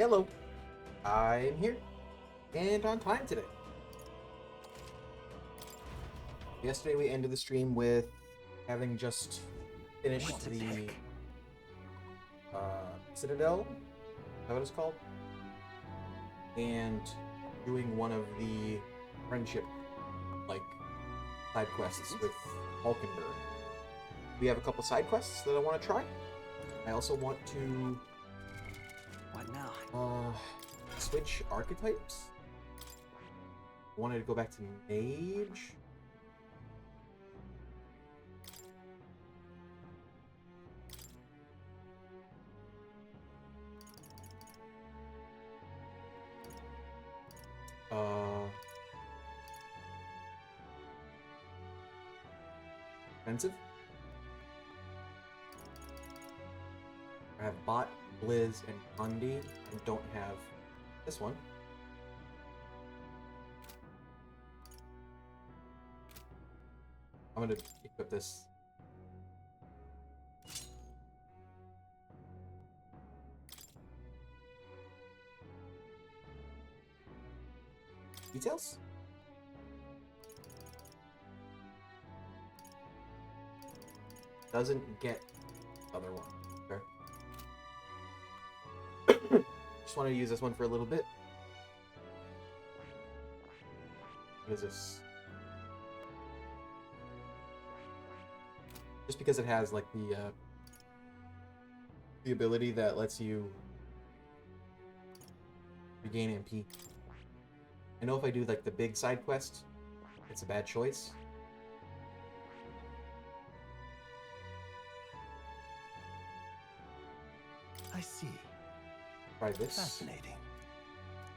Hello, I'm here and on time today. Yesterday we ended the stream with having just finished the Citadel, is that what it's called? And doing one of the friendship, side quests with Falkenberg. We have a couple side quests that I want to try. I also want to... What now? Switch archetypes. I wanted to go back to Mage. Expensive. I have Bot, Blizz, and Undi. I don't have this one. I'm gonna equip this. Details? Doesn't get other one. Okay. Just wanted to use this one for a little bit. What is this? Just because it has like the ability that lets you regain MP. I know if I do like the big side quest, it's a bad choice. I see. Try this. Fascinating.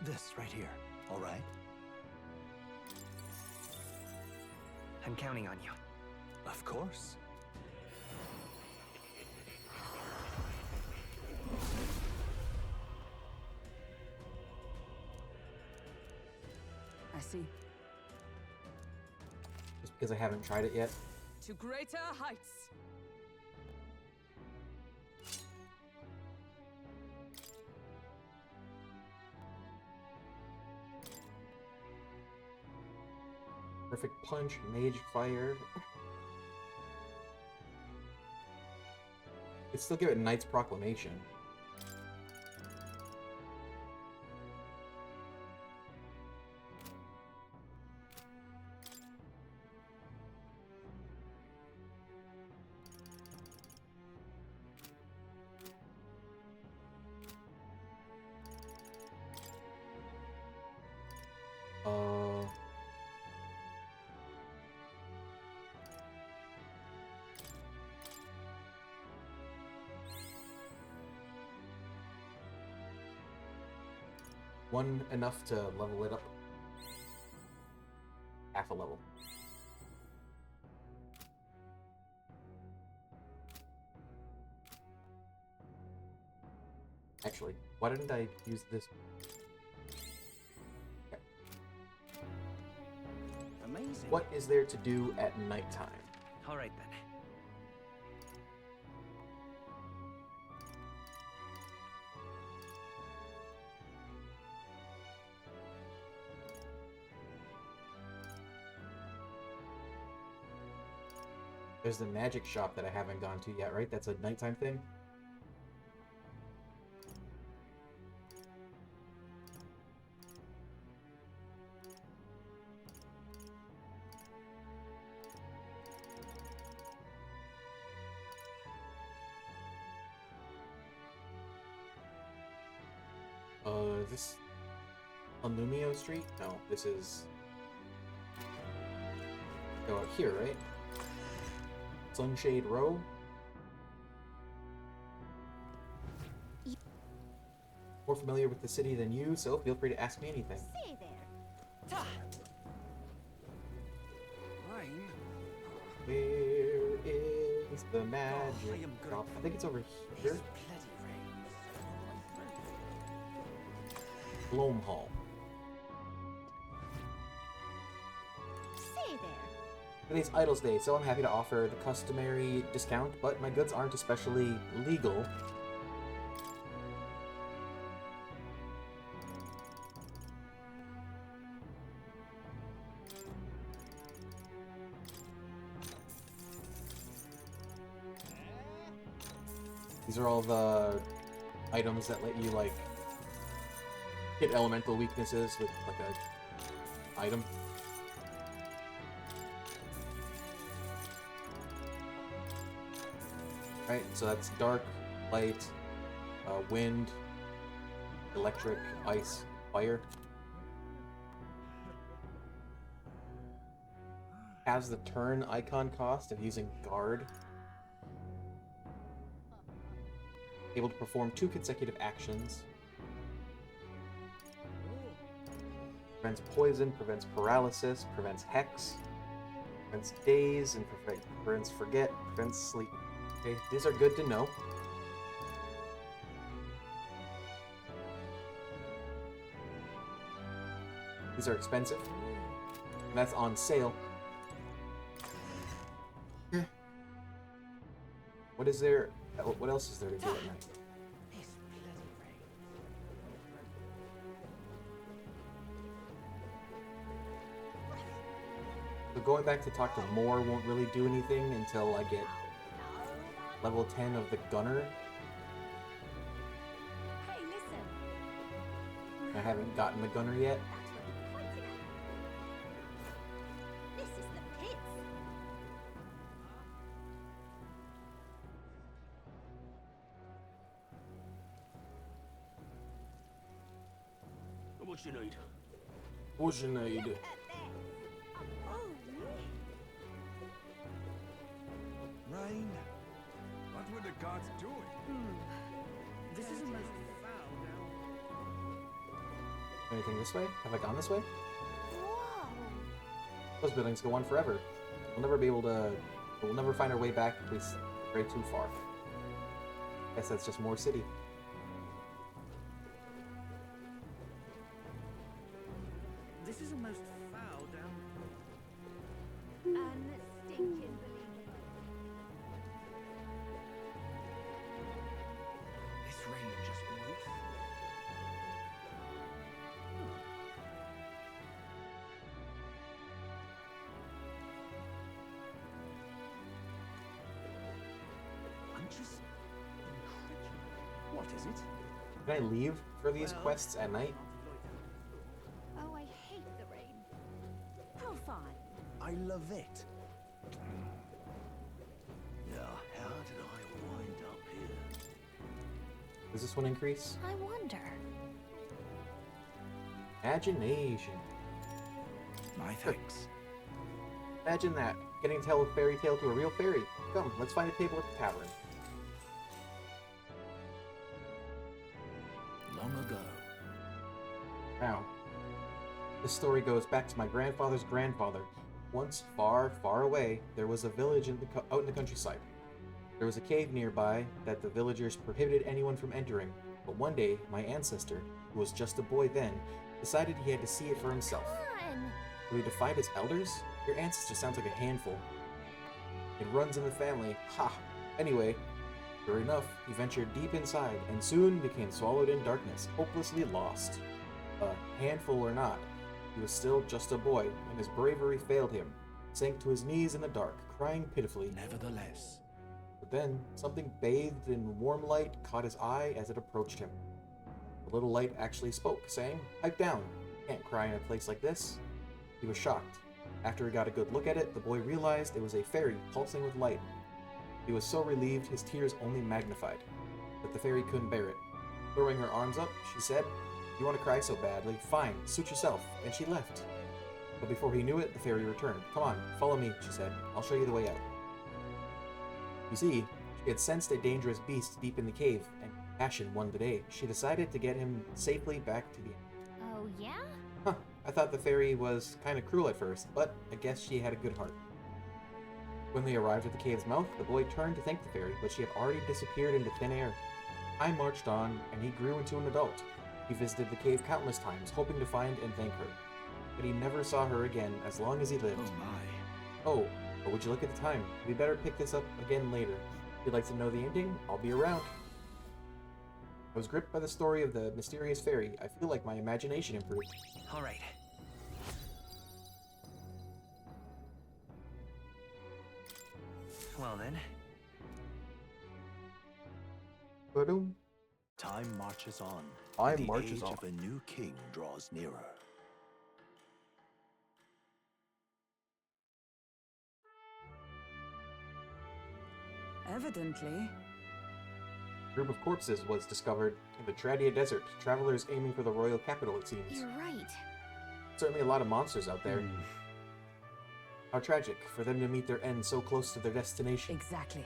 This right here, all right? I'm counting on you. Of course. I see. Just because I haven't tried it yet. To greater heights. Perfect Punch, Mage Fire. Could still give it Knight's Proclamation. One enough to level it up. Half a level. Actually, why didn't I use this? Okay. Amazing. What is there to do at nighttime? All right then. There's the magic shop that I haven't gone to yet, right? That's a nighttime thing? Is this Illumio Street? No, this is... Go out here, right? Sunshade Row? More familiar with the city than you, so feel free to ask me anything. Say there. Fine. Where is the magic shop? I think it's over here. Bloom Hall. Say there. Today's Idols Day, so I'm happy to offer the customary discount, but my goods aren't especially legal. These are all the items that let you, like, hit elemental weaknesses with, like, a item. Right, so that's dark, light, wind, electric, ice, fire. Has the turn icon cost of using guard. Able to perform 2 consecutive actions. Prevents poison, prevents paralysis, prevents hex, prevents daze, and prevents forget, prevents sleep. Okay, these are good to know. These are expensive. And that's on sale. What is there? What else is there to do at night? So going back to talk to Moore won't really do anything until I get level 10 of the gunner. Hey, listen. I haven't gotten the gunner yet. That's what I'm pointing at. This is the pits. What you need? What you need? Look at this. Oh, Rain? What were the gods doing? This is the most foul now. Anything this way? Have I gone this way? whoa. Those buildings go on forever. We'll never be able to... We'll never find our way back if we stray too far. Guess that's just more city. This is the most foul down. Unstinking believing. This rain just won't. I'm just incredulous. What is it? Can I leave for these Well, quests at night? Oh, I hate the rain. Oh, fine. I love it. Now, how did I wind up here? Does this one increase? I wonder. Imagination. My thanks. Imagine that. Getting to tell a fairy tale to a real fairy. Come, let's find a table at the tavern. Long ago. Now, this story goes back to my grandfather's grandfather. Once, far, far away, there was a village out in the countryside. There was a cave nearby that the villagers prohibited anyone from entering, but one day, my ancestor, who was just a boy then, decided he had to see it for himself. Fun. So he defied his elders? Your ancestor sounds like a handful. It runs in the family. Ha! Anyway, sure enough, he ventured deep inside and soon became swallowed in darkness, hopelessly lost. A handful or not, he was still just a boy, and his bravery failed him. Sank to his knees in the dark, crying pitifully. Nevertheless. But then, something bathed in warm light caught his eye as it approached him. The little light actually spoke, saying, "Pipe down. You can't cry in a place like this." He was shocked. After he got a good look at it, the boy realized it was a fairy pulsing with light. He was so relieved his tears only magnified. But the fairy couldn't bear it. Throwing her arms up, she said, "You want to cry so badly? Fine, suit yourself." And she left. But before he knew it, the fairy returned. "Come on, follow me," she said. "I'll show you the way out." You see, she had sensed a dangerous beast deep in the cave, and passion won the day. She decided to get him safely back to the end. Oh, yeah? Huh, I thought the fairy was kind of cruel at first, but I guess she had a good heart. When they arrived at the cave's mouth, the boy turned to thank the fairy, but she had already disappeared into thin air. Time marched on, and he grew into an adult. He visited the cave countless times, hoping to find and thank her. But he never saw her again as long as he lived. Oh my. Oh, but would you look at the time? We better pick this up again later. If you'd like to know the ending, I'll be around. I was gripped by the story of the mysterious fairy. I feel like my imagination improved. All right. Well then. Ba-doom. Time marches on. Time the marches age on. of a new king draws nearer. Evidently. A group of corpses was discovered in the Tradia Desert. Travelers aiming for the royal capital, it seems. You're right. Certainly a lot of monsters out there. How tragic for them to meet their end so close to their destination. Exactly.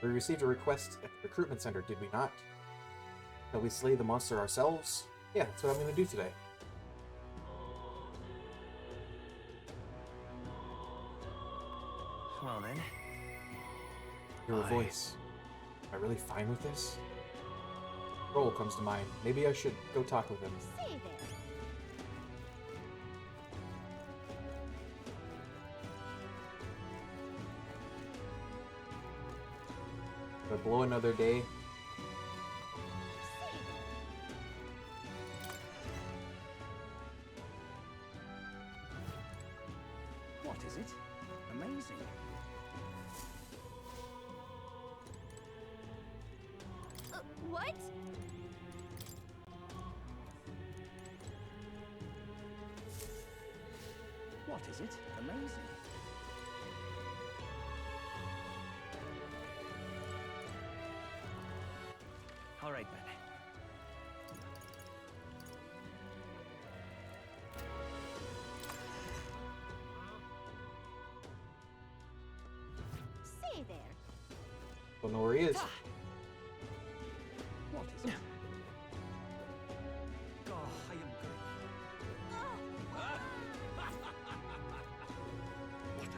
We received a request at the recruitment center, did we not? Shall we slay the monster ourselves? Yeah, that's what I'm going to do today. Well then, Your voice. Am I really fine with this? Roll comes to mind. Maybe I should go talk with him. Say there. Gonna blow another day. Say What is it? Amazing. there. What? What is it? Amazing. all right then. Say there. Don't know where he is. What is it? Oh, I am good. What a curse. Oh, what to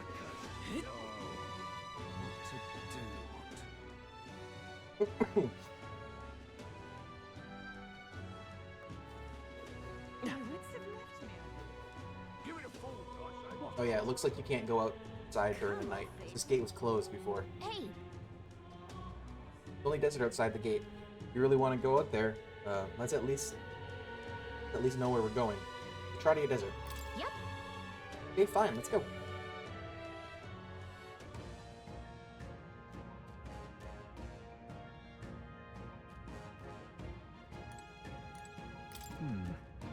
do? Your wits have left me. Give it a full gosh. Oh yeah, it looks like you can't go outside during the night. This gate was closed before. Hey, Only desert outside the gate. If you really want to go out there, let's at least know where we're going. Tradia Desert. Yep. Okay, fine, let's go.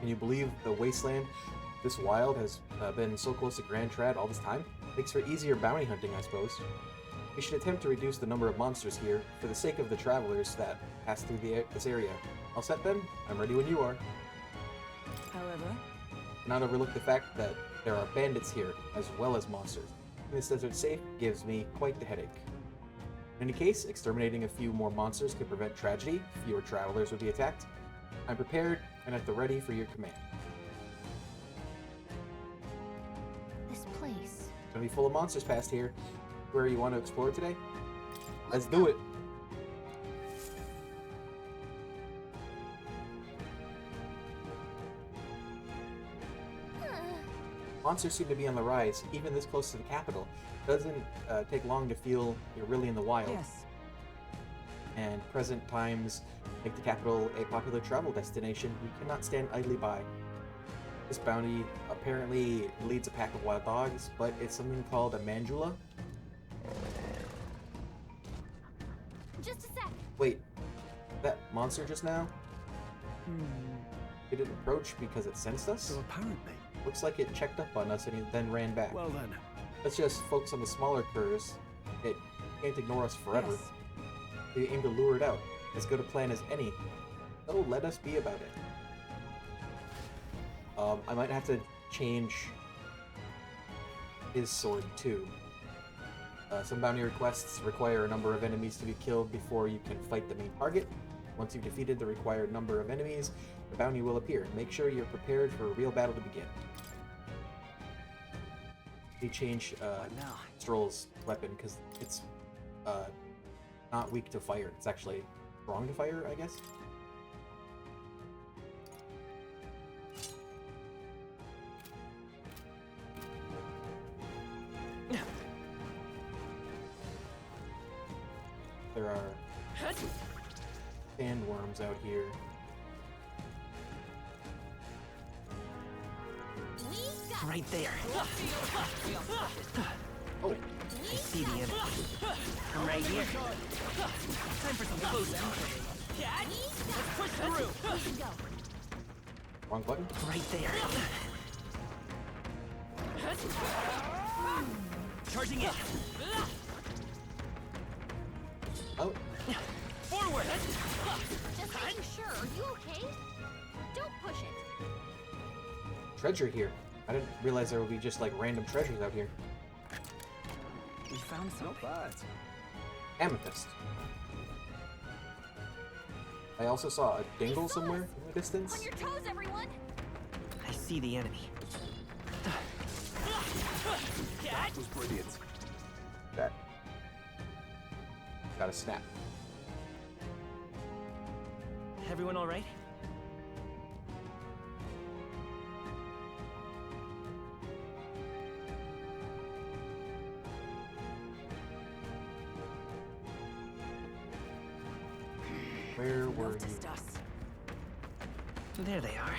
Can you believe the wasteland this wild has been so close to Grand Trad all this time? Makes for easier bounty hunting, I suppose. We should attempt to reduce the number of monsters here for the sake of the travelers that pass through this area. All set then? I'm ready when you are. However, Not overlook the fact that there are bandits here as well as monsters. Keeping this desert safe gives me quite the headache. In any case, exterminating a few more monsters could prevent tragedy. Fewer travelers would be attacked. I'm prepared and at the ready for your command. this place. It's gonna be full of monsters past here. Where you want to explore today? Let's do it. Monsters seem to be on the rise, even this close to the capital. Doesn't take long to feel you're really in the wild. yes. And present times make the capital a popular travel destination. We cannot stand idly by. This bounty apparently leads a pack of wild dogs, but it's something called a mandula. Just a sec. Wait, that monster just now? Hmm. It didn't approach because it sensed us? So apparently. Looks like it checked up on us and then ran back. Well then. Let's just focus on the smaller curs. It can't ignore us forever. Yes. We aim to lure it out. As good a plan as any. So let us be about it. I might have to change his sword too. Some bounty requests require a number of enemies to be killed before you can fight the main target. Once you've defeated the required number of enemies, the bounty will appear. Make sure you're prepared for a real battle to begin. We change Now, Stroll's weapon because it's not weak to fire. It's actually strong to fire, I guess. There are sandworms out here. We got right there. Oh, I see the enemy. I'm right here. Time for some close encounter. Let's push through. We can go. Wrong button. Right there. Charging in. Oh, Forward. Just making sure. Are you okay? Don't push it. treasure here. I didn't realize there would be just like random treasures out here. We found Not something. bad. Amethyst. I also saw a dingle somewhere in the distance. On your toes, everyone. I see the enemy. That was brilliant. That got a snap. Everyone all right? Where were you? Noticed us. There they are.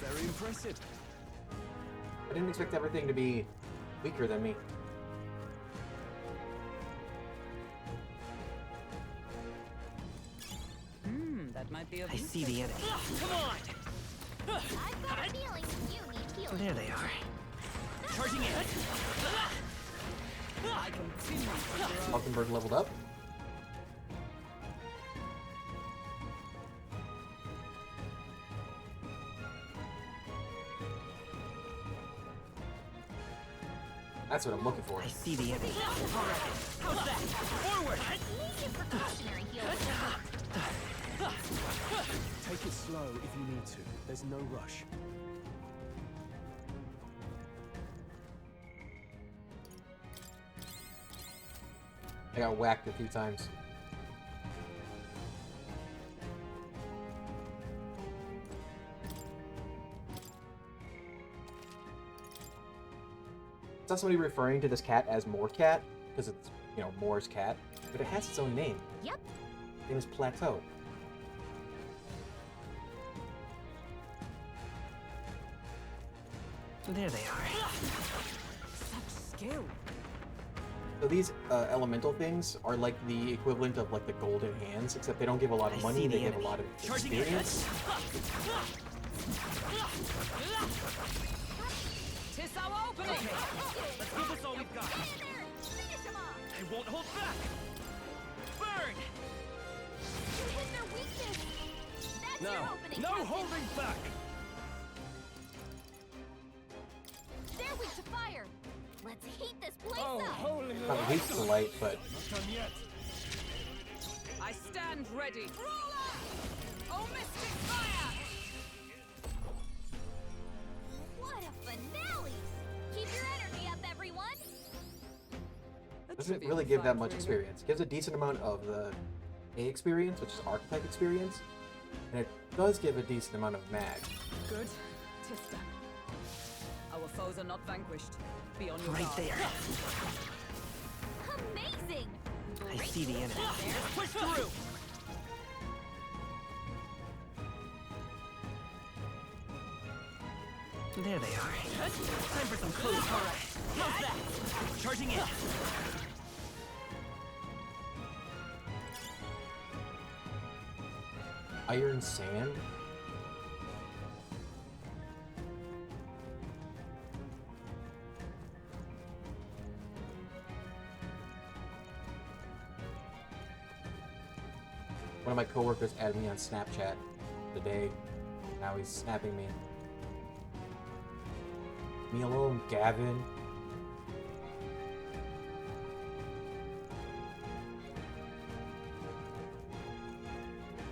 Very impressive. I didn't expect everything to be weaker than me. That might be a I see the enemy. Come on! I've got a feeling you need healing. There they are. Charging in. I continue to grow. Falkenberg leveled up. That's what I'm looking for. I see the enemy. How's that? Forward! Make it precautionary healing. Take it slow if you need to. There's no rush. I got whacked a few times. It's not somebody referring to this cat as More Cat, because it's, you know, Moore's cat, but it has its own name. Yep. Its name is Plateau. There they are. Such skill. So these elemental things are like the equivalent of like the golden hands, except they don't give a lot of I money, see they the give a enemy. lot of Charging in. experience. Tis our opening. Let's give this all we've got. Get in there. Finish him off. I won't hold back. Burn! You hit their weakness. That's your Now, opening. no Captain. holding back. They're weak to fire. Let's heat this place Oh, up. holy Not weak to light, but Not done yet. I stand ready. Oh, mystic fire! What a finale! Keep your energy up, everyone. doesn't really give that much experience. It gives a decent amount of the A experience, which is archetype experience, and it does give a decent amount of mag. Good. Tis done. Our foes are not vanquished. Be on your Right guard. there. Amazing! I see the enemy. Push through! There they are. Time for some close combat. How's that? Charging in. Iron Sand? One of my coworkers added me on Snapchat today. Now he's snapping me. Me alone, Gavin.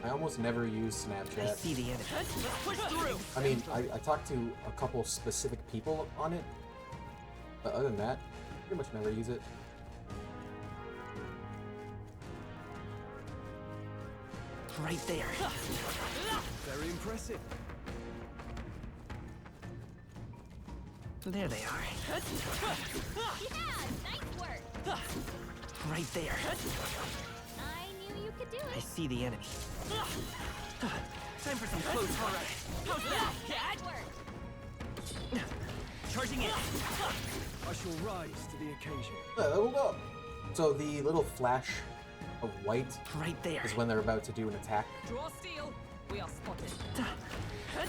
I almost never use I Snapchat. see the enemy. Push through! I mean, I talked to a couple specific people on it, but other than that, pretty much never use it. Right there. Very impressive. There they are. Yeah, nice work. Right there. I knew you could do I it. see the enemy. Time for some close combat. How's that? Nice work. Charging in. I shall rise to the occasion. Leveled up. So the little flash of white Right there. is when they're about to do an attack. Draw steel. We are spotted. I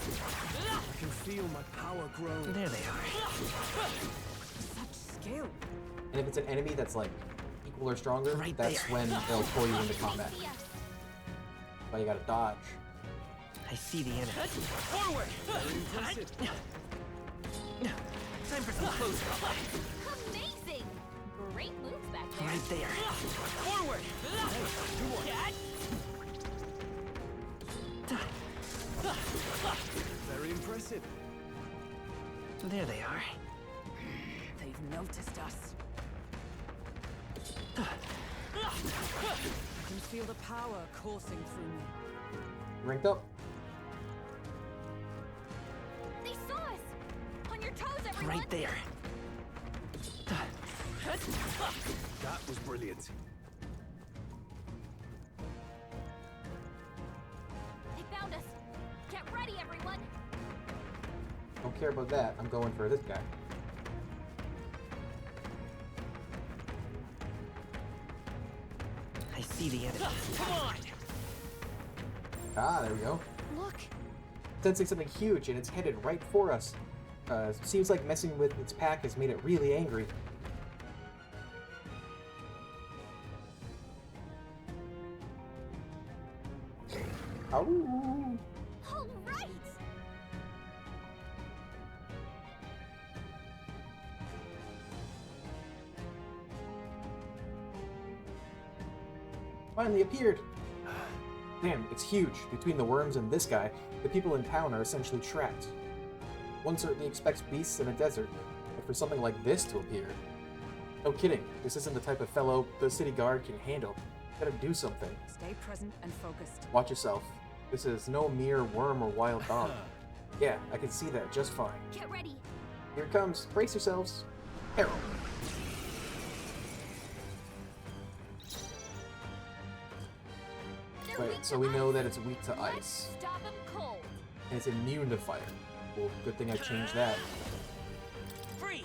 can feel my power grow. There they are. Such skill. And if it's an enemy that's like equal or stronger, Right that's there. when they'll pull you into combat. But you gotta dodge. I see the enemy. Forward. Time for some close combat. Amazing! Great moves back there. Right there. Forward. Very impressive. There they are. They've noticed us. I can feel the power coursing through me. Ranked up. They saw us! On your toes, everyone! Right there. That was brilliant. They found us! Get ready, everyone! Don't care about that. I'm going for this guy. I see the enemy. Come on. Ah, there we go. Look! Sensing something huge and it's headed right for us. Seems like messing with its pack has made it really angry. Ow! All right! Finally appeared! Damn, it's huge. Between the worms and this guy, the people in town are essentially trapped. One certainly expects beasts in a desert, but for something like this to appear... No kidding, this isn't the type of fellow the city guard can handle. Gotta do something. Stay present and focused. Watch yourself. This is no mere worm or wild dog. Yeah, I can see that just fine. Get ready! Here it comes. Brace yourselves. Harold. They're Right, weak so to we know ice. that it's weak to Let's ice. stop them cold! And it's immune to fire. Well, good thing I changed that. Freeze.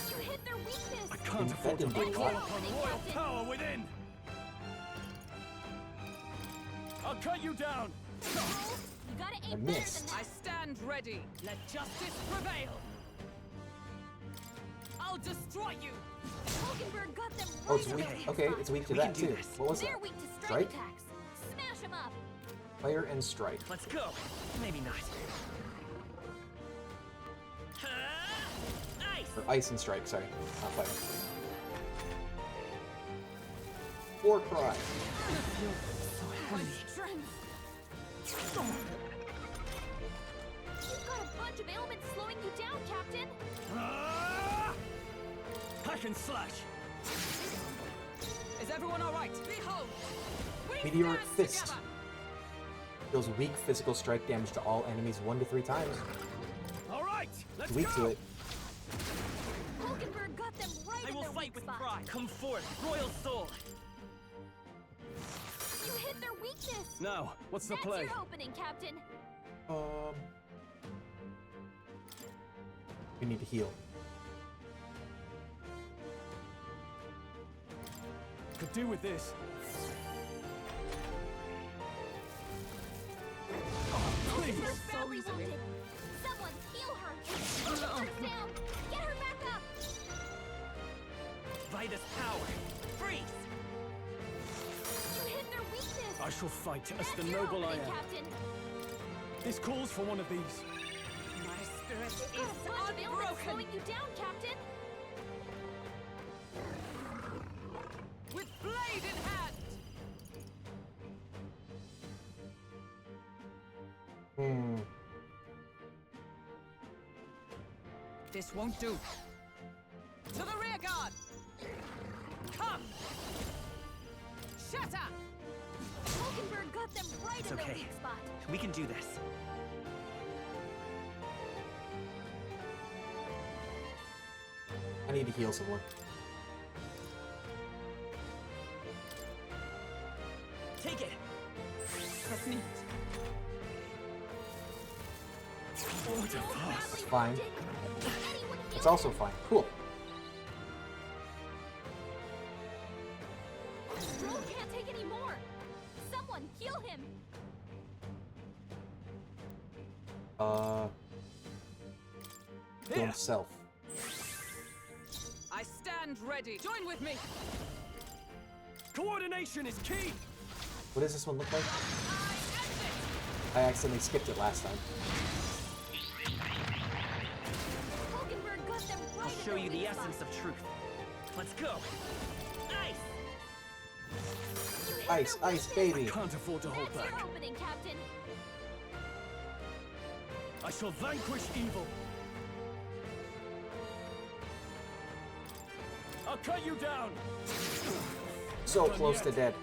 You hit their weakness! I can't That afford to didn't do a rely lot. upon royal power within. I'll cut you down. You gotta I aim better missed. than I that! stand ready. Let justice prevail. I'll destroy you. Hulkenberg got them Oh, right it's in weak. their weak Okay, spot. it's weak to We that can do too. this. What was They're that? weak to Strike? strike attacks. Smash them up! Fire and strike. Let's go. Maybe not. Nice. Or ice and strike, sorry. Not fire. War cry. My strength! You've got a bunch of ailments slowing you down, Captain! Ah! Hack and slash. Is everyone all right? Behold. We Meteoric stand fist. together. Deals weak physical strike damage to all enemies 1 to 3 times. All right, let's It's weak go. to it. Hulkenberg got them right I in will their fight weak with spot. pride. Come forth, royal soul. You hit their weakness! Now, what's the That's play? your opening, Captain! We need to heal. Could do with this. Please. Hulkenberg's so badly easily. wounded! Someone heal her! Hulkenberg's down! Get her back up! Vitus power. Freeze. You hit their weakness! I shall fight as That's the your noble I opening, am. Captain! This calls for one of these. My spirit You've got a is bunch of ailments unbroken. slowing you down, Captain! With blade in hand. Hmm. This won't do. To the rear guard. Come. Shatter. Hulkenberg got them right It's in their okay. weak spot! We can do this. I need to heal someone. Take it. Press me. What a So pass. badly Fine. wounded. Anyone heal It's also him? fine. Cool. To himself. I stand ready. Join with me. Coordination is key. What does this one look like? I accidentally skipped it last time. Hulkenberg got them right I'll at show their you the weak essence spot. of truth. Let's go. Ice! You hit Ice, their ice, weakness. baby. Can't afford to hold That's back. your opening, Captain. I shall vanquish evil. I'll cut you down. So close to dead.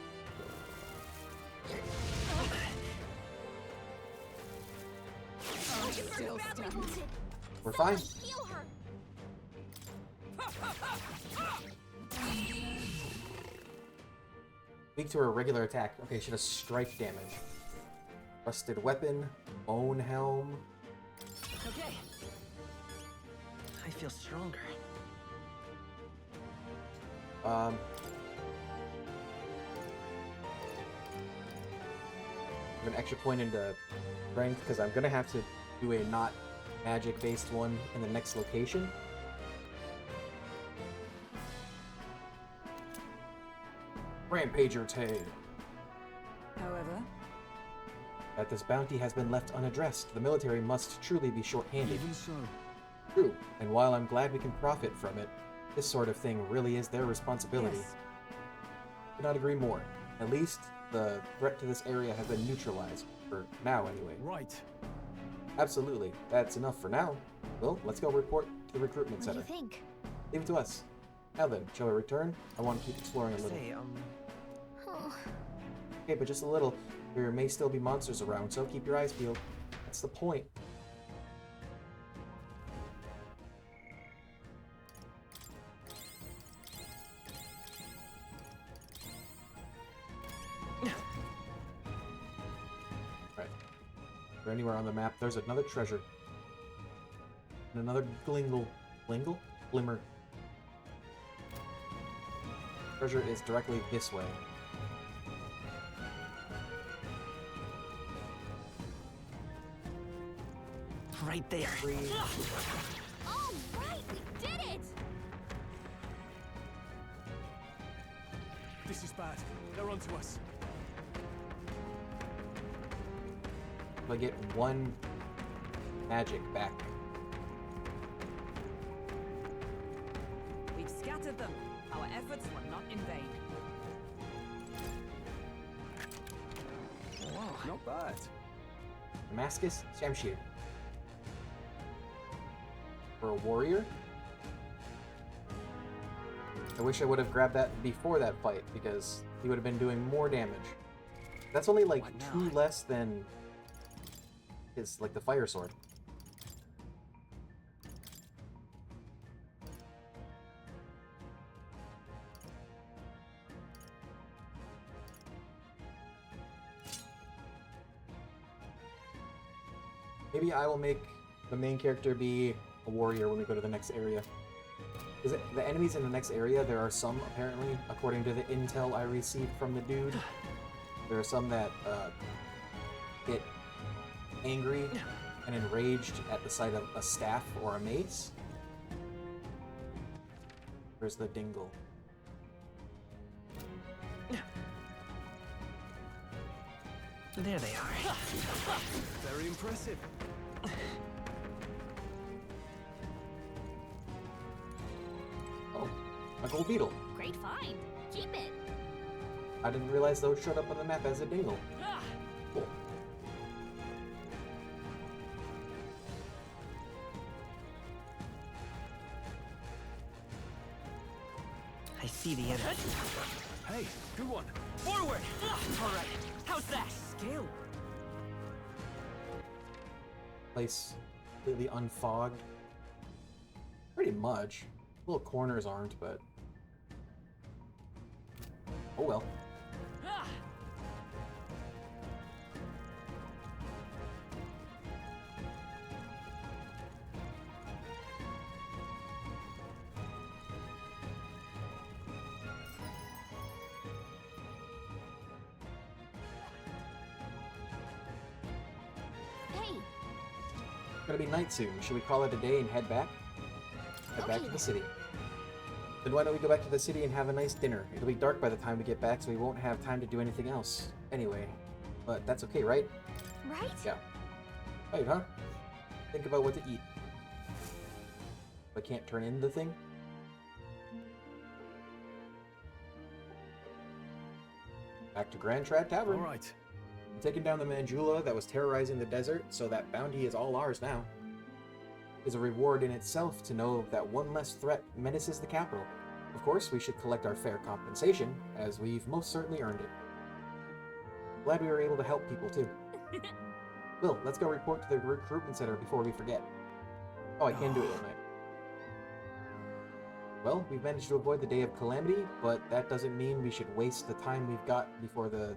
Hulkenberg's Still badly stunned. wounded. We're fine. Someone heal her. Weak to a regular attack. Okay, she does strike damage. Rusted weapon, bone helm. Okay. I feel stronger. An extra point into strength because I'm gonna have to do a not magic based one in the next location. Rampager Tay. However, That this bounty has been left unaddressed, the military must truly be short-handed. Even so. True, and while I'm glad we can profit from it, this sort of thing really is their responsibility. yes. Could not agree more. At least, the threat to this area has been neutralized, for now anyway. Right. Absolutely, that's enough for now. Well, let's go report to the recruitment What do center. you think? Leave it to us. Now then, shall we return? I want to keep exploring a little. Say, Oh, Okay, but just a little. There may still be monsters around, so keep your eyes peeled. That's the point. Right. Is there anywhere on the map? There's another treasure. And another glingle. Glingle? Glimmer. Treasure is directly this way. right there. all right, we did it! This is bad. They're onto us. I get one magic back. We've scattered them. Our efforts were not in vain. Wow, not bad. Damascus Shamshir. For a warrior? I wish I would have grabbed that before that fight, because he would have been doing more damage. That's only like What now? 2 less than his, like, the fire sword. Maybe I will make the main character be a warrior when we go to the next area. Is it the enemies in the next area? There are some, apparently, according to the intel I received from the dude. There are some that get angry and enraged at the sight of a staff or a mace. Where's the dingle? There they are. Very impressive. Oh, a gold beetle. Great find. Keep it. I didn't realize those showed up on the map as a dingle. Cool. I see the enemy. Hey, good one. Forward! All right. How's that? Skill. Place completely unfogged. Pretty much. Little corners aren't, but... oh well. Hey, gonna be night soon. Should we call it a day and head back? Head back Okay, to the then. city. Then why don't we go back to the city and have a nice dinner? It'll be dark by the time we get back, so we won't have time to do anything else. Anyway, but that's okay, right? Right? Yeah. Right, huh? Think about what to eat. I can't turn in the thing? Back to Grand Trad Tavern. All right. I'm taking down the Manjula that was terrorizing the desert, so that bounty is all ours now. It's a reward in itself to know that one less threat menaces the capital. Of course, we should collect our fair compensation, as we've most certainly earned it. Glad we were able to help people, too. Will, let's go report to the recruitment center before we forget. Oh, I can do it tonight. Well, we've managed to avoid the day of calamity, but that doesn't mean we should waste the time we've got before the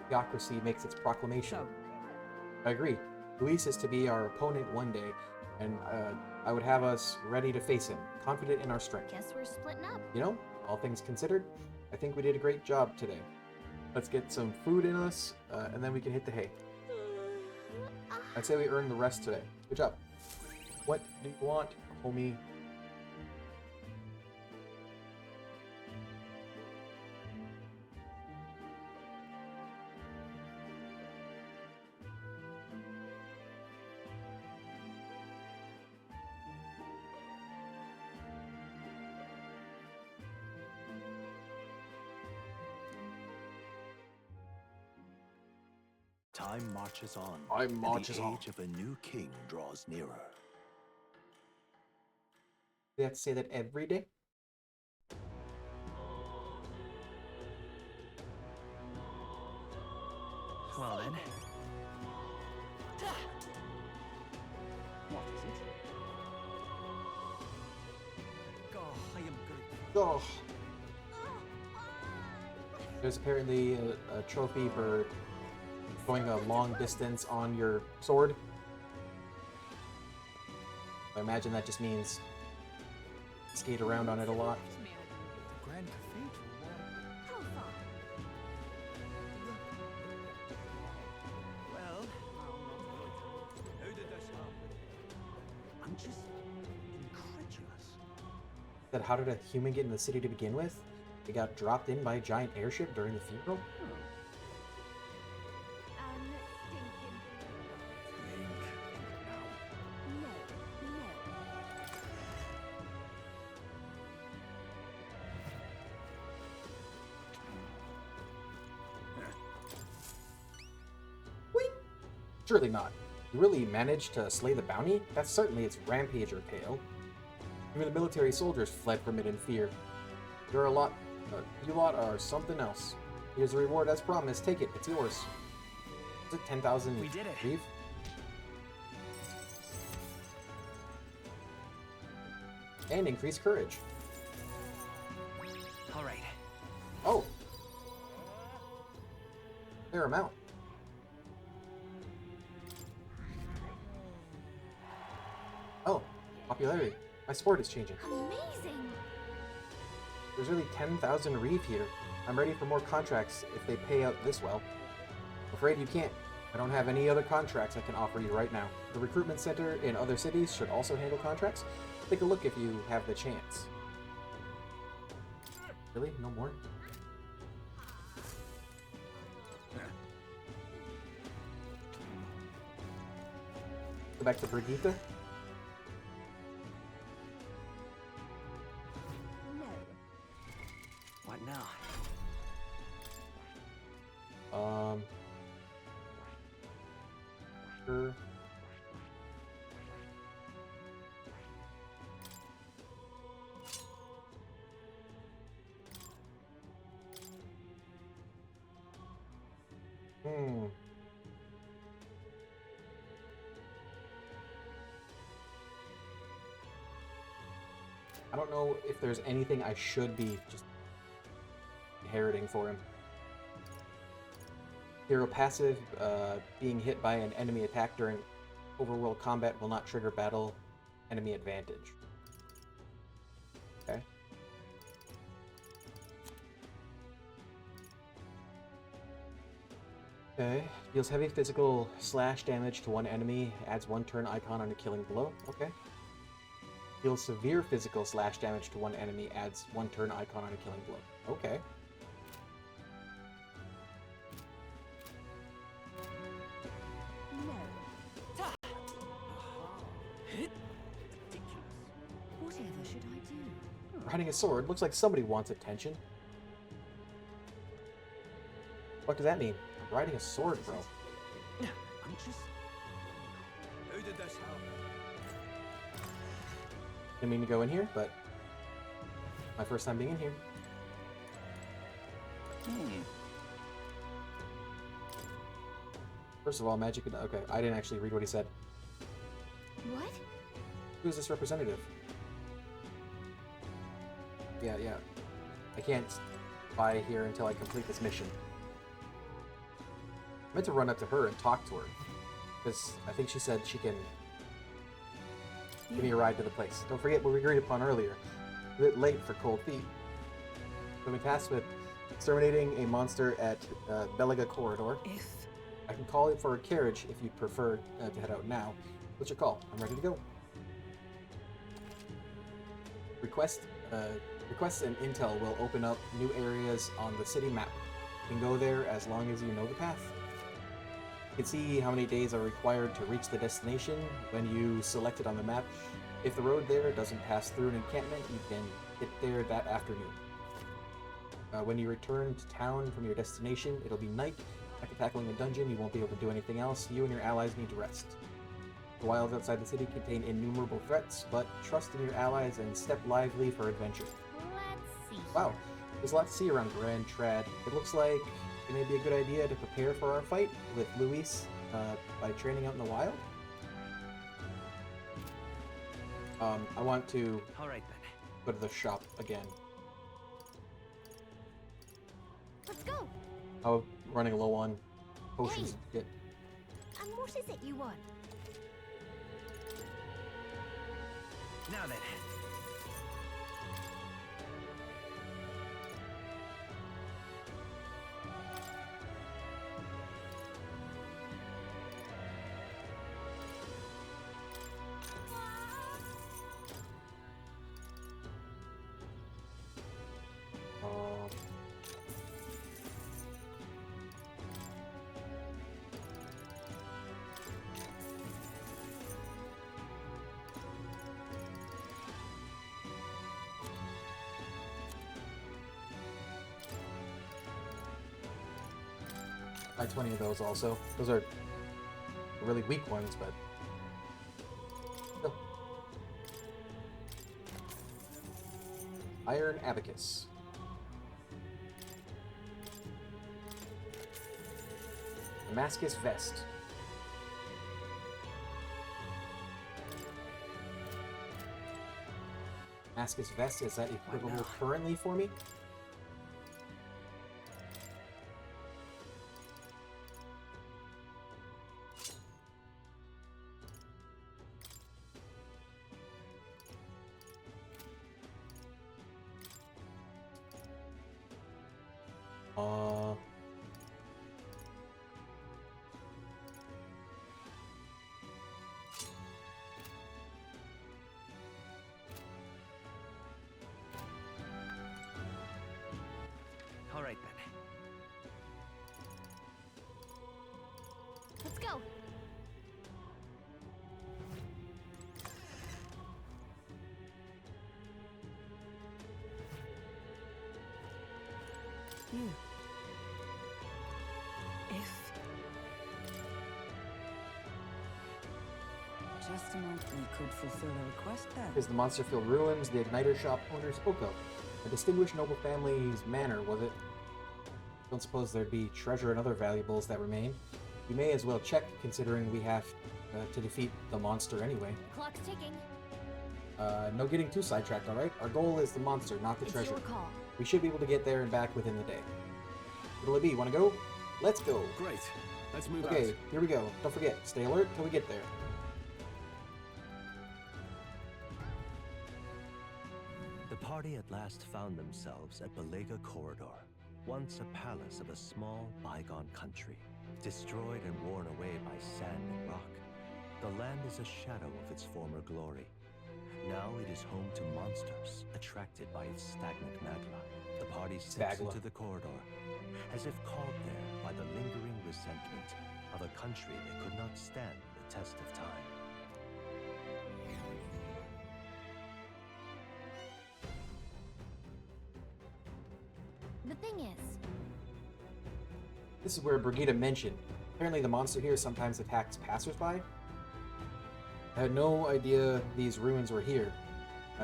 theocracy makes its proclamation. So, I agree. Luis is to be our opponent one day, and I would have us ready to face him, confident in our strength. Guess we're splitting up. You know, all things considered, I think we did a great job today. Let's get some food in us, and then we can hit the hay. I'd say we earned the rest today. Good job. What do you want, homie? Time marches on. Time marches and on. the age of a new king draws nearer. We have to say that every day? Well then. what is it? Oh, I am good. Oh. There's apparently a trophy for going a long distance on your sword. I imagine that just means skate around on it a lot. The Grand Cathedral. How far? Well, how did this happen? I'm just incredulous. That how did a human get in the city to begin with? They got dropped in by a giant airship during the funeral? Unstinking. Think now. No, no. Surely not. You really managed to slay the bounty? That's certainly its rampager tale. Even the military soldiers fled from it in fear. You lot are something else. Here's a reward as promised. Take it. It's yours. Is it 10,000 We did it. reef? And increased courage. All right. Oh. Fair amount. Oh, popularity. My sport is changing. Amazing. There's really 10,000 reef here. I'm ready for more contracts if they pay out this well. Afraid you can't. I don't have any other contracts I can offer you right now. The recruitment center in other cities should also handle contracts. Take a look if you have the chance. Really? No more? Go back to Brigitte. No. What now? Sure. I don't know if there's anything I should be just inheriting for him. Hero passive, being hit by an enemy attack during overworld combat will not trigger battle enemy advantage. Okay. Okay. Deals heavy physical slash damage to one enemy. Adds 1 turn icon on a killing blow. Okay. Deals severe physical slash damage to one enemy. Adds 1 turn icon on a killing blow. Okay. No. Whatever should I do? Riding a sword. Looks like somebody wants attention. What does that mean? I'm riding a sword, bro. Anxious? Who did this help? Didn't mean to go in here, but my first time being in here. First of all, magic. Okay, I didn't actually read what he said. What? Who's this representative? Yeah. I can't buy here until I complete this mission. I meant to run up to her and talk to her, because I think she said she can give me a ride to the place. Don't forget what we agreed upon earlier. A bit late for cold feet. I've been tasked with exterminating a monster at Belaga Corridor. If I can call it for a carriage if you prefer to head out now. What's your call? I'm ready to go. Requests and intel will open up new areas on the city map. You can go there as long as you know the path. You can see how many days are required to reach the destination when you select it on the map. If the road there doesn't pass through an encampment, you can get there that afternoon. When you return to town from your destination, it'll be night. After tackling a dungeon, you won't be able to do anything else. You and your allies need to rest. The wilds outside the city contain innumerable threats, but trust in your allies and step lively for adventure. Let's see. Wow, there's a lot to see around Grand Trad. It looks like it may be a good idea to prepare for our fight with Luis by training out in the wild. I want to All right then. go to the shop again. Let's go. Oh, running low on potions. And what is it you want? Now then. Buy 20 of those also. Those are really weak ones, but still. Iron Abacus. Damascus Vest. Damascus Vest, is that equipable currently for me? All right then. Let's go. you. If just a moment, we could fulfill a request there. Is the monster-filled ruins the igniter shop owner spoke of? A distinguished noble family's manor, was it? Don't suppose there'd be treasure and other valuables that remain. You may as well check, considering we have to defeat the monster anyway. The clock's ticking. No getting too sidetracked, alright? Our goal is the monster, not the It's treasure. your call. We should be able to get there and back within the day. What'll it be? Wanna go? Let's go! Great. Let's move Okay, out. here we go. Don't forget, stay alert till we get there. The party at last found themselves at Belega Corridor, once a palace of a small, bygone country. destroyed and worn away by sand and rock. The land is a shadow of its former glory. Now it is home to monsters attracted by its stagnant magma. The party steps Stagla. into the corridor, as if called there by the lingering resentment of a country that could not stand the test of time. The thing is, This is where Brigitte mentioned. Apparently the monster here sometimes attacks passersby. I had no idea these ruins were here.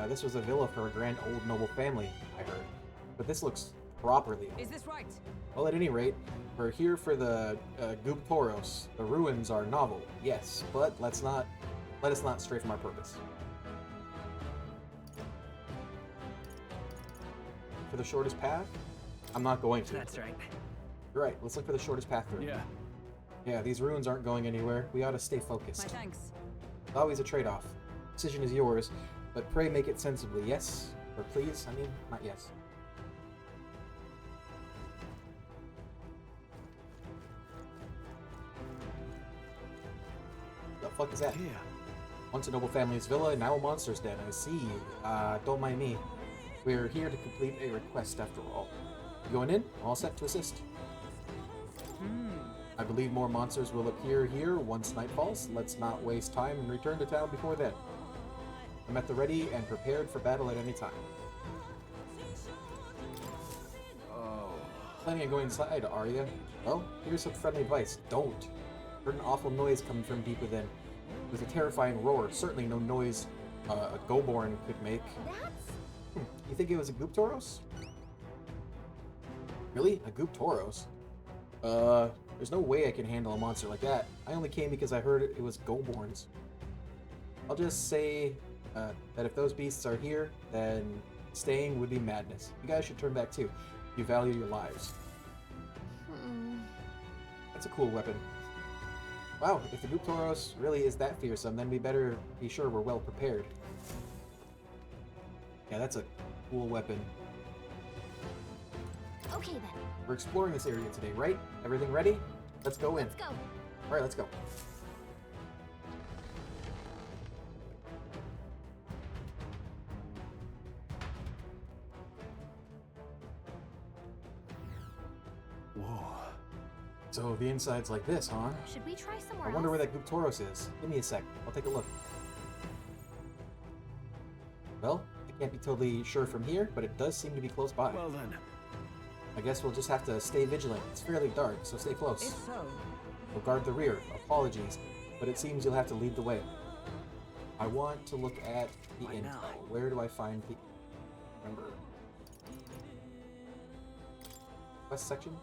This was a villa for a grand old noble family, I heard. But this looks properly old. Is this right? Well, at any rate, we're here for the Goop Toros. The ruins are novel, yes, but let us not stray from our purpose. For the shortest path? I'm not going to. That's right. You're right, let's look for the shortest path through. Yeah. Yeah, these ruins aren't going anywhere. We ought to stay My focused. thanks. It's always a trade-off. Decision is yours, but pray make it sensibly. Yes? Or please? I mean, not yes. The fuck is that? Here. Once a noble family's villa, now a monster's den. I see. Don't mind me. We're here to complete a request after all. You going in? All set to assist. I believe more monsters will appear here once night falls. Let's not waste time and return to town before then. I'm at the ready and prepared for battle at any time. Oh. Planning on going inside, are you? Well, here's some friendly advice. Don't. Heard an awful noise coming from deep within. It was a terrifying roar. Certainly no noise a Goborn could make. that's You think it was a Goop Tauros? Really? A Goop Tauros? There's no way I can handle a monster like that. I only came because I heard it was Goborns. I'll just say that if those beasts are here, then staying would be madness. You guys should turn back too. You value your lives. That's a cool weapon. Wow, if the Goop Tauros really is that fearsome, then we better be sure we're well prepared. Yeah, that's a cool weapon. okay then. We're exploring this area today, right? Everything ready? Let's go in. Let's go. Alright, let's go. Whoa. So the inside's like this, huh? Should we try somewhere I else? wonder where that Goop Tauros is. Give me a sec. I'll take a look. Well, I can't be totally sure from here, but it does seem to be close by. Well then. I guess we'll just have to stay vigilant. It's fairly dark, so stay If close. so, We'll guard the rear. Apologies, but it seems you'll have to lead the way. I want to look at the Why intel. now? Where do I find the... Remember. Quest section?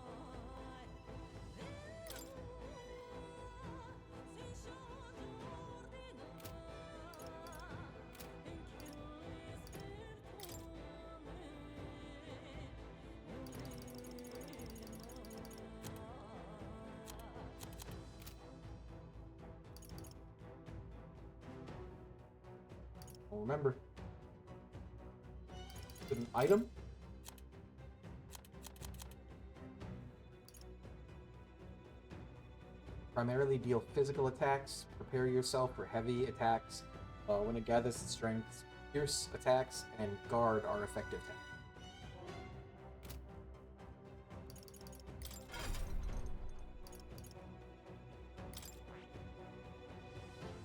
Well, remember. Is it an item? Primarily deal physical attacks. Prepare yourself for heavy attacks. When it gathers its strength, pierce attacks and guard are effective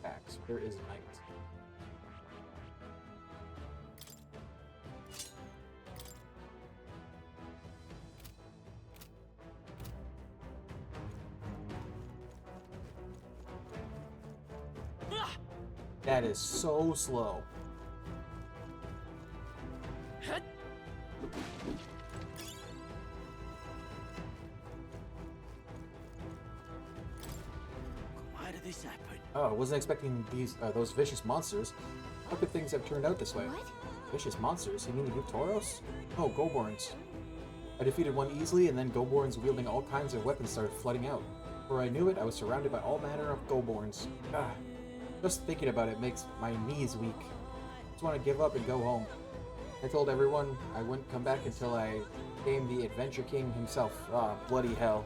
attacks. There is night. That is so slow. Why did this happen? Oh, I wasn't expecting those vicious monsters. How could things have turned out this way? What? Vicious monsters? You mean the Goop Tauros? Oh, Goborns. I defeated one easily, and then Goborns wielding all kinds of weapons started flooding out. Before I knew it, I was surrounded by all manner of Goborns. Ah, just thinking about it makes my knees weak. Just want to give up and go home. I told everyone I wouldn't come back until I became the Adventure King himself. Ah, bloody hell.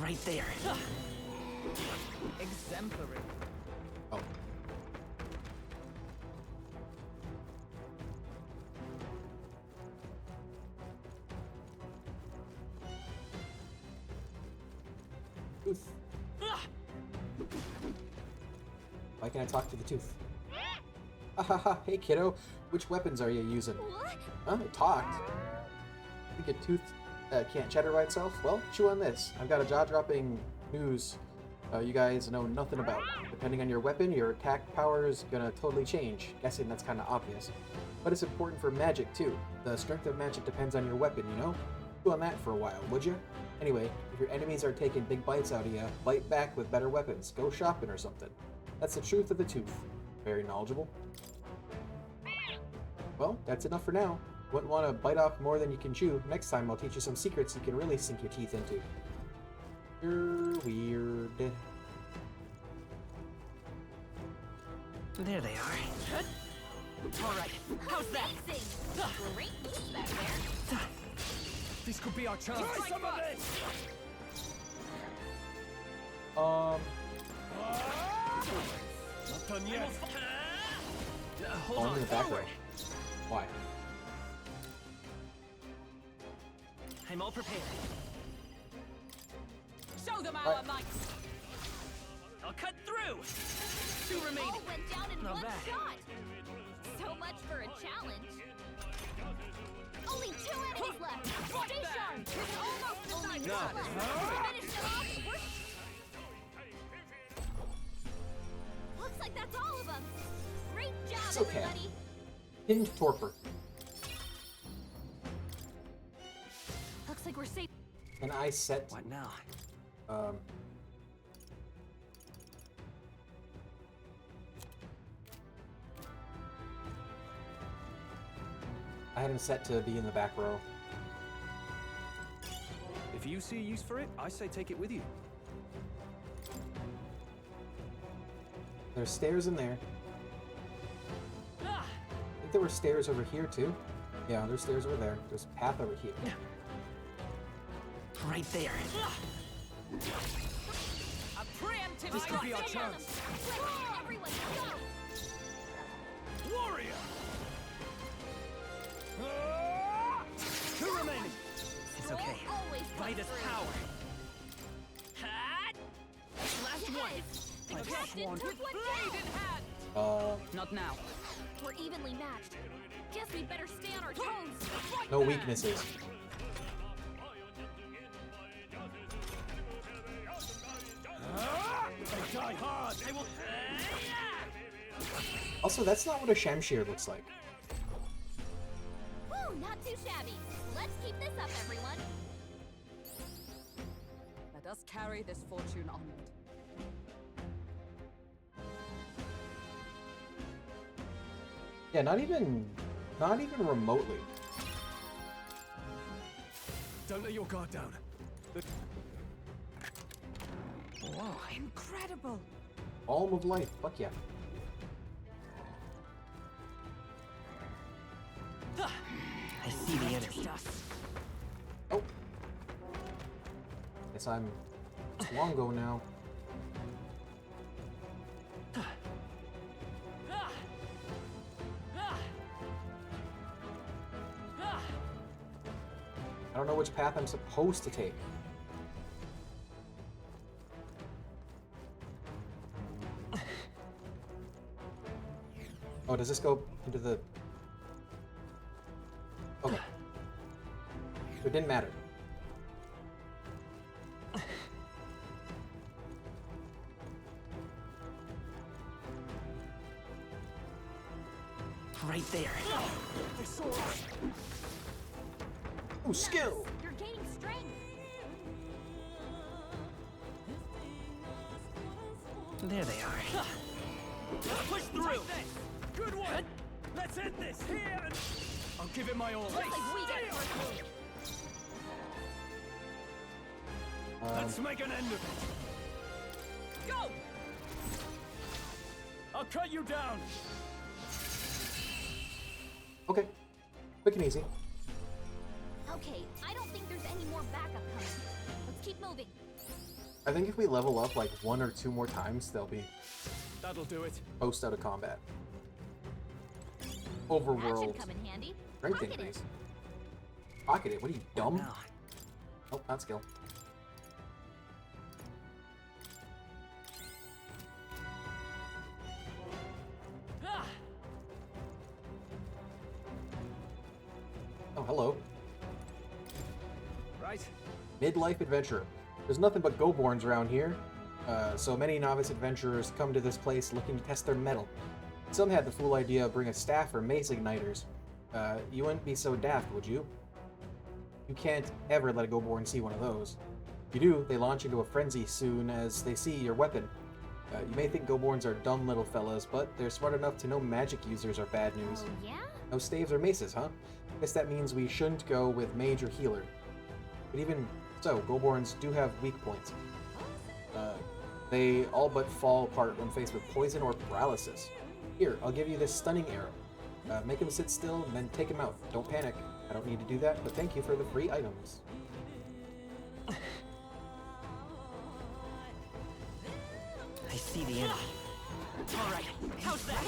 Right there. Exemplary. Oh. Tooth. Why can't I talk to the tooth? Ahaha, hey kiddo, which weapons are you using? What? Huh? It talked. Think a tooth can't chatter by itself? Well, chew on this. I've got a jaw-dropping news you guys know nothing about. Depending on your weapon, your attack power is gonna totally change. Guessing that's kind of obvious. But it's important for magic, too. The strength of magic depends on your weapon, you know? Chew on that for a while, would you? Anyway, if your enemies are taking big bites out of you, bite back with better weapons. Go shopping or something. That's the truth of the tooth. Very knowledgeable. Well, that's enough for now. Wouldn't want to bite off more than you can chew. Next time I'll teach you some secrets you can really sink your teeth into. You're weird. There they are. All right. How's that? Amazing! Great moves back there. This could be our chance. Try some of this. Not done yet. Hold Oh, I'm on. in the back row. Forward. Why? I'm all prepared. Show them our might. I'll cut through. Two All remaining. went down in Not one bad. shot. So much for a challenge. Only 2 enemies left. Stay sharp. There's almost only one Got it. left. Finish them off. Looks like that's all of them. Great job, It's okay. everybody. Hinged torpor. Looks like we're safe. Can I set What now? I had him set to be in the back row. If you see a use for it, I say take it with you. There's stairs in there. Ah, I think there were stairs over here too. Yeah, there's stairs over there. There's a path over here. right there. A preemptive This could be our strike. chance. Quick, everyone, go! Warrior! Two remaining. It's okay. Always Fight is through. power. Hot. Last one. Yes! The Like captain swan. took one Blade down! in hand. Not now. We're evenly matched. Guess we better stay on our toes. No weaknesses. They die hard. I will. Also, that's not what a Shamshir looks like. Whew, not too shabby. Let's keep this up, everyone. Let us carry this fortune onward. Yeah, not even remotely. Don't let your guard down. Whoa, incredible. Alm of life. Fuck yeah. I see the enemy. Oh. Guess I'm Longo now. I don't know which path I'm supposed to take. Oh, does this go into the... Okay. It didn't matter. Right there. Ooh, skill! You're gaining strength. There they are. Push through. Good one. Let's end this here. I'll give it my all. Looks like we got it working. Let's make an end of it. Go! I'll cut you down. Okay. Quick and easy. Okay, I don't think there's any more backup coming. Let's keep moving. I think if we level up like 1 or 2 more times, they'll be That'll do it. post out of combat. That Overworld should come in handy. strength Pocket it. increase. Pocket it? What are you, dumb? Now, Oh, not skill. Ah! Oh, hello. right? Midlife adventure. There's nothing but go-borns around here, so many novice adventurers come to this place looking to test their mettle. Some had the fool idea of bring a staff or mace igniters. You wouldn't be so daft, would you? You can't ever let a go-born see one of those. If you do, they launch into a frenzy soon as they see your weapon. You may think go-borns are dumb little fellas, but they're smart enough to know magic users are bad news. Oh, yeah? No staves or maces, huh? Guess that means we shouldn't go with mage or healer. But even so, go-borns do have weak points. They all but fall apart when faced with poison or paralysis. Here, I'll give you this stunning arrow. Make him sit still and then take him out. Don't panic. I don't need to do that, but thank you for the free items. I see the enemy. All right, how's that?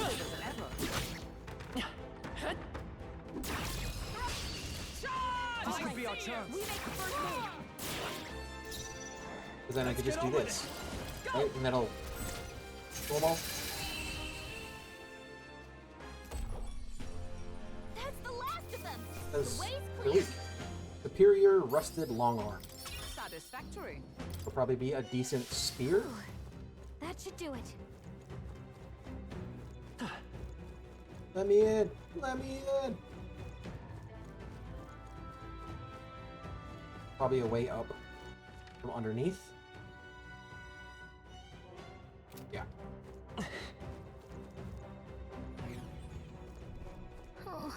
This could be our chance. We make the first move. Because then I could just do get on with this. Right? And that'll kill them all. That's the last of them. Because The way's they're clear. weak. Superior rusted long arm. Satisfactory. Will probably be a decent spear. That should do it. Let me in! Let me in! Probably a way up from underneath. Yeah. Oh,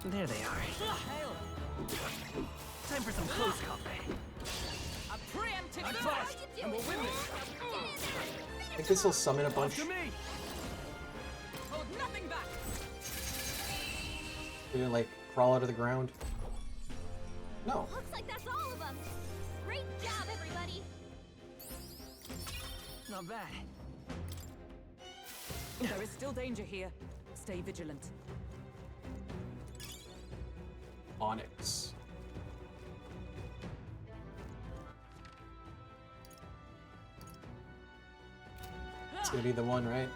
There they are. Hail. Time for some close combat. A preemptive I'm strike. fast, and we'll win this. I think this will summon a bunch. After me. Hold nothing back. They're gonna like crawl out of the ground. No. looks like that's all of them. Great job, everybody. Not bad. There is still danger here. Stay vigilant. Onyx. It's gonna be the one, right?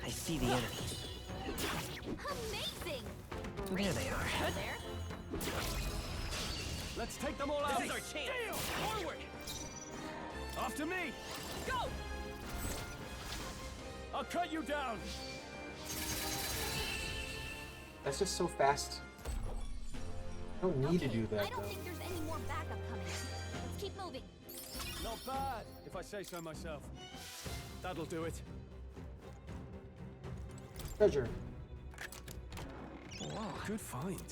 I see the enemy. Amazing. There they are. There. Let's take them all out. This is our chance. Deal. Forward. After me. Go! I'll cut you down. That's just so fast. I don't need to Okay, do that I don't though. think there's any more backup coming. Let's keep moving. Not bad, if I say so myself. That'll do it. Treasure. Whoa. Good find.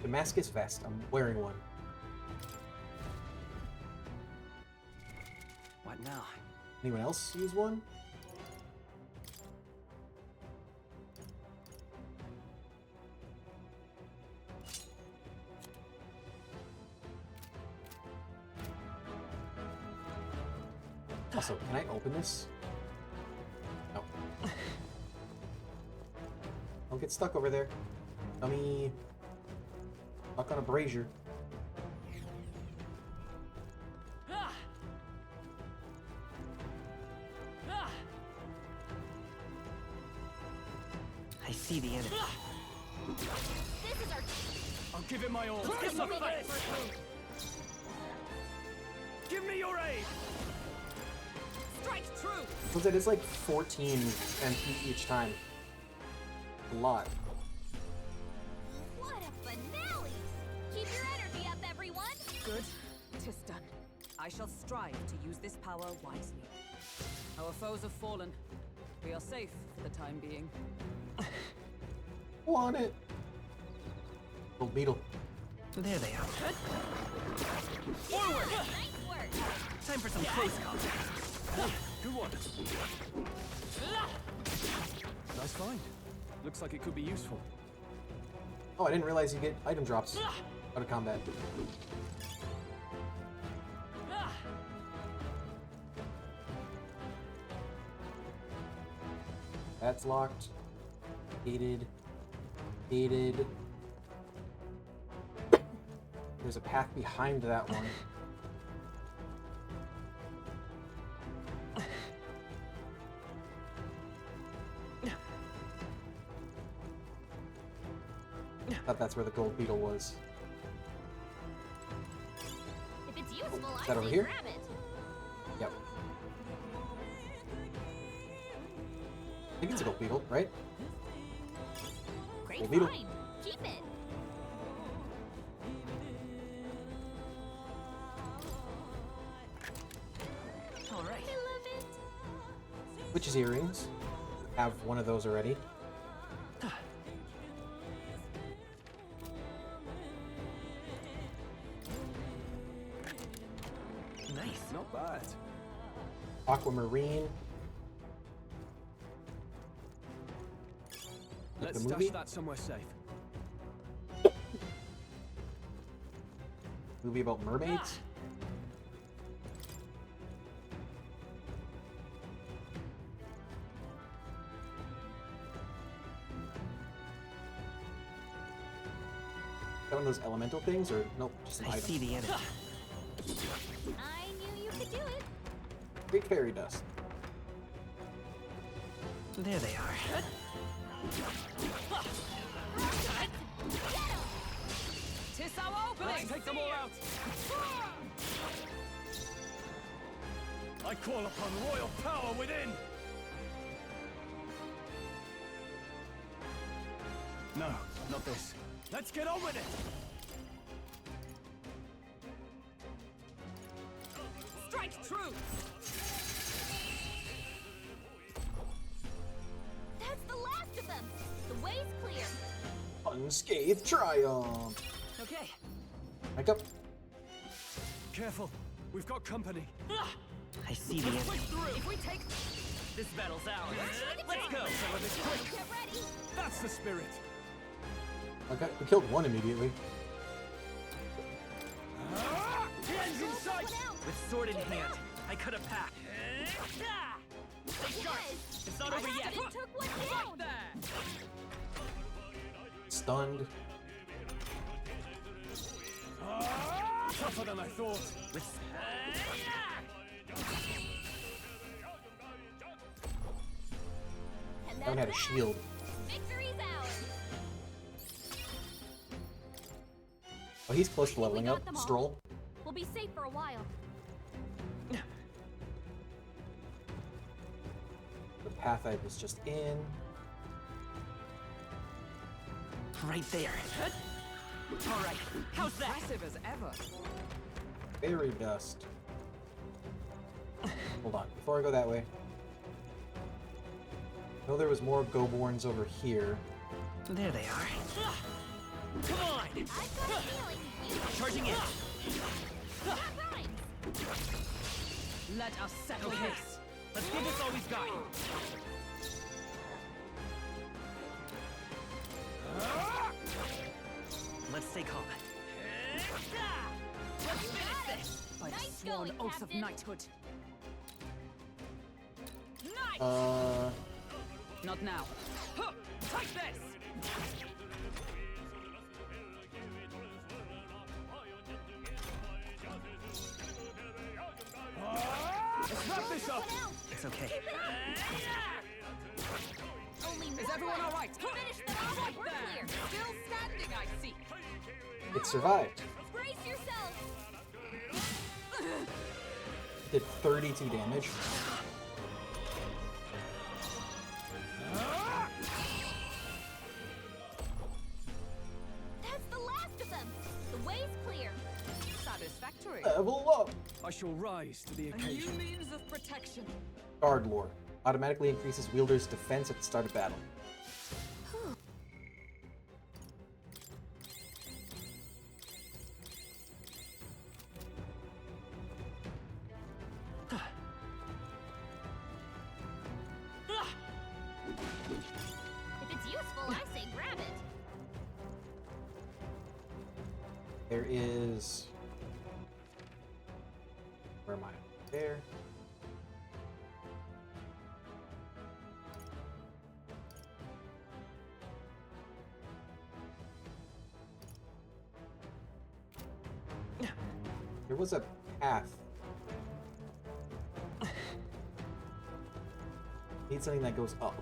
Damascus vest. I'm wearing one. What now? Anyone else use one? Also, can I open this? No. Don't get stuck over there. Dummy. Stuck on a brazier. Ah! Ah! I see the enemy. This is our I'll give it my all. chance to make it first move. Give me your aid. Strike true. What's it? It's like 14 MP each time. A lot. What a finale! Keep your energy up, everyone. Good. 'Tis done. I shall strive to use this power wisely. Our foes have fallen. We are safe for the time being. Want it. Little beetle. There they are. Forward. Nice work. Time for some close combat. Good one. Nice find. Looks like it could be useful. Oh, I didn't realize you get item drops out of combat. That's locked. Gated. Gated. There's a path behind that one. I thought that's where the gold beetle was. If it's useful, Is I that over say here? grab it. Yep. I think it's a gold beetle, right? Great Gold beetle. find. Keep it. All right. I love it. Witch's earrings. Have one of those already. Nice. Not bad. Aquamarine. Like Let's the stash movie? that somewhere safe. Movie about mermaids. Is that one of those elemental things, or nope, just an I item? see the enemy. I knew you could do it. Great fairy dust. There they are. Tis our opening! Let's take them all out. I call upon royal power within. No, not this. Let's get on with it. Strike true! That's the last of them. The way's clear. Unscathed triumph. Okay. Back up. Careful, we've got company. I see the enemy. Push through! If we take... This battle's ours. Let's go. Some of this quick. Get ready. That's the spirit. Okay, we killed one immediately. The end's in sight. One out. With sword in hand, I cut a path. Yes. It's not over yet. It took one down. There! Stunned. Tougher than I thought. With And That one had a that's shield. that. Victory's ours. Oh, he's close to We leveling got up. them all. Stroll. We'll be safe for a while. The path I was just in. right there. All right. How's that? Impressive as ever. Fairy dust. Hold on, before I go that way. I know there was more Goborns over here. There they are. Come on! I've got a feeling you Charging in. that rhymes. Let us settle Okay. this. Let's give this all we've got. Let's stay calm. Let's finish this. By the Nice sworn going, oath of Captain. knighthood. Nice. Not now. Huh, take this! Let's wrap this up. One out. It's okay. Only Is one everyone left. all right? Finish them off. Right We're there. clear. Still standing, I see. It survived. Brace yourself. Did 32 damage. That's the last of them. The way's clear. Satisfactory. Level up! I shall rise to the A new occasion. means of protection. Guard lore. Automatically increases wielder's defense at the start of battle. If it's useful, There is... Where am I? There. There was a path. Need something that goes up.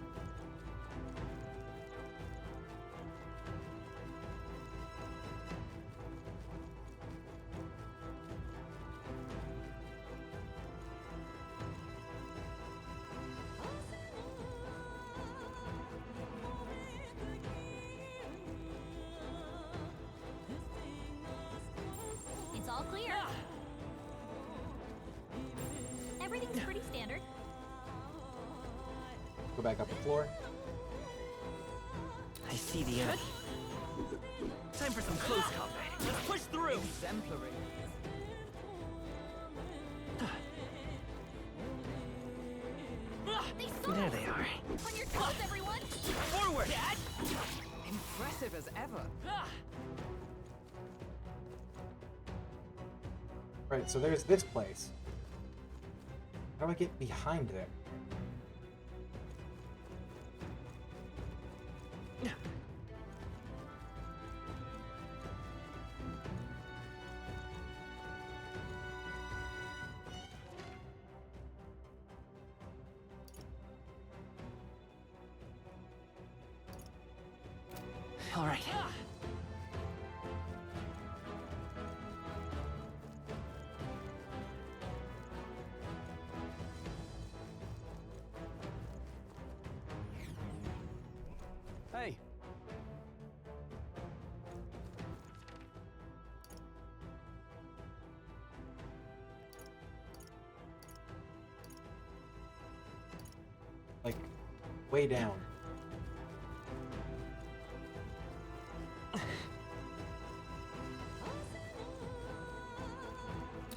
It's all clear. Everything's pretty standard. Go back up the floor. I see the enemy. Time for some close combat. Let's push through. Exemplary. They saw There us. they are. On your toes, everyone. Forward, Dad. Impressive as ever. Right, so there's this place. How do I get behind there? All right. Hey, Like, way down.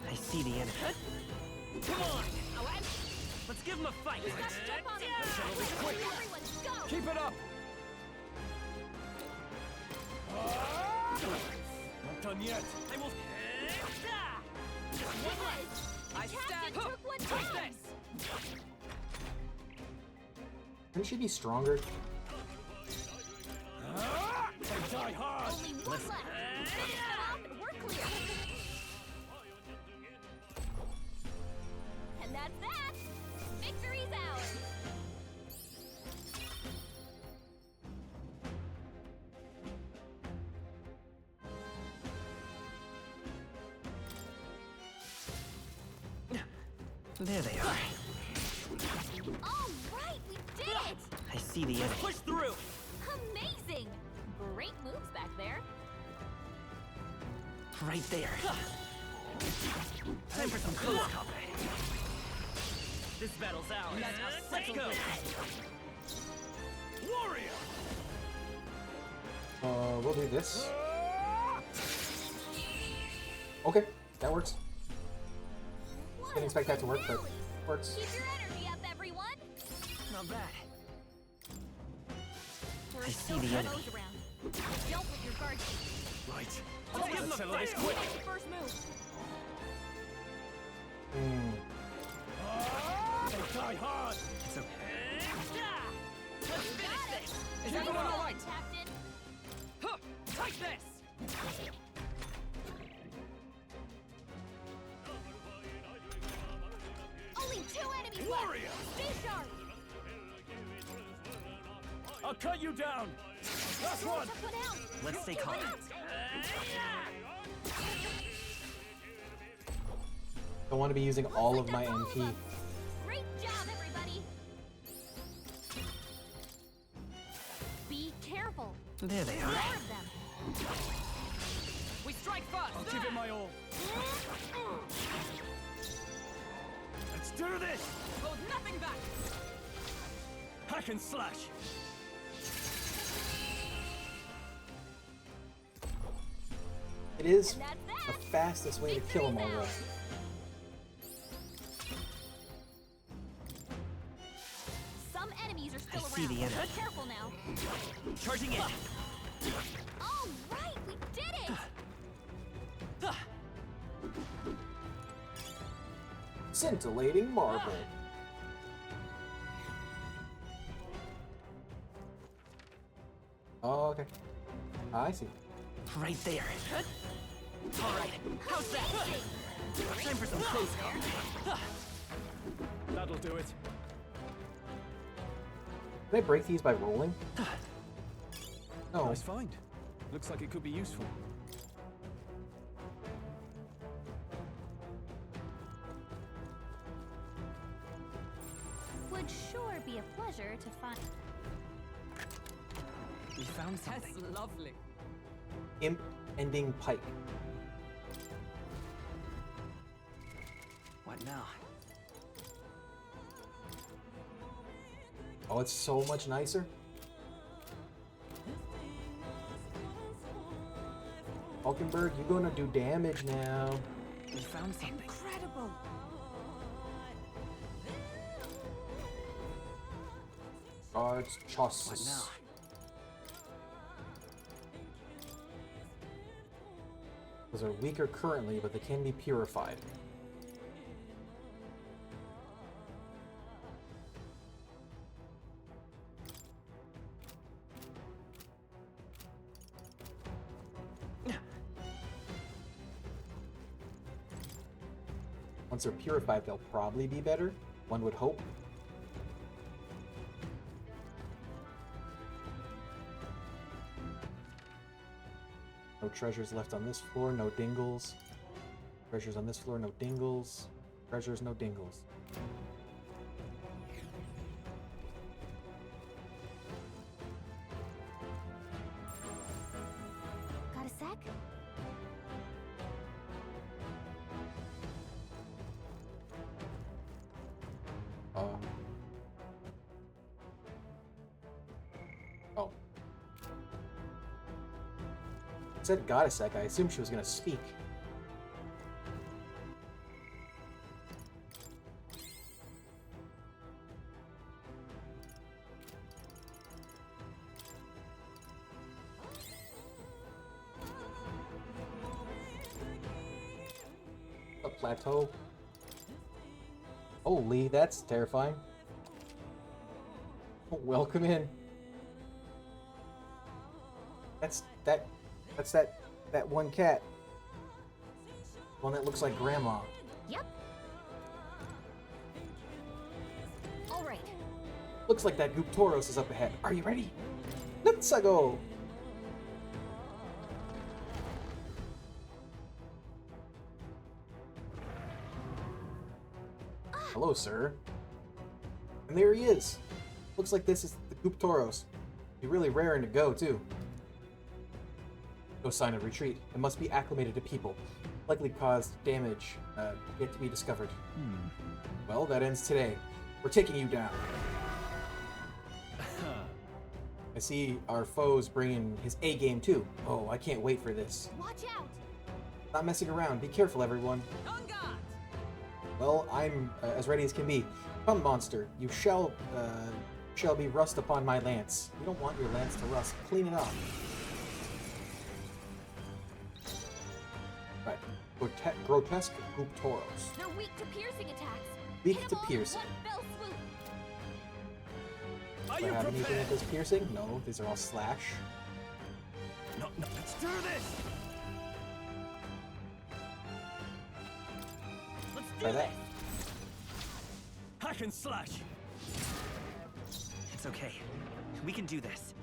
I see the enemy. Come on. Let's give him a fight. We've got to jump on him. Everyone, go. keep it up! Not done yet. I will. I Captain stand. took one Take down. this. Shouldn't she be stronger? They die hard! Only one left. Finish them off and we're clear. And that's that. Victory's ours. There they are. All right, we did it. I see the enemy. Push through. Amazing. Great moves back there. Right there. Time for some close combat. This battle's ours. Let's go. Warrior! We'll do this. Okay, that works. What Didn't expect that to work, but finale. works. Keep your energy up, everyone. Not bad. We're I still see the enemy. foes around. Don't put your guard down. Right. Let's give him a settle this fight. quick. First move. Hmm. They die hard! It's okay. Let's finish this. Is Nice everyone all going, right? Captain. Huh, take this. Only 2 enemies Warrior! left. Stay sharp. I'll cut you down! Last one! Took one out. Let's stay Took one calm. out. Don't want to be using all of my Looks like that's all MP. of them. Great job, everybody. Be careful. There they More are. of them. We strike first. I'll give it my all. Let's do this! Hold nothing back. Hack and slash! It is And that's the that. fastest way to kill them all, though. Some enemies are still I see around. the enemy. Be careful now. Charging in. All right, we did it. Scintillating marble. Oh, okay. I see. Right there. All right. How's that? Time for some close combat. That'll do it. Can I break these by rolling? No. Nice find. Looks like it could be useful. Would sure be a pleasure to find. We found That's something. lovely. Imp ending pike. What now? Oh, it's so much nicer. Hulkenberg, you're gonna do damage now. We found something. Incredible. Guards, What chosses. now? Those are weaker currently, but they can be purified. Once they're purified, they'll probably be better. One would hope. No treasures left on this floor, no dingles. Treasures on this floor, no dingles. Treasures, no dingles. Got a sec? Oh. Said got a sec. I assumed she was gonna speak. A plateau. Holy, that's terrifying. Welcome in. That's that one cat. One that looks like grandma. Yep. All right. Looks like that Guptoros is up ahead. Are you ready? Let's go. Hello, sir. And there he is. Looks like this is the Guptoros. Be really raring to go, too. No sign of retreat. It must be acclimated to people. Likely caused damage yet to be discovered. Well, that ends today. We're taking you down. I see our foes bringing his A game too. Oh, I can't wait for this. Watch out. Not messing around. Be careful, everyone. On guard. Well, I'm as ready as can be. Come, monster. You shall be rust upon my lance. You don't want your lance to rust. Clean it off. Right. Grotesque Guptoros. They're weak to piercing attacks. Weak Hit 'em to all in piercing. one fell swoop. Are Do you I have anything prepared? that does piercing? No, these are all slash. No, let's do this. Let's do Try that. this. Hack and slash. It's okay. We can do this.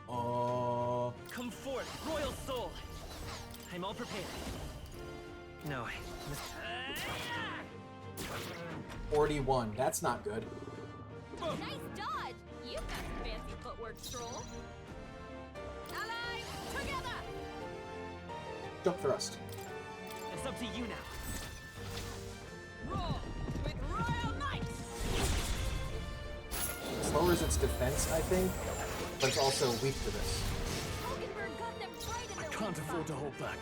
Come forth, royal soul. I'm all prepared. No. 41. That's not good. Nice dodge. You've got some fancy footwork, Stroll. Allies, together. Jump thrust. It's up to you now. Roar with royal might. Lowers its defense, I think, but it's also weak to this. Hulkenberg got them right in I their can't weak afford to spot. hold back.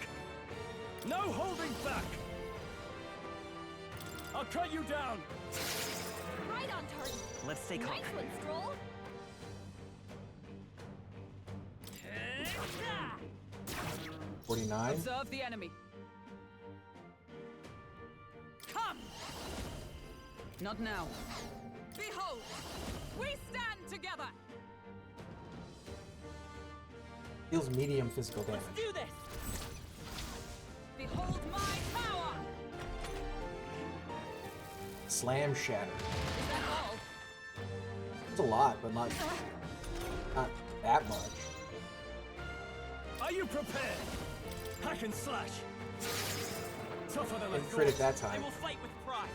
No holding back. I'll cut you down. Right on target. Let's stay calm. Nice one, Stroll. 49. Observe the enemy. Come. Not now. Behold! We stand together! Deals medium physical damage. Do this! Behold my power! Slam shatter. Is that all? It's a lot, but not that much. Are you prepared? Hack and slash. Tougher than I Didn't crit it thought. that time. I will fight with pride.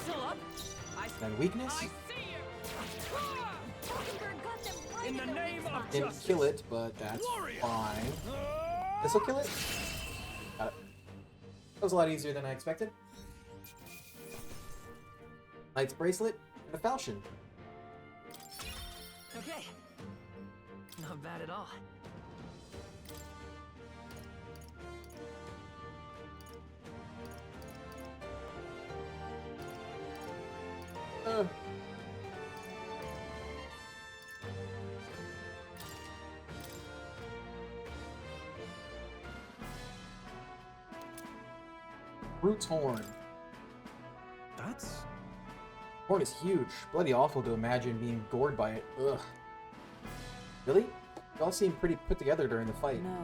Still up? Then weakness. I see you! Mockingbird got them right In the their name weak of spot. Didn't kill it, but that's Warrior. fine. This'll kill it? Got it. That was a lot easier than I expected. Knight's Bracelet and a falchion. Okay. Not bad at all. Brute's Horn. That's... Horn is huge. Bloody awful to imagine being gored by it. Ugh. Really? You all seemed pretty put together during the fight. No.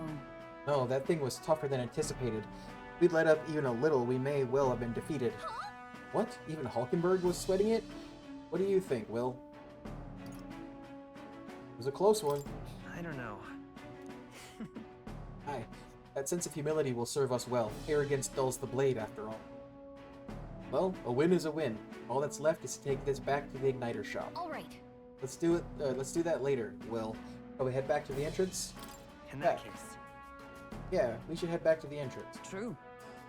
No, that thing was tougher than anticipated. If we'd let up even a little, we may well have been defeated. What? Even Hulkenberg was sweating it? What do you think, Will? It was a close one. I don't know. Aye. That sense of humility will serve us well. Arrogance dulls the blade, after all. Well, a win is a win. All that's left is to take this back to the Igniter shop. All right. Let's do it. Let's do that later, Will. Shall we head back to the entrance? In that Yeah. case. Yeah, we should head back to the entrance. True.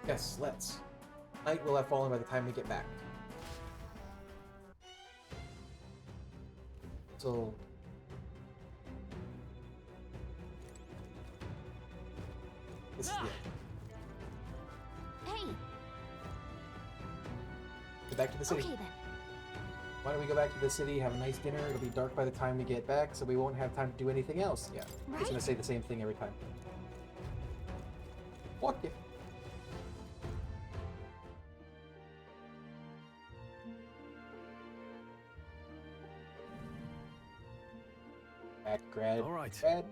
Yes, let's. Night will have fallen by the time we get back. So... This is it. Hey. Go back to the city. Okay then. Why don't we go back to the city, have a nice dinner? It'll be dark by the time we get back, so we won't have time to do anything else. Yeah, I'm just gonna Right. say the same thing every time. Fuck it. Back, grad. All right. Grad.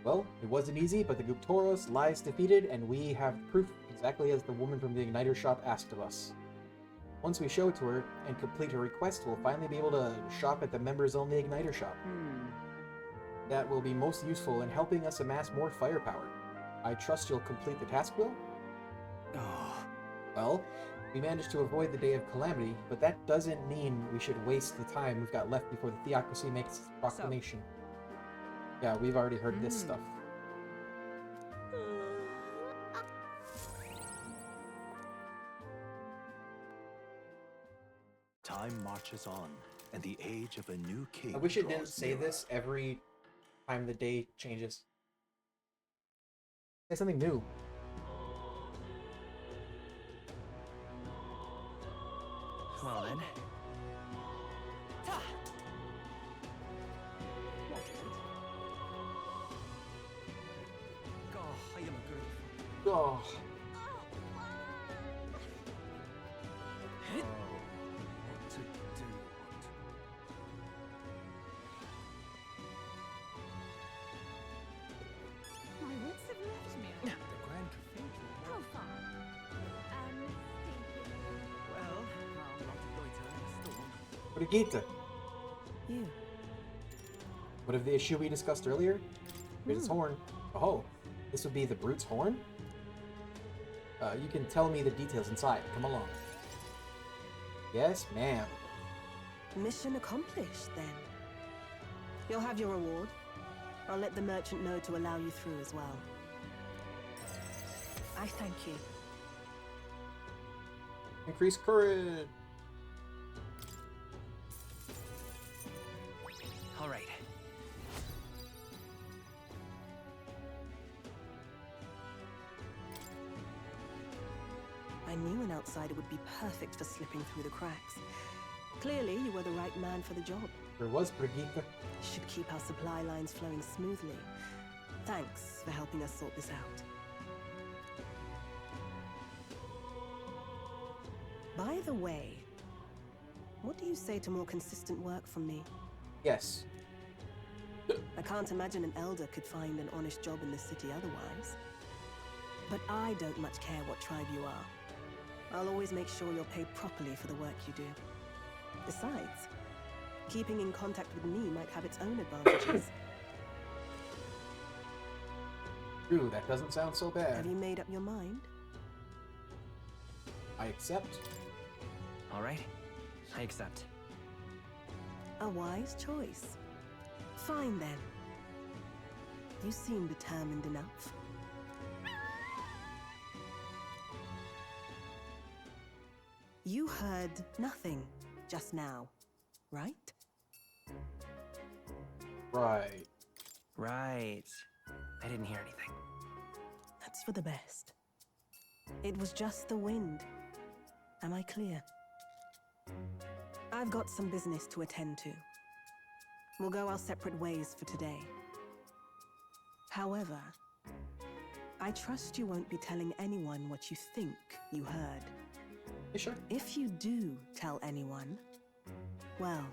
Well, it wasn't easy, but the Guptoros lies defeated, and we have proof exactly as the woman from the Igniter shop asked of us. Once we show it to her and complete her request, we'll finally be able to shop at the members-only Igniter shop. That will be most useful in helping us amass more firepower. I trust you'll complete the task, Will? Oh, Well, we managed to avoid the day of calamity, but that doesn't mean we should waste the time we've got left before the theocracy makes its proclamation. Yeah, we've already heard this stuff. Time marches on, and the age of a new king I wish it didn't draws say nearer. this every time the day changes. Say something new. Well then. God, I am a good. Oh, What to do? My wits have left me. The Grand Cathedral. How far? Well, I'll not loiter in the storm. Brigitte, You. what of the issue we discussed earlier? Brute's horn. Oh, this would be the Brute's horn? You can tell me the details inside. Come along. Yes, ma'am. Mission accomplished, then. You'll have your reward. I'll let the merchant know to allow you through as well. I thank you. Increase courage. All right. I knew an outsider would be perfect for slipping through the cracks. Clearly, you were the right man for the job. There was Brigitte. Should keep our supply lines flowing smoothly. Thanks for helping us sort this out. By the way, what do you say to more consistent work from me? Yes. I can't imagine an elder could find an honest job in the city otherwise. But I don't much care what tribe you are. I'll always make sure you're paid properly for the work you do. Besides, keeping in contact with me might have its own advantages. True, that doesn't sound so bad. Have you made up your mind? I accept. All right, I accept. A wise choice. Fine then. You seem determined enough. You heard nothing just now, right? Right. Right. I didn't hear anything. That's for the best. It was just the wind. Am I clear? I've got some business to attend to. We'll go our separate ways for today. However, I trust you won't be telling anyone what you think you heard. You sure? If you do tell anyone, well,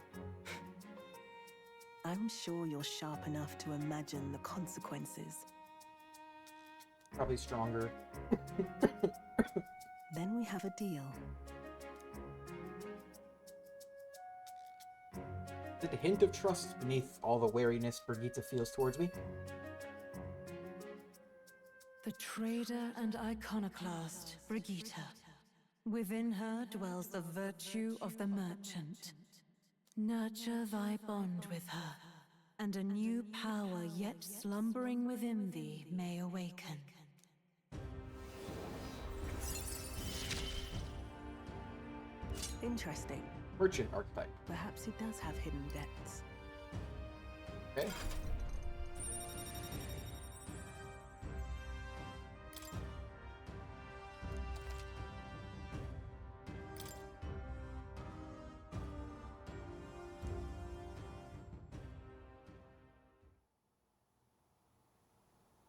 I'm sure you're sharp enough to imagine the consequences. Probably stronger. Then we have a deal. Is it a hint of trust beneath all the wariness Brigitte feels towards me? The trader and iconoclast, Brigitte. Within her dwells the virtue of the merchant. Nurture thy bond with her, and a new power yet slumbering within thee may awaken. Interesting. Merchant archetype. Perhaps he does have hidden depths. Okay.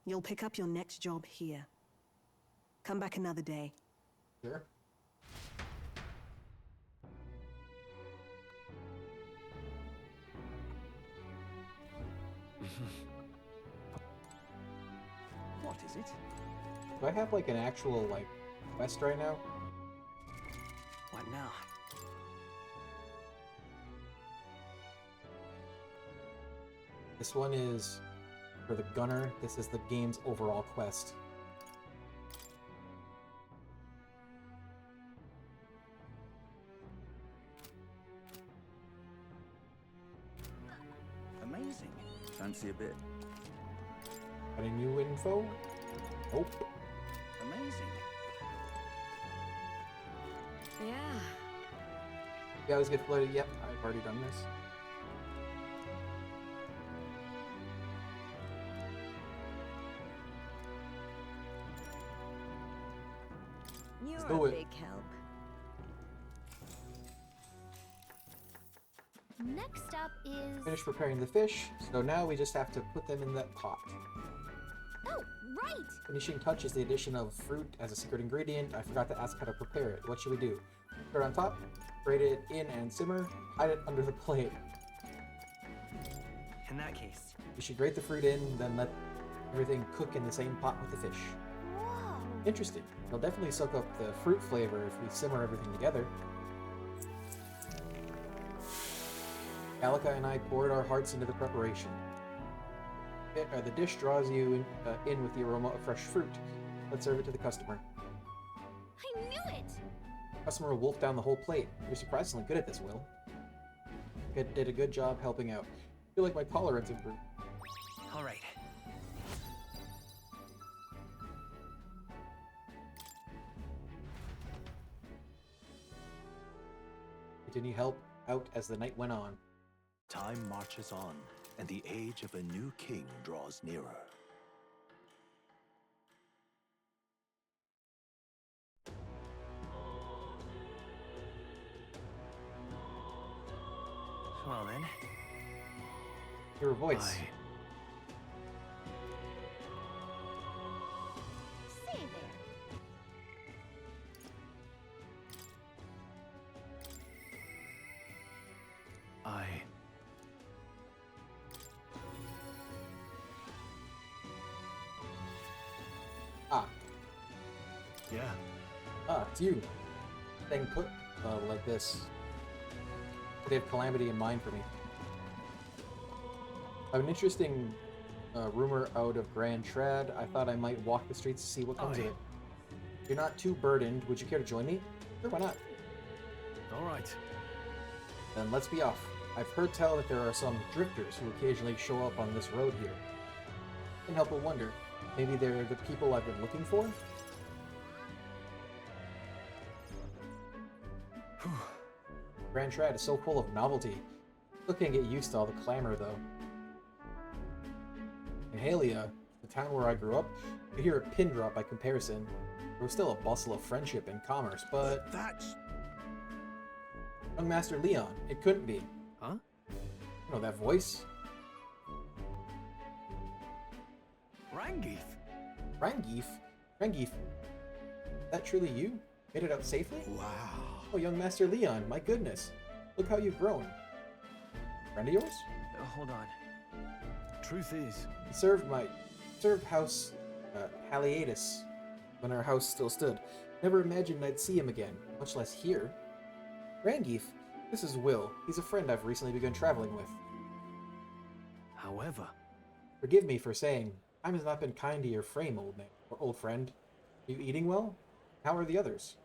You'll pick up your next job here. Come back another day. Sure. What is it? Do I have like an actual like quest right now? What now? This one is for the gunner. This is the game's overall quest. Amazing. Fancy a bit? Any new info? Nope. Amazing. Yeah. You guys get flooded? Yep, I've already done this. You're do a it. big help. Next up is... Finished preparing the fish, so now we just have to put them in that pot. Oh, right! Finishing touch is the addition of fruit as a secret ingredient. I forgot to ask how to prepare it. What should we do? Put it on top, grate it in and simmer, hide it under the plate. In that case, You should grate the fruit in, then let everything cook in the same pot with the fish. Whoa! Interesting. It'll definitely soak up the fruit flavor if we simmer everything together. Alika and I poured our hearts into the preparation. The dish draws you in with the aroma of fresh fruit. Let's serve it to the customer. I knew it! Customer will wolf down the whole plate. You're surprisingly good at this, Will. Did a good job helping out. I feel like my tolerance improved. all right. Continue help out as the night went on. Time marches on, and the age of a new king draws nearer. Well then, Your voice. Say there. Yeah. Ah, it's you. Staying put like this. They have calamity in mind for me. I have an interesting rumor out of Grand Trad. I thought I might walk the streets to see what comes of it. If you're not too burdened, would you care to join me? Sure, why not? All right. Then let's be off. I've heard tell that there are some drifters who occasionally show up on this road here. Can't help but wonder, maybe they're the people I've been looking for? Grand Trad is so full of novelty. Still can't get used to all the clamor, though. In Halia, the town where I grew up, you hear a pin drop by comparison. There was still a bustle of friendship and commerce, but... That's... Young Master Leon, it couldn't be. Huh? You know that voice? Rangeef? Rangeef? Rangeef? That truly you? Made it out safely? Wow. Oh, young Master Leon, my goodness. Look how you've grown. Friend of yours? Hold on. Truth is... He served House Haliatus when our house still stood. Never imagined I'd see him again, much less here. Rangeef, this is Will. He's a friend I've recently begun traveling with. However... Forgive me for saying, time has not been kind to your frame, old man, or old friend. Are you eating well? How are the others?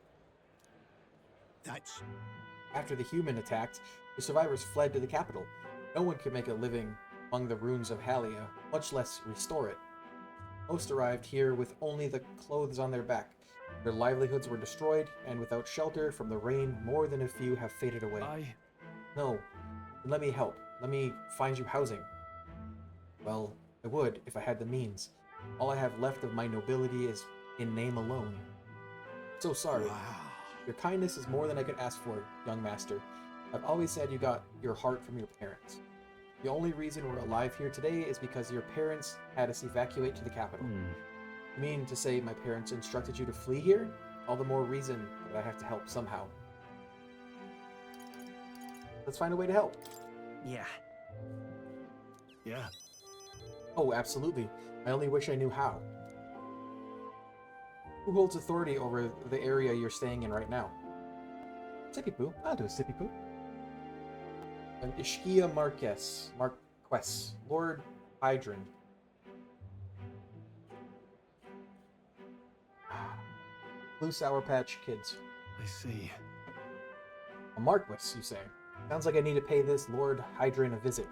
That's... After the human attacked, the survivors fled to the capital. No one could make a living among the ruins of Halia, much less restore it. Most arrived here with only the clothes on their back. Their livelihoods were destroyed, and without shelter from the rain, more than a few have faded away. No, then let me help. Let me find you housing. Well, I would if I had the means. All I have left of my nobility is in name alone. So sorry. Wow. Your kindness is more than I could ask for, young master. I've always said you got your heart from your parents. The only reason we're alive here today is because your parents had us evacuate to the capital. You mean to say my parents instructed you to flee here? All the more reason that I have to help somehow. Let's find a way to help. Yeah. Yeah. Oh, absolutely. I only wish I knew how. Who holds authority over the area you're staying in right now? Sippy-poo. I'll do a sippy-poo. An Ishkia Marquess. Lord Hydron. Blue Sour Patch Kids. I see. A Marquess, you say? Sounds like I need to pay this Lord Hydron a visit.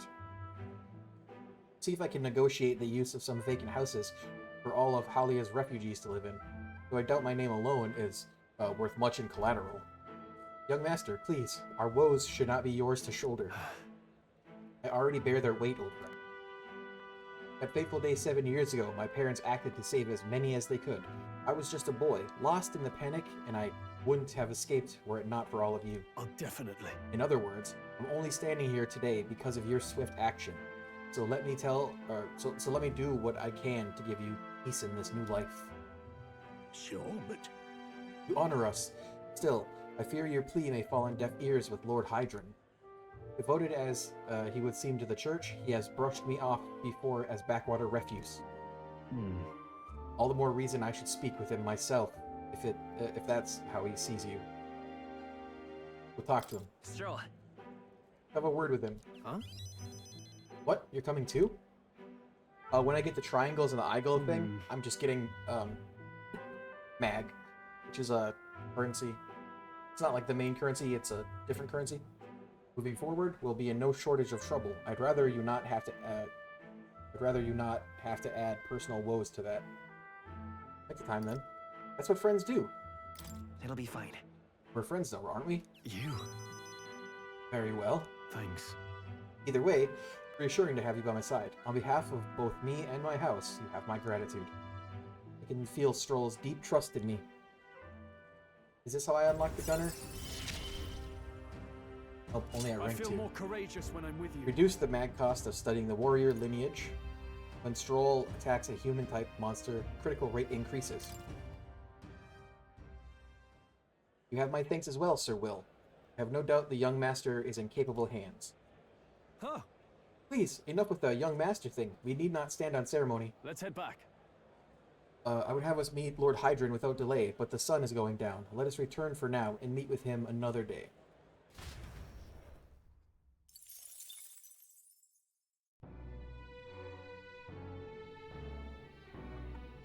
See if I can negotiate the use of some vacant houses for all of Halia's refugees to live in. Though I doubt my name alone is worth much in collateral. Young master, please, our woes should not be yours to shoulder. I already bear their weight, old friend. That fateful day 7 years ago, my parents acted to save as many as they could. I was just a boy, lost in the panic, and I wouldn't have escaped were it not for all of you. Oh, definitely. In other words, I'm only standing here today because of your swift action. So let me let me do what I can to give you peace in this new life. Sure, but... You honor us. Still, I fear your plea may fall on deaf ears with Lord Hydron. Devoted as he would seem to the church, he has brushed me off before as backwater refuse. All the more reason I should speak with him myself, if that's how he sees you. We'll talk to him. Stroll. Have a word with him. Huh? What? You're coming too? When I get the triangles and the eye glow thing, I'm just getting mag, which is a currency. It's not like the main currency, it's a different currency. Moving forward, we'll be in no shortage of trouble. I'd rather you not have to add personal woes to that. Take the time then. That's what friends do. It'll be fine. We're friends though, aren't we? You. Very well. Thanks. Either way, reassuring to have you by my side. On behalf of both me and my house, you have my gratitude. I can feel Stroll's deep trust in me. Is this how I unlock the gunner? Oh, only at I rank feel 2. more courageous when I'm with you. Reduce the mag cost of studying the warrior lineage. When Stroll attacks a human-type monster, critical rate increases. You have my thanks as well, Sir Will. I have no doubt the young master is in capable hands. Huh. Please, enough with the young master thing. We need not stand on ceremony. Let's head back. I would have us meet Lord Hydron without delay, but the sun is going down. Let us return for now and meet with him another day.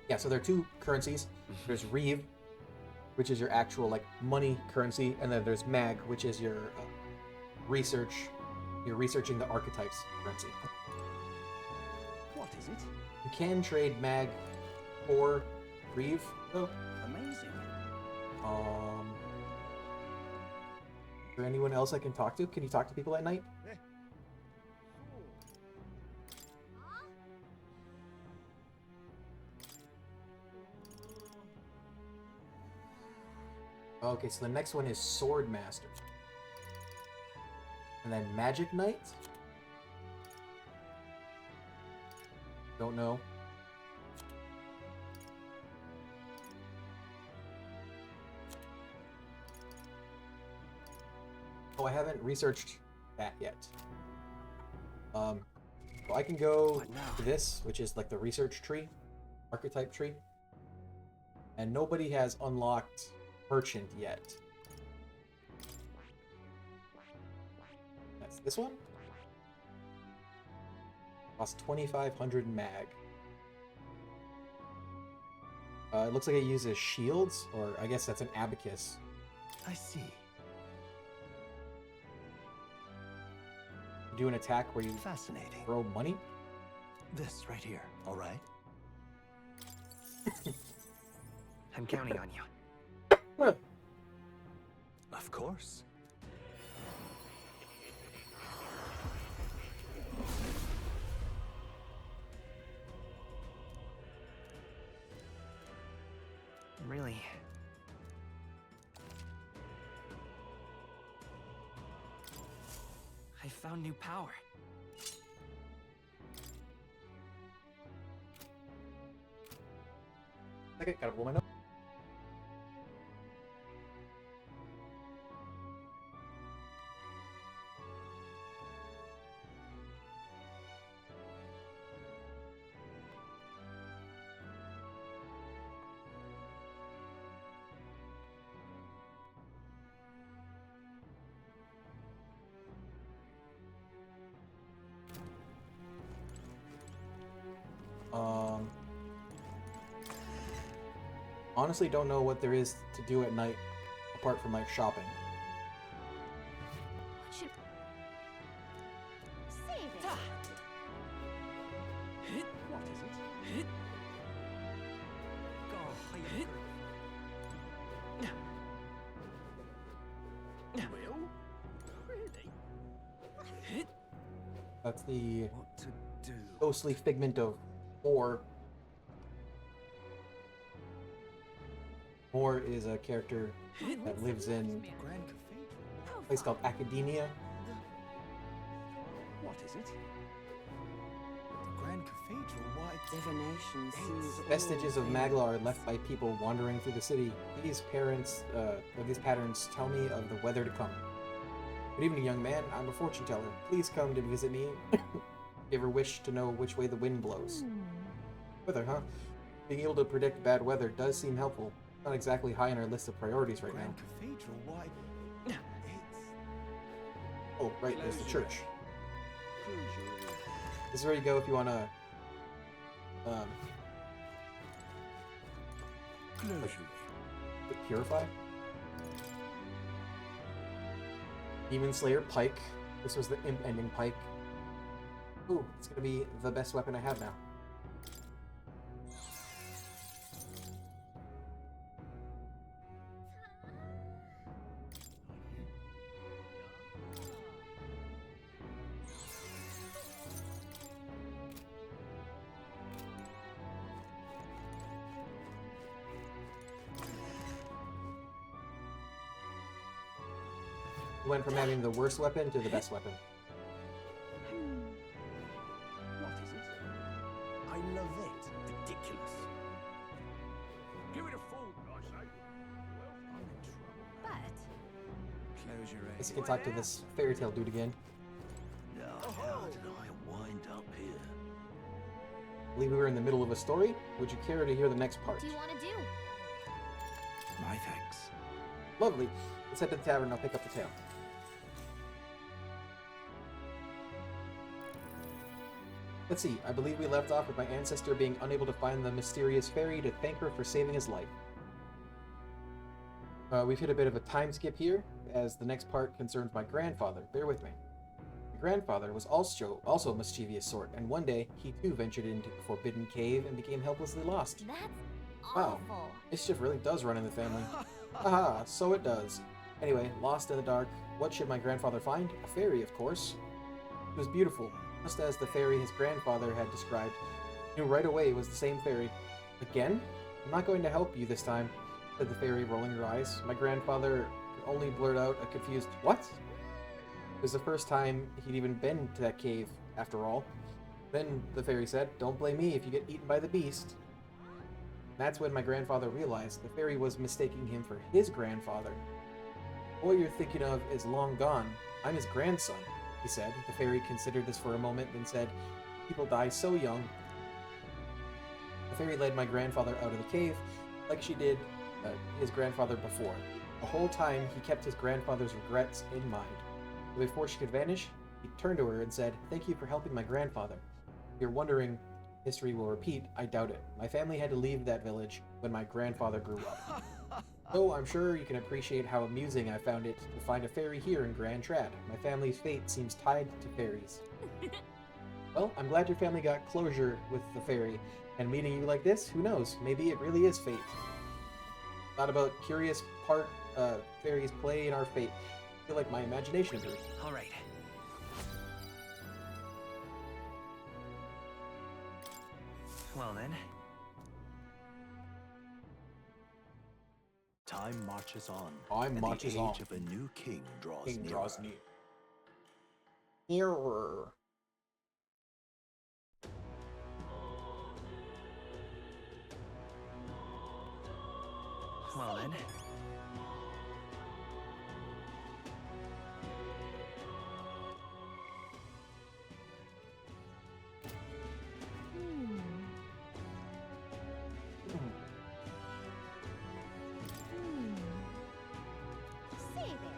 Yeah, so there are two currencies. There's Reeve, which is your actual like money currency, and then there's Mag, which is your research. You're researching the archetypes currency. What is it? You can trade Mag for Reeve, though. Amazing. Is there anyone else I can talk to? Can you talk to people at night? Okay, so the next one is Sword Master. And then Magic Knight? Don't know. Oh, I haven't researched that yet. So I can go to this, which is like the research tree, archetype tree. And nobody has unlocked Merchant yet. That's this one. Costs 2,500 mag. It looks like it uses shields, or I guess that's an abacus. I see. You do an attack where you Fascinating. throw money. This right here, all right? I'm counting on you. Of course. Really? I found new power. Okay, gotta blow my nose. Honestly, don't know what there is to do at night apart from like shopping. What should... Save it. What is it? Will? Really? That's the What to do? ghostly figment of Moore. Moore is a character that lives in Grand Cathedral? a place called Academia. What is it? The Grand Cathedral? Why? Divination sees Vestiges of Maglar are left by people wandering through the city. These patterns tell me of the weather to come. Good evening, young man. I'm a fortune teller. Please come to visit me. If you ever wish to know which way the wind blows. Weather, huh? Being able to predict bad weather does seem helpful. Not exactly high on our list of priorities right now. Grand Cathedral? Why? It's... Oh, right, there's the church. Close your ears. This is where you go if you want to Close your ears. purify. Demon Slayer Pike. This was the imp ending Pike. Ooh, it's gonna be the best weapon I have now. Went from having the worst weapon to the best weapon. What is it? I love it. Ridiculous. Give it a fold, I say. Well, I'm in trouble. But Close your Guess ears. you can talk to this fairy tale dude again. Now, how did I wind up here? I believe we were in the middle of a story. Would you care to hear the next part? What do you want to do? My thanks. Lovely. Let's head to the tavern and I'll pick up the tale. Let's see, I believe we left off with my ancestor being unable to find the mysterious fairy to thank her for saving his life. We've hit a bit of a time skip here, as the next part concerns my grandfather. Bear with me. My grandfather was also a mischievous sort, and one day he too ventured into the forbidden cave and became helplessly lost. That's Wow, awful. mischief really does run in the family. Haha, so it does. Anyway, lost in the dark, what should my grandfather find? A fairy, of course. It was beautiful, just as the fairy his grandfather had described. He knew right away it was the same fairy. Again? I'm not going to help you this time, said the fairy, rolling her eyes. My grandfather could only blurt out a confused, what? It was the first time he'd even been to that cave, after all. Then the fairy said, don't blame me if you get eaten by the beast. That's when my grandfather realized the fairy was mistaking him for his grandfather. The boy you're thinking of is long gone. I'm his grandson, he said. The fairy considered this for a moment, then said, people die so young. The fairy led my grandfather out of the cave, like she did his grandfather before. The whole time, he kept his grandfather's regrets in mind. Before she could vanish, he turned to her and said, thank you for helping my grandfather. If you're wondering, history will repeat, I doubt it. My family had to leave that village when my grandfather grew up. So I'm sure you can appreciate how amusing I found it to find a fairy here in Grand Trad. My family's fate seems tied to fairies. Well, I'm glad your family got closure with the fairy, and meeting you like this, who knows, maybe it really is fate. Thought about curious part fairies play in our fate. I feel like my imagination grew. All right. Well then, Time marches on. Time and marches the on. age of a new king draws King nearer. draws near. Nearer. well then. Say there.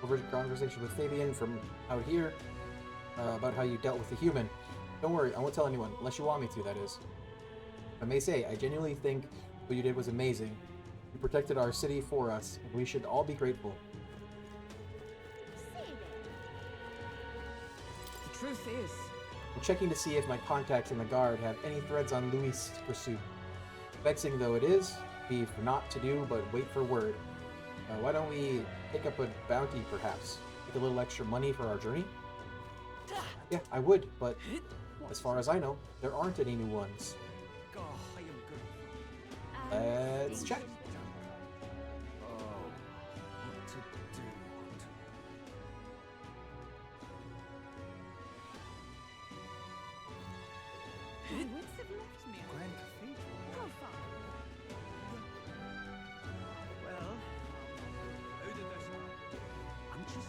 Over conversation with Fabian from out here about how you dealt with the human. Don't worry, I won't tell anyone, unless you want me to, that is. I may say, I genuinely think what you did was amazing. You protected our city for us, and we should all be grateful. Say there. The truth is, I'm checking to see if my contacts in the guard have any threads on Louis' pursuit. Vexing though it is, be for naught to do but wait for word. Why don't we pick up a bounty, perhaps? Get a little extra money for our journey? Yeah, I would, but as far as I know, there aren't any new ones. oh, I am good. Let's check. Oh, what to do? My wits have left me. Grand Cathedral. How far? Well, Who did this? I'm just.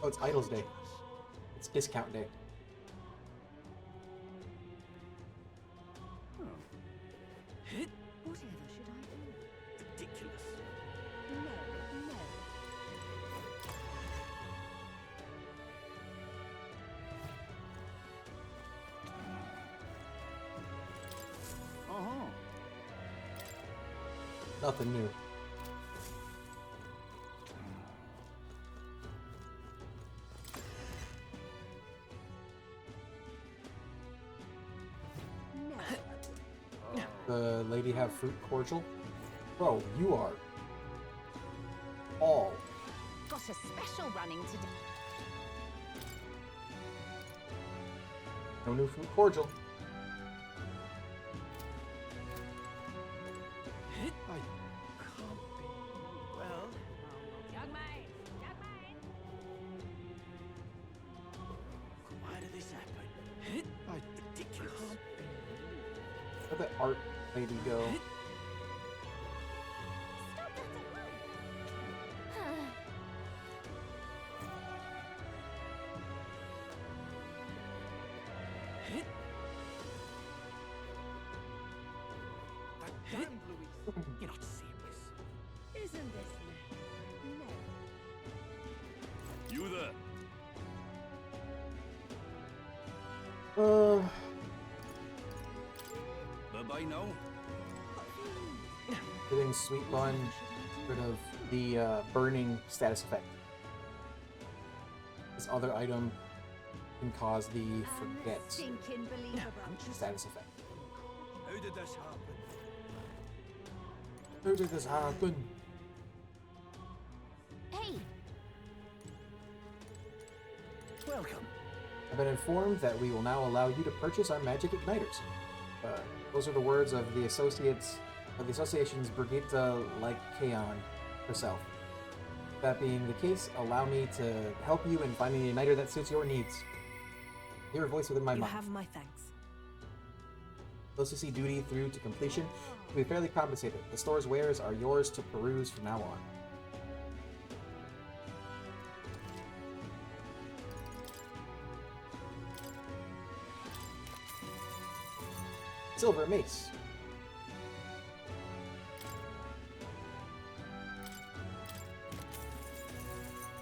Oh, it's Idols Day. It's discount day. Whatever should I do? Ridiculous. No, no. Uh-huh. Nothing new. No. The lady have fruit cordial? Bro, you are all. Got a special running today. No new fruit cordial. I can't be. well, Young man! Young man! Why did this happen? Ridiculous. Where'd that art lady go? Stop that at once! Damn, Louise. You're not serious. Isn't this nice? No. You there? Bye-bye now. Getting Sweet Bun rid of the burning status effect. This other item can cause the forget Stinking believable. status effect. How did this happen? How did this happen? Hey, Welcome. I've been informed that we will now allow you to purchase our magic igniters. Those are the words of the association's Brigitte Lycaon herself. That being the case, allow me to help you in finding an igniter that suits your needs. Hear a voice within my You mind. have my thanks. Those who see duty through to completion will be fairly compensated. The store's wares are yours to peruse from now on. Silver Mace.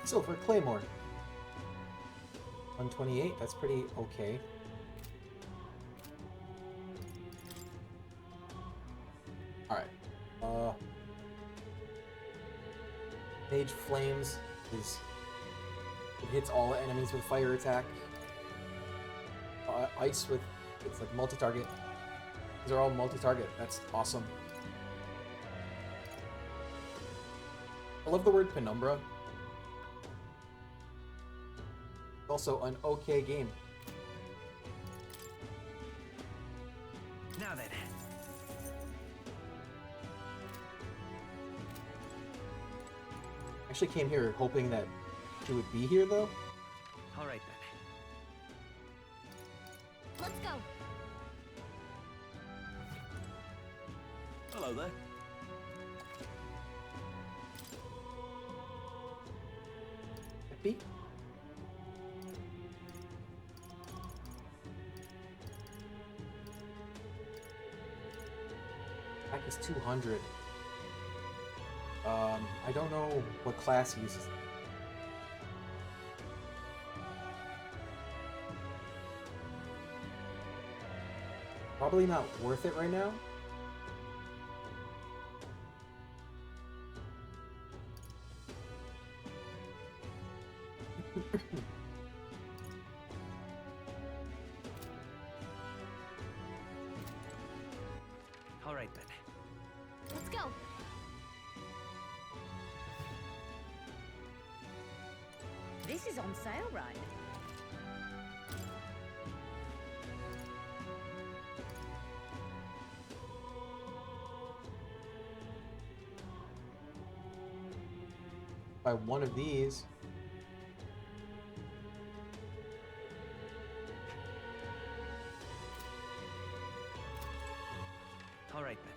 Silver Claymore. 128, that's pretty okay. Alright. Mage Flames is... It hits all enemies with fire attack. Ice with... It's like multi-target. These are all multi-target. That's awesome. I love the word penumbra. Also an okay game. Now then. Actually came here hoping that she would be here though. All right then. let's go. Hello there. Happy? Attack is 200. I don't know what class he uses. Probably not worth it right now. All right then. Let's go. This is on sale, right? By one of these. All right then.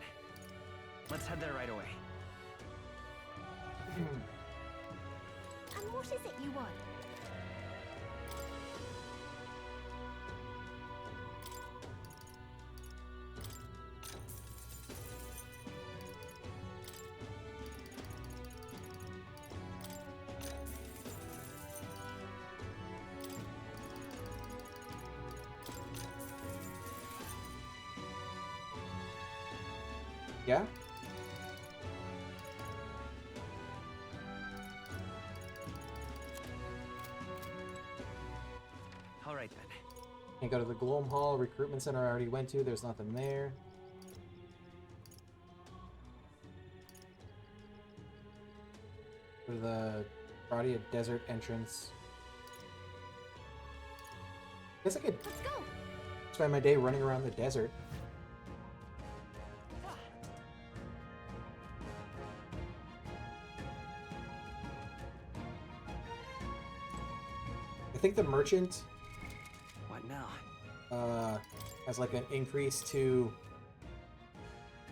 Let's head there right away. And what is it you want? Yeah? All right then. Can't go to the Gloam Hall recruitment center I already went to. There's nothing there. Go to the Radia Desert entrance. Guess I could Let's go. spend my day running around the desert. I think the merchant What now? has like an increase to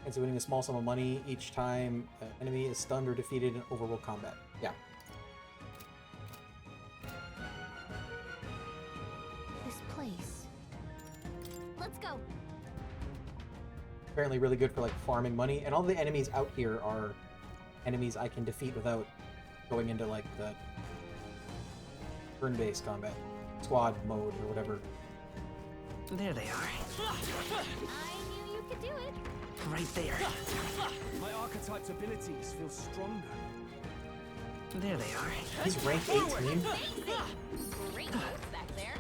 it's winning a small sum of money each time an enemy is stunned or defeated in overworld combat. Yeah. This place. Let's go. apparently really good for like farming money, and all the enemies out here are enemies I can defeat without going into like the turn-based combat, squad mode or whatever. There they are. I knew you could do it. Right there. My archetype's abilities feel stronger. There they are. He's rank 18. Amazing. Great moves back there.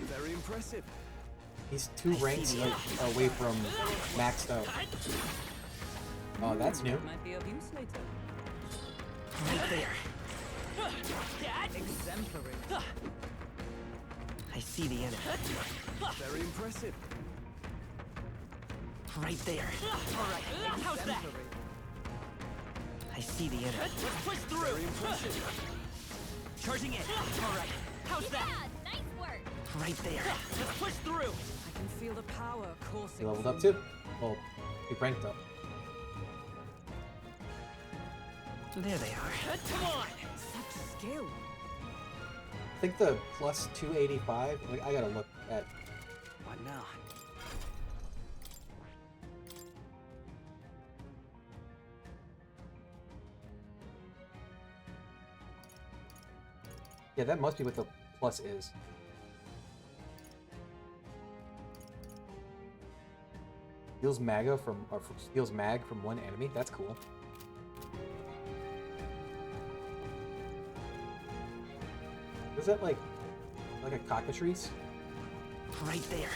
Very impressive. He's 2 ranks away from maxed out. Oh, that's new. Might be of use later. Right there. Exemplary. I see the enemy. Very impressive. Right there. Alright, how's that? I see the enemy. Let's push through. Very impressive. Charging in. Alright, how's that? Yeah, nice work. Right there. Let's push through. I can feel the power coursing. He leveled up through too. Well, he ranked up. There they are. Come on. Such skill. I think the plus 285. I gotta look at. What now? Yeah, that must be what the plus is. Steals maga from, or steals mag from one enemy. That's cool. Is that like a cockatrice? Right there.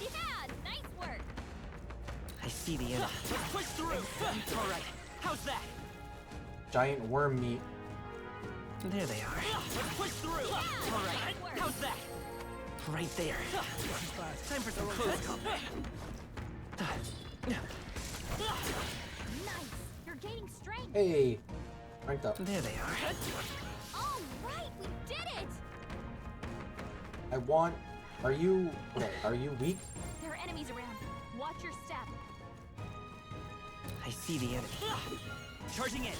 Yeah, nice work. I see the enemy. Let's push through. Alright, how's that? Giant worm meat. There they are. Let's push through. Alright, how's that? Right there. Time for some close combat. Nice. You're gaining strength. Hey, ranked up. There they are. All right, we did it. I want. Are you? Okay, are you weak? There are enemies around. Watch your step. I see the enemy. Charging in.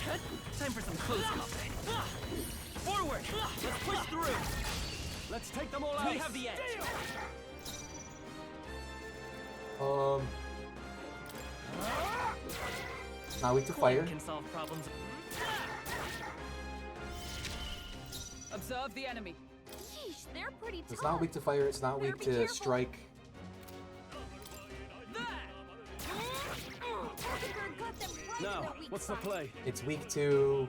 Time for some close combat. Forward. Let's push through. Let's take them all out. We have the edge. Not weak to fire. Can solve problems. Observe the enemy. Sheesh, they're pretty tough. It's not weak to fire. It's not Better weak be to careful. strike. Orchidbird got them right Now, that weak what's the spot. play? It's weak to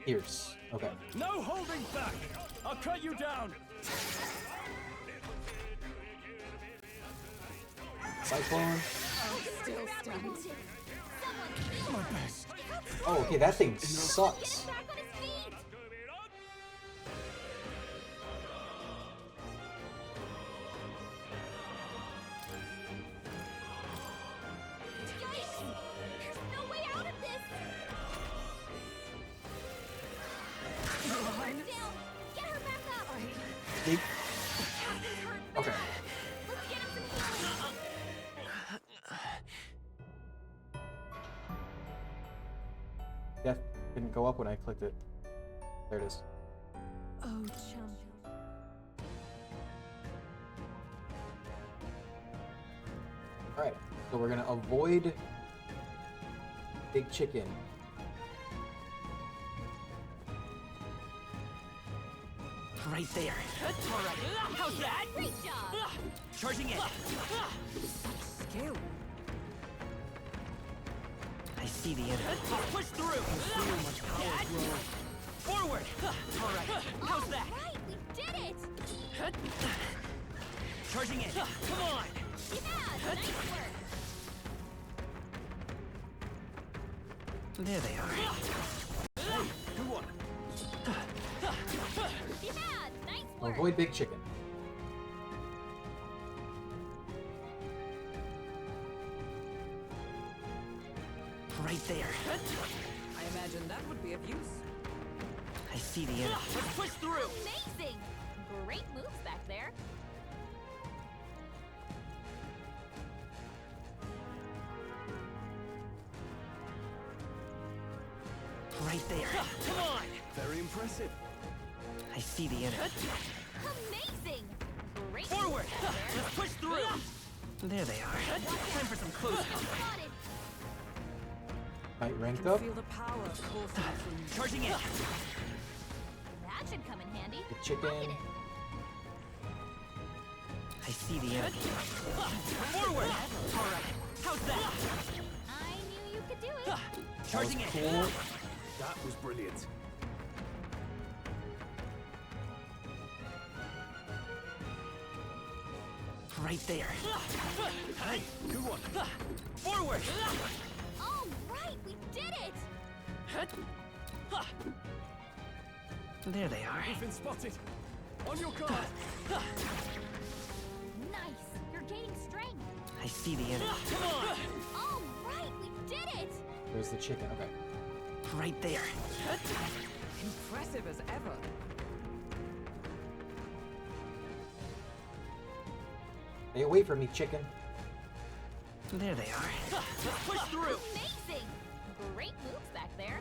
pierce. Okay. No holding back! I'll cut you down! Cyclone. Still stunned. Someone My best. Oh, okay. That thing get sucks. him back on his feet. Yikes! There's no way out of this. Down. Get her back up. They- He's hurt Okay. bad. Let's get him some healing. Death didn't go up when I clicked it. There it is. Oh, champion. All right. So we're gonna avoid big chicken. Right there. Alright, how's that? Great job. Charging in. Skill. I see the enemy. Push through. Forward. Alright, how's that? Right, we did it. Charging in. Come on. Yeah, nice work. There they are. Good one. Yeah, nice work. Avoid big chicken. Right there. I imagine that would be of use. I see the enemy. Let's push through. Amazing. Great moves back there. Right there. Come on. Very impressive. I see the enemy. Amazing. Great Forward. moves back there. Let's push through. There they are. Time for some close combat. Spotted. Might rank Can up. feel the power coursing through me. Charging in. That should come in handy. The chicken. Look at it. I see the enemy. Forward! Alright, how's that? I knew you could do it. Charging in. Cool. That was brilliant. Right there. Hey, good one. Forward! All right, we did it. There they are. You've been spotted. On your guard. Nice. You're gaining strength. I see the enemy. Come on. All right, we did it. There's the chicken. Okay. Right there. Impressive as ever. Stay away from me, chicken. There they are. Let's push through. Amazing. Great moves back there.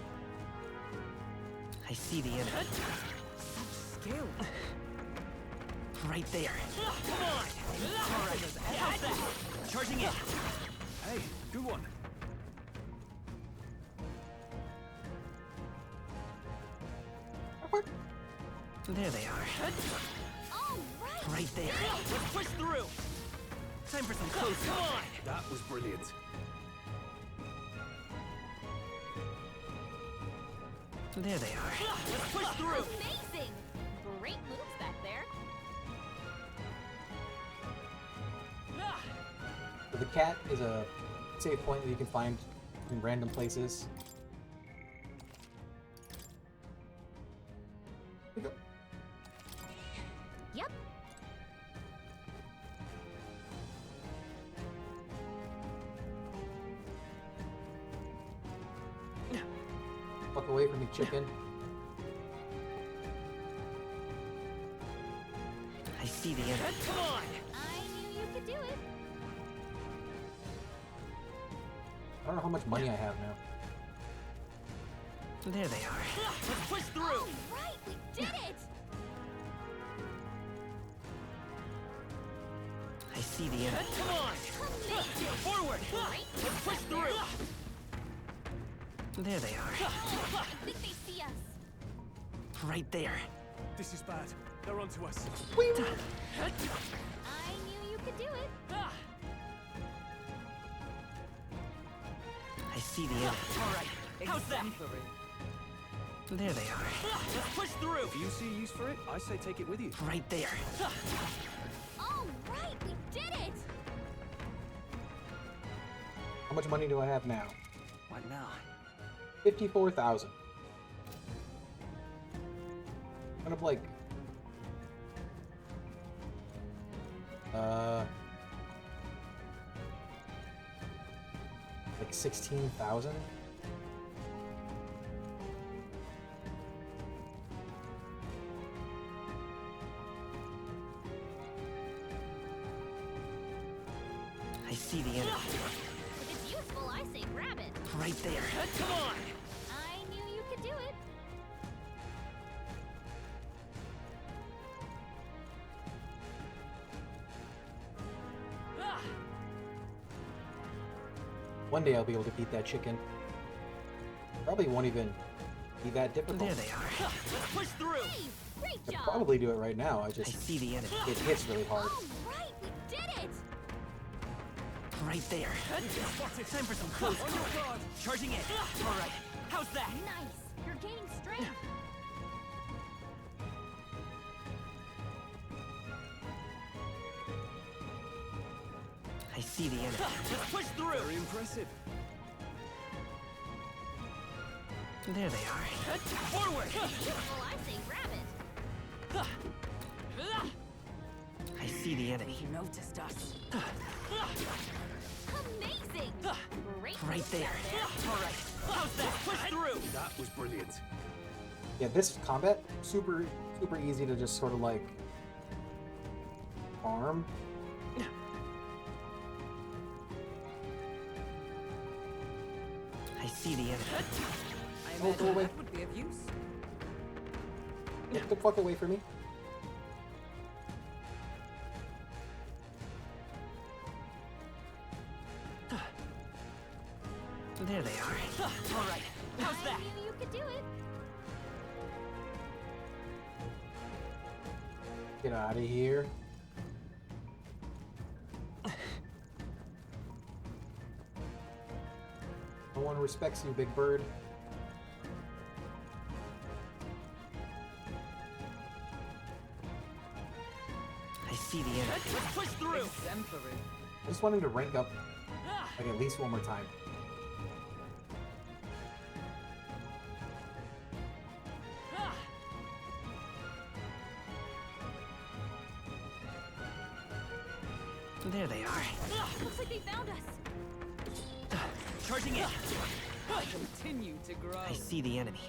I see the enemy. Such skill. Right there. Come on. Alright, how's that? Charging in. Hey, good one. There they are. All right. Right there. Let's push through. Time for some close combat. That was brilliant. There they are. Let's push through. Amazing. Great moves back there. So the cat is a safe point that you can find in random places. There we go. Yep. Fuck away from me, chicken. I see the enemy. Come on. I knew you could do it. I don't know how much money I have now. There they are. Let's push through. All right, we did it. I see the enemy. Come on. Amazing. Forward. Great Let's moves push back there. through. There they are. I think they see us. Right there. This is bad. They're onto us. I knew you could do it. I see the enemy. Alright. How's that? Exemplary. There they are. Let's push through. If you see use for it, I say take it with you. Right there. All right, we did it. How much money do I have now? What now? 54,000. Kind of like like 16,000. I see the enemy. If it's useful, I say grab it. Right there. Come on. I knew you could do it. One day I'll be able to beat that chicken. Probably won't even be that difficult. There they are. Let's push through. Hey, great I job. probably do it right now. I I just see the enemy. it hits really hard. All right, we did it. Right there. Time for some close combat. Charging in. Alright. How's that? Nice. You're gaining strength. I see the enemy. Let's push through. Very impressive. There they are. Forward. Useful, I say grab it. I see the enemy. He noticed us. Amazing. Great Right moves there. back Alright. How's that? Push through. That was brilliant. Yeah, this combat super easy to just sort of like farm. I see the enemy. I Oh, go imagine away. that would be of use. Get the fuck away from me. There they are. All right. How's I that? knew you could do it. Get out of here. No one respects you, Big Bird. I see the enemy. Let's push through. Exemplary. I just want him to rank up like at least one more time. There they are. Looks like they found us. Charging in. Continue to grow. I see the enemy.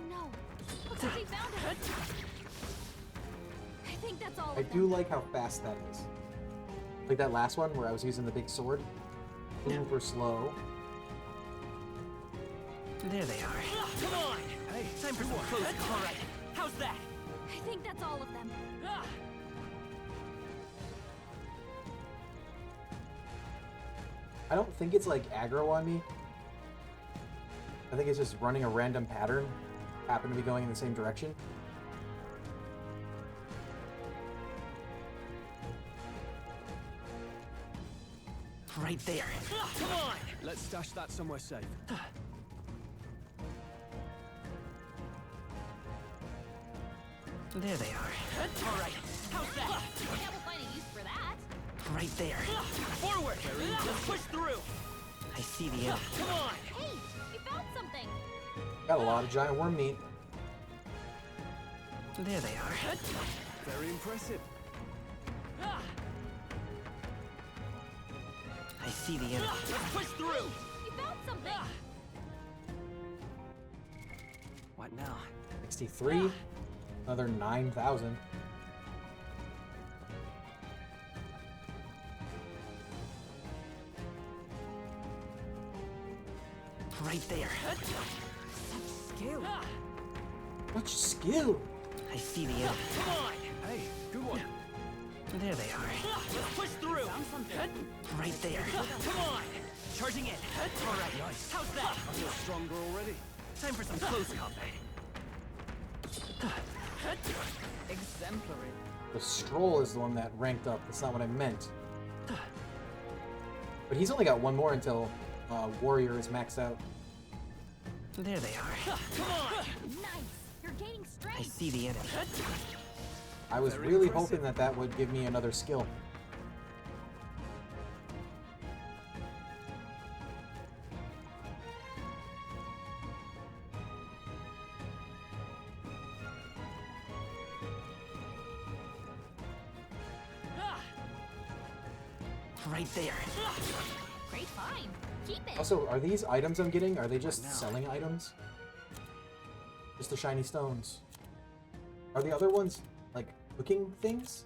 No. Looks like they found us. I think that's all I of do them. like how fast that is. Like that last one where I was using the big sword. Super slow. There they are. Come on. Hey, time for some close. All right. How's that? I think that's all of them. I don't think it's like aggro on me. I think it's just running a random pattern. Happen to be going in the same direction. Right there. Come on. Let's stash that somewhere safe. There they are. All right. How's that? Yeah, we'll find a use for that. Right there. Forward. Let's push through. I see the enemy. Come on. Hey, we found something. Got a lot of giant worm meat. There they are. Very impressive. I see the enemy. Let's push through. We found something. What now? 63. Another 9,000. Right there. Skill. Much skill. I see the enemy. Come on. Hey, good one. There they are. Let's push through. Found something. Right there. Come on. Charging in. All right. Nice. How's that? I feel stronger already. Time for some close combat. Exemplary. The Stroll is the one that ranked up. That's not what I meant. But he's only got one more until Warrior is maxed out. There they are. Come on. Nice. You're gaining I strength. see the enemy. I was Very really impressive. hoping that that would give me another skill. Right there. Great find. Keep it. Also, are these items I'm getting, are they just Now. selling items? Just the shiny stones. Are the other ones, like, cooking things?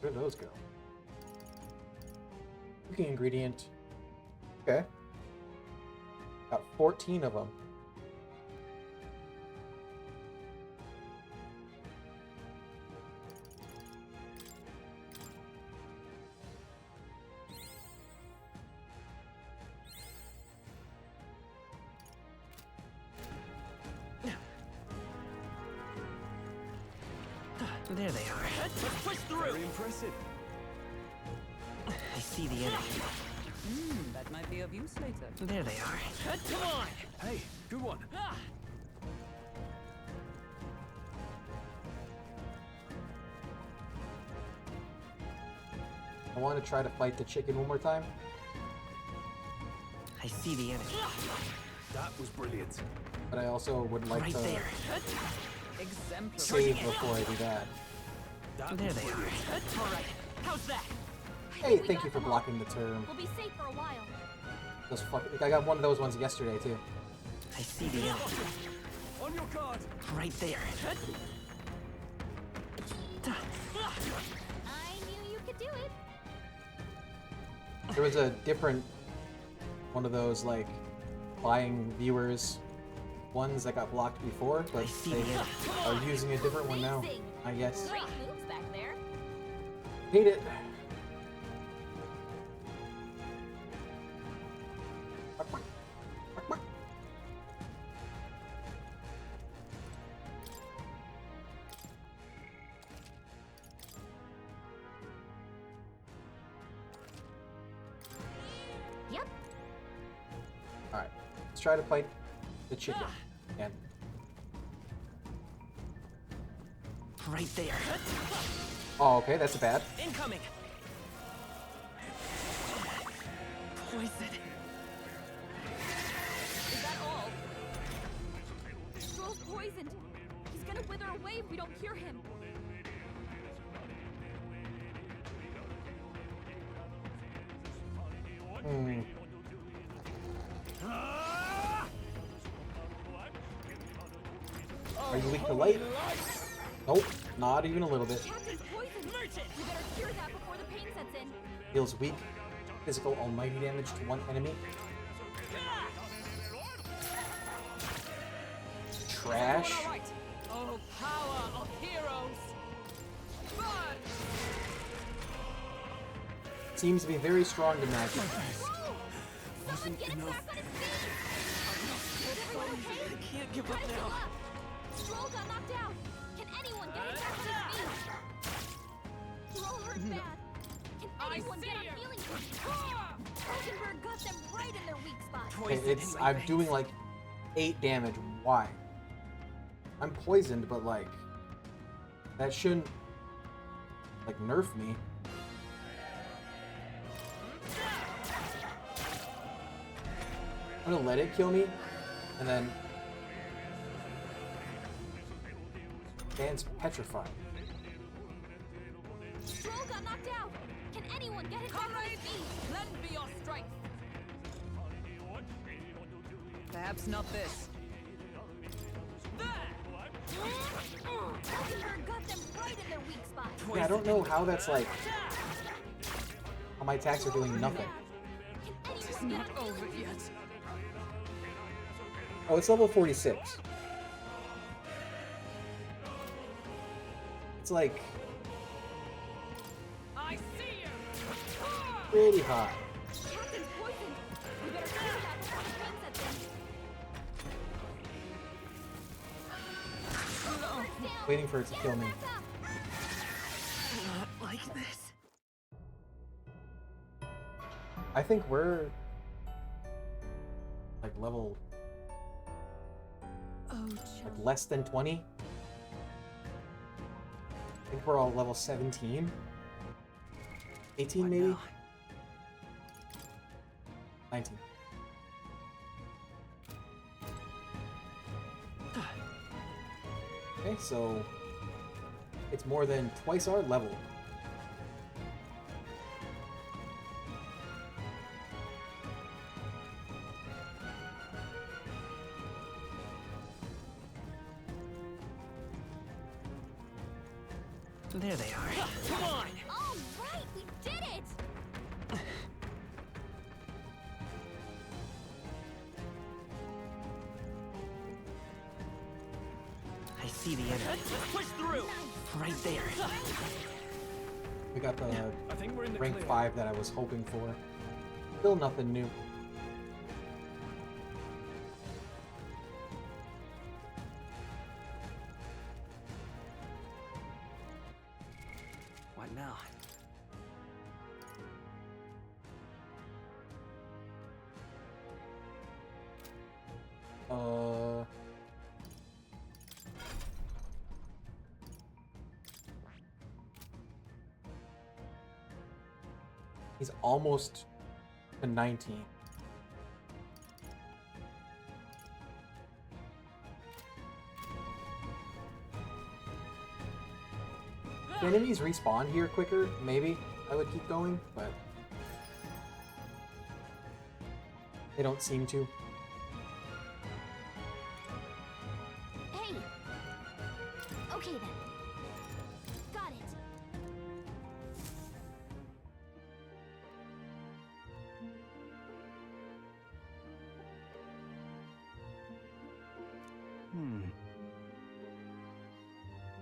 Where do those go? Cooking ingredient. Okay. Got 14 of them. There they are. Let's push through. Very impressive. I see the enemy. That might be of use later. There they are. Come on. Hey, good one. I want to try to fight the chicken one more time. I see the enemy. That was brilliant. But I also would like Right to there. Exemplary. save before I do that. That There was they brilliant. are. All right. How's that? Hey, We thank got you for them all. blocking the term. We'll be safe for a while. Those I got one of those ones yesterday too. I see the enemy. On your guard. Right there. I knew you could do it. There was a different one of those like buying viewers ones that got blocked before, but I see they the enemy. are using a different one now. Amazing. I guess. Great move, Hate it. Yep. Alright, let's try to fight the chicken. And Right there. oh, okay, that's bad. Incoming. Poison. Is that all? Stroll's poisoned. He's gonna wither away if we don't cure him. Hmm. Are you weak to light? Nope, not even a little bit. Captain's poisoned. We better cure that before the pain sets in. Deals weak, physical almighty damage to one enemy. Trash. Oh, power of heroes! Seems to be very strong to magic. Someone get him back on his feet! Is everyone okay? I can't give Try up to heal now. up. Stroll got knocked out. Can anyone get him back on his feet? Stroll hurt bad. Can anyone get on healing kits? Rosenberg got them right in their weak spot. Poison It's in my I'm veins. doing like 8 damage. Why? I'm poisoned, but like that shouldn't like nerf me. I'm gonna let it kill me, and then Dan's petrified. Stroll got knocked out. Can anyone get him back on his feet? Lend me your strength. Perhaps not this. Rosenberg got them right in their weak spot. Yeah, I don't know how that's like how my attacks are doing nothing. Can anyone get on healing kits? Yet. Oh, it's level 46. It's like I see you. pretty high. Captain's poisoned. We better cure that before the pain sets in. Down. Waiting for it to kill me. Back up. Not like this. I think we're like level Oh, like less than 20. I think we're all level 17. 18 What maybe? now? 19. Okay, so it's more than twice our level. There they are. Come on! All right, we did it. I see the enemy. Let's push through! Right there. We got the I think we're in the rank clear. 5 that I was hoping for. Still nothing new. What now? Uh... He's almost to 19. If enemies respawn here quicker, maybe I would keep going, but they don't seem to. Hey. Okay then. Got it. Hmm.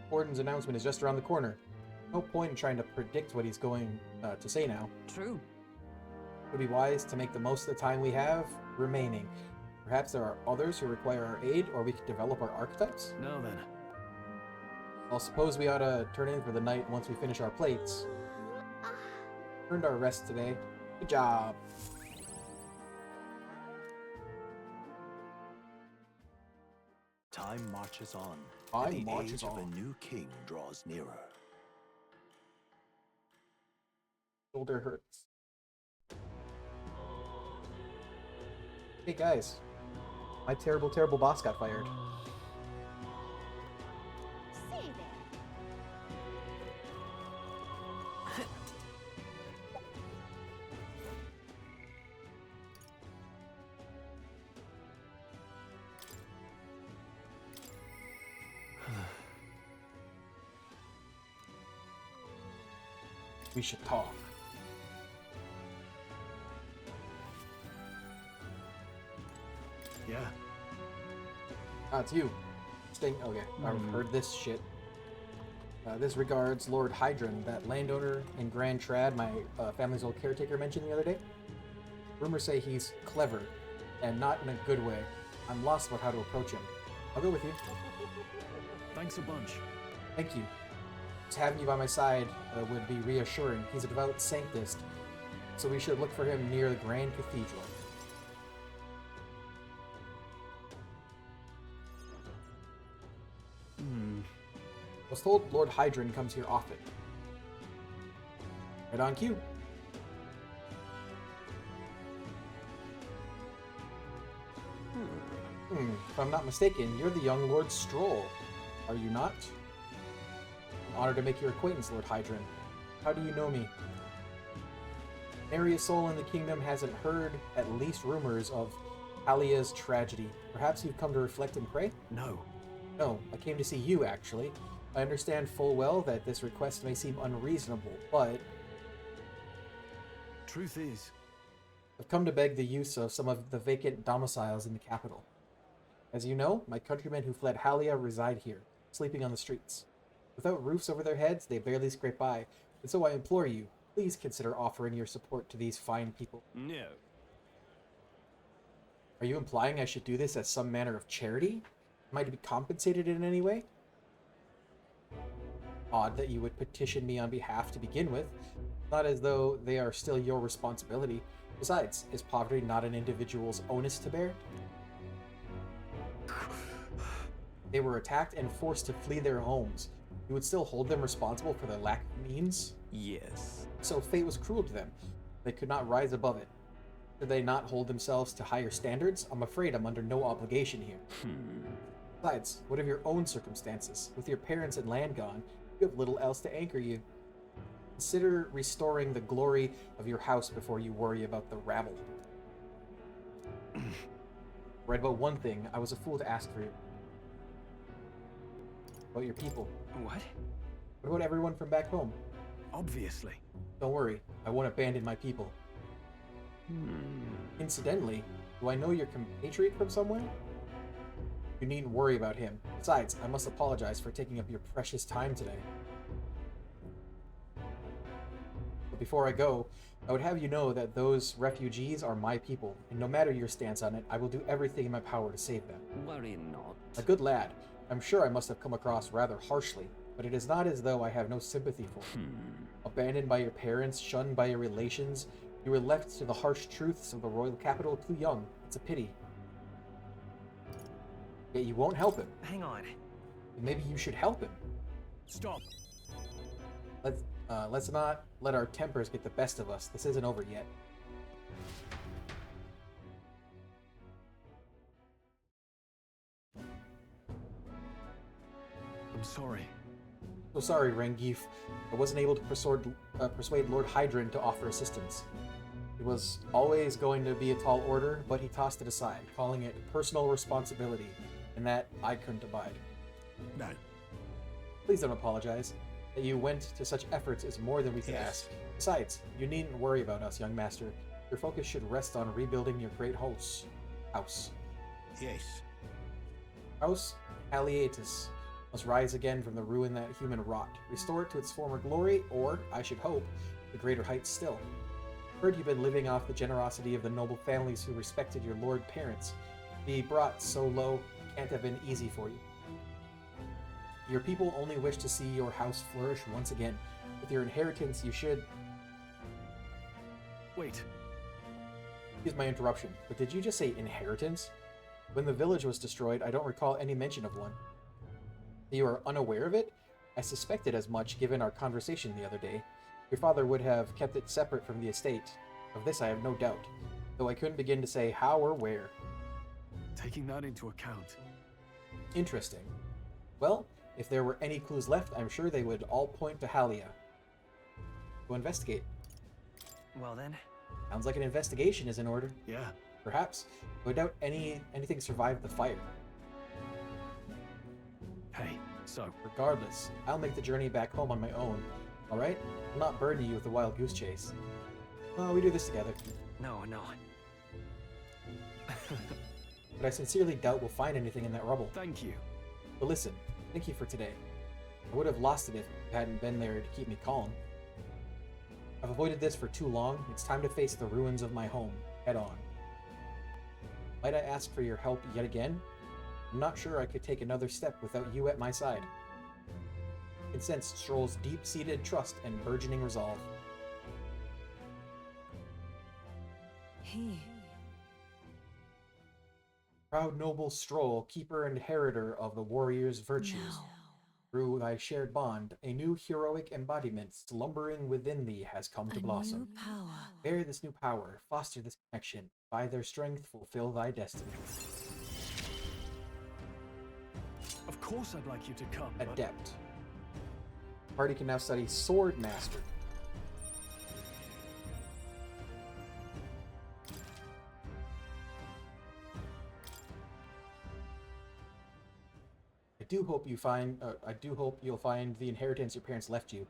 Gordon's announcement is just around the corner. No point in trying to predict what he's going to say now. True. It would be wise to make the most of the time we have remaining. Perhaps there are others who require our aid, or we could develop our archetypes? Now then. Well, suppose we ought to turn in for the night once we finish our plates. Earned our rest today. Good job. Time marches on. Time and the marches age of on. a new king draws nearer. Shoulder hurts. Hey guys, my terrible, terrible boss got fired. Say there. We should talk. Yeah. Ah, it's you. Sting. Okay, I've heard this shit. This regards Lord Hydron, that landowner in Grand Trad my family's old caretaker mentioned the other day. Rumors say he's clever, and not in a good way. I'm lost about how to approach him. I'll go with you. Thanks a bunch. Thank you. Just having you by my side would be reassuring. He's a devout sanctist, so we should look for him near the Grand Cathedral. I was told Lord Hydron comes here often. Right on cue. If I'm not mistaken, you're the young Lord Stroll, are you not? An honor to make your acquaintance, Lord Hydron. How do you know me? Nary a soul in the kingdom hasn't heard at least rumors of Alia's tragedy. Perhaps you've come to reflect and pray? No. No, I came to see you, actually. I understand full well that this request may seem unreasonable, but Truth is, I've come to beg the use of some of the vacant domiciles in the capital. As you know, my countrymen who fled Halia reside here, sleeping on the streets. Without roofs over their heads, they barely scrape by, and so I implore you, please consider offering your support to these fine people. no. Are you implying I should do this as some manner of charity? Am I to be compensated in any way? Odd that you would petition me on behalf to begin with. Not as though they are still your responsibility. Besides, is poverty not an individual's onus to bear? They were attacked and forced to flee their homes. You would still hold them responsible for their lack of means? Yes. So fate was cruel to them. They could not rise above it. Should they not hold themselves to higher standards? I'm afraid I'm under no obligation here. Besides, what of your own circumstances? With your parents and land gone, you have little else to anchor you. Consider restoring the glory of your house before you worry about the rabble. Right about one thing, I was a fool to ask for you. About your people. What? What about everyone from back home? Obviously. Don't worry, I won't abandon my people. Incidentally, do I know your compatriot from somewhere? You needn't worry about him. Besides, I must apologize for taking up your precious time today. But before I go, I would have you know that those refugees are my people, and no matter your stance on it, I will do everything in my power to save them. Worry not. A good lad. I'm sure I must have come across rather harshly, but it is not as though I have no sympathy for you. Abandoned by your parents, shunned by your relations, you were left to the harsh truths of the royal capital too young. It's a pity. Yet you won't help him. Hang on. Maybe you should help him. Stop. Let's not let our tempers get the best of us. This isn't over yet. I'm sorry. So sorry, Rengif. I wasn't able to persuade Lord Hydron to offer assistance. It was always going to be a tall order, but he tossed it aside, calling it personal responsibility, and that I couldn't abide. No. Please don't apologize. That you went to such efforts is more than we can Yes. ask. Besides, you needn't worry about us, young master. Your focus should rest on rebuilding your great house. Yes. House Alietus. must rise again from the ruin that human wrought, restore it to its former glory, or, I should hope, to greater heights still. Heard you've been living off the generosity of the noble families who respected your lord parents. To be brought so low can't have been easy for you. Your people only wish to see your house flourish once again. With your inheritance, you should... Wait. Excuse my interruption, but did you just say inheritance? When the village was destroyed, I don't recall any mention of one. You are unaware of it? I suspected as much given our conversation the other day. Your father would have kept it separate from the estate. Of this I have no doubt, though I couldn't begin to say how or where. Taking that into account. Interesting. Well, if there were any clues left, I'm sure they would all point to Halia. Go investigate. Well then. Sounds like an investigation is in order. Yeah. Perhaps. I doubt anything survived the fire. Hey, so... Regardless, I'll make the journey back home on my own. Alright? I'll not burden you with a wild goose chase. Oh, we do this together. No. But I sincerely doubt we'll find anything in that rubble. Thank you. But listen, thank you for today. I would have lost it if you hadn't been there to keep me calm. I've avoided this for too long. It's time to face the ruins of my home, head on. Might I ask for your help yet again? I'm not sure I could take another step without you at my side. I can sense Stroll's deep-seated trust and burgeoning resolve. He... Proud noble Stroll, keeper and inheritor of the warrior's virtues. No. Through thy shared bond, a new heroic embodiment slumbering within thee has come to blossom. New power. Bear this new power, foster this connection, by their strength fulfill thy destiny. Of course I'd like you to come, but... Adept. Party can now study Sword Master. I do hope you'll find the inheritance your parents left you.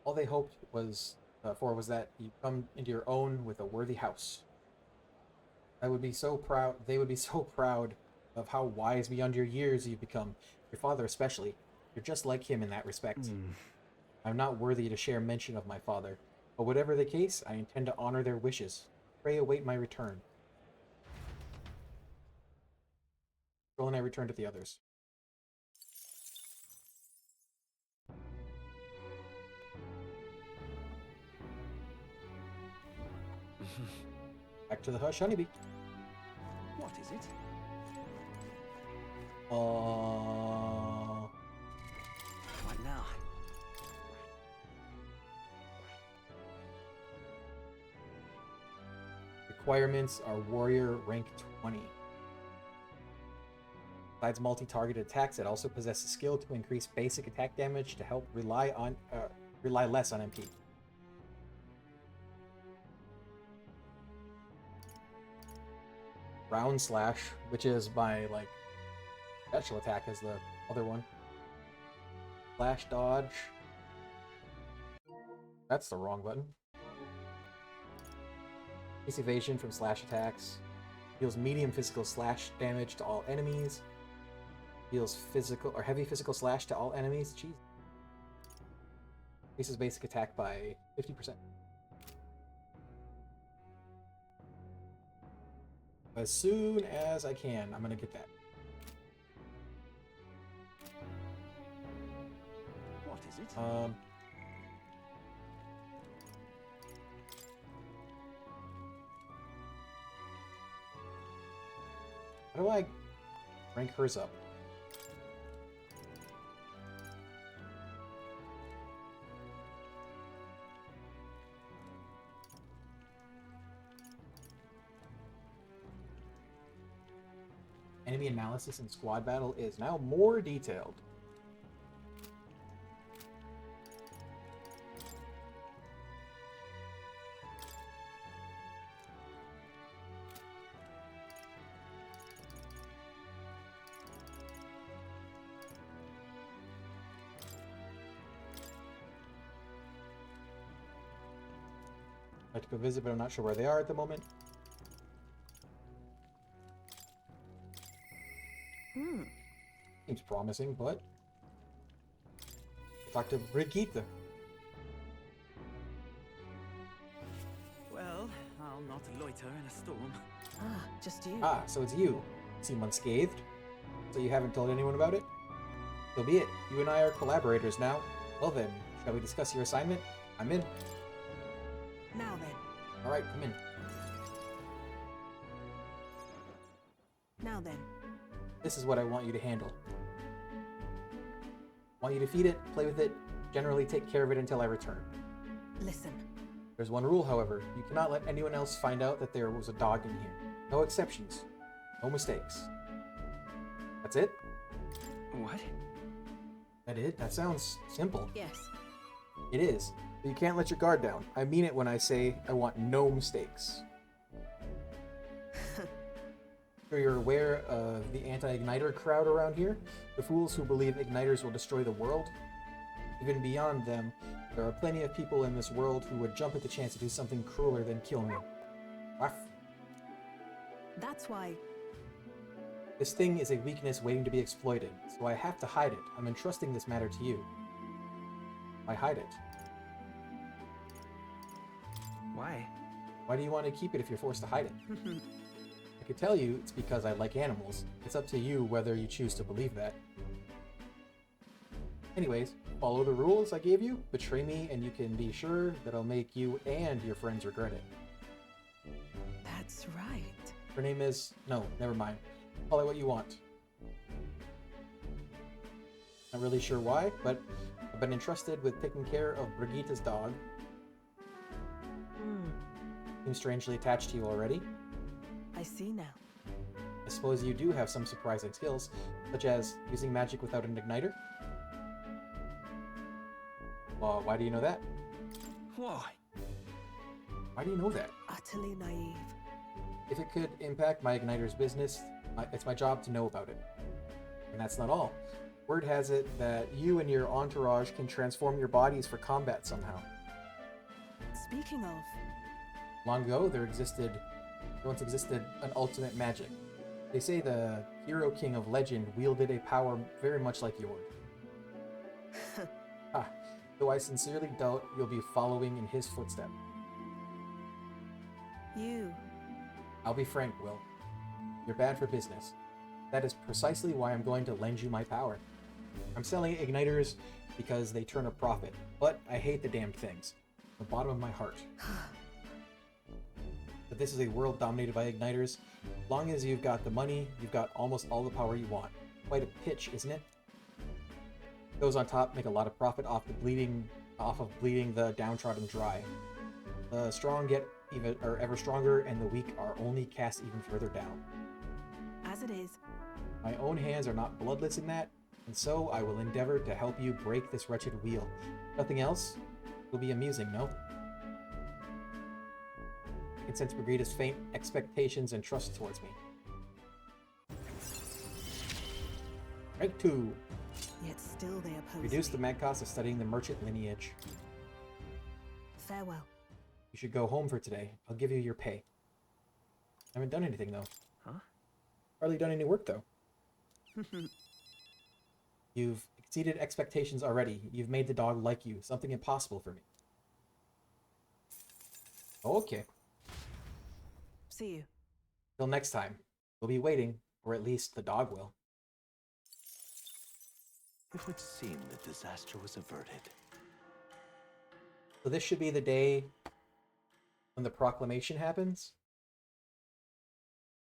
All they hoped was was that you come into your own with a worthy house. They would be so proud of how wise beyond your years you've become. Your father especially. You're just like him in that respect. I'm not worthy to share mention of my father, but whatever the case, I intend to honor their wishes. Pray await my return. Joel and I return to the others. Back to the hush, honeybee. What is it? What now? Requirements are warrior rank 20. Besides multi-targeted attacks, it also possesses skill to increase basic attack damage to help rely less on MP. Round slash, which is my special attack, is the other one. Flash dodge. That's the wrong button. Increase evasion from slash attacks. Deals medium physical slash damage to all enemies. Deals physical or heavy physical slash to all enemies. Jeez. Increases basic attack by 50%. As soon as I can, I'm gonna get that. What is it? How do I rank hers up? Enemy analysis in squad battle is now more detailed. I'd like to go visit, but I'm not sure where they are at the moment. Seems promising, but Talk to Brigitte. Well, I'll not loiter in a storm. Ah, just you. Ah, so it's you. Seem unscathed. So you haven't told anyone about it? So be it. You and I are collaborators now. Well then, shall we discuss your assignment? I'm in. Now then. Alright, come in. Now then. This is what I want you to handle. I want you to feed it, play with it, generally take care of it until I return. Listen. There's one rule, however. You cannot let anyone else find out that there was a dog in here. No exceptions. No mistakes. That's it? What? That it? That sounds simple. Yes. It is. But you can't let your guard down. I mean it when I say I want no mistakes. Sure you're aware of the anti-igniter crowd around here? The fools who believe igniters will destroy the world? Even beyond them, there are plenty of people in this world who would jump at the chance to do something crueler than kill me. Waff. That's why. This thing is a weakness waiting to be exploited, so I have to hide it. I'm entrusting this matter to you. I hide it. Why? Why do you want to keep it if you're forced to hide it? I could tell you it's because I like animals. It's up to you whether you choose to believe that. Anyways, follow the rules I gave you, betray me, and you can be sure that I'll make you and your friends regret it. That's right. Her name is... No, never mind. Call it what you want. Not really sure why, but I've been entrusted with taking care of Brigitte's dog. Seems strangely attached to you already. I see now. I suppose you do have some surprising skills, such as using magic without an igniter? Well, why do you know that? Why? Why do you know that? Utterly naive. If it could impact my igniter's business, it's my job to know about it. And that's not all. Word has it that you and your entourage can transform your bodies for combat somehow. Speaking of, Long ago, there once existed an ultimate magic. They say the hero king of legend wielded a power very much like yours. Though I sincerely doubt you'll be following in his footsteps. you. I'll be frank, Will. You're bad for business. That is precisely why I'm going to lend you my power. I'm selling igniters because they turn a profit, but I hate the damned things. From the bottom of my heart. But this is a world dominated by igniters. As long as you've got the money, you've got almost all the power you want. Quite a pitch, isn't it? Those on top make a lot of profit off of bleeding the downtrodden dry. The strong get ever stronger, and the weak are only cast even further down. As it is. My own hands are not bloodless in that, and so I will endeavor to help you break this wretched wheel. Nothing else? It'll be amusing, no? I can sense Brigitte's faint expectations and trust towards me. Rank 2. Yet still they oppose Reduce me. the mad cost of studying the merchant lineage. Farewell. You should go home for today. I'll give you your pay. I haven't done anything, though. Huh? Hardly done any work, though. You've exceeded expectations already. You've made the dog like you. Something impossible for me. Okay. See you. Till next time. We'll be waiting, or at least the dog will. It would seem that disaster was averted. So this should be the day when the proclamation happens.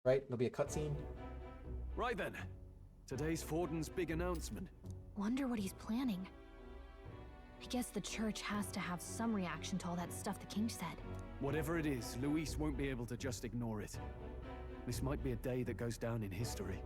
Right? There'll be a cutscene. Right then. Today's Forden's big announcement. Wonder what he's planning. I guess the church has to have some reaction to all that stuff the king said. Whatever it is, Luis won't be able to just ignore it. This might be a day that goes down in history.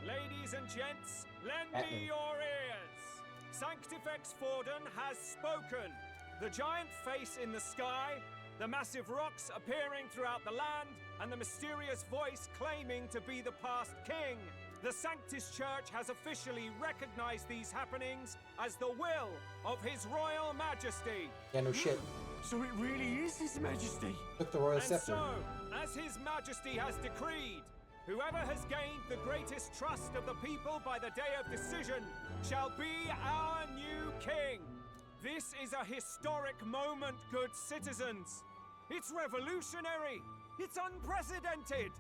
Ladies and gents, lend me your ears. Sanctifex Forden has spoken. The giant face in the sky, the massive rocks appearing throughout the land, and the mysterious voice claiming to be the past king. The Sanctus Church has officially recognized these happenings as the will of His Royal Majesty. Yeah, no shit. So it really is His Majesty. Took the royal And scepter. so, as His Majesty has decreed, whoever has gained the greatest trust of the people by the day of decision shall be our new king. This is a historic moment, good citizens. It's revolutionary. It's unprecedented.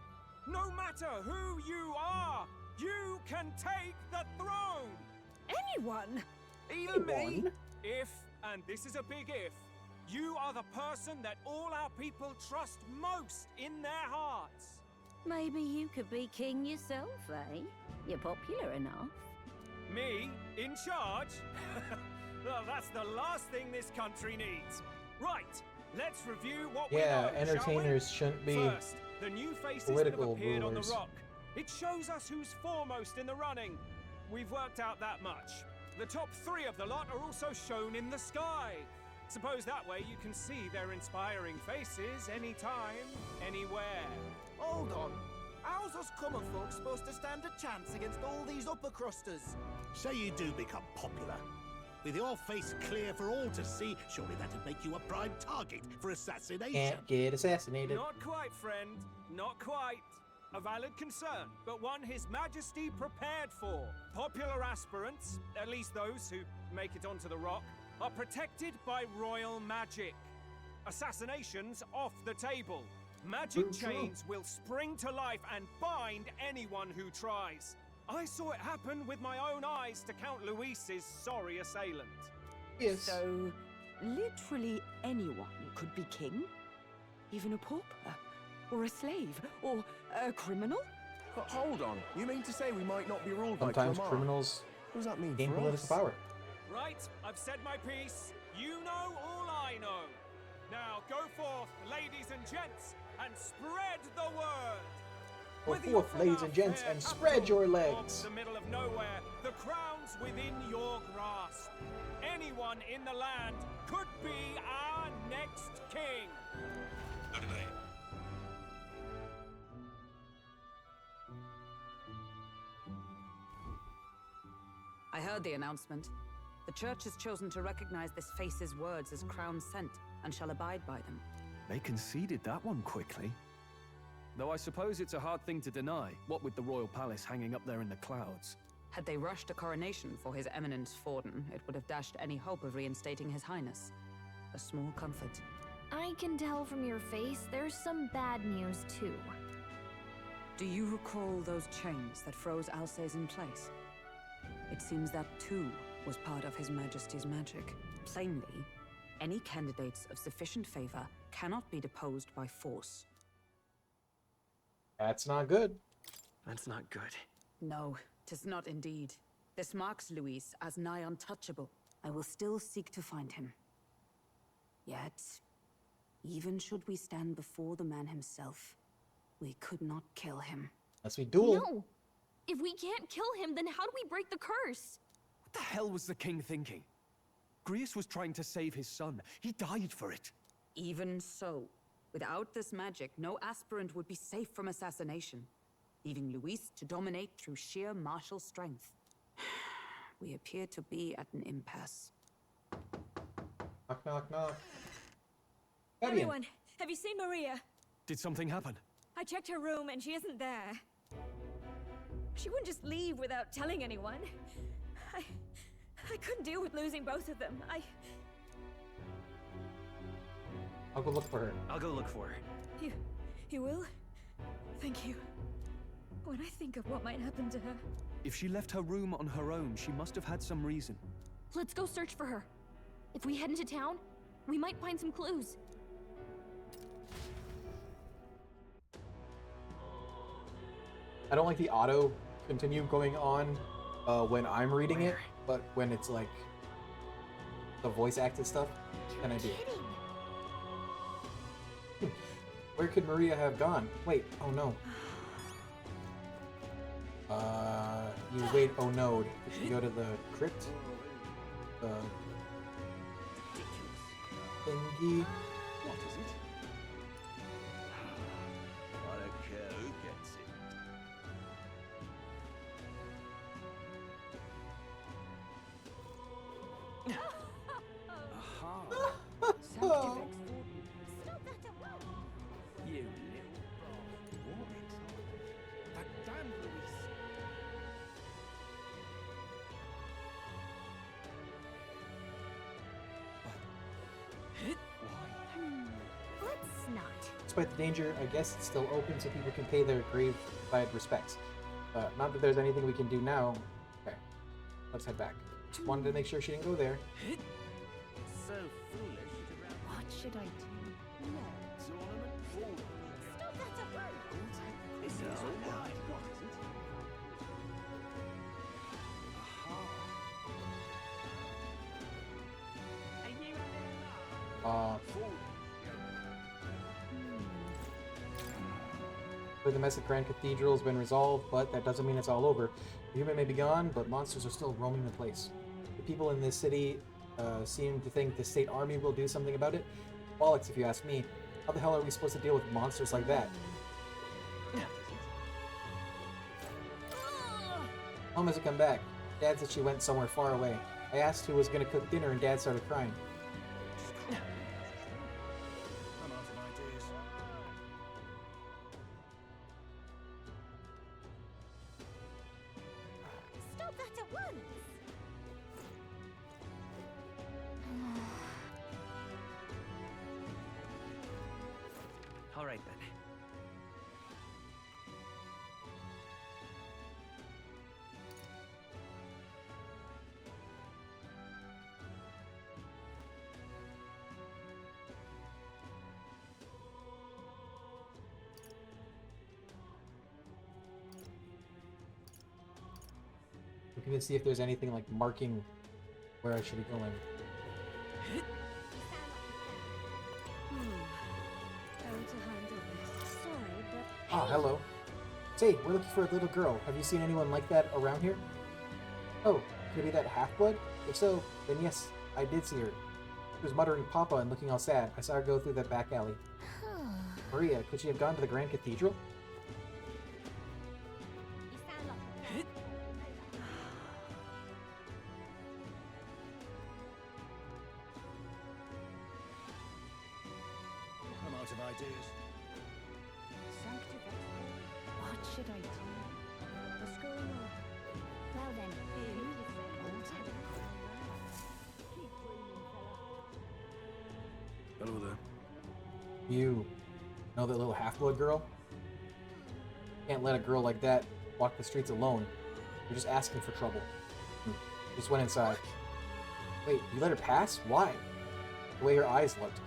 No matter who you are, you can take the throne. Anyone? Even me. If, and this is a big if, you are the person that all our people trust most in their hearts. Maybe you could be king yourself, eh? You're popular enough. Me? In charge? Well, that's the last thing this country needs. Right, let's review what we know, Yeah, shall we? entertainers shouldn't be First, the new faces political that have appeared on rulers. the rock. It shows us who's foremost in the running. We've worked out that much. The top 3 of the lot are also shown in the sky. Suppose that way you can see their inspiring faces anytime, anywhere. Hold on. How's us common folk supposed to stand a chance against all these upper crusters? Say you do become popular. With your face clear for all to see, surely that'd make you a prime target for assassination. Can't get assassinated. Not quite, friend. Not quite. A valid concern, but one His Majesty prepared for. Popular aspirants, at least those who make it onto the rock, are protected by royal magic. Assassinations off the table. Magic chains will spring to life and bind anyone who tries. I saw it happen with my own eyes to Count Luis's sorry assailant. Yes. So, literally anyone could be king? Even a pauper? Or a slave? Or a criminal? Hold on. You mean to say we might not be ruled Sometimes by Clamar? criminals What does that mean gain for political us? power. Right, I've said my piece. You know all I know. Now go forth, ladies and gents, and spread the word. Go Whether you're forth, from ladies our and gents, fair and spread capital your or legs. the middle of nowhere, the crown's within your grasp. Anyone in the land could be our next king. I heard the announcement. The church has chosen to recognize this face's words as crown sent and shall abide by them. They conceded that one quickly. Though I suppose it's a hard thing to deny, what with the royal palace hanging up there in the clouds. Had they rushed a coronation for His Eminence Forden, it would have dashed any hope of reinstating His Highness. A small comfort. I can tell from your face there's some bad news, too. Do you recall those chains that froze Alsace in place? It seems that too was part of His Majesty's magic. Plainly, any candidates of sufficient favor cannot be deposed by force. That's not good. That's not good. No, 'tis not indeed. This marks Luis as nigh untouchable. I will still seek to find him. Yet, even should we stand before the man himself, we could not kill him. Unless we duel. No! If we can't kill him, then how do we break the curse? What the hell was the king thinking? Grius was trying to save his son. He died for it. Even so, without this magic, no aspirant would be safe from assassination, leaving Luis to dominate through sheer martial strength. We appear to be at an impasse. Knock, knock, knock. Fabian. Everyone, have you seen Maria? Did something happen? I checked her room and she isn't there. She wouldn't just leave without telling anyone. I couldn't deal with losing both of them. I'll go look for her. I'll go look for her. You will? Thank you. When I think of what might happen to her... If she left her room on her own, she must have had some reason. Let's go search for her. If we head into town, we might find some clues. I don't like the auto continue going on when I'm reading it, but when it's like the voice acted stuff, then I do. Where could Maria have gone? Wait, oh no. You wait, oh no. Did she go to the crypt? The thingy? What is it? I don't care who gets it. Sanctifex not. Despite the danger, I guess it's still open so people can pay their grave-side respects. Not that there's anything we can do now. Okay, let's head back. Just wanted to make sure she didn't go there. So foolish. What should I do? Stop, that's a bird! This is all right. The mess at Grand Cathedral has been resolved, but that doesn't mean it's all over. The human may be gone, but monsters are still roaming the place. The people in this city seem to think the state army will do something about it. Bollocks, if you ask me. How the hell are we supposed to deal with monsters like that? Mom hasn't come back. Dad said she went somewhere far away. I asked who was going to cook dinner and Dad started crying. I'm out of ideas. Stop that at once! All right then. Looking to see if there's anything like marking where I should be going. How to handle this? Sorry, but Ah, hello. Say, we're looking for a little girl. Have you seen anyone like that around here? Oh, could it be that half-blood? If so, then yes, I did see her. She was muttering Papa and looking all sad. I saw her go through that back alley. Maria, could she have gone to the Grand Cathedral? I'm out of ideas. what should I do? What's going on? Well then, Hello there. You know that little half-blood girl? Can't let a girl like that walk the streets alone. You're just asking for trouble. Just went inside. Wait, you let her pass? Why? The way her eyes looked.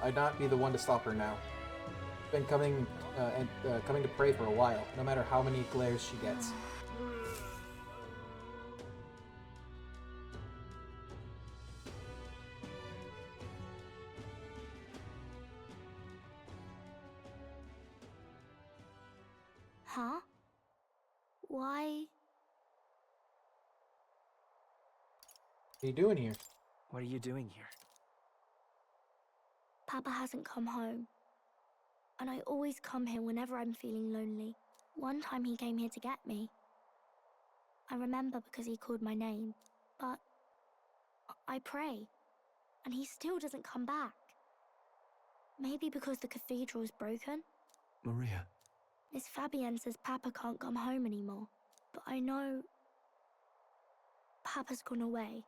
I'd not be the one to stop her now. Been coming coming to pray for a while, no matter how many glares she gets. huh? Why? What are you doing here? What are you doing here? Papa hasn't come home. And I always come here whenever I'm feeling lonely. One time he came here to get me. I remember because he called my name. But I pray. And he still doesn't come back. Maybe because the cathedral's broken? Maria. Miss Fabienne says Papa can't come home anymore. But I know Papa's gone away.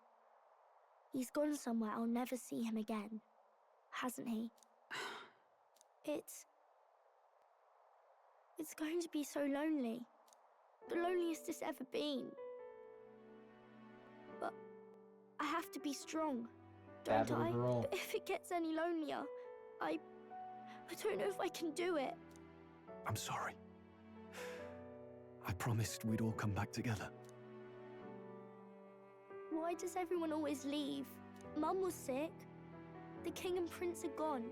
He's gone somewhere I'll never see him again. Hasn't he? It's going to be so lonely. The loneliest it's ever been. But I have to be strong, don't Bad little I? girl. But if it gets any lonelier, I don't know if I can do it. I'm sorry. I promised we'd all come back together. Why does everyone always leave? Mum was sick. The king and prince are gone.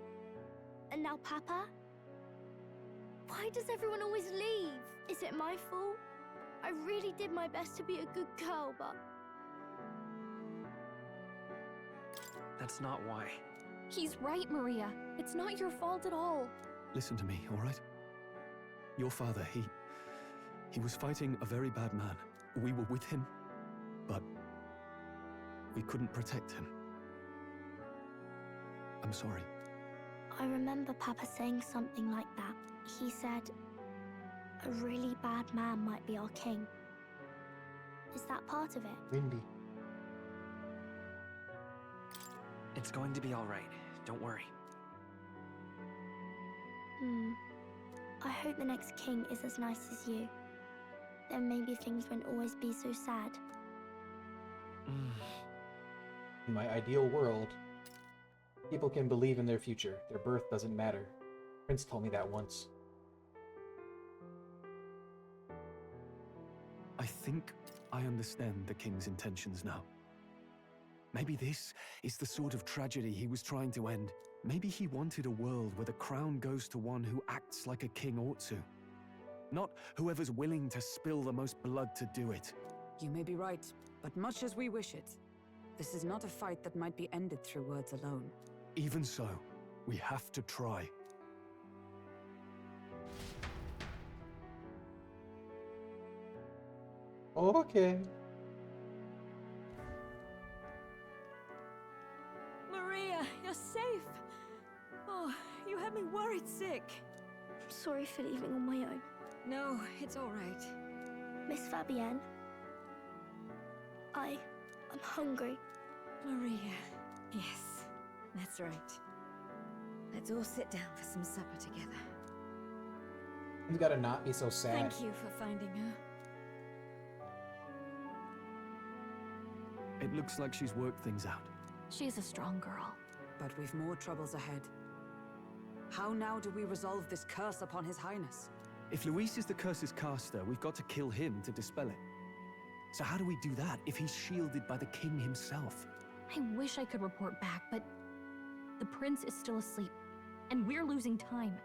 And now Papa? Why does everyone always leave? Is it my fault? I really did my best to be a good girl, but... That's not why. he's right, Maria. It's not your fault at all. Listen to me, all right? Your father, he was fighting a very bad man. We were with him, but we couldn't protect him. I'm sorry. I remember Papa saying something like that. He said, a really bad man might be our king. Is that part of it? Windy. It's going to be all right. Don't worry. I hope the next king is as nice as you. Then maybe things won't always be so sad. In my ideal world, people can believe in their future. Their birth doesn't matter. Prince told me that once. I think I understand the king's intentions now. Maybe this is the sort of tragedy he was trying to end. Maybe he wanted a world where the crown goes to one who acts like a king ought to. Not whoever's willing to spill the most blood to do it. You may be right, but much as we wish it, this is not a fight that might be ended through words alone. Even so, we have to try. Okay. Maria, you're safe. Oh, you had me worried sick. I'm sorry for leaving on my own. No, it's all right. Miss Fabienne, I'm hungry. Maria. Yes, that's right. Let's all sit down for some supper together. You gotta not be so sad. Thank you for finding her. It looks like she's worked things out. She's a strong girl. But we've more troubles ahead. How now do we resolve this curse upon His Highness? If Luis is the curse's caster, we've got to kill him to dispel it. So how do we do that if he's shielded by the king himself? I wish I could report back, but the prince is still asleep, and we're losing time.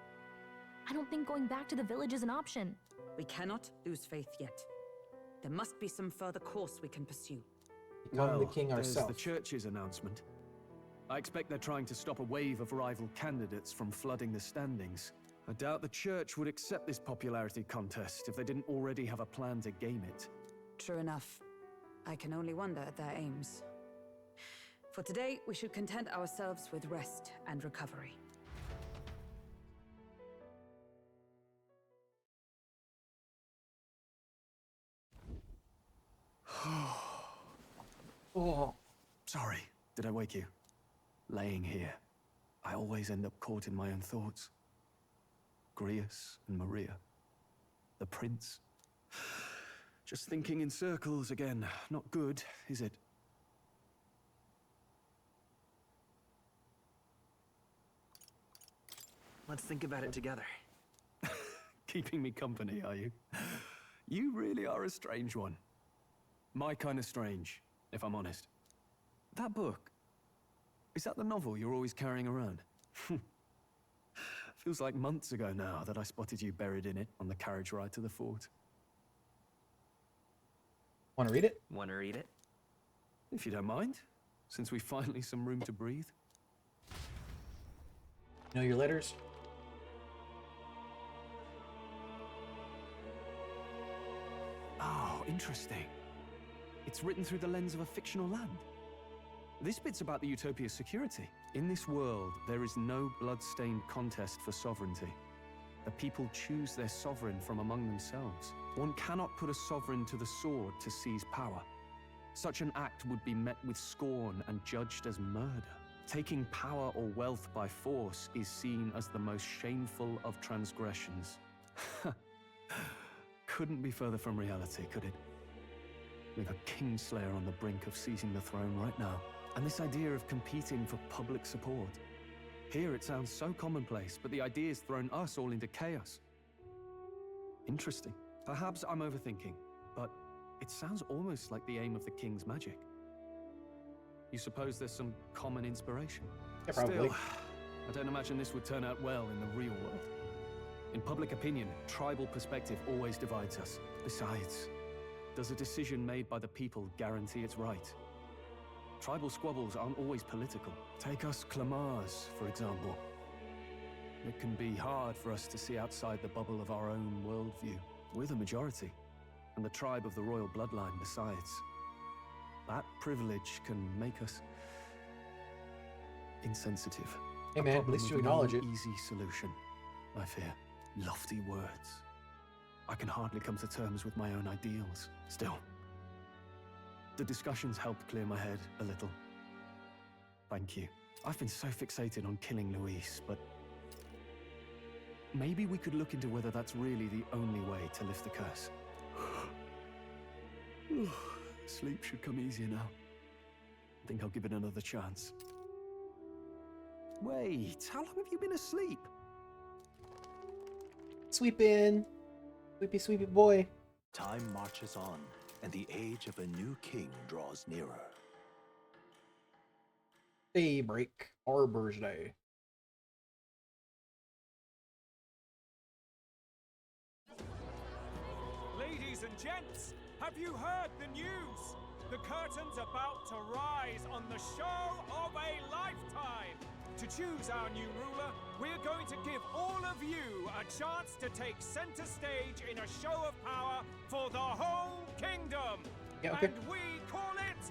I don't think going back to the village is an option. We cannot lose faith yet. There must be some further course we can pursue. Become the king there's ourselves. the church's announcement. I expect they're trying to stop a wave of rival candidates from flooding the standings. I doubt the church would accept this popularity contest if they didn't already have a plan to game it. True enough. I can only wonder at their aims. For today, we should content ourselves with rest and recovery. Oh, sorry. Did I wake you? Laying here, I always end up caught in my own thoughts. Grius and Maria. The prince. Just thinking in circles again. Not good, is it? Let's think about it together. Keeping me company, are you? You really are a strange one. My kind of strange, if I'm honest. That book, is that the novel you're always carrying around? Feels like months ago now that I spotted you buried in it on the carriage ride to the fort. Want to read it? Want to read it? If you don't mind, since we've finally some room to breathe. Know your letters? Oh, interesting. It's written through the lens of a fictional land. This bit's about the Utopia's security. In this world, there is no blood-stained contest for sovereignty. The people choose their sovereign from among themselves. One cannot put a sovereign to the sword to seize power. Such an act would be met with scorn and judged as murder. Taking power or wealth by force is seen as the most shameful of transgressions. Couldn't be further from reality, could it? We've a kingslayer on the brink of seizing the throne right now. And this idea of competing for public support. Here it sounds so commonplace, but the idea's thrown us all into chaos. Interesting. Perhaps I'm overthinking, but it sounds almost like the aim of the king's magic. You suppose there's some common inspiration? Yeah, probably. Still, I don't imagine this would turn out well in the real world. In public opinion, tribal perspective always divides us. Besides, does a decision made by the people guarantee it's right? Tribal squabbles aren't always political. Take us Clamars, for example. It can be hard for us to see outside the bubble of our own worldview. We're the majority, and the tribe of the royal bloodline besides. That privilege can make us insensitive. Hey man, at least you acknowledge it. Easy solution, I fear. Lofty words. I can hardly come to terms with my own ideals. Still, the discussions helped clear my head a little. Thank you. I've been so fixated on killing Luis, but maybe we could look into whether that's really the only way to lift the curse. Sleep should come easier now. I think I'll give it another chance. Wait, how long have you been asleep? Sweepin'. Sweepy, sweepy boy. Time marches on, and the age of a new king draws nearer. Daybreak. Arbor's Day. Ladies and gents, have you heard the news? The curtain's about to rise on the show of a lifetime. To choose our new ruler, we're going to give all of you a chance to take center stage in a show of power for the whole kingdom. Yeah, okay. And we call it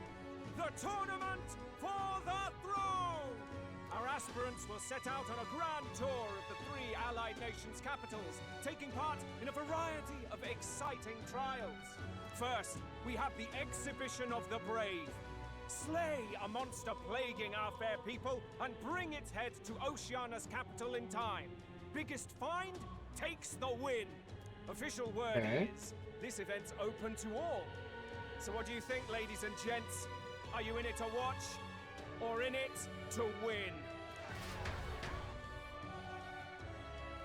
the Tournament for the Throne. Our aspirants will set out on a grand tour of the 3 allied nations' capitals, taking part in a variety of exciting trials. First, we have the Exhibition of the Brave. Slay a monster plaguing our fair people and bring its head to Oceania's capital in time. Biggest find takes the win. Official word is, this event's open to all. So what do you think, ladies and gents? Are you in it to watch, or in it to win?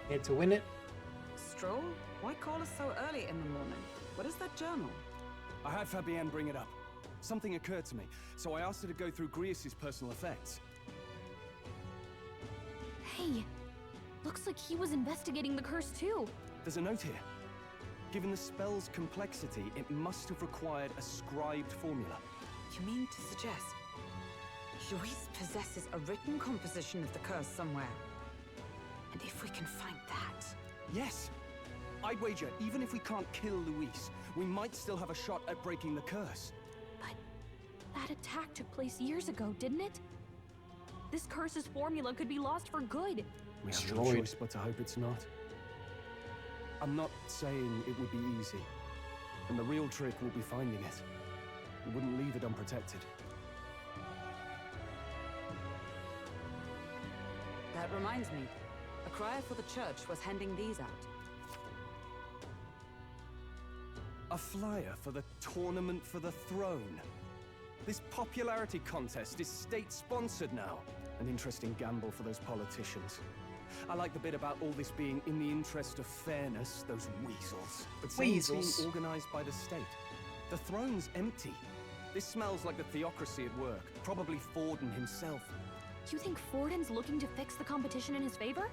Need to win it. Stroll? Why call us so early in the morning? What is that journal? I had Fabienne bring it up. Something occurred to me, so I asked her to go through Grius' personal effects. Hey, looks like he was investigating the curse too. There's a note here. Given the spell's complexity, it must have required a scribed formula. You mean to suggest Luis possesses a written composition of the curse somewhere? And if we can find that... Yes! I'd wager, even if we can't kill Luis, we might still have a shot at breaking the curse. But that attack took place years ago, didn't it? This curse's formula could be lost for good. We have no choice but to hope it's not. I'm not saying it would be easy. And the real trick will be finding it. We wouldn't leave it unprotected. That reminds me. A crier for the church was handing these out. A flyer for the Tournament for the Throne. This popularity contest is state-sponsored now. An interesting gamble for those politicians. I like the bit about all this being in the interest of fairness, those weasels. But it's being organized by the state. The throne's empty. This smells like the theocracy at work. Probably Forden himself. You think Forden's looking to fix the competition in his favor?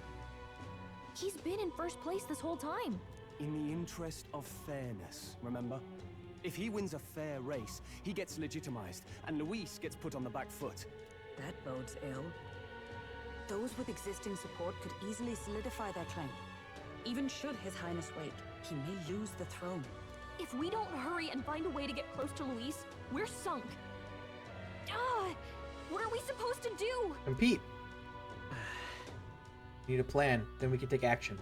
He's been in first place this whole time. In the interest of fairness, remember? If he wins a fair race, he gets legitimized, and Luis gets put on the back foot. That bodes ill. Those with existing support could easily solidify their claim. Even should His Highness wake, he may lose the throne. If we don't hurry and find a way to get close to Luis, we're sunk. What are we supposed to do? Compete. Need a plan, then we can take action.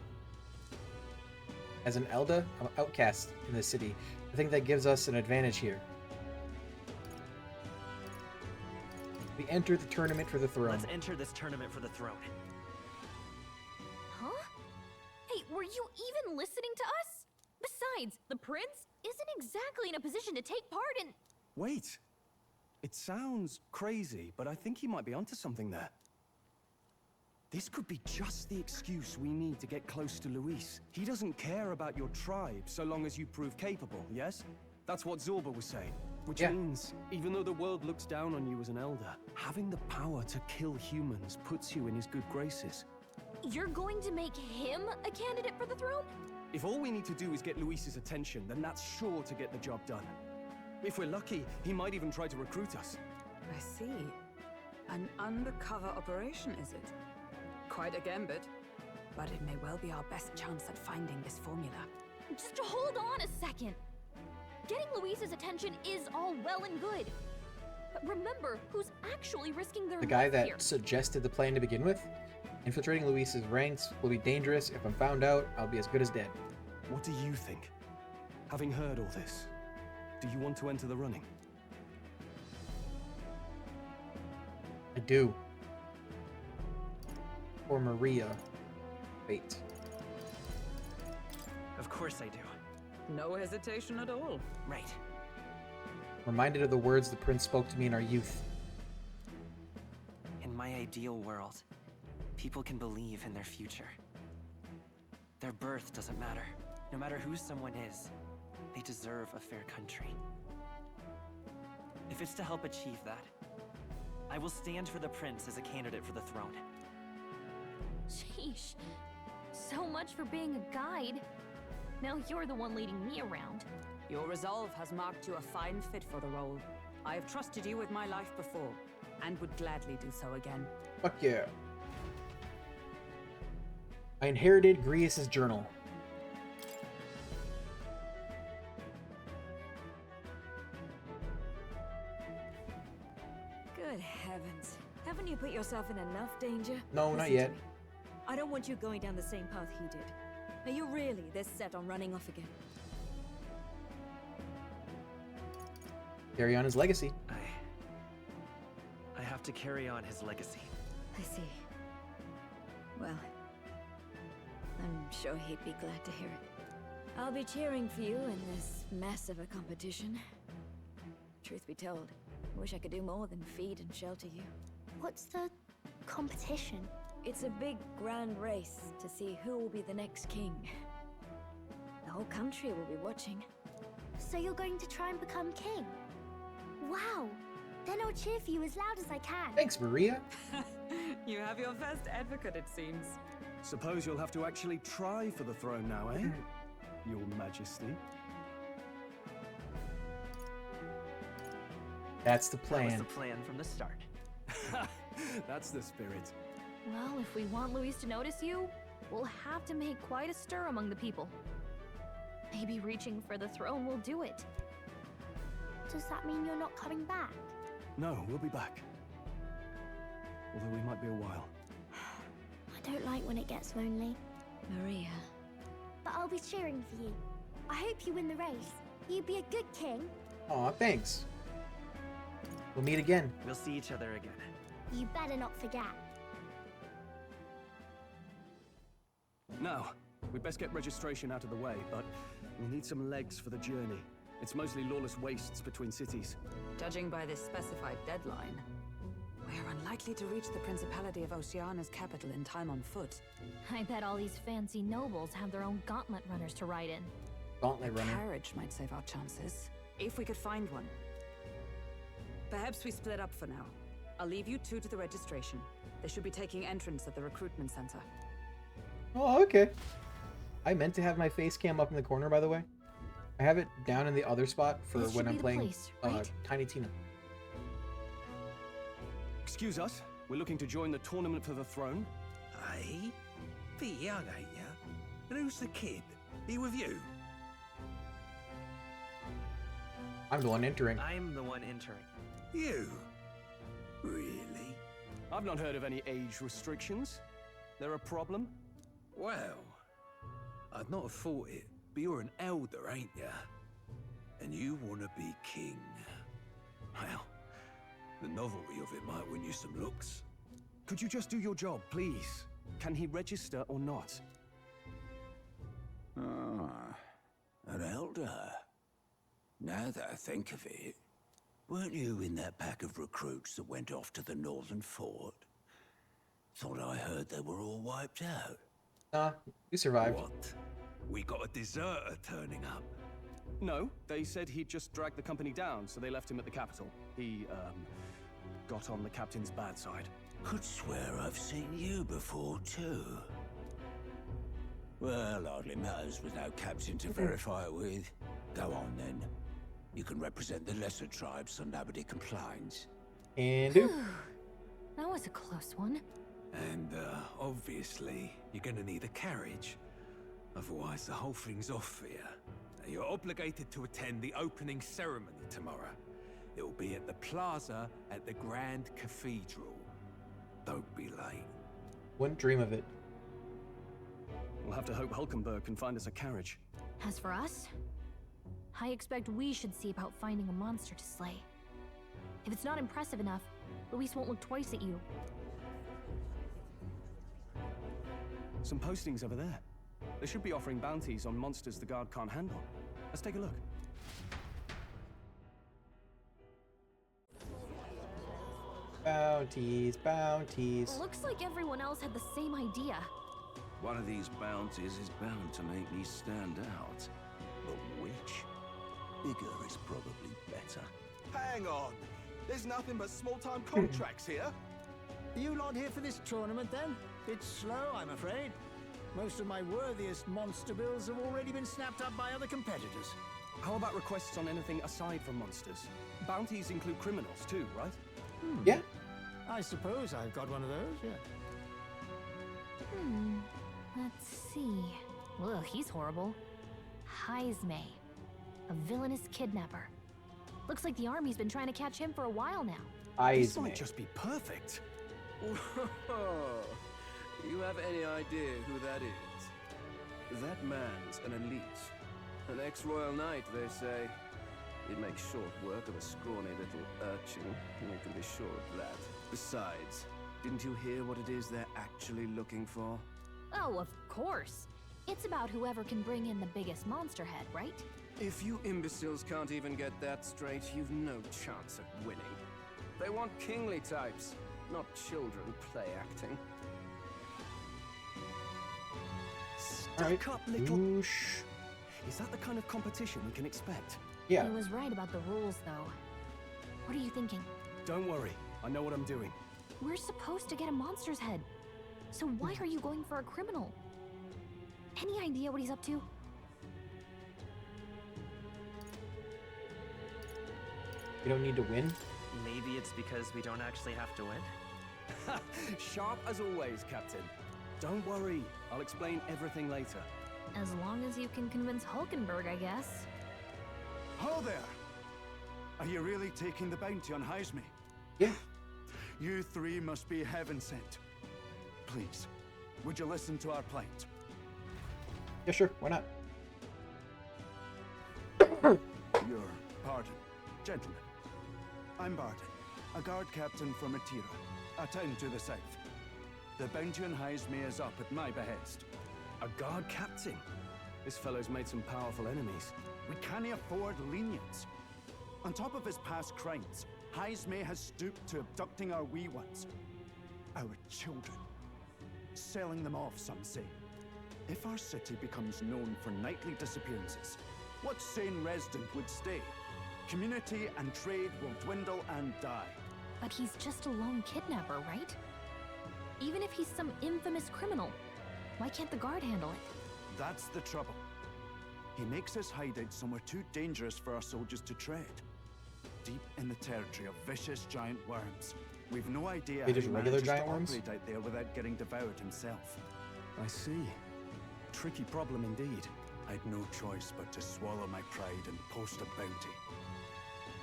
As an Elda, I'm an outcast in the city. I think that gives us an advantage here. We enter the tournament for the throne. Let's enter this tournament for the throne. Huh? Hey, were you even listening to us? Besides, the prince isn't exactly in a position to take part in... Wait. It sounds crazy, but I think he might be onto something there. This could be just the excuse we need to get close to Luis. He doesn't care about your tribe so long as you prove capable, yes? That's what Zorba was saying. Which means, even though the world looks down on you as an elder, having the power to kill humans puts you in his good graces. You're going to make him a candidate for the throne? If all we need to do is get Luis's attention, then that's sure to get the job done. If we're lucky, he might even try to recruit us. I see. An undercover operation, is it? Quite a gambit. But it may well be our best chance at finding this formula. Just hold on a second. Getting Luis's attention is all well and good. But remember who's actually risking their life here. The guy that suggested the plan to begin with? Infiltrating Luis's ranks will be dangerous. If I'm found out, I'll be as good as dead. What do you think? Having heard all this, do you want to enter the running? I do. Or Maria. Wait. course I do. No hesitation at all. Right. Reminded of the words the prince spoke to me in our youth. In my ideal world, people can believe in their future. Their birth doesn't matter. No matter who someone is, they deserve a fair country. If it's to help achieve that, I will stand for the prince as a candidate for the throne. Sheesh. So much for being a guide. Now you're the one leading me around. Your resolve has marked you a fine fit for the role. I have trusted you with my life before, and would gladly do so again. Fuck yeah. I inherited Grievous' journal. Good heavens. Haven't you put yourself in enough danger? No, not Listen yet. to me. I don't want you going down the same path he did. Are you really this set on running off again? Carry on his legacy. I have to carry on his legacy. I see. Well, I'm sure he'd be glad to hear it. I'll be cheering for you in this mess of a competition. Truth be told, I wish I could do more than feed and shelter you. What's the competition? It's a big, grand race to see who will be the next king. The whole country will be watching. So you're going to try and become king? Wow! Then I'll cheer for you as loud as I can. Thanks, Maria. You have your first advocate, it seems. Suppose you'll have to actually try for the throne now, eh? Your Majesty. That's the plan. That was the plan from the start. That's the spirit. Well, if we want Luis to notice you, we'll have to make quite a stir among the people. Maybe reaching for the throne will do it. Does that mean you're not coming back? No, we'll be back. Although we might be a while. I don't like when it gets lonely. Maria. But I'll be cheering for you. I hope you win the race. You'd be a good king. Aw, thanks. We'll meet again. We'll see each other again. You better not forget. Now, we'd best get registration out of the way, but we'll need some legs for the journey. It's mostly lawless wastes between cities. Judging by this specified deadline, we're unlikely to reach the Principality of Oceana's capital in time on foot. I bet all these fancy nobles have their own gauntlet runners to ride in. Gauntlet runner. Carriage might save our chances, if we could find one. Perhaps we split up for now. I'll leave you two to the registration. They should be taking entrance at the recruitment center. Oh, okay. I meant to have my face cam up in the corner, by the way. I have it down in the other spot for This when should I'm be the playing place, right? Tiny Tina. Excuse us, we're looking to join the tournament for the throne. Hey? Bit young, ain't ya? And who's the kid? He with you? I'm the one entering. I'm the one entering. You? Really? I've not heard of any age restrictions. There a problem? Well, I'd not have thought it, but you're an elder, ain't ya? And you want to be king. Well, the novelty of it might win you some looks. Could you just do your job, please? Can he register or not? Ah, an elder. Now that I think of it, weren't you in that pack of recruits that went off to the northern fort? Thought I heard they were all wiped out. Nah, you survived. What? We got a deserter turning up. No, they said he'd just dragged the company down, so they left him at the capital. He, got on the captain's bad side. Could swear I've seen you before, too. Well, hardly matters with no captain to verify it with. Go on, then. You can represent the lesser tribes so nobody complains. And do. That was a close one. And, obviously, you're gonna need a carriage. Otherwise, the whole thing's off for you. You're obligated to attend the opening ceremony tomorrow. It'll be at the plaza at the Grand Cathedral. Don't be late. Wouldn't dream of it. We'll have to hope Hulkenberg can find us a carriage. As for us, I expect we should see about finding a monster to slay. If it's not impressive enough, Luis won't look twice at you. Some postings over there. They should be offering bounties on monsters the guard can't handle. Let's take a look. Bounties, bounties. Looks like everyone else had the same idea. One of these bounties is bound to make me stand out. But which? Bigger is probably better. Hang on! There's nothing but small-time contracts here. Are you lot here for this tournament then? It's slow, I'm afraid. Most of my worthiest monster bills have already been snapped up by other competitors. How about requests on anything aside from monsters? Bounties include criminals too, right? Yeah. I suppose I've got one of those, yeah. Let's see. Ugh, he's horrible. Heisme. A villainous kidnapper. Looks like the army's been trying to catch him for a while now. This might just be perfect. You have any idea who that is? That man's an elite. An ex-royal knight, they say. It makes short work of a scrawny little urchin, you can be sure of that. Besides, didn't you hear what it is they're actually looking for? Oh, of course. It's about whoever can bring in the biggest monster head, right? If you imbeciles can't even get that straight, you've no chance of winning. They want kingly types, not children play acting. Stuck up little... Oosh. Is that the kind of competition we can expect? Yeah. He was right about the rules, though. What are you thinking? Don't worry. I know what I'm doing. We're supposed to get a monster's head. So why are you going for a criminal? Any idea what he's up to? You don't need to win? Maybe it's because we don't actually have to win? Sharp as always, Captain. Don't worry. I'll explain everything later. As long as you can convince Hulkenberg, I guess. Ho there! Are you really taking the bounty on Heisme? Yeah. You three must be heaven sent. Please, would you listen to our plight? Yeah, sure. Why not? Your pardon, gentlemen. I'm Barton, a guard captain from Atira, a town to the south. The bounty on Heisme is up at my behest. A guard captain? This fellow's made some powerful enemies. We can't afford lenience. On top of his past crimes, Heisme has stooped to abducting our wee ones. Our children. Selling them off, some say. If our city becomes known for nightly disappearances, what sane resident would stay? Community and trade will dwindle and die. But he's just a lone kidnapper, right? Even if he's some infamous criminal, why can't the guard handle it? That's the trouble. He makes his hideout somewhere too dangerous for our soldiers to tread. Deep in the territory of vicious giant worms. We've no idea Just how he regular manages giant to worms? operate out there without getting devoured himself. I see. Tricky problem indeed. I'd no choice but to swallow my pride and post a bounty.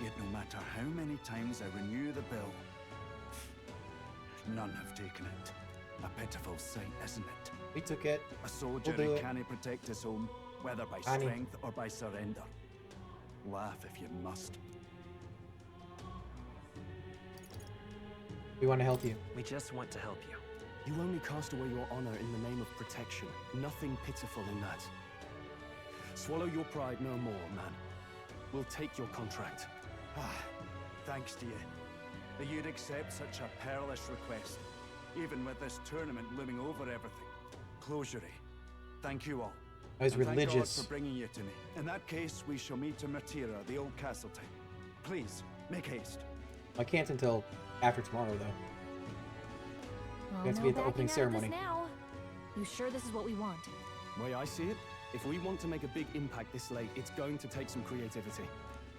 Yet no matter how many times I renew the bill, none have taken it. A pitiful sight, isn't it? We took it. A soldier We'll do who it. can't protect his home, whether by Annie. strength or by surrender. Laugh if you must. We want to help you. We just want to help you. You only cast away your honor in the name of protection. Nothing pitiful in that. Swallow your pride no more, man. We'll take your contract. Thanks to you. That you'd accept such a perilous request, even with this tournament looming over everything. Closure. Thank you all. I was And thank God religious. for bringing you to me. In that case, we shall meet in Matira, the old castle town. Please, make haste. I can't until after tomorrow, though. Well, We have to no be at the backing opening out of ceremony. this now. You sure this is what we want? Way I see it, if we want to make a big impact this late, it's going to take some creativity.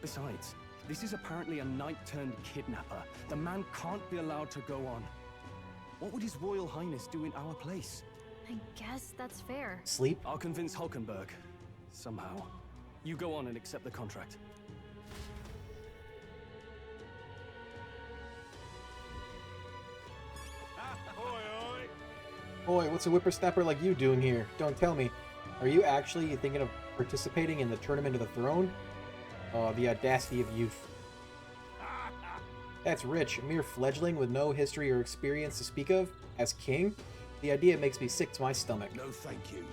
Besides, this is apparently a knight-turned-kidnapper. The man can't be allowed to go on. What would His Royal Highness do in our place? I guess that's fair. Sleep? I'll convince Hulkenberg. Somehow. You go on and accept the contract. Boy, what's a whippersnapper like you doing here? Don't tell me. Are you actually thinking of participating in the Tournament of the Throne? Oh, the audacity of youth. That's rich. A mere fledgling with no history or experience to speak of? As king? The idea makes me sick to my stomach. No, thank you.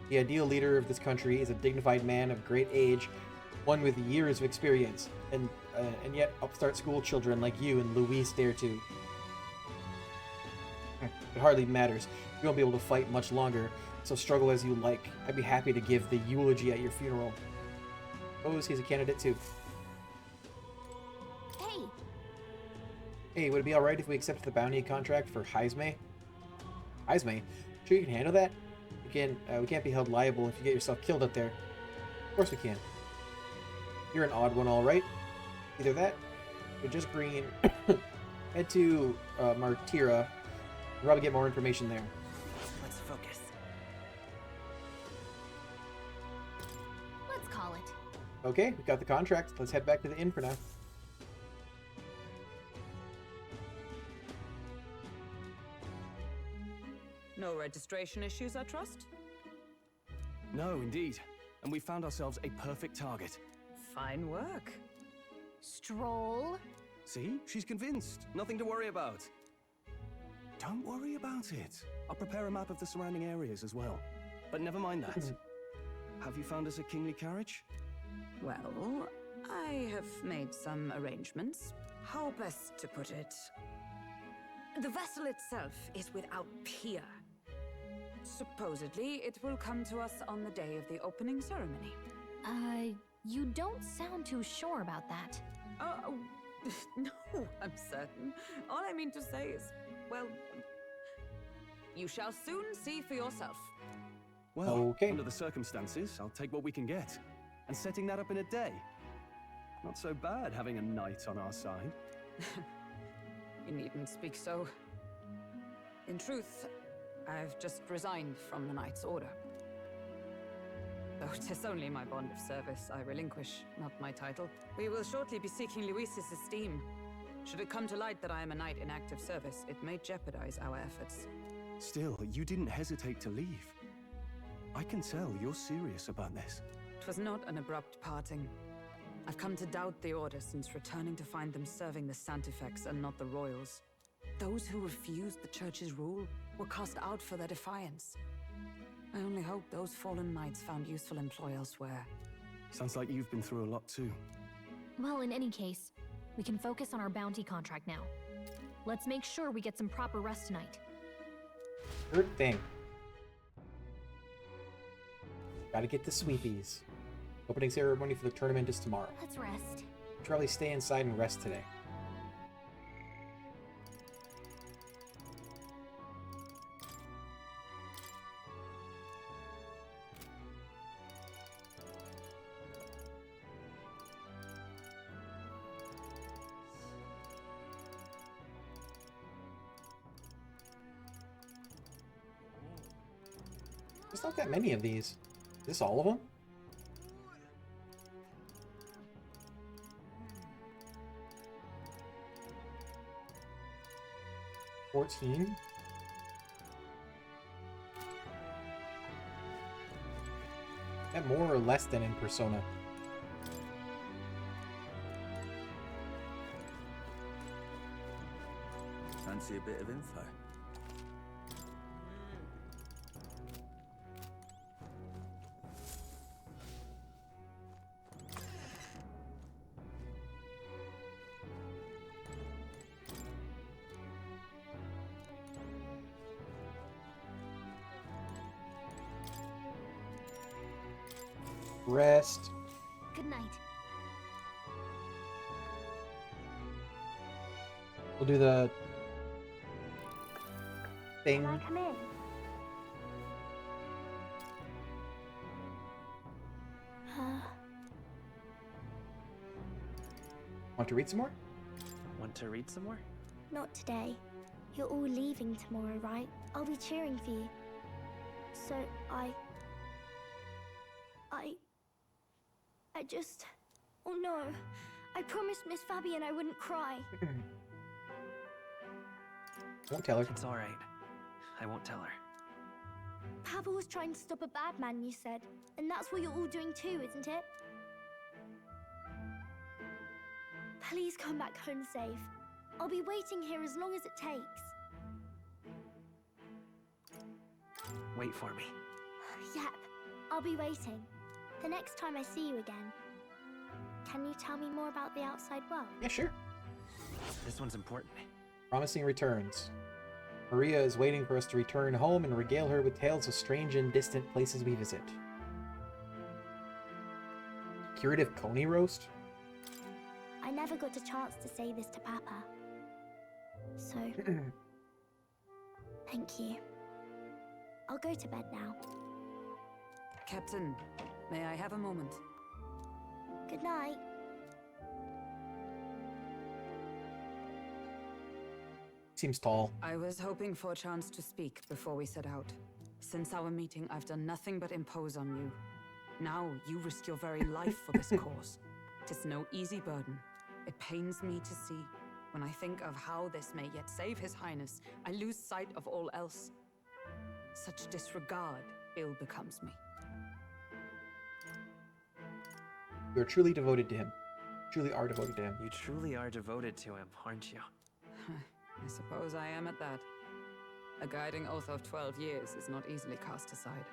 The ideal leader of this country is a dignified man of great age, one with years of experience, and yet upstart school children like you and Luis dare to. It hardly matters. You won't be able to fight much longer, so struggle as you like. I'd be happy to give the eulogy at your funeral. Suppose he's a candidate too. Hey! Hey, would it be alright if we accepted the bounty contract for Heisme? Heisme? Sure you can handle that? We can't be held liable if you get yourself killed up there. Of course we can. You're an odd one, alright. Either that, or just green. Head to Martira. You'll probably get more information there. Let's focus. Let's call it. Okay, we got the contract. Let's head back to the inn for now. No registration issues, I trust? No, indeed. And we found ourselves a perfect target. Fine work. Stroll. See? She's convinced. Nothing to worry about. Don't worry about it. I'll prepare a map of the surrounding areas as well. But never mind that. Have you found us a kingly carriage? Well, I have made some arrangements. How best to put it? The vessel itself is without peer. Supposedly, it will come to us on the day of the opening ceremony. You don't sound too sure about that. No, I'm certain. All I mean to say is, well, you shall soon see for yourself. Well, okay. Under the circumstances, I'll take what we can get. And setting that up in a day. Not so bad having a knight on our side. You needn't speak so. In truth, I've just resigned from the Knight's Order. Though 'tis only my bond of service I relinquish, not my title. We will shortly be seeking Luis's esteem. Should it come to light that I am a knight in active service, it may jeopardize our efforts. Still, you didn't hesitate to leave. I can tell you're serious about this. It was not an abrupt parting. I've come to doubt the Order since returning to find them serving the Santifex and not the Royals. Those who refused the Church's rule were cast out for their defiance. I only hope those fallen knights found useful employ elsewhere. Sounds like you've been through a lot too. Well, in any case, we can focus on our bounty contract now. Let's make sure we get some proper rest tonight. Good thing. Gotta get the sweepies. Opening ceremony for the tournament is tomorrow. Let's rest. Charlie, stay inside and rest today. There's not that many of these. Is this all of them? $14? That more or less than in Persona? Fancy a bit of info? Rest. Good night. We'll do the thing. Can I come in? Want to read some more? Want to read some more? Not today. You're all leaving tomorrow, right? I'll be cheering for you. So I just... Oh no. I promised Miss Fabian I wouldn't cry. Won't tell her. It's all right. I won't tell her. Papa was trying to stop a bad man, you said. And that's what you're all doing too, isn't it? Please come back home safe. I'll be waiting here as long as it takes. Wait for me. Yep, I'll be waiting. The next time I see you again, can you tell me more about the outside world? Yeah, sure. This one's important. Promising returns. Maria is waiting for us to return home and regale her with tales of strange and distant places we visit. Curative coney roast? I never got a chance to say this to Papa. So, thank you. I'll go to bed now. Captain, may I have a moment? Good night. Seems tall. I was hoping for a chance to speak before we set out. Since our meeting, I've done nothing but impose on you. Now you risk your very life for this cause. 'Tis no easy burden. It pains me to see. When I think of how this may yet save His Highness, I lose sight of all else. Such disregard ill becomes me. You're truly devoted to him. Truly are devoted to him. You truly are devoted to him, aren't you? I suppose I am at that. A guiding oath of 12 years is not easily cast aside.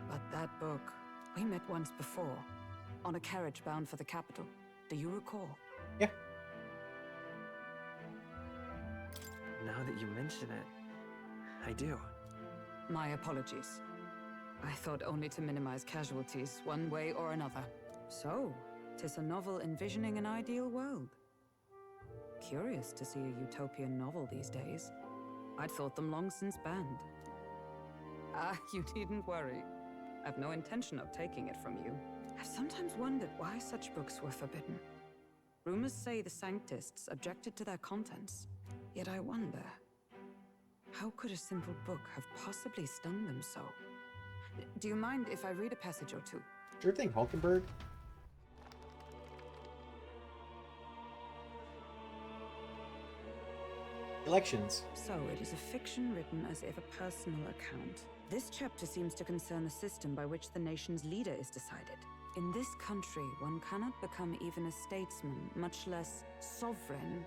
But that book, we met once before, on a carriage bound for the capital. Do you recall? Yeah. Now that you mention it, I do. My apologies. I thought only to minimize casualties, one way or another. So, 'tis a novel envisioning an ideal world. Curious to see a utopian novel these days. I'd thought them long since banned. Ah, you needn't worry. I've no intention of taking it from you. I've sometimes wondered why such books were forbidden. Rumors say the Sanctists objected to their contents. Yet I wonder, how could a simple book have possibly stung them so? Do you mind if I read a passage or two? Sure thing, Hulkenberg. Elections. So it is a fiction written as if a personal account. This chapter seems to concern the system by which the nation's leader is decided. In this country, one cannot become even a statesman, much less sovereign,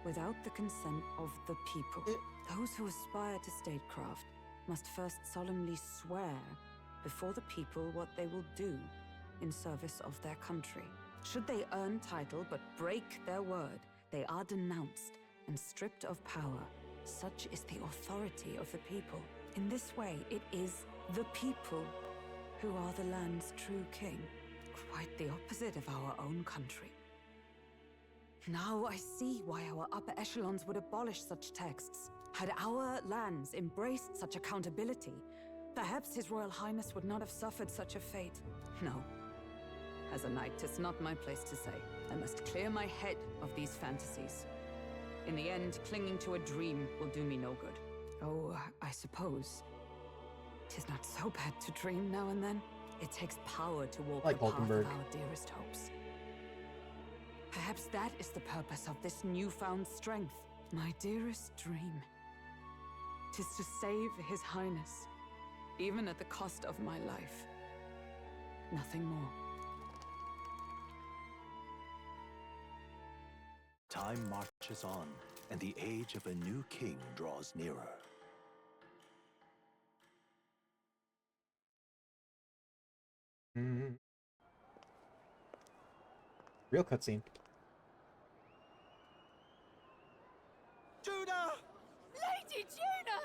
without the consent of the people. Those who aspire to statecraft must first solemnly swear before the people what they will do in service of their country. Should they earn title but break their word, they are denounced and stripped of power. Such is the authority of the people. In this way, it is the people who are the land's true king. Quite the opposite of our own country. Now I see why our upper echelons would abolish such texts. Had our lands embraced such accountability, perhaps His Royal Highness would not have suffered such a fate. No. As a knight, 'tis not my place to say. I must clear my head of these fantasies. In the end, clinging to a dream will do me no good. Oh, I suppose 'tis not so bad to dream now and then. It takes power to walk like the path Hulkenberg. of our dearest hopes. Perhaps that is the purpose of this newfound strength. My dearest dream. 'Tis to save His Highness, even at the cost of my life. Nothing more. Time marches on, and the age of a new king draws nearer. Real cutscene. Judah! Lady Juna!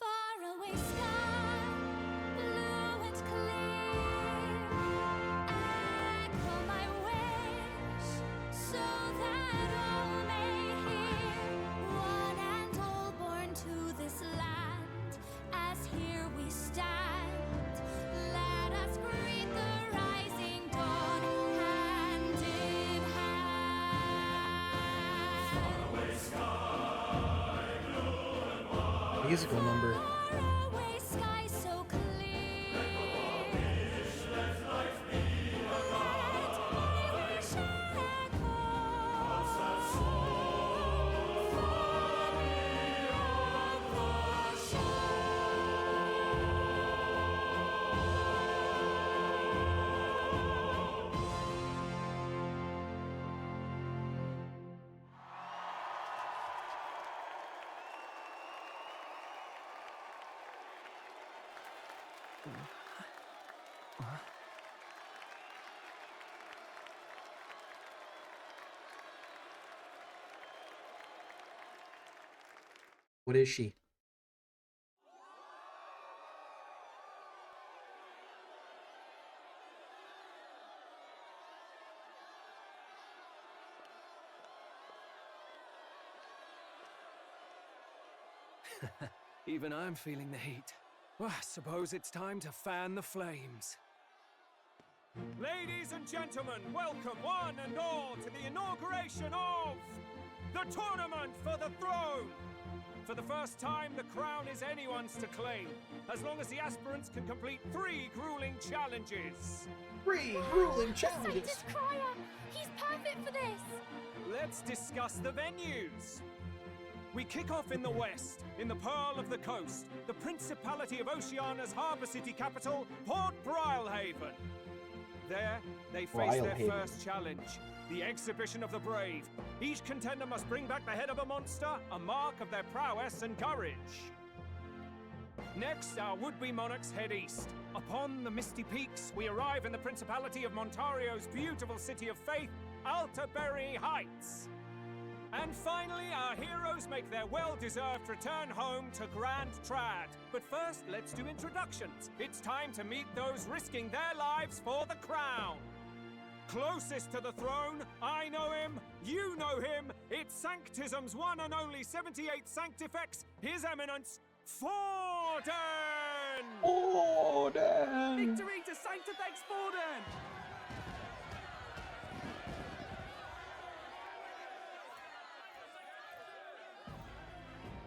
Faraway sky, blue and clear. Echo my wish, so that all may hear. One and all born to this land, as here we stand. Let us greet the rising dawn, hand in hand. Faraway sky, blue and white. Musical number. Faraway sky so clear. Let life be alive. Let my wish echo. What is she? Even I'm feeling the heat. Well, I suppose it's time to fan the flames. Ladies and gentlemen, welcome one and all to the inauguration of the Tournament for the Throne! For the first time, the crown is anyone's to claim, as long as the aspirants can complete 3 grueling challenges. 3 grueling challenges? Sanctus Crier! He's perfect for this! Let's discuss the venues. We kick off in the west, in the Pearl of the Coast, the Principality of Oceania's harbour city capital, Port Brilehaven. There, they face their first challenge, the Exhibition of the Brave. Each contender must bring back the head of a monster, a mark of their prowess and courage. Next, our would-be monarchs head east. Upon the misty peaks, we arrive in the Principality of Montario's beautiful city of faith, Altaberry Heights. And finally, our heroes make their well-deserved return home to Grand Trad. But first, let's do introductions. It's time to meet those risking their lives for the crown. Closest to the throne, I know him, you know him. It's Sanctism's one and only 78th Sanctifex, His Eminence, Forden! Forden! Victory to Sanctifex Forden!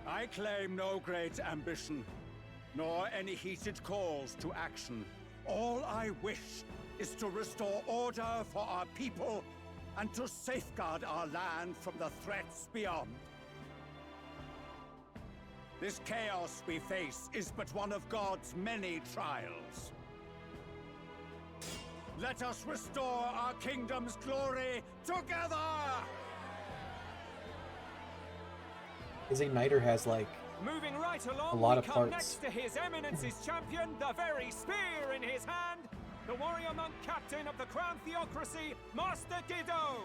I claim no great ambition, nor any heated calls to action. All I wish is to restore order for our people and to safeguard our land from the threats beyond. This chaos we face is but one of God's many trials. Let us restore our kingdom's glory together! His Igniter has, like, moving right along, a lot of we come parts. next to His Eminence's champion, the very spear in his hand, the warrior monk captain of the Crown Theocracy, Master Giddo!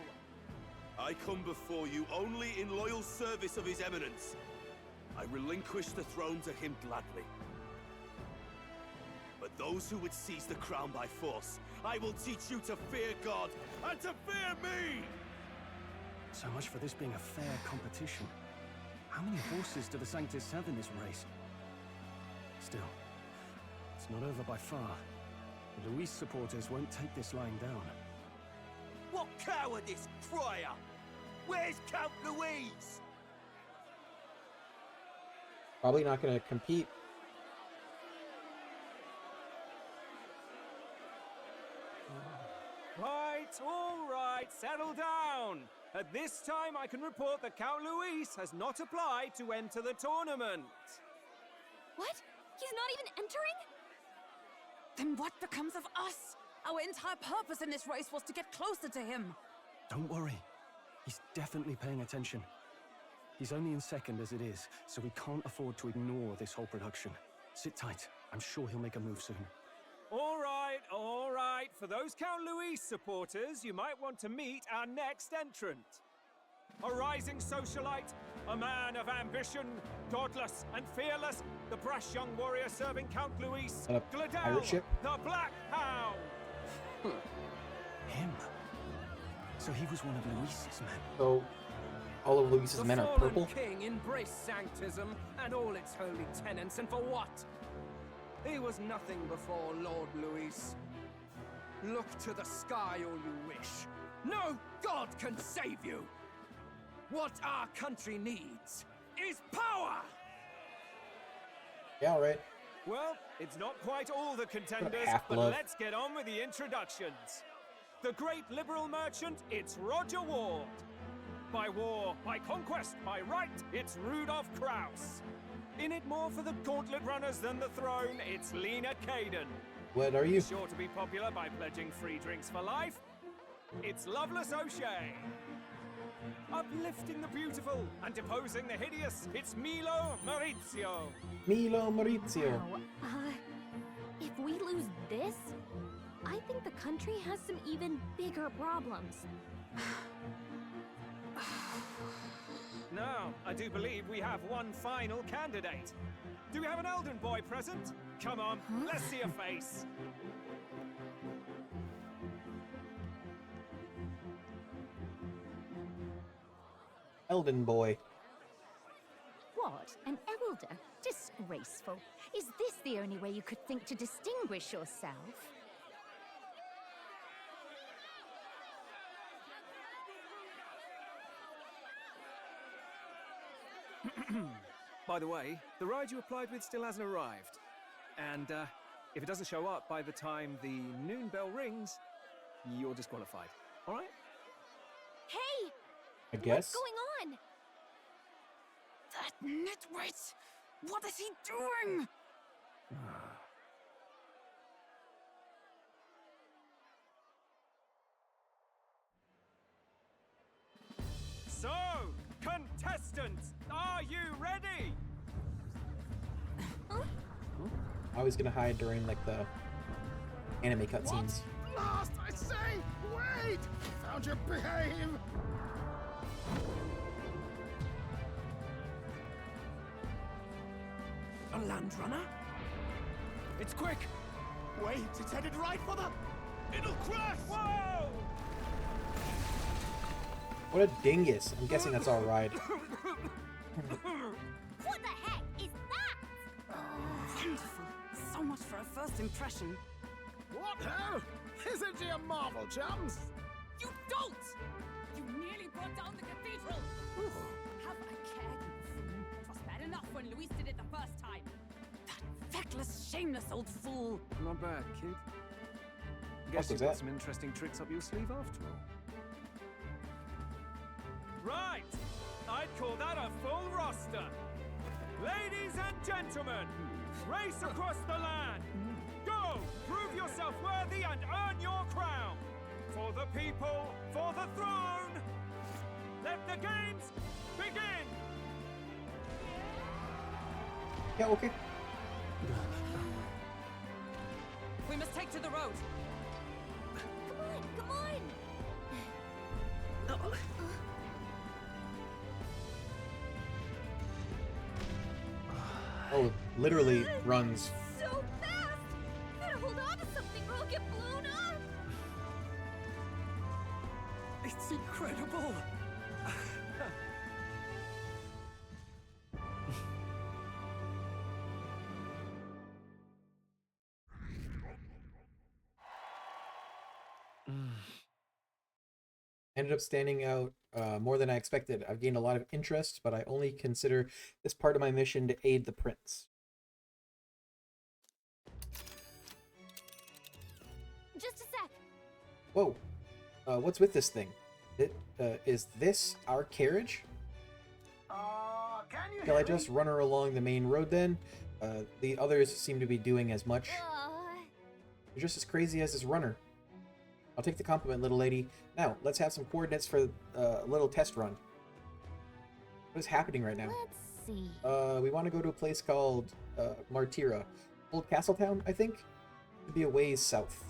I come before you only in loyal service of His Eminence. I relinquish the throne to him gladly. But those who would seize the crown by force, I will teach you to fear God and to fear me! So much for this being a fair competition. How many horses do the Sanctists have in this race? Still, it's not over by far. The Luis supporters won't take this lying down. What cowardice, Crier! Where's Count Louise? Probably not going to compete. All right, settle down. At this time, I can report that Count Luis has not applied to enter the tournament. What? He's not even entering? Then what becomes of us? Our entire purpose in this race was to get closer to him. Don't worry. He's definitely paying attention. He's only in second as it is, so we can't afford to ignore this whole production. Sit tight. I'm sure he'll make a move soon. All right. For those Count Luis supporters, you might want to meet our next entrant. A rising socialite, a man of ambition, godless and fearless, the brash young warrior serving Count Luis, Gladel, the Black Hound. Him? So he was one of Luis's men. So all of Luis's men are purple? The fallen king embraced Sanctism and all its holy tenets, and for what? He was nothing before Lord Luis. Look to the sky all you wish. No god can save you! What our country needs is power! Yeah, all right. Well, it's not quite all the contenders, but let's get on with the introductions. The great liberal merchant, it's Roger Ward. By war, by conquest, by right, it's Rudolph Kraus. In it more for the gauntlet runners than the throne, it's Lena Caden. What are you? Sure to be popular by pledging free drinks for life. It's Loveless O'Shea. Uplifting the beautiful and deposing the hideous, it's Milo Maurizio. Milo Maurizio. If we lose this, I think the country has some even bigger problems. Now, I do believe we have one final candidate. Do we have an Elden boy present? Come on, let's see a face. Elden boy. What? An elder? Disgraceful. Is this the only way you could think to distinguish yourself? By the way, the ride you applied with still hasn't arrived. And if it doesn't show up by the time the noon bell rings, you're disqualified. All right? Hey! I guess. What's going on? That nitwit! What is he doing? So, contestants, are you ready? I was gonna hide during like the anime cutscenes. Last, I say! Wait! Found your behave! A land runner? It's quick! Wait, it's headed right for the... It'll crash! Whoa! What a dingus. I'm guessing that's our ride. What the heck is that? Wonderful. So much for a first impression. What hell? Isn't he a marvel, chums? You don't! You nearly brought down the cathedral! Have a care, you fool. It was bad enough when Luis did it the first time. That feckless, shameless old fool. Not bad, kid. What Guess was you've got that? some interesting tricks up your sleeve after all. Right! I'd call that a full roster. Ladies and gentlemen, race across the land. Go! Prove yourself worthy and earn your crown. For the people, for the throne. Let the games begin! Yeah, okay. We must take to the road. Come on! Oh, literally runs. So fast! Better hold on to something or I'll get blown up! It's incredible. Ended up standing out more than I expected. I've gained a lot of interest, but I only consider this part of my mission to aid the prince. Just a sec. Whoa, what's with this thing? Is this our carriage? Can you Shall I just run her along the main road then? The others seem to be doing as much. You're just as crazy as this runner. I'll take the compliment, little lady. Now, let's have some coordinates for a little test run. What is happening right now? Let's see. We want to go to a place called Martira. Old Castletown, I think? Should be a ways south.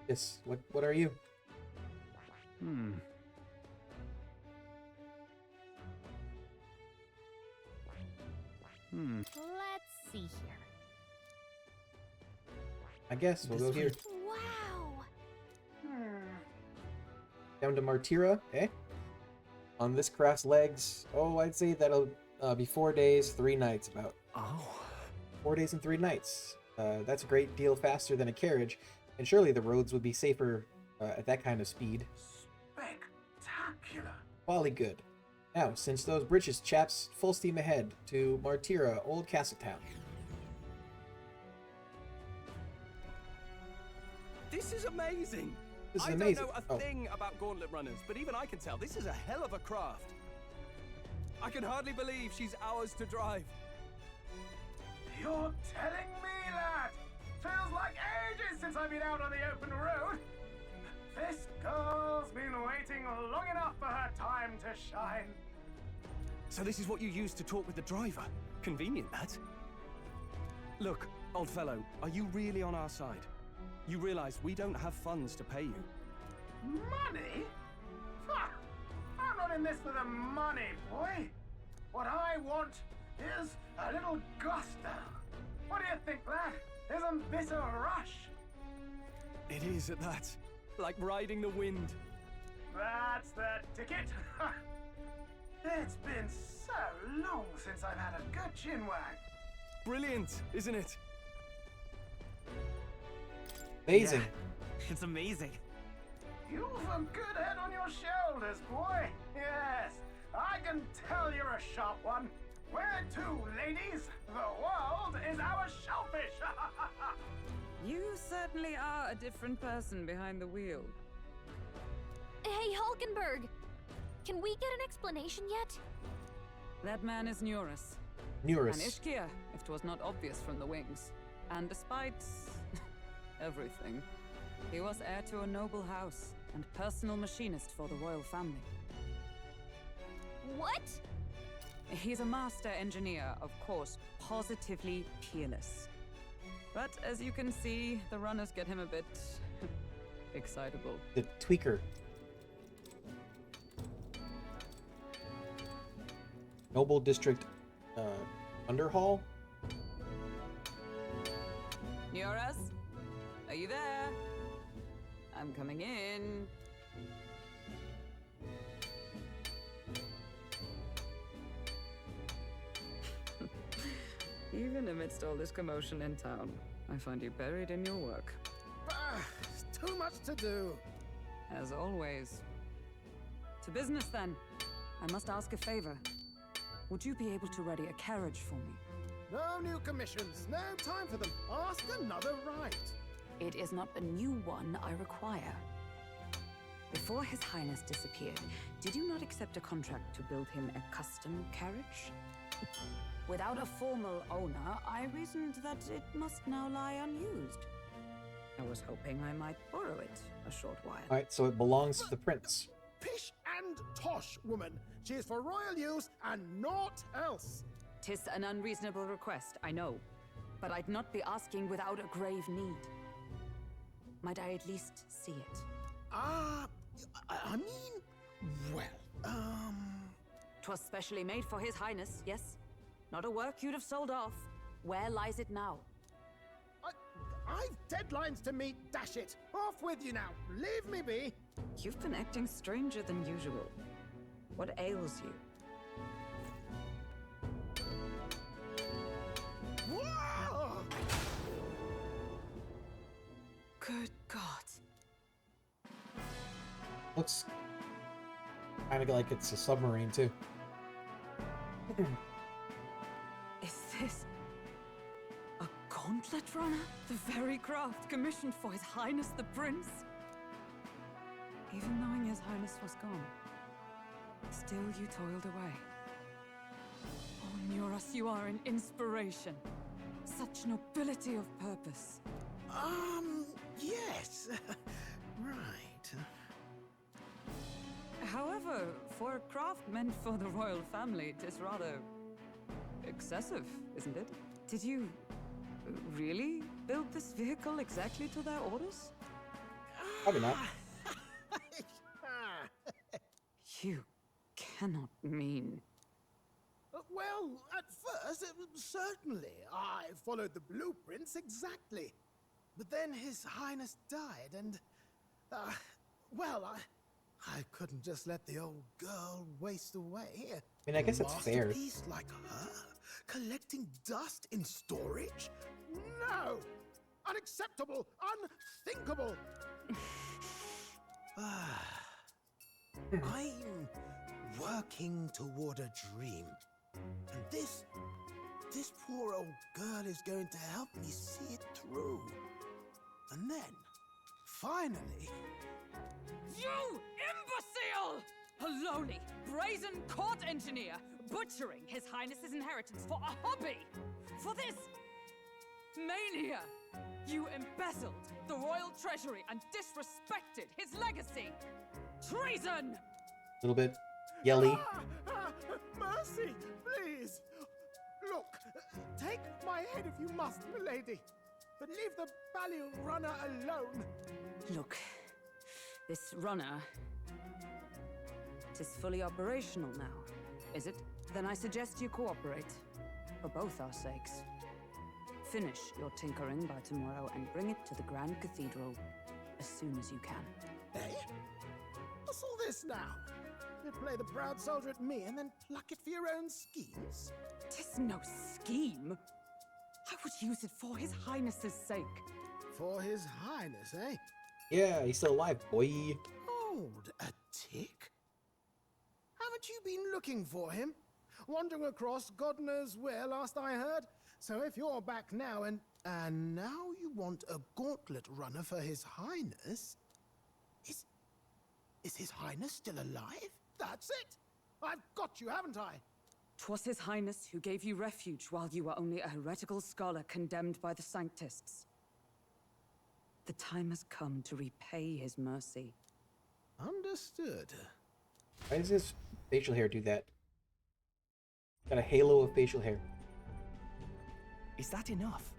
Yes, what are you? Let's see here. I guess we'll go here. Wow! Down to Martira, eh? On this craft's legs, oh, I'd say that'll be 4 days, 3 nights about. Oh. 4 days and 3 nights. That's a great deal faster than a carriage, and surely the roads would be safer at that kind of speed. Spectacular! Wally good. Now, cinch those britches, chaps. Full steam ahead to Martira, Old Castletown. This is amazing! This is I amazing. don't know a thing about gauntlet runners, but even I can tell this is a hell of a craft. I can hardly believe she's ours to drive. You're telling me that? Feels like ages since I've been out on the open road. This girl's been waiting long enough for her time to shine. So this is what you used to talk with the driver? Convenient, that. Look, old fellow, are you really on our side? You realize we don't have funds to pay you. Money? Ha! I'm not in this for the money, boy. What I want is a little gusto. What do you think, lad? Isn't this a rush? It is at that. Like riding the wind. That's the ticket. It's been so long since I've had a good chinwag. Brilliant, isn't it? Amazing. Yeah, it's amazing. You've a good head on your shoulders, boy. Yes, I can tell you're a sharp one. Where to, ladies? The world is our shellfish. You certainly are a different person behind the wheel. Hey, Hulkenberg! Can we get an explanation yet? That man is Neurus. Neurus. An Ishkia, if 'twas not obvious from the wings. And despite everything, he was heir to a noble house and personal machinist for the royal family. What? He's a master engineer, of course, positively peerless. But as you can see, the runners get him a bit excitable. The tweaker. Noble District Underhall? Neurus? Are you there? I'm coming in. Even amidst all this commotion in town, I find you buried in your work. Too much to do. As always. To business then. I must ask a favor. Would you be able to ready a carriage for me? No new commissions, no time for them. Ask another right. It is not a new one I require. Before His Highness disappeared, did you not accept a contract to build him a custom carriage? Without a formal owner, I reasoned that it must now lie unused. I was hoping I might borrow it a short while. Alright, so it belongs to the prince. Pish and tosh, woman. She is for royal use and naught else. 'Tis an unreasonable request, I know. But I'd not be asking without a grave need. Might I at least see it? I mean, well, 'Twas specially made for His Highness, yes? Not a work you'd have sold off. Where lies it now? I've deadlines to meet, dash it. Off with you now. Leave me be. You've been acting stranger than usual. What ails you? Whoa! Good God. Looks kind of like it's a submarine, too. Is this a gauntlet runner? The very craft commissioned for His Highness the Prince? Even knowing His Highness was gone, still you toiled away. Oh, Neurus, you are an inspiration. Such nobility of purpose. Yes. Right. However, for a craft meant for the royal family, it is rather excessive, isn't it? Did you really build this vehicle exactly to their orders? Probably not. You cannot mean... Well, at first, certainly. I followed the blueprints exactly. But then His Highness died, and... well, I couldn't just let the old girl waste away. I mean, I guess it's fair. Masterpiece like her? Collecting dust in storage? No! Unacceptable! Unthinkable! I'm working toward a dream. And this poor old girl is going to help me see it through. And then, finally... You imbecile! A lowly, brazen court engineer butchering His Highness's inheritance for a hobby! For this mania! You embezzled the royal treasury and disrespected his legacy! Treason! A little bit yelly. Mercy, please! Look, take my head if you must, milady, but leave the Balliol runner alone. Look, this runner... it is fully operational now, is it? Then I suggest you cooperate, for both our sakes. Finish your tinkering by tomorrow and bring it to the Grand Cathedral as soon as you can. Eh? What's all this now? You play the proud soldier at me and then pluck it for your own schemes? 'Tis no scheme. I would use it for His Highness's sake. For His Highness, eh? Yeah, he's still alive, boy. Hold a tick. Haven't you been looking for him? Wandering across God knows where last I heard? So if you're back now and now you want a gauntlet runner for His Highness? Is His Highness still alive? That's it! I've got you, haven't I? 'Twas His Highness who gave you refuge while you were only a heretical scholar condemned by the Sanctists. The time has come to repay his mercy. Understood. Why does his facial hair do that? Got a halo of facial hair. Is that enough?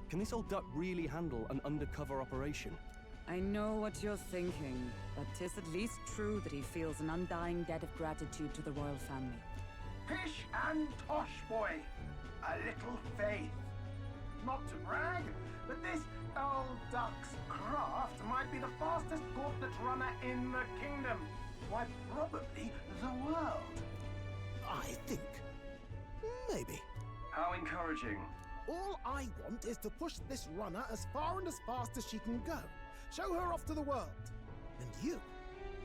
Can this old duck really handle an undercover operation? I know what you're thinking, but 'tis at least true that he feels an undying debt of gratitude to the royal family. Pish and tosh, boy. A little faith. Not to brag, but this old duck's craft might be the fastest gauntlet runner in the kingdom. Why, probably the world. I think. Maybe. How encouraging. All I want is to push this runner as far and as fast as she can go. Show her off to the world. And you?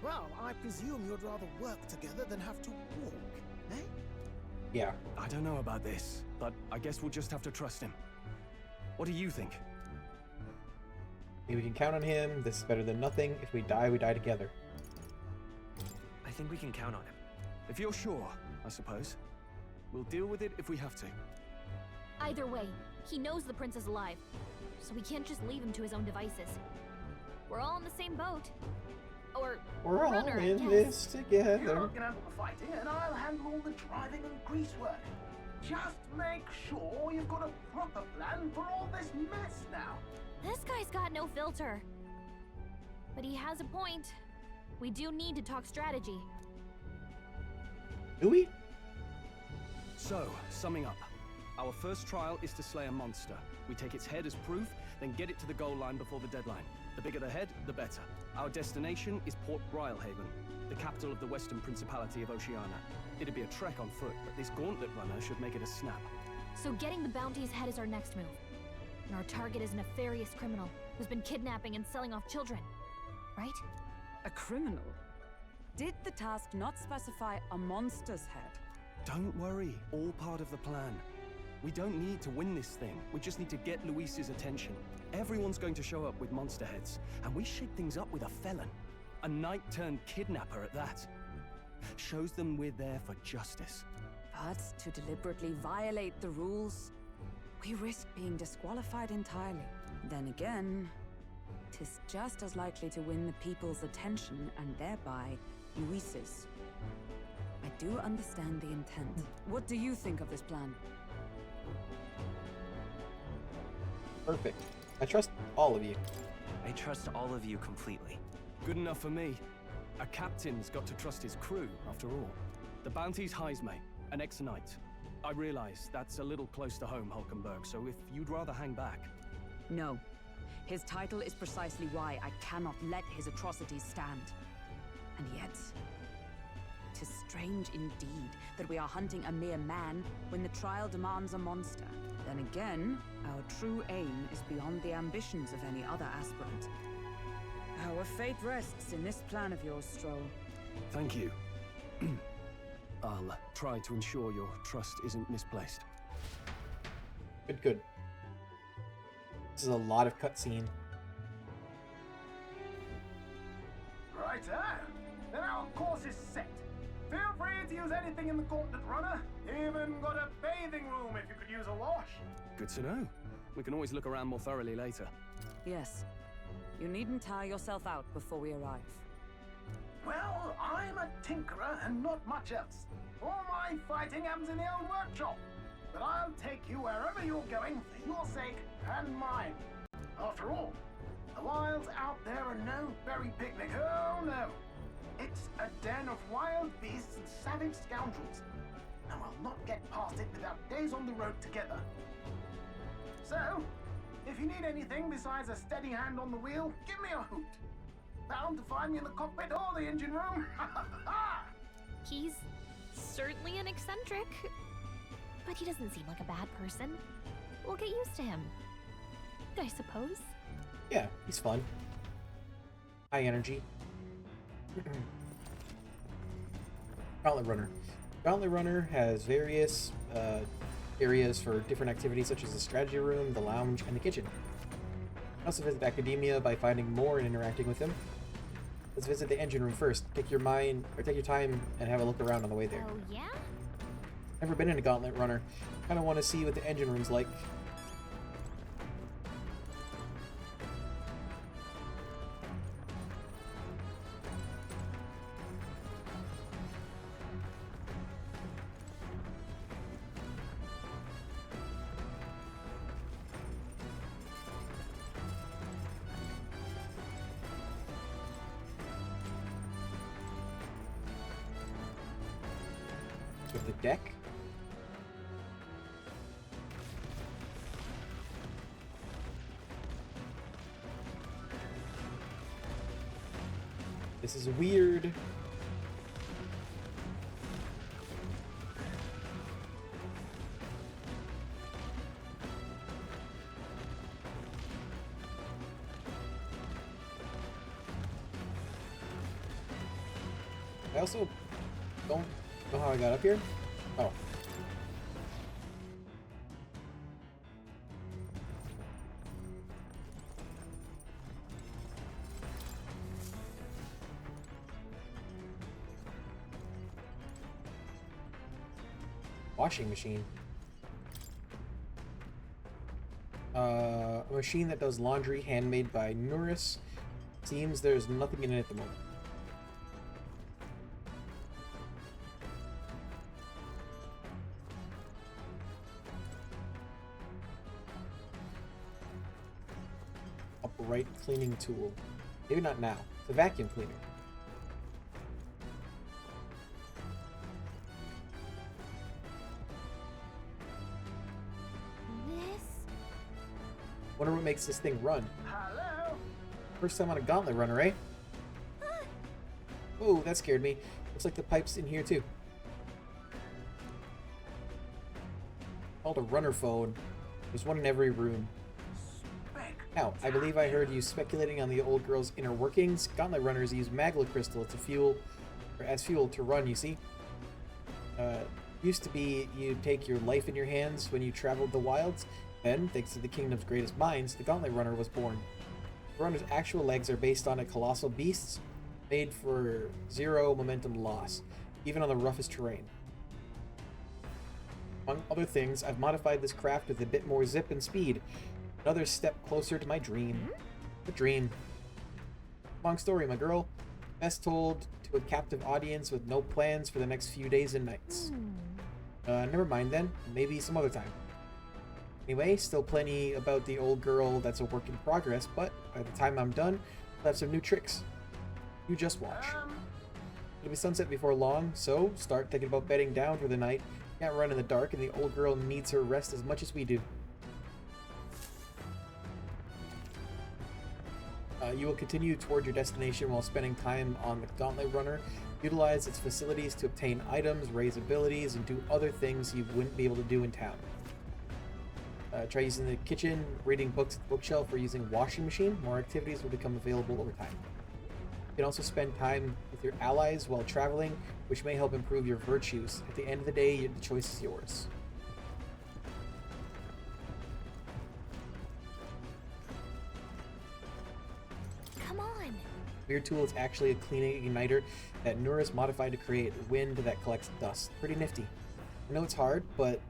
Well, I presume you'd rather work together than have to walk, eh? Yeah. I don't know about this, but I guess we'll just have to trust him. What do you think? Maybe we can count on him. This is better than nothing. If we die together. I think we can count on him. If you're sure, I suppose. We'll deal with it if we have to. Either way, he knows the prince is alive, so we can't just leave him to his own devices. We're all in the same boat. Or we're runner, all I in guess. this You're together. not gonna handle the fighting, and I'll handle all the driving and greasework. Just make sure you've got a proper plan for all this mess now. This guy's got no filter. But he has a point. We do need to talk strategy. Do we? So, summing up. Our first trial is to slay a monster. We take its head as proof, then get it to the goal line before the deadline. The bigger the head, the better. Our destination is Port Brialhaven, the capital of the Western Principality of Oceania. It'd be a trek on foot, but this gauntlet runner should make it a snap. So getting the bounty's head is our next move. And our target is a nefarious criminal who's been kidnapping and selling off children. Right? A criminal? Did the task not specify a monster's head? Don't worry, all part of the plan. We don't need to win this thing. We just need to get Luis's attention. Everyone's going to show up with monster heads, and we shake things up with a felon. A knight-turned-kidnapper at that. Shows them we're there for justice. But to deliberately violate the rules, we risk being disqualified entirely. Then again, 'tis just as likely to win the people's attention and thereby Luis's. I do understand the intent. What do you think of this plan? Perfect. I trust all of you. I trust all of you completely. Good enough for me. A captain's got to trust his crew, after all. The bounty's Heisme, an ex-knight. I realize that's a little close to home, Hulkenberg, so if you'd rather hang back... No. His title is precisely why I cannot let his atrocities stand. And yet, 'tis strange indeed that we are hunting a mere man when the trial demands a monster. Then again, our true aim is beyond the ambitions of any other aspirant. Our fate rests in this plan of yours, Stroll. Thank you. I'll try to ensure your trust isn't misplaced. Good, good. This is a lot of cutscene. Righto. Then our course is set. Feel free to use anything in the gauntlet runner. Even got a bathing room if you could use a wash. Good to know. We can always look around more thoroughly later. Yes. You needn't tire yourself out before we arrive. Well, I'm a tinkerer and not much else. All my fighting happens in the old workshop. But I'll take you wherever you're going for your sake and mine. After all, the wilds out there are no berry picnic. Oh no. It's a den of wild beasts and savage scoundrels. And we'll not get past it without days on the road together. So, if you need anything besides a steady hand on the wheel, give me a hoot. Bound to find me in the cockpit or the engine room. He's certainly an eccentric, but he doesn't seem like a bad person. We'll get used to him, I suppose. Yeah, he's fun. High energy. Gauntlet Runner. Gauntlet Runner has various areas for different activities such as the strategy room, the lounge, and the kitchen. Also visit Academia by finding more and interacting with them. Let's visit the engine room first. Take your time and have a look around on the way there. Oh yeah? Never been in a Gauntlet Runner. Kind of want to see what the engine room's like. The deck. This is weird. I also don't know how I got up here. Oh. Washing machine. A machine that does laundry, handmade by Nuris. Seems there's nothing in it at the moment. Upright cleaning tool. Maybe not now. It's a vacuum cleaner. Wonder what makes this thing run. Hello? First time on a Gauntlet Runner, eh? Oh, that scared me. Looks like the pipe's in here too. Called a runner phone. There's one in every room. Now, I believe I heard you speculating on the old girl's inner workings. Gauntlet runners use magla crystal as fuel to run, you see. Used to be you'd take your life in your hands when you traveled the wilds. Then, thanks to the kingdom's greatest minds, the Gauntlet Runner was born. The runner's actual legs are based on a colossal beast made for zero momentum loss, even on the roughest terrain. Among other things, I've modified this craft with a bit more zip and speed. Another step closer to my dream. A dream. Long story, my girl. Best told to a captive audience with no plans for the next few days and nights. Never mind then. Maybe some other time. Anyway, still plenty about the old girl that's a work in progress, but by the time I'm done, I'll have some new tricks. You just watch. It'll be sunset before long, so start thinking about bedding down for the night. Can't run in the dark, and the old girl needs her rest as much as we do. You will continue toward your destination while spending time on the Gauntlet Runner. Utilize its facilities to obtain items, raise abilities, and do other things you wouldn't be able to do in town. Try using the kitchen, reading books at the bookshelf, or using washing machine. More activities will become available over time. You can also spend time with your allies while traveling, which may help improve your virtues. At the end of the day, the choice is yours. Come on! Weird tool is actually a cleaning igniter that Nuris modified to create wind that collects dust. Pretty nifty. I know it's hard, but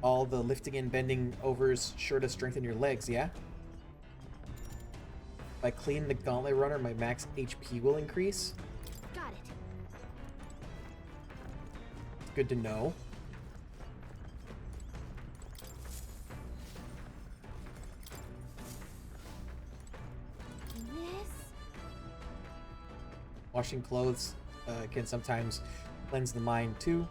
all the lifting and bending overs sure to strengthen your legs, yeah? If I clean the Gauntlet Runner, my max HP will increase. Got it. It's good to know. This? Washing clothes can sometimes cleanse the mind too.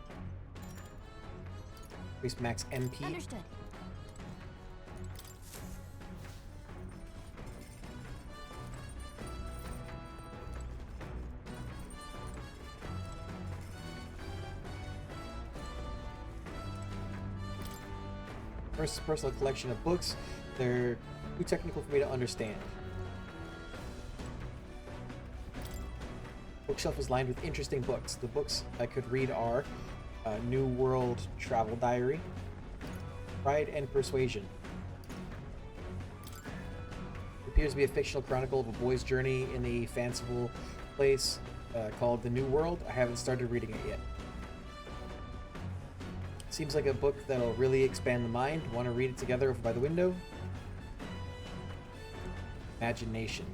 Increase max MP. Understood. First personal collection of books. They're too technical for me to understand. Bookshelf is lined with interesting books. The books I could read are New World Travel Diary, Pride and Persuasion. It appears to be a fictional chronicle of a boy's journey in a fanciful place called the New World. I haven't started reading it yet. Seems like a book that'll really expand the mind. Want to read it together over by the window? Imagination.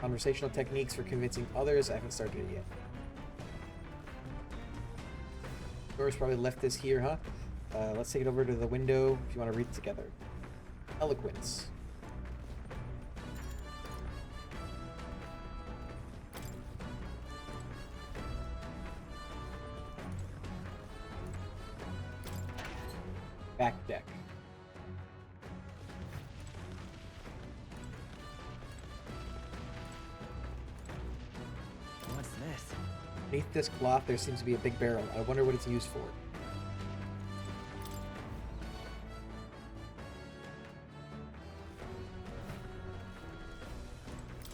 Conversational techniques for convincing others. I haven't started it yet. Doris probably left this here, huh? Let's take it over to the window if you want to read it together. Eloquence. Back deck. What's this? Beneath this cloth, there seems to be a big barrel. I wonder what it's used for.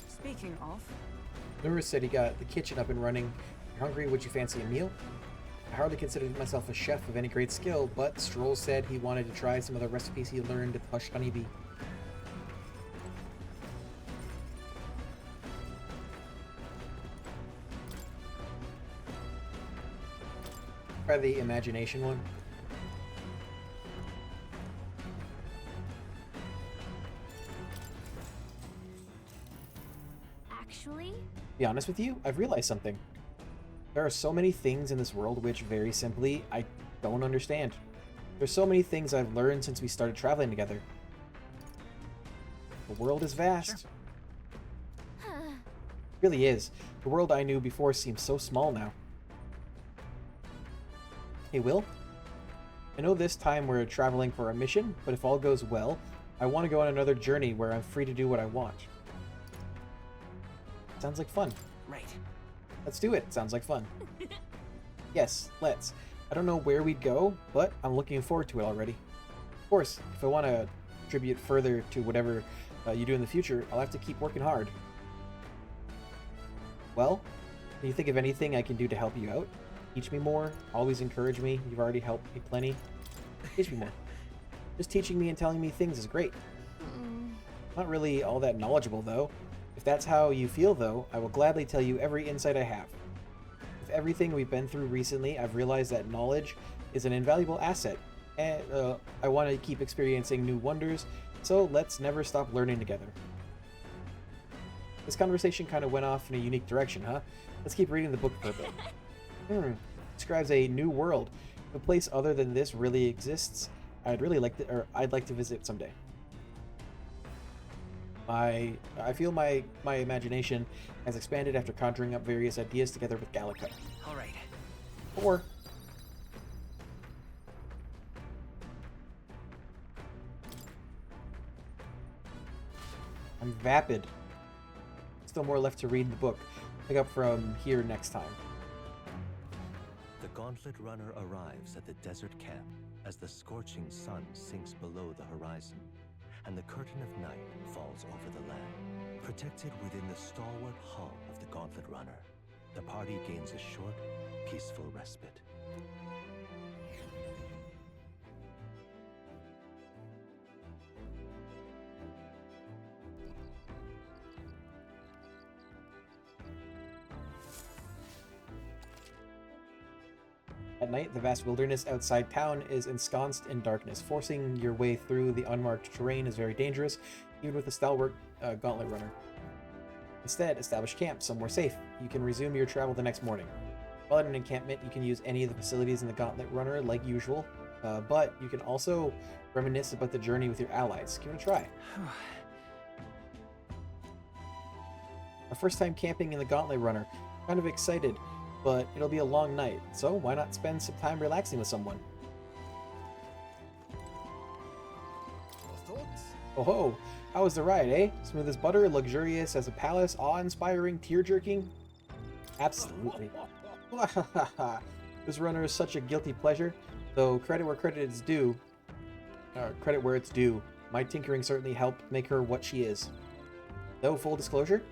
Speaking of, Nura said he got the kitchen up and running. You're hungry? Would you fancy a meal? I hardly considered myself a chef of any great skill, but Stroll said he wanted to try some of the recipes he learned at the Hush Honeybee. Try the imagination one. Actually? To be honest with you, I've realized something. There are so many things in this world which, very simply, I don't understand. There's so many things I've learned since we started traveling together. The world is vast. Sure. It really is. The world I knew before seems so small now. Hey, Will? I know this time we're traveling for a mission, but if all goes well, I want to go on another journey where I'm free to do what I want. Sounds like fun. Right. Let's do it. Sounds like fun. Yes, let's. I don't know where we'd go, but I'm looking forward to it already. Of course, if I want to contribute further to whatever you do in the future, I'll have to keep working hard. Well, can you think of anything I can do to help you out? Teach me more? Always encourage me? You've already helped me plenty. Teach me more. Just teaching me and telling me things is great. Not really all that knowledgeable, though. If that's how you feel, though, I will gladly tell you every insight I have. With everything we've been through recently, I've realized that knowledge is an invaluable asset, and I want to keep experiencing new wonders, so let's never stop learning together. This conversation kind of went off in a unique direction, huh? Let's keep reading the book for a bit. Describes a new world. If a place other than this really exists, I'd like to visit someday. I feel my imagination has expanded after conjuring up various ideas together with Gallica. All right. Or I'm vapid. Still more left to read in the book. Pick up from here next time. The Gauntlet Runner arrives at the desert camp as the scorching sun sinks below the horizon, and the curtain of night falls over the land. Protected within the stalwart hull of the Gauntlet Runner, the party gains a short, peaceful respite. at night, the vast wilderness outside town is ensconced in darkness. Forcing your way through the unmarked terrain is very dangerous, even with a stalwart gauntlet runner. Instead, establish camp somewhere safe. You can resume your travel the next morning. While at an encampment, you can use any of the facilities in the gauntlet runner like usual, but you can also reminisce about the journey with your allies. Give it a try. Our first time camping in the gauntlet runner. Kind of excited, but it'll be a long night, so why not spend some time relaxing with someone? Thoughts? Oh ho! How was the ride, eh? Smooth as butter, luxurious as a palace, awe-inspiring, tear-jerking? Absolutely. This runner is such a guilty pleasure, though credit where credit is due. Credit where it's due. My tinkering certainly helped make her what she is. Though, full disclosure,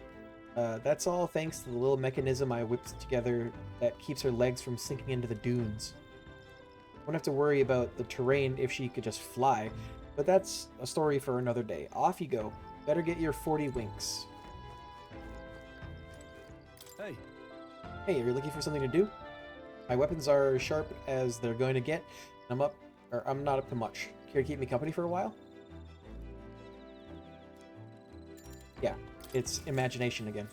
that's all thanks to the little mechanism I whipped together that keeps her legs from sinking into the dunes. Won't have to worry about the terrain if she could just fly, but that's a story for another day. Off you go. Better get your 40 winks. Hey. Hey, are you looking for something to do? My weapons are sharp as they're going to get. I'm not up to much. Care to keep me company for a while? Yeah, it's imagination again.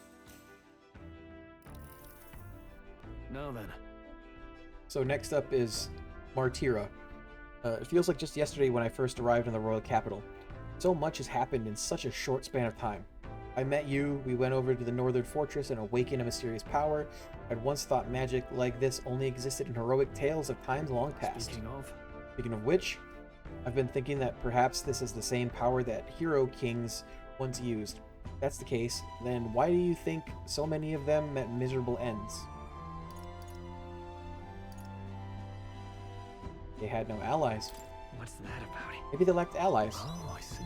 Now then. So next up is Martira. It feels like just yesterday when I first arrived in the royal capital. So much has happened in such a short span of time. I met you, we went over to the northern fortress and awakened a mysterious power. I'd once thought magic like this only existed in heroic tales of times long past. Speaking of which, I've been thinking that perhaps this is the same power that hero kings once used. If that's the case, then why do you think so many of them met miserable ends? They had no allies. What's that about? Maybe they lacked allies. Oh, I see.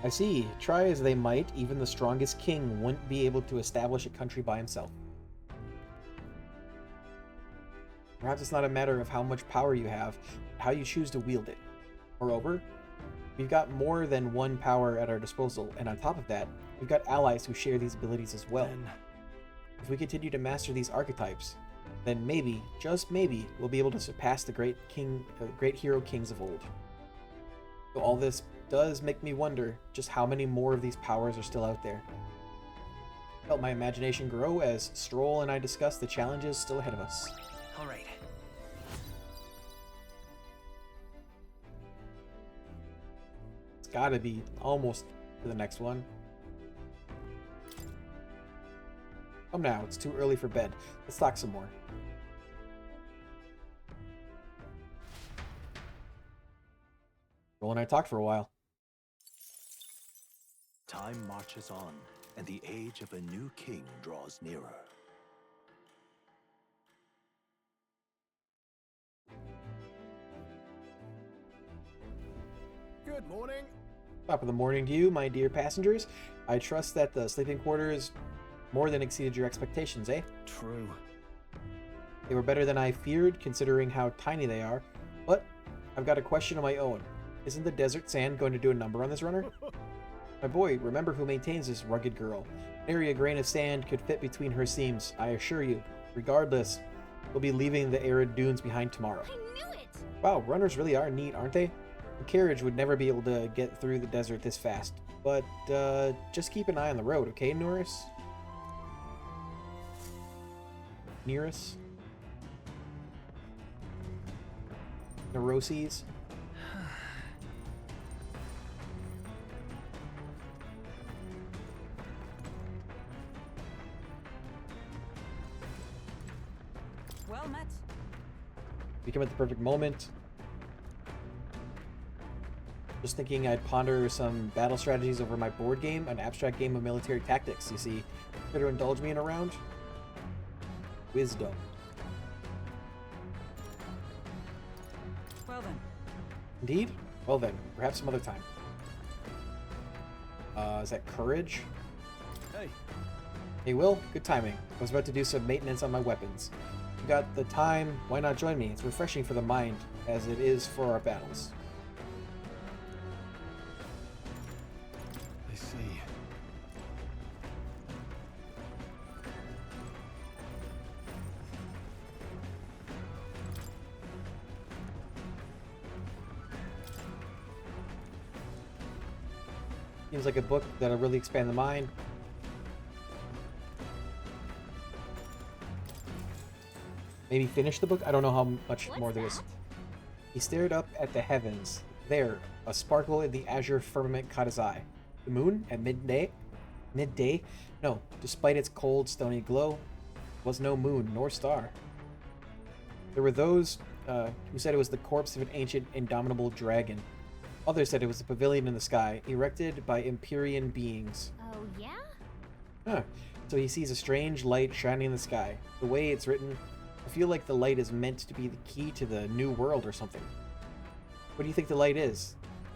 I see. Try as they might, even the strongest king wouldn't be able to establish a country by himself. Perhaps it's not a matter of how much power you have, but how you choose to wield it. Moreover, we've got more than one power at our disposal, and on top of that, we've got allies who share these abilities as well. If we continue to master these archetypes, then maybe, just maybe, we'll be able to surpass the great hero kings of old. So all this does make me wonder just how many more of these powers are still out there. Felt my imagination grow as Stroll and I discussed the challenges still ahead of us. All right. It's gotta be almost to the next one. Come now, it's too early for bed. Let's talk some more. Joel and I talked for a while. Time marches on, and the age of a new king draws nearer. Good morning. Top of the morning to you, my dear passengers. I trust that the sleeping quarters more than exceeded your expectations, eh? True. They were better than I feared, considering how tiny they are. But I've got a question of my own. Isn't the desert sand going to do a number on this runner? My boy, remember who maintains this rugged girl. Nary a grain of sand could fit between her seams, I assure you. Regardless, we'll be leaving the arid dunes behind tomorrow. I knew it! Wow, runners really are neat, aren't they? A carriage would never be able to get through the desert this fast. But, just keep an eye on the road, okay, Norris? Nearest? Neuroses? Well met. We come at the perfect moment. Just thinking I'd ponder some battle strategies over my board game, an abstract game of military tactics, you see. Care to indulge me in a round? Wisdom. Well then. Indeed? Well then, perhaps some other time. Is that courage? Hey. Hey Will, good timing. I was about to do some maintenance on my weapons. You got the time, why not join me? It's refreshing for the mind, as it is for our battles. I see. Seems like a book that'll really expand the mind. Maybe finish the book? I don't know how much more there is. He stared up at the heavens. There, a sparkle in the azure firmament caught his eye. The moon at midday? Midday? No, despite its cold, stony glow, was no moon nor star. There were those who said it was the corpse of an ancient, indomitable dragon. Others said it was a pavilion in the sky, erected by Empyrean beings. Oh, yeah? Huh. So he sees a strange light shining in the sky. The way it's written, I feel like the light is meant to be the key to the new world or something. What do you think the light is?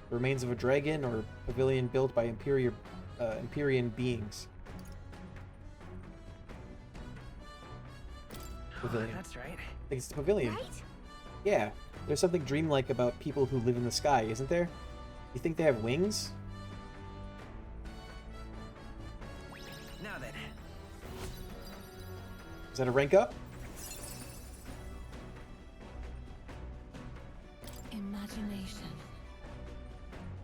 The remains of a dragon or a pavilion built by Empyrean beings? Pavilion. That's right. I think it's the pavilion. Right? Yeah, there's something dreamlike about people who live in the sky, isn't there? You think they have wings? Now then. Is that a rank up? Imagination.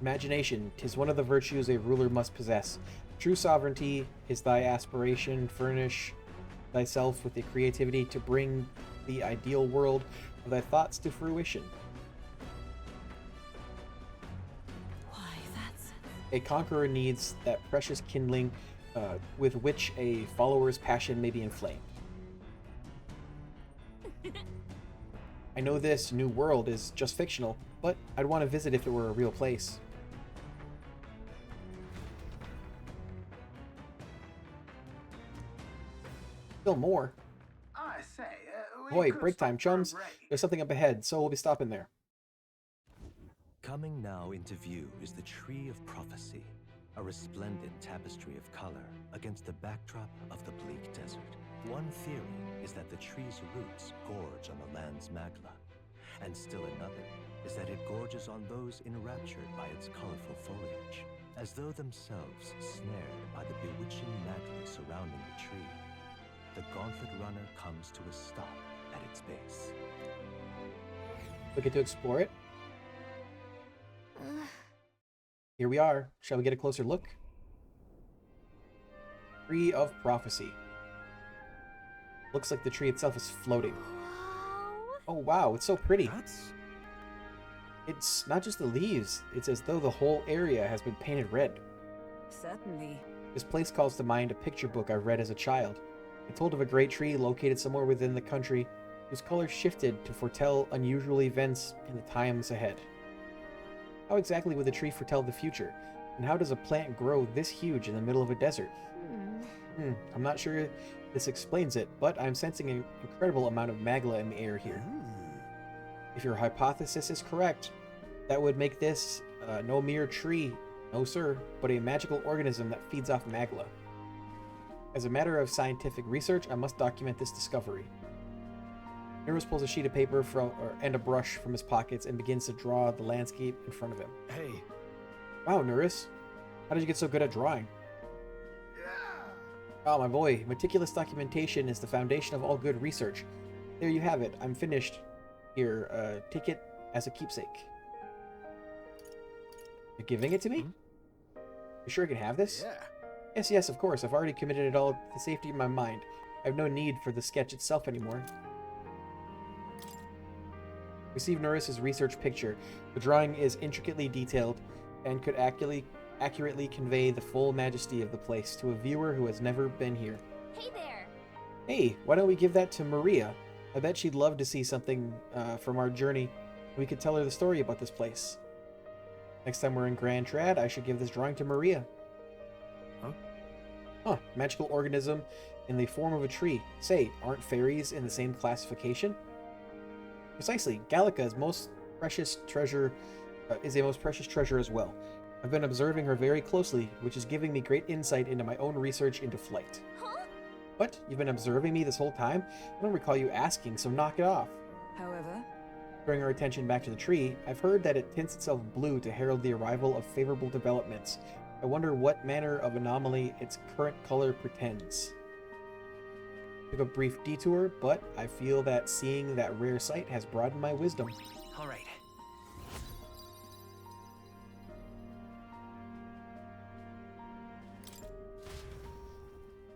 Imagination, 'tis one of the virtues a ruler must possess. True sovereignty is thy aspiration, furnish thyself with the creativity to bring the ideal world of thy thoughts to fruition. Why, that's... A conqueror needs that precious kindling with which a follower's passion may be inflamed. I know this new world is just fictional, but I'd want to visit if it were a real place. Still more. I say, Boy, break time, chums. There's something up ahead, so we'll be stopping there. Coming now into view is the Tree of Prophecy, a resplendent tapestry of color against the backdrop of the bleak desert. One theory is that the tree's roots gorge on the land's magla, and still another is that it gorges on those enraptured by its colorful foliage, as though themselves snared by the bewitching magla surrounding the tree. The gauntlet runner comes to a stop at its base. We get to explore it. Here we are. Shall we get a closer look? Tree of Prophecy. Looks like the tree itself is floating. Oh wow, it's so pretty. It's not just the leaves, it's as though the whole area has been painted red. Certainly. This place calls to mind a picture book I read as a child. It told of a great tree located somewhere within the country whose colors shifted to foretell unusual events in the times ahead. How exactly would the tree foretell the future? And how does a plant grow this huge in the middle of a desert? I'm not sure this explains it, but I'm sensing an incredible amount of magla in the air here. If your hypothesis is correct, that would make this no mere tree, no sir, but a magical organism that feeds off magla. As a matter of scientific research, I must document this discovery. Nerus pulls a sheet of paper and a brush from his pockets and begins to draw the landscape in front of him. Hey. Wow, Nerus. How did you get so good at drawing? Oh, my boy. Meticulous documentation is the foundation of all good research. There you have it. I'm finished. Here, take it as a keepsake. You're giving it to me? You sure I can have this? Yeah. Yes, of course. I've already committed it all to the safety of my mind. I have no need for the sketch itself anymore. Receive Norris's research picture. The drawing is intricately detailed and could accurately convey the full majesty of the place to a viewer who has never been here. Hey there! Hey, why don't we give that to Maria? I bet she'd love to see something from our journey. We could tell her the story about this place. Next time we're in Grand Trad, I should give this drawing to Maria. Huh, magical organism in the form of a tree. Say, aren't fairies in the same classification? Precisely. Gallica is a most precious treasure as well. I've been observing her very closely, which is giving me great insight into my own research into flight. Huh? What? You've been observing me this whole time? I don't recall you asking, so knock it off. However, Drawing our attention back to the tree, I've heard that it tints itself blue to herald the arrival of favorable developments. I wonder what manner of anomaly its current color portends. Took a brief detour, but I feel that seeing that rare sight has broadened my wisdom. All right.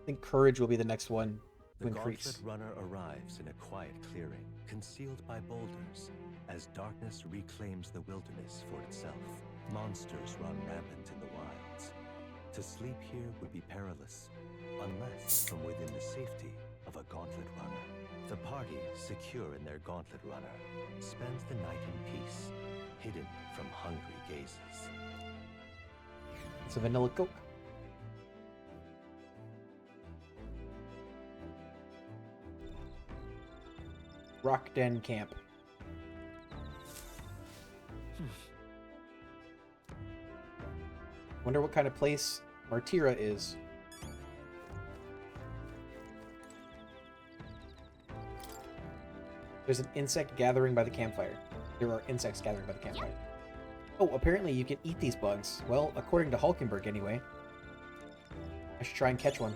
think courage will be the next one to The increase. Gauntlet Runner arrives in a quiet clearing, concealed by boulders, as darkness reclaims the wilderness for itself. Monsters run rampant in the wilds. To sleep here would be perilous, unless from within the safety of a Gauntlet Runner. The party, secure in their Gauntlet Runner, spends the night in peace, hidden from hungry gazes. It's a vanilla Coke. Rock Den Camp. Wonder what kind of place Martira is. There's an insect gathering by the campfire. There are insects gathering by the campfire. Oh, apparently you can eat these bugs. Well, according to Hulkenberg anyway. I should try and catch one.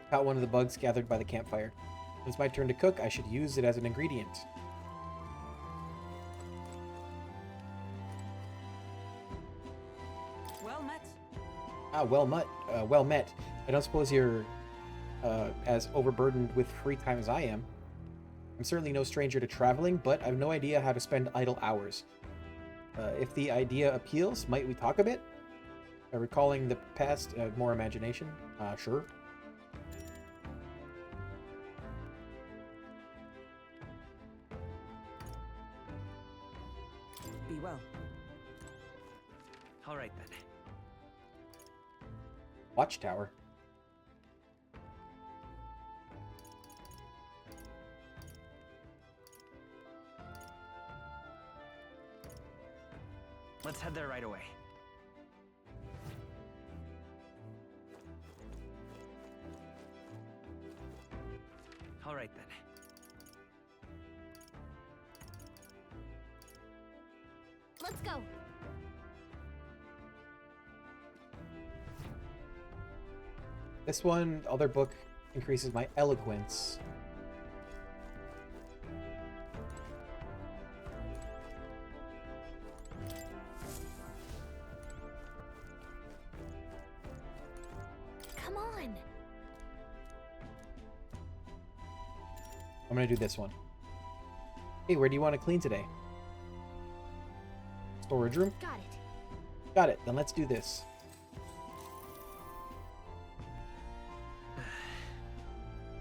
Caught one of the bugs gathered by the campfire. When it's my turn to cook, I should use it as an ingredient. Well met. Ah, well met. I don't suppose you're as overburdened with free time as I am. I'm certainly no stranger to traveling, but I've no idea how to spend idle hours. If the idea appeals, might we talk a bit? Recalling the past, more imagination? Sure. Be well. All right then. Watchtower. Let's head there right away. All right then. Let's go. This one, other book, increases my eloquence. Come on. I'm gonna do this one. Hey, where do you want to clean today? Storage room? Got it. Got it. Then let's do this.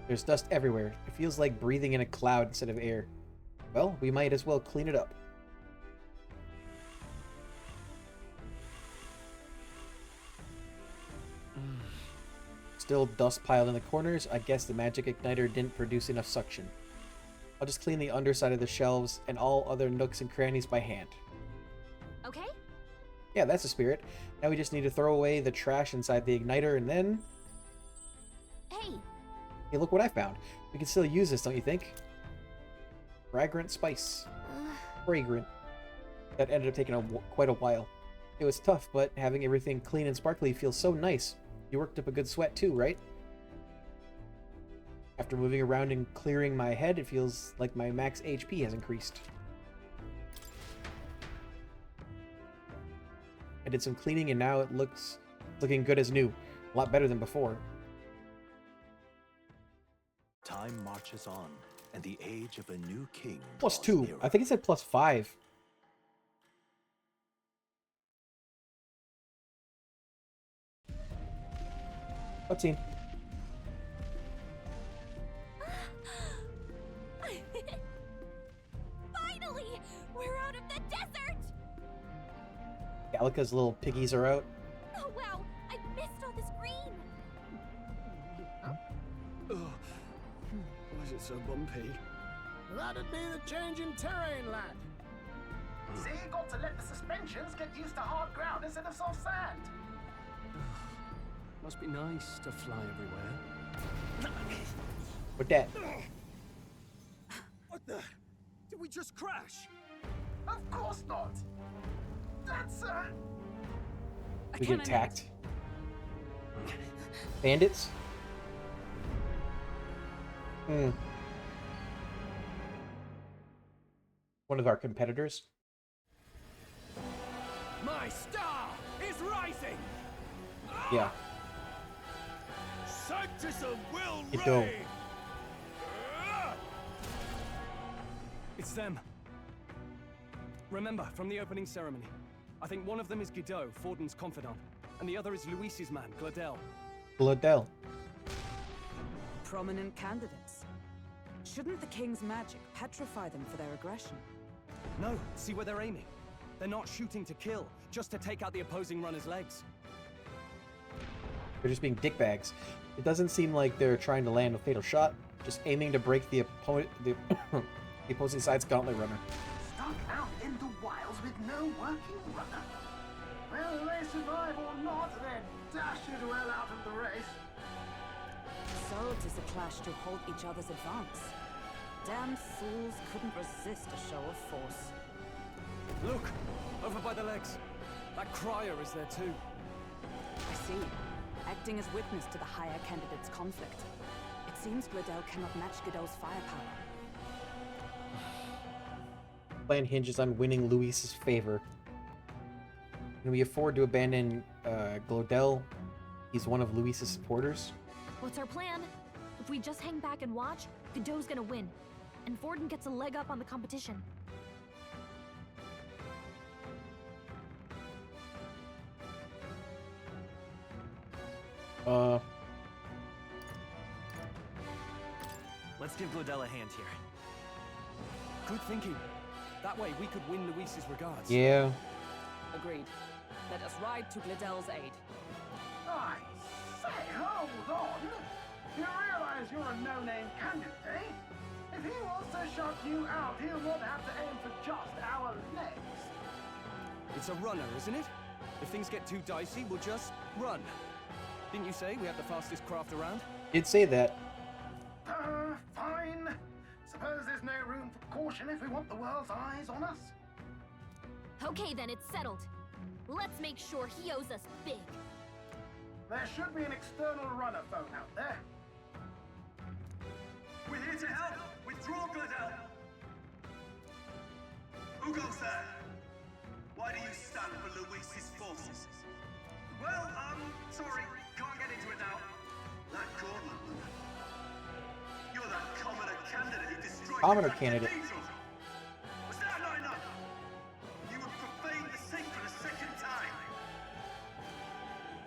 There's dust everywhere. It feels like breathing in a cloud instead of air. Well, we might as well clean it up. Still dust piled in the corners. I guess the magic igniter didn't produce enough suction. I'll just clean the underside of the shelves and all other nooks and crannies by hand. Okay? Yeah, that's the spirit. Now we just need to throw away the trash inside the igniter and then... Hey! Hey, look what I found. We can still use this, don't you think? Fragrant spice. Fragrant. That ended up taking quite a while. It was tough, but having everything clean and sparkly feels so nice. You worked up a good sweat too, right? After moving around and clearing my head, it feels like my max HP has increased. I did some cleaning and now it looking good as new. A lot better than before. Time marches on, and the age of a new king Plus draws 2. nearer. I think it said plus 5. Cutscene. Finally! We're out of the desert! Gallica's little piggies are out. Oh wow! I missed all this green! Ugh. Why is it so bumpy? That'd be the change in terrain, lad. See, you got to let the suspensions get used to hard ground instead of soft sand. Must be nice to fly everywhere. What that? What the? Did we just crash? Of course not. That's We get attacked. Bandits? One of our competitors. My star is rising! Yeah. Sanctism will You don't. reign! It's them. Remember, from the opening ceremony, I think one of them is Guido, Forden's confidant, and the other is Luis's man, Gladel. Gladel. Prominent candidates. Shouldn't the king's magic petrify them for their aggression? No, see where they're aiming. They're not shooting to kill, just to take out the opposing runner's legs. They're just being dickbags. It doesn't seem like they're trying to land a fatal shot, just aiming to break the opponent, the opposing side's gauntlet runner. Stuck out in the wilds with no working runner. Whether they survive or not, they're dashed well out of the race. So it is a clash to halt each other's advance. Damn fools couldn't resist a show of force. Look! Over by the legs. That crier is there too. I see. Acting as witness to the higher candidate's conflict. It seems Gladel cannot match Godot's firepower. Plan hinges on winning Luis's favor. Can we afford to abandon Glodell? He's one of Luis's supporters. What's our plan? If we just hang back and watch, Godot's gonna win. And Forden gets a leg up on the competition. Let's give Glodell a hand here. Good thinking. That way we could win Luis's regards. Yeah. Agreed. Let us ride to Gladel's aid. I say, hold on. You realize you're a no-name candidate, eh? If he wants to shut you out, he'll not have to aim for just our legs. It's a runner, isn't it? If things get too dicey, we'll just run. Didn't you say we have the fastest craft around? Did say that. Fine. Suppose there's no room for caution if we want the world's eyes on us. Okay then, it's settled. Let's make sure he owes us big. There should be an external runner phone out there. We're here to help! Withdraw, Gladel! Who goes there? Why do you stand for Luis's forces? Well, sorry, can't get into it now. That Gordon. You're that commoner candidate who destroyed Commoner the candidate. cathedral. Was that not enough? You would profane the sacred a second time.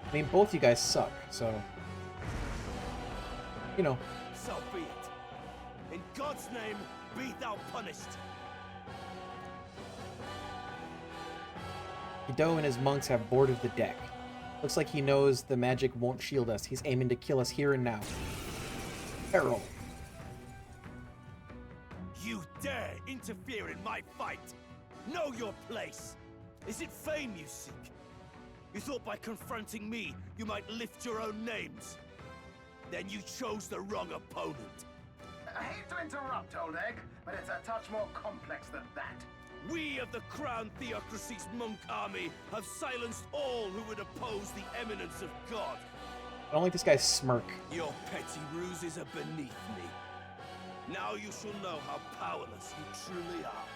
I mean, both you guys suck, so... You know. So be it. In God's name, be thou punished. Guido and his monks have boarded the deck. Looks like he knows the magic won't shield us. He's aiming to kill us here and now. Peril. You dare interfere in my fight? Know your place. Is it fame you seek? You thought by confronting me, you might lift your own names. Then you chose the wrong opponent. I hate to interrupt, old egg, but it's a touch more complex than that. We of the Crown Theocracy's monk army have silenced all who would oppose the eminence of God. I don't like this guy's smirk. Your petty ruses are beneath me. Now you shall know how powerless you truly are.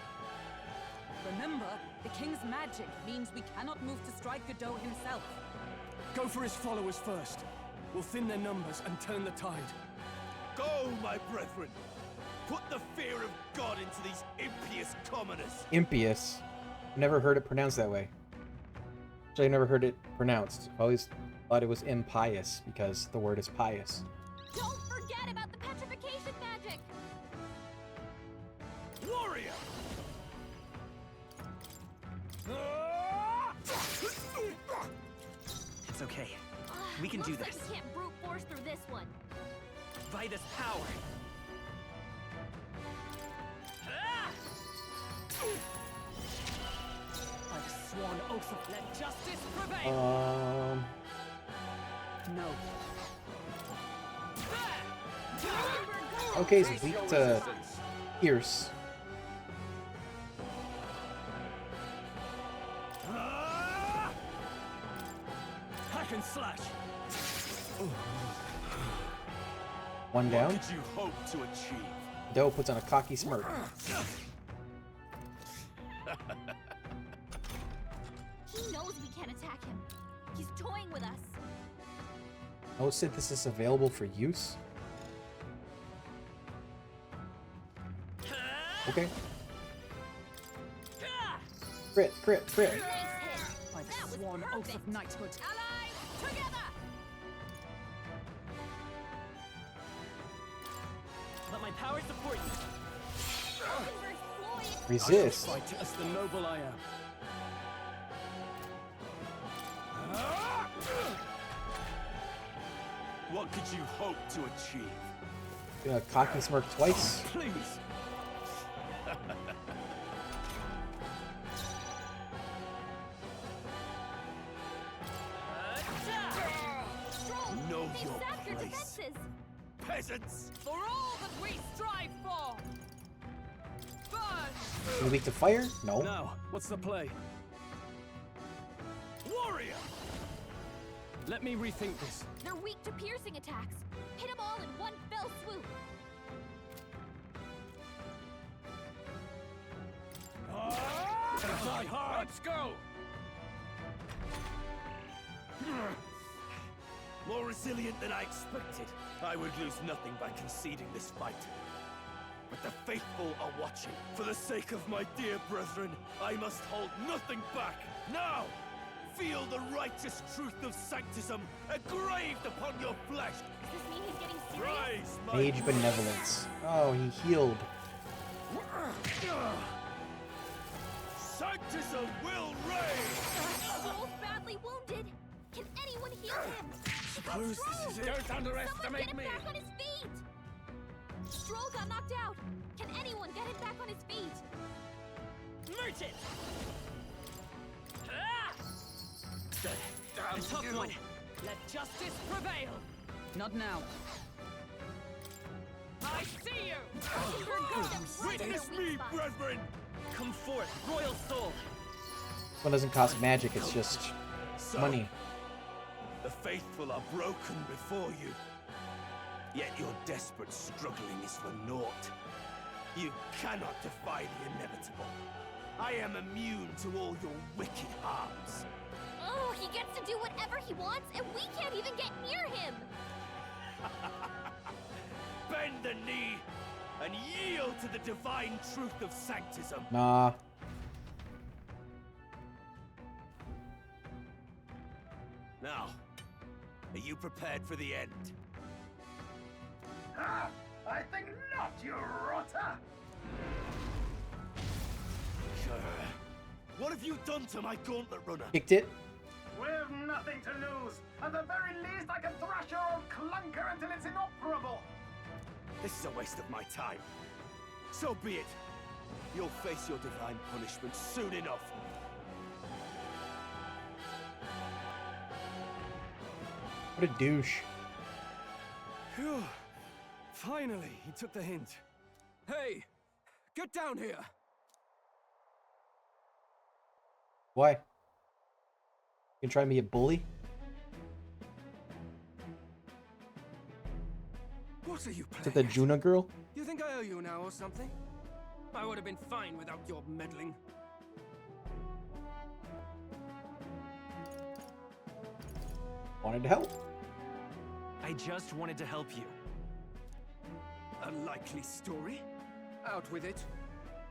Remember, the king's magic means we cannot move to strike Godot himself. Go for his followers first. We'll thin their numbers and turn the tide. Go, my brethren! Put the fear of God into these impious commoners! Impious. Never heard it pronounced that way. Actually, I never heard it pronounced. I always thought it was impious because the word is pious. Don't forget about the petrification magic! Warrior! It's okay. We can do Looks this. like we can't brute force through this one. By this power. By the sworn oath of let justice prevail. No. Okay, so weak to Pierce. Hack and slash! One down. What did you hope to achieve? Doe puts on a cocky smirk. He knows we can't attack him. He's toying with us. No synthesis available for use? Okay. Crit, crit, crit. By the sworn oath of knighthood. Let my power support you. Resist. Fight as the noble I am. What could you hope to achieve? Gonna cocky smirk twice. Please. Know your place. Peasants! For all that we strive for! Burn! You weak to fire? No. Now, what's the play? Warrior! Let me rethink this. They're weak to piercing attacks. Hit them all in one fell swoop. Die hard! Let's go! More resilient than I expected. I would lose nothing by conceding this fight. But the faithful are watching. For the sake of my dear brethren, I must hold nothing back. Now, feel the righteous truth of sanctism engraved upon your flesh. Does this mean he's getting serious? Praise my Mage benevolence. Oh, he healed. Sanctism will reign! Joel's badly wounded. Can anyone heal him? Suppose this is it. Don't underestimate Someone get him back on his feet. Stroll got knocked out. Can anyone get him back on his feet? Merchant! Damn A tough you. one. Let justice prevail. Not now. I see you! Rosenberg got them right in their Witness weak me, spot. brethren! Come forth, royal soul. One doesn't cost magic, it's just So, money. the faithful are broken before you. Yet your desperate struggling is for naught. You cannot defy the inevitable. I am immune to all your wicked harms. Oh, he gets to do whatever he wants, and we can't even get near him. Bend the knee and yield to the divine truth of sanctism. Nah. Now, are you prepared for the end? Ah, I think not, you rotter! What have you done to my gauntlet runner? Kicked it. We've nothing to lose. At the very least, I can thrash your old clunker until it's inoperable. This is a waste of my time. So be it. You'll face your divine punishment soon enough. What a douche. Phew. Finally, he took the hint. Hey, get down here. Why? You can try and be a bully? What are you Is it playing the Juna girl? You think I owe you now or something? I would have been fine without your meddling. Wanted to help. I just wanted to help you. A likely story? Out with it.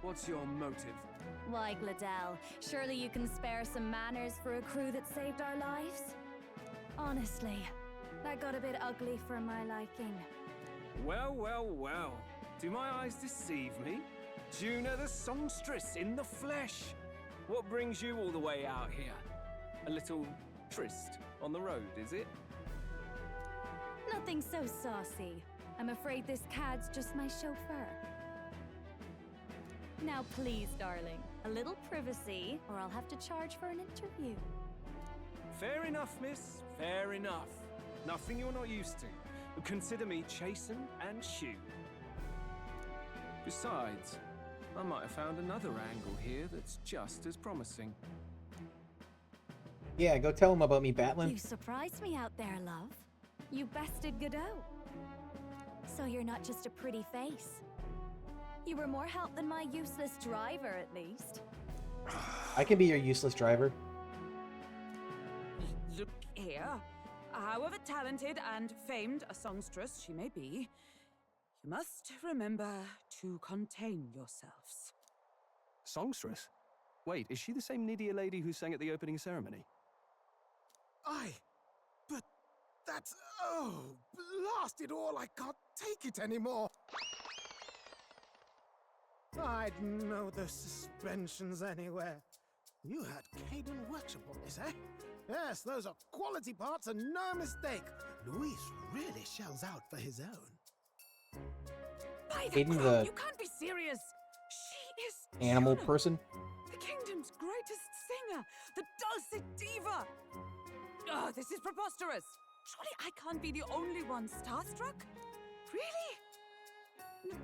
What's your motive? Why, Gladell, surely you can spare some manners for a crew that saved our lives? Honestly, that got a bit ugly for my liking. Well, well, well. Do my eyes deceive me? Juna the songstress in the flesh. What brings you all the way out here? A little tryst on the road, is it? Nothing so saucy. I'm afraid this cad's just my chauffeur. Now please, darling, a little privacy, or I'll have to charge for an interview. Fair enough, miss. Fair enough. Nothing you're not used to. But consider me chastened and shoed. Besides, I might have found another angle here that's just as promising. Yeah, go tell him about me, You Batlin. surprised me out there, love. You bested Godot. So you're not just a pretty face. You were more help than my useless driver, at least. I can be your useless driver. Look here. however talented and famed a songstress she may be, you must remember to contain yourselves. Songstress? Wait, is she the same Nydia lady who sang at the opening ceremony? Aye, but that's... oh, blast it all, I can't take it anymore. I'd know those suspensions anywhere. You had Caden workshop on this, eh? Yes, those are quality parts and no mistake. Luis really shells out for his own. By the Caden, crown, the you can't be serious! She is animal Juno, person? the kingdom's greatest singer, the dulcet diva! Oh, this is preposterous! Surely I can't be the only one starstruck? Really?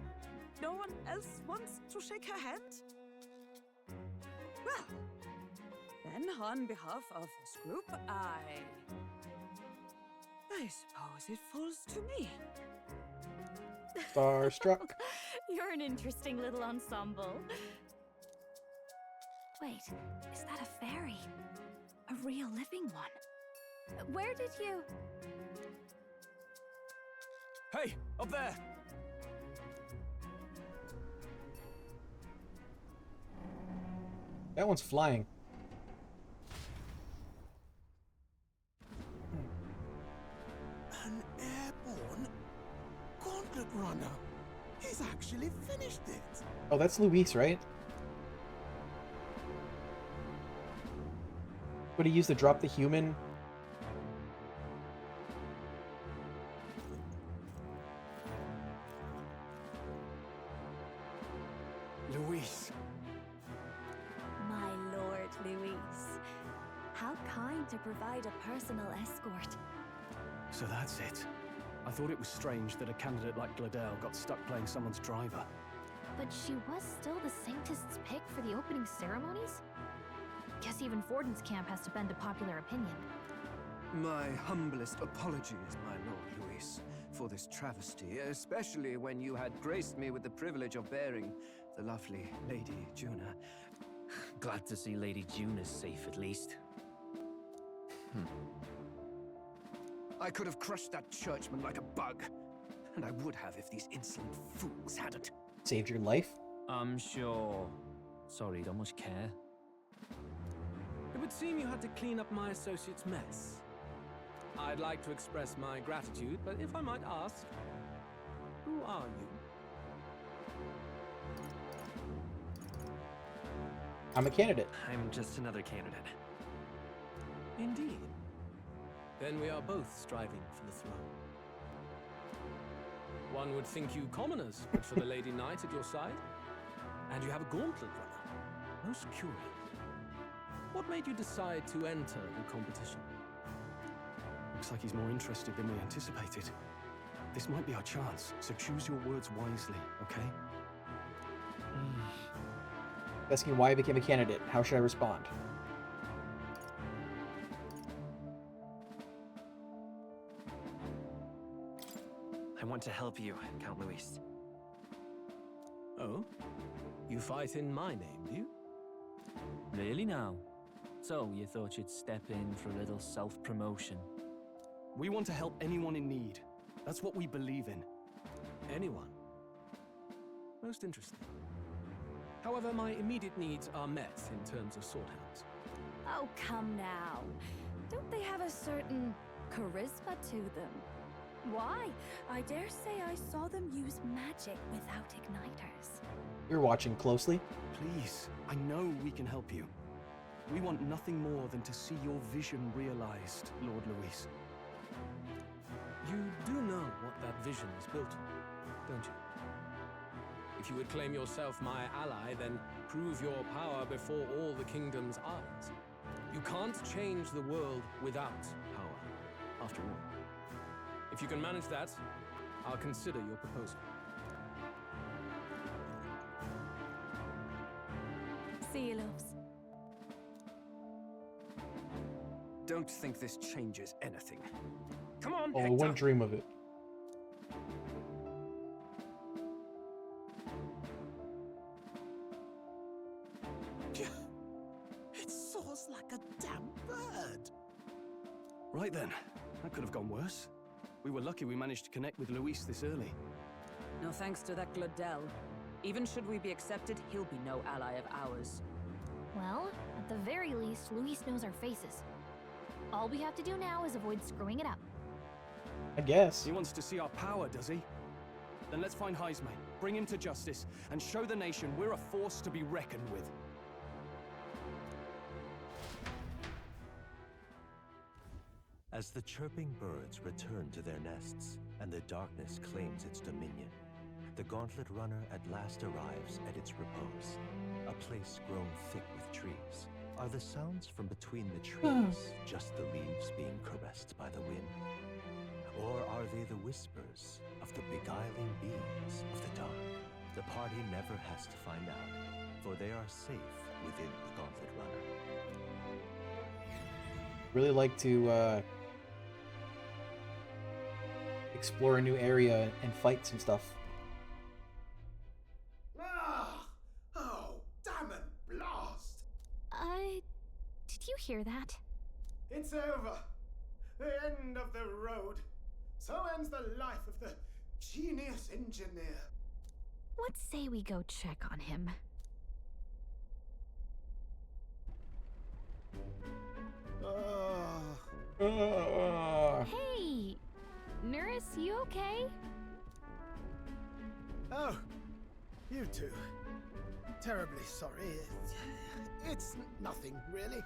No one else wants to shake her hand? Well, then on behalf of this group, I suppose it falls to me. Starstruck. You're an interesting little ensemble. Wait, is that a fairy? A real living one? Where did you... Hey, up there! That one's flying. An airborne gauntlet runner. He's actually finished it. Oh, that's Luis, right? Would he use the drop the human? Luis. My lord, Luis. How kind to provide a personal escort. So that's it. I thought it was strange that a candidate like Gladel got stuck playing someone's driver. But she was still the Sanctist's pick for the opening ceremonies? Guess even Forden's camp has to bend to popular opinion. My humblest apologies, my Lord Luis, for this travesty, especially when you had graced me with the privilege of bearing the lovely Lady Juna. Glad to see Lady Juna's safe, at least. I could have crushed that churchman like a bug. And I would have if these insolent fools hadn't. Saved your life? I'm sure. Sorry, don't much care. It would seem you had to clean up my associate's mess. I'd like to express my gratitude, but if I might ask, who are you? I'm a candidate. I'm just another candidate. Indeed. Then we are both striving for the throne. One would think you commoners would for the Lady Knight at your side. And you have a gauntlet runner. Most curious. What made you decide to enter the competition? Looks like he's more interested than we anticipated. This might be our chance, so choose your words wisely, okay? Asking why I became a candidate. How should I respond? I want to help you, Count Luis. Oh? You fight in my name, do you? Really now? So, you thought you'd step in for a little self-promotion? We want to help anyone in need. That's what we believe in. Anyone? Most interesting. However, my immediate needs are met in terms of swordhounds. Oh, come now. Don't they have a certain charisma to them? Why? I dare say I saw them use magic without igniters. You're watching closely. Please, I know we can help you. We want nothing more than to see your vision realized, Lord Luis. You do know what that vision is built on, don't you? If you would claim yourself my ally, then prove your power before all the kingdom's eyes. You can't change the world without power, after all. If you can manage that, I'll consider your proposal. See you, loves. Don't think this changes anything. Come on, Oh, I Hector. wouldn't dream of it. It soars like a damn bird. Right then, That could have gone worse. We were lucky we managed to connect with Luis this early. No thanks to that Glodell. Even should we be accepted, he'll be no ally of ours. Well, at the very least, Luis knows our faces. All we have to do now is avoid screwing it up. I guess. He wants to see our power, does he? Then let's find Heisme, bring him to justice, and show the nation we're a force to be reckoned with. As the chirping birds return to their nests and the darkness claims its dominion, the Gauntlet Runner at last arrives at its repose, a place grown thick with trees. Are the sounds from between the trees just the leaves being caressed by the wind? Or are they the whispers of the beguiling beings of the dark? The party never has to find out, for they are safe within the Gauntlet Runner. Really like to explore a new area and fight some stuff. Ah! Oh, damn it, blast! Did you hear that? It's over. The end of the road. So ends the life of the genius engineer. Let's say we go check on him. Hey! Nurse, you okay? Oh, you two. Terribly sorry. It's nothing, really.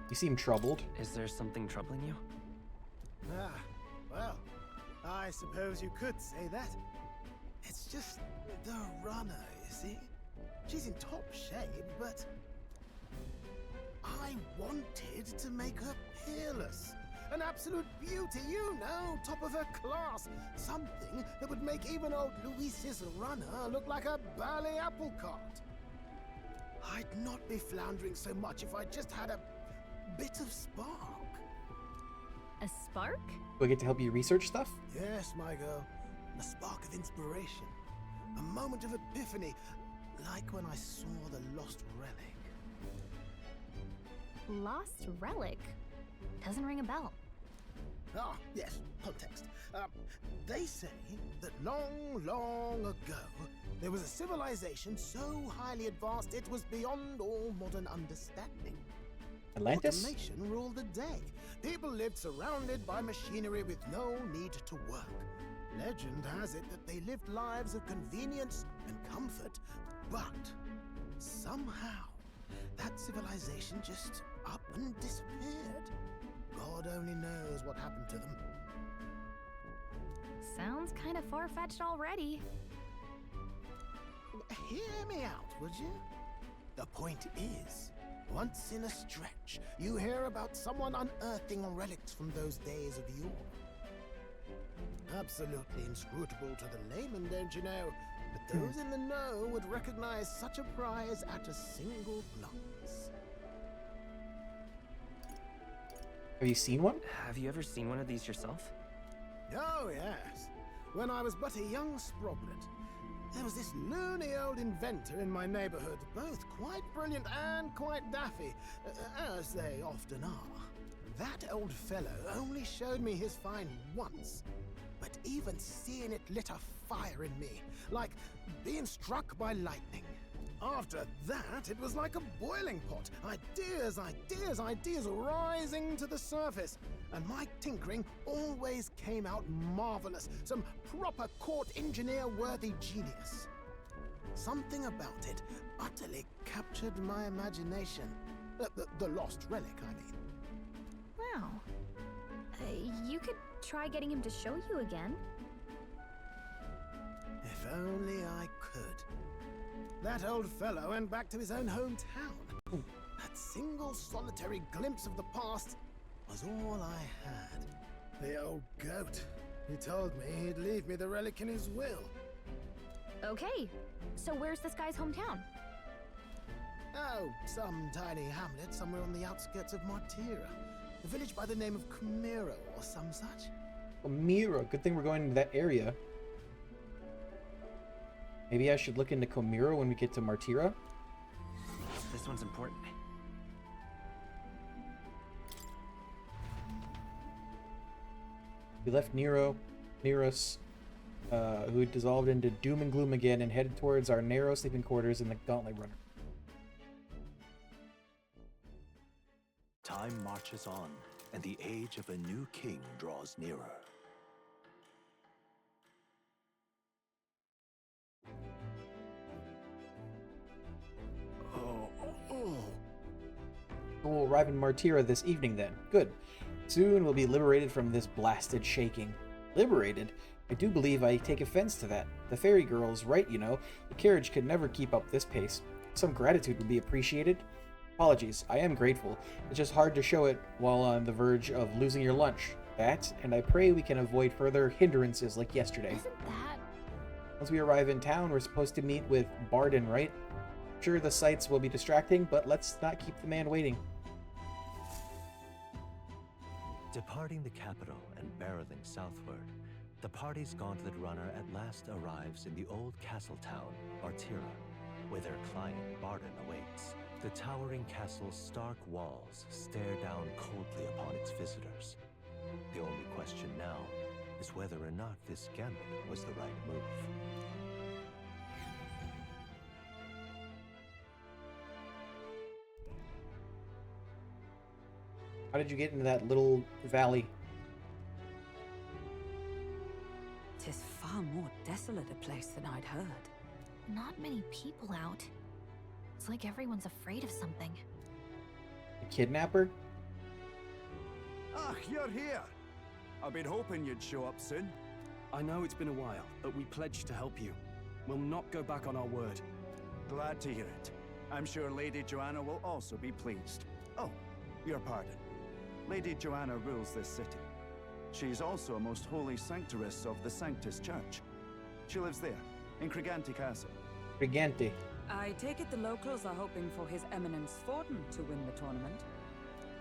You seem troubled. Is there something troubling you? Ah, well, I suppose you could say that. It's just the runner, you see? She's in top shape, but I wanted to make her peerless. An absolute beauty, you know, top of her class. Something that would make even old Luis's runner look like a bally apple cart. I'd not be floundering so much if I just had a bit of spark. A spark? Do I get to help you research stuff? Yes, my girl. A spark of inspiration. A moment of epiphany, like when I saw the lost relic. Lost relic? Doesn't ring a bell. Ah, yes, context. They say that long, long ago, there was a civilization so highly advanced it was beyond all modern understanding. Atlantis? Automation ruled the day. People lived surrounded by machinery with no need to work. Legend has it that they lived lives of convenience and comfort, but somehow that civilization just up and disappeared. God only knows what happened to them. Sounds kind of far-fetched already. Hear me out, would you? The point is, once in a stretch, you hear about someone unearthing relics from those days of yore. Absolutely inscrutable to the layman, don't you know? But those in the know would recognize such a prize at a single glance. Have you seen one? Have you ever seen one of these yourself? Oh, yes. When I was but a young sproglet, there was this loony old inventor in my neighborhood, both quite brilliant and quite daffy, as they often are. That old fellow only showed me his find once, but even seeing it lit a fire in me, like being struck by lightning. After that, it was like a boiling pot. Ideas, ideas, ideas rising to the surface. And my tinkering always came out marvelous. Some proper court engineer-worthy genius. Something about it utterly captured my imagination. The lost relic, I mean. Wow. You could try getting him to show you again. If only I could. That old fellow went back to his own hometown. That single solitary glimpse of the past was all I had. The old goat. He told me he'd leave me the relic in his will. Okay, so where's this guy's hometown? Oh, some tiny hamlet somewhere on the outskirts of Martira. A village by the name of Camiro or some such. Comiro. Good thing we're going to that area. Maybe I should look into Comiro when we get to Martira. This one's important. We left Neros, who dissolved into doom and gloom again, and headed towards our narrow sleeping quarters in the Gauntlet Runner. Time marches on, and the age of a new king draws nearer. We'll arrive in Martira this evening then. Good. Soon we'll be liberated from this blasted shaking. Liberated? I do believe I take offense to that. The fairy girl's right, you know. The carriage could never keep up this pace. Some gratitude would be appreciated. Apologies, I am grateful. It's just hard to show it while on the verge of losing your lunch. That, and I pray we can avoid further hindrances like yesterday. Isn't that... Once we arrive in town, we're supposed to meet with Barden, right? Sure, the sights will be distracting, but let's not keep the man waiting. Departing the capital and barreling southward, the party's gauntlet runner at last arrives in the old castle town, Martira, where their client Barden awaits. The towering castle's stark walls stare down coldly upon its visitors. The only question now is whether or not this gambit was the right move. How did you get into that little valley? 'Tis far more desolate a place than I'd heard. Not many people out. It's like everyone's afraid of something. A kidnapper? Ah, you're here. I've been hoping you'd show up soon. I know it's been a while, but we pledged to help you. We'll not go back on our word. Glad to hear it. I'm sure Lady Joanna will also be pleased. Oh, your pardon. Lady Joanna rules this city. She's also a most holy sanctuaress of the Sanctus Church. She lives there, in Crigante Castle. Crigante. I take it the locals are hoping for His Eminence Forden to win the tournament.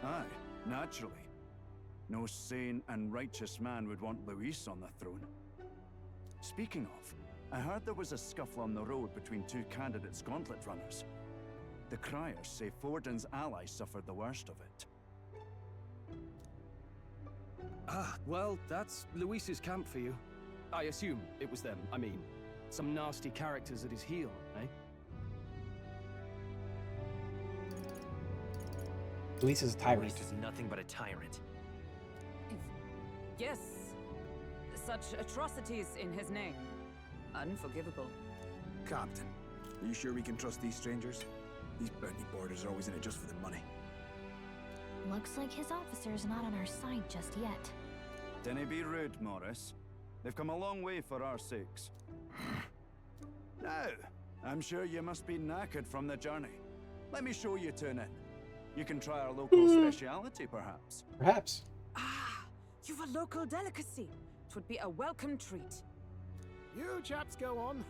Aye, naturally. No sane and righteous man would want Luis on the throne. Speaking of, I heard there was a scuffle on the road between two candidates' gauntlet runners. The criers say Forden's ally suffered the worst of it. Ah, well, that's Luis's camp for you. I assume it was them. I mean, some nasty characters at his heel, eh? Luis is a tyrant. Luis is nothing but a tyrant. Yes. Such atrocities in his name. Unforgivable. Captain, are you sure we can trust these strangers? These bounty boarders are always in it just for the money. Looks like his officer's not on our side just yet. Dinna be rude, Morris. They've come a long way for our sakes. Now, I'm sure you must be knackered from the journey. Let me show you to an inn. You can try our local speciality, perhaps. Perhaps. Ah, you've a local delicacy. It would be a welcome treat. You chaps go on.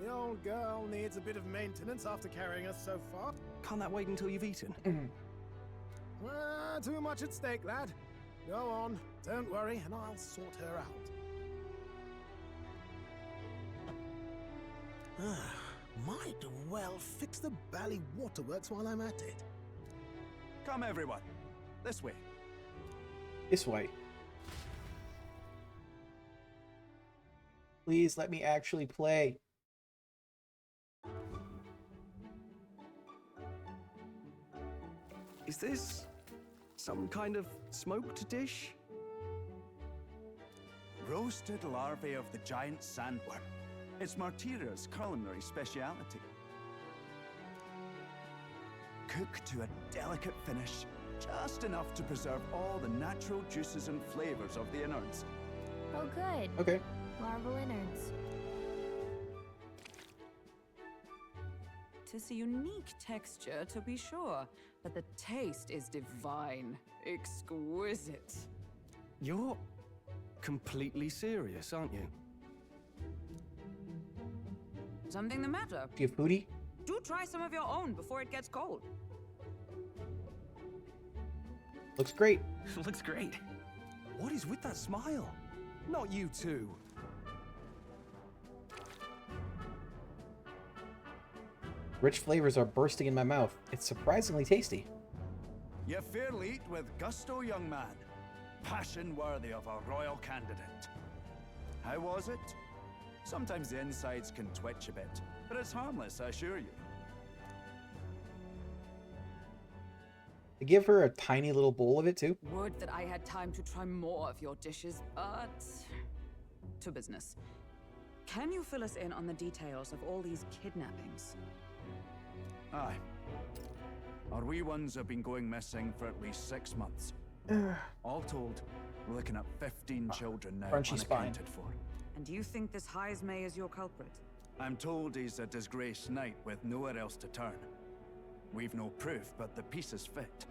The old girl needs a bit of maintenance after carrying us so far. Can't that wait until you've eaten? Too much at stake, lad. Go on, don't worry, and I'll sort her out. Might well fix the Bally Waterworks while I'm at it. Come, everyone. This way. This way. Please let me actually play. Is this some kind of smoked dish? Roasted larvae of the giant sandworm. It's Martira's culinary speciality. Cooked to a delicate finish, just enough to preserve all the natural juices and flavors of the innards. Oh, good. Okay. Larval innards. Tis a unique texture, to be sure, but the taste is divine. Exquisite. You're completely serious, aren't you? Something the matter? Do you have foodie? Do try some of your own before it gets cold. Looks great. Looks great. What is with that smile? Not you two. Rich flavors are bursting in my mouth. It's surprisingly tasty. You fairly eat with gusto, young man. passion worthy of a royal candidate. How was it? Sometimes the insides can twitch a bit, but it's harmless, I assure you. They give her a tiny little bowl of it too. Would that I had time to try more of your dishes, but... to business. Can you fill us in on the details of all these kidnappings? Aye. Our wee ones have been going missing for at least 6 months. All told, we're looking at 15 children now Crunchy spine. unaccounted for. And you think this Heismay is your culprit? I'm told he's a disgraced knight with nowhere else to turn. We've no proof, but the pieces fit.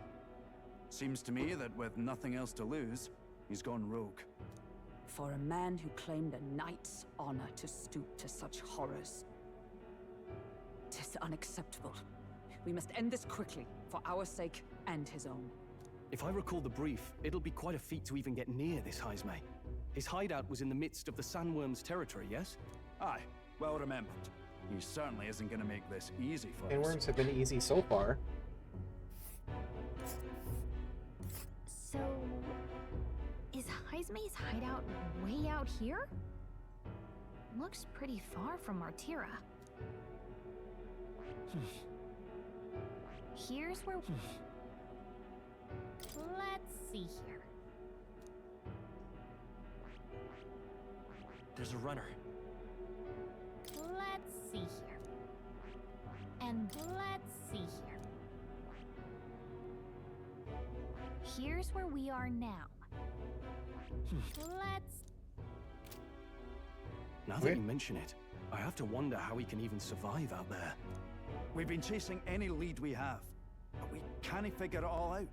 Seems to me that with nothing else to lose, he's gone rogue. For a man who claimed a knight's honor to stoop to such horrors. 'Tis unacceptable. We must end this quickly, for our sake and his own. If I recall the brief, it'll be quite a feat to even get near this Heismay. His hideout was in the midst of the Sandworm's territory, yes? Aye, well remembered. He certainly isn't going to make this easy for us. Sandworms have been easy so far. So, is Heismay's hideout way out here? Looks pretty far from Martira. Here's where... Let's see here. There's a runner. Let's see here. And let's see here. Here's where we are now. Let's... Now that you mention it, I have to wonder how he can even survive out there. We've been chasing any lead we have, but we can't figure it all out.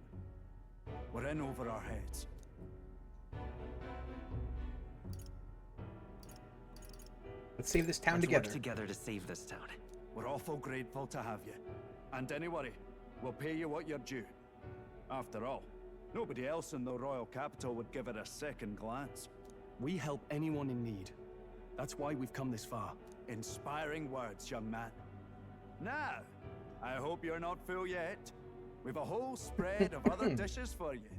We're in over our heads. Let's save this town Let's together. work together to save this town. We're awful grateful to have you. And don't worry, we'll pay you what you're due. After all, nobody else in the royal capital would give it a second glance. We help anyone in need. That's why we've come this far. Inspiring words, young man. Now, I hope you're not full yet. We've a whole spread of other dishes for you.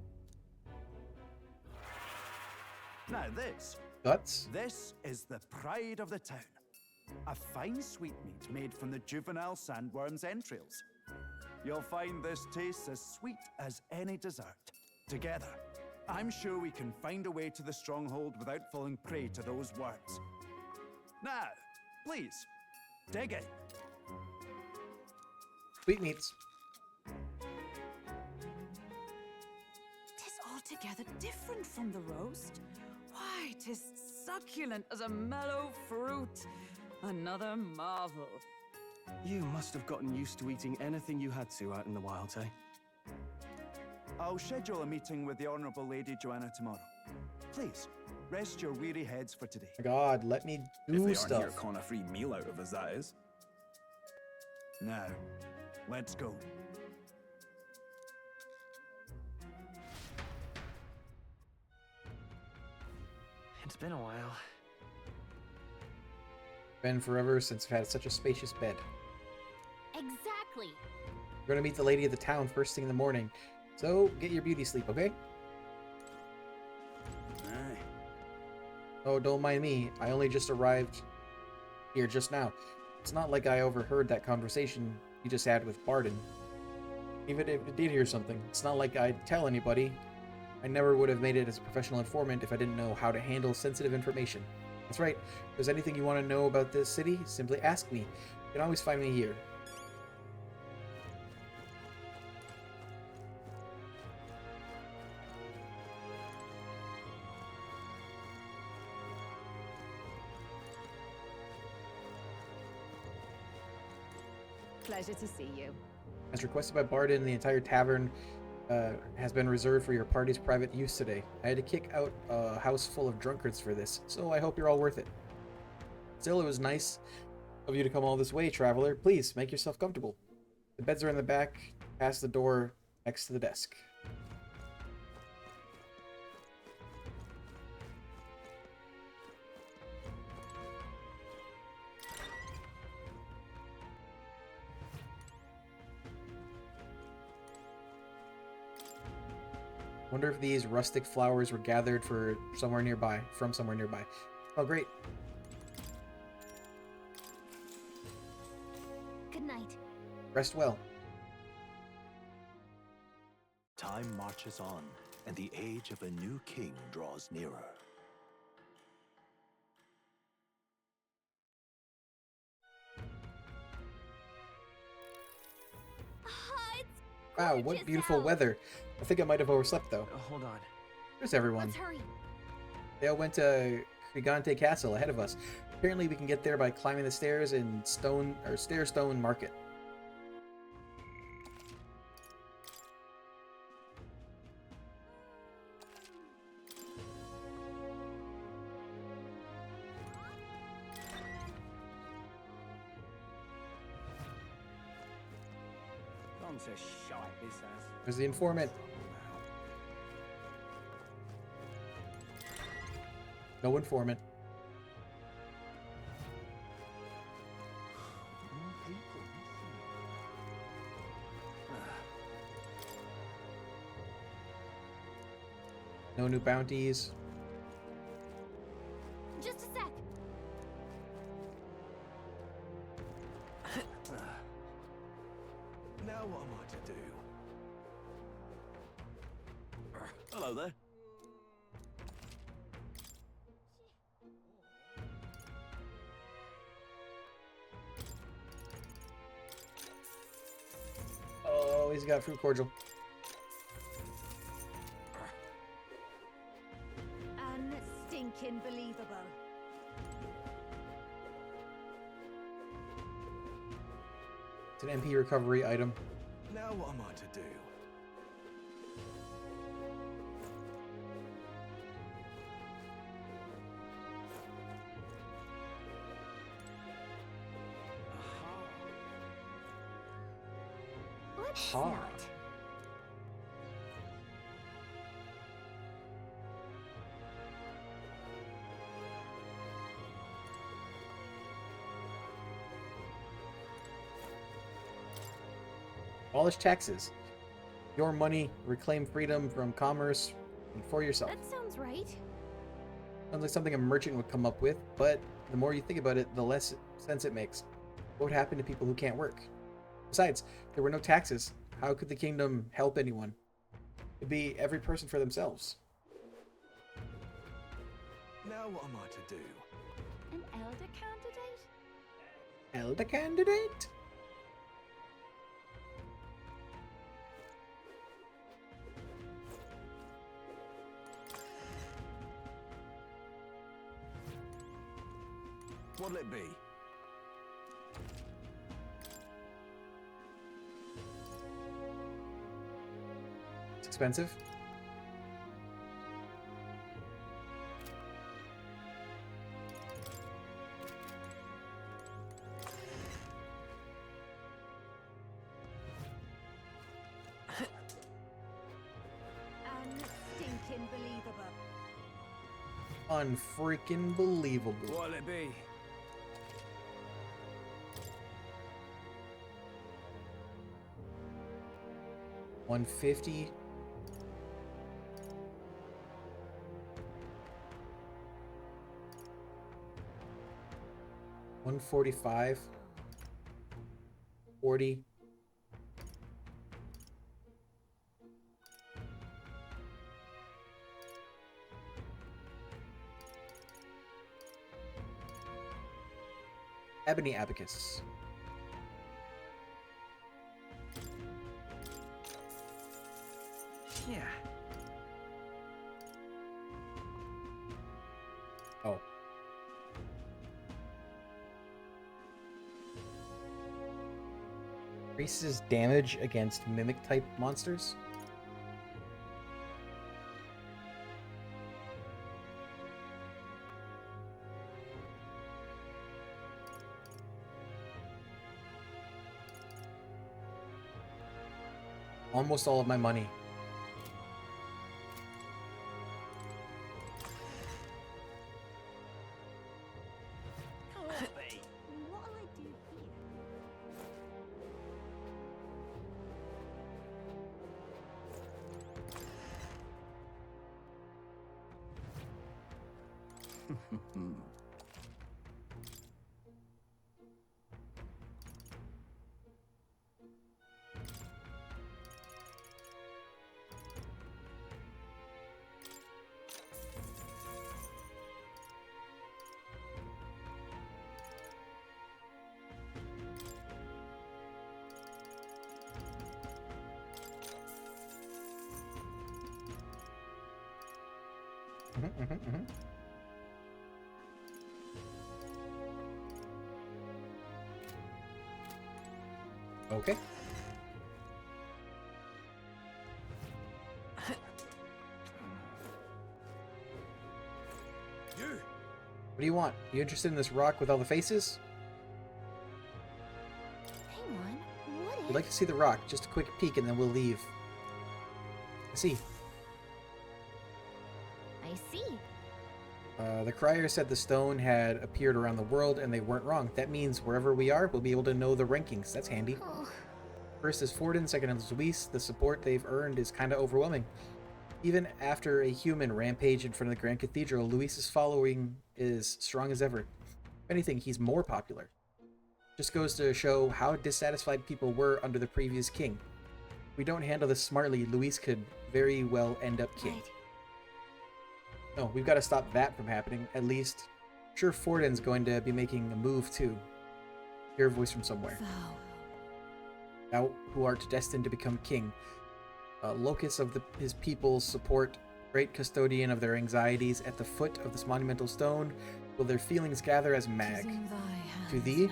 Now this. Guts? This is the pride of the town. A fine sweetmeat made from the juvenile sandworm's entrails. You'll find this tastes as sweet as any dessert. Together, I'm sure we can find a way to the stronghold without falling prey to those words. Now, please, dig in. Sweetmeats. Tis altogether different from the roast. Why, 'tis succulent as a mellow fruit. Another marvel. You must have gotten used to eating anything you had to out in the wilds, eh? I'll schedule a meeting with the Honourable Lady Joanna tomorrow. Please, rest your weary heads for today. God, let me do If they stuff. aren't here con a free meal out of us, that is. Now, let's go. It's been a while. Been forever since I've had such a spacious bed. Exactly. We're gonna meet the lady of the town first thing in the morning, so get your beauty sleep, okay? Aye. Oh, don't mind me. I only just arrived here just now. It's not like I overheard that conversation you just had with Barden. Even if I did hear something, it's not like I'd tell anybody. I never would have made it as a professional informant if I didn't know how to handle sensitive information. That's right. If there's anything you want to know about this city, simply ask me. You can always find me here. Pleasure to see you. As requested by Barden, the entire tavern has been reserved for your party's private use today. I had to kick out a house full of drunkards for this, so I hope you're all worth it. Still, it was nice of you to come all this way, traveler. Please, make yourself comfortable. The beds are in the back, past the door, next to the desk. Wonder if these rustic flowers were gathered from somewhere nearby. Oh, great. Good night. Rest well. Time marches on, and the age of a new king draws nearer. Wow, what beautiful weather. I think I might have overslept, though. Hold on. Where's everyone? Let's hurry. They all went to Gigante Castle ahead of us. Apparently we can get there by climbing the stairs in Stairstone Market. Gone to shite, this has. Where's the informant? No informant. No new bounties. Just a sec. Now what am I to do? Hello there. Oh, he's got fruit cordial. Unstinking believable. It's an MP recovery item. Now what am I to do? What's Hard. that? Abolish taxes. Your money, reclaim freedom from commerce, and for yourself. That sounds right. Sounds like something a merchant would come up with, but the more you think about it, the less sense it makes. What would happen to people who can't work? Besides, there were no taxes. How could the kingdom help anyone? It'd be every person for themselves. Now what am I to do? An elder candidate? Elder candidate? What'll it be? It's expensive. Unstinking believable. Unfreaking believable. What'll it be? $150. $145. 40. Ebony Abacus. Yeah. Oh. Increases damage against mimic type monsters. Almost all of my money. What'll I do here? Okay. What do you want? You interested in this rock with all the faces? Hang on, what We'd if... like to see the rock. Just a quick peek and then we'll leave. I see. I see. The crier said the stone had appeared around the world and they weren't wrong. That means wherever we are, we'll be able to know the rankings. That's handy. Oh. First is Forden, second is Luis. The support they've earned is kinda overwhelming. Even after a human rampage in front of the Grand Cathedral, Luis's following is strong as ever. If anything, he's more popular. Just goes to show how dissatisfied people were under the previous king. If we don't handle this smartly, Luis could very well end up king. Right. No, we've got to stop that from happening, at least. Sure, Forden's going to be making a move, too. Hear a voice from somewhere. Thou who art destined to become king. Locus of his people's support, great custodian of their anxieties, at the foot of this monumental stone will their feelings gather as mag. To thee,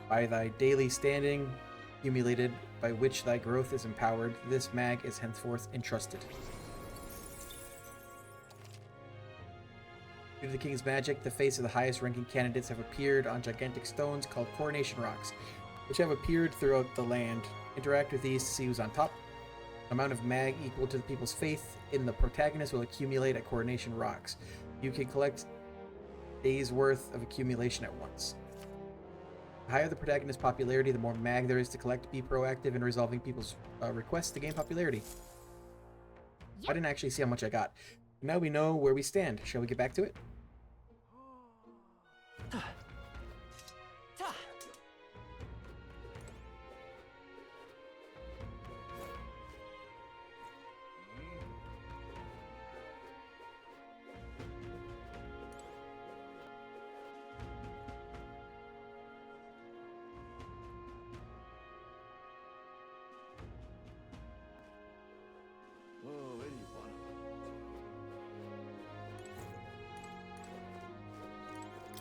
by thy daily standing, accumulated, by which thy growth is empowered, this mag is henceforth entrusted. Due to the king's magic, the face of the highest ranking candidates have appeared on gigantic stones called coronation rocks, which have appeared throughout the land. Interact with these to see who's on top. An amount of mag equal to the people's faith in the protagonist will accumulate at coronation rocks. You can collect days worth of accumulation at once. The higher the protagonist's popularity, the more mag there is to collect. Be proactive in resolving people's requests to gain popularity. I didn't actually see how much I got. Now we know where we stand. Shall we get back to it?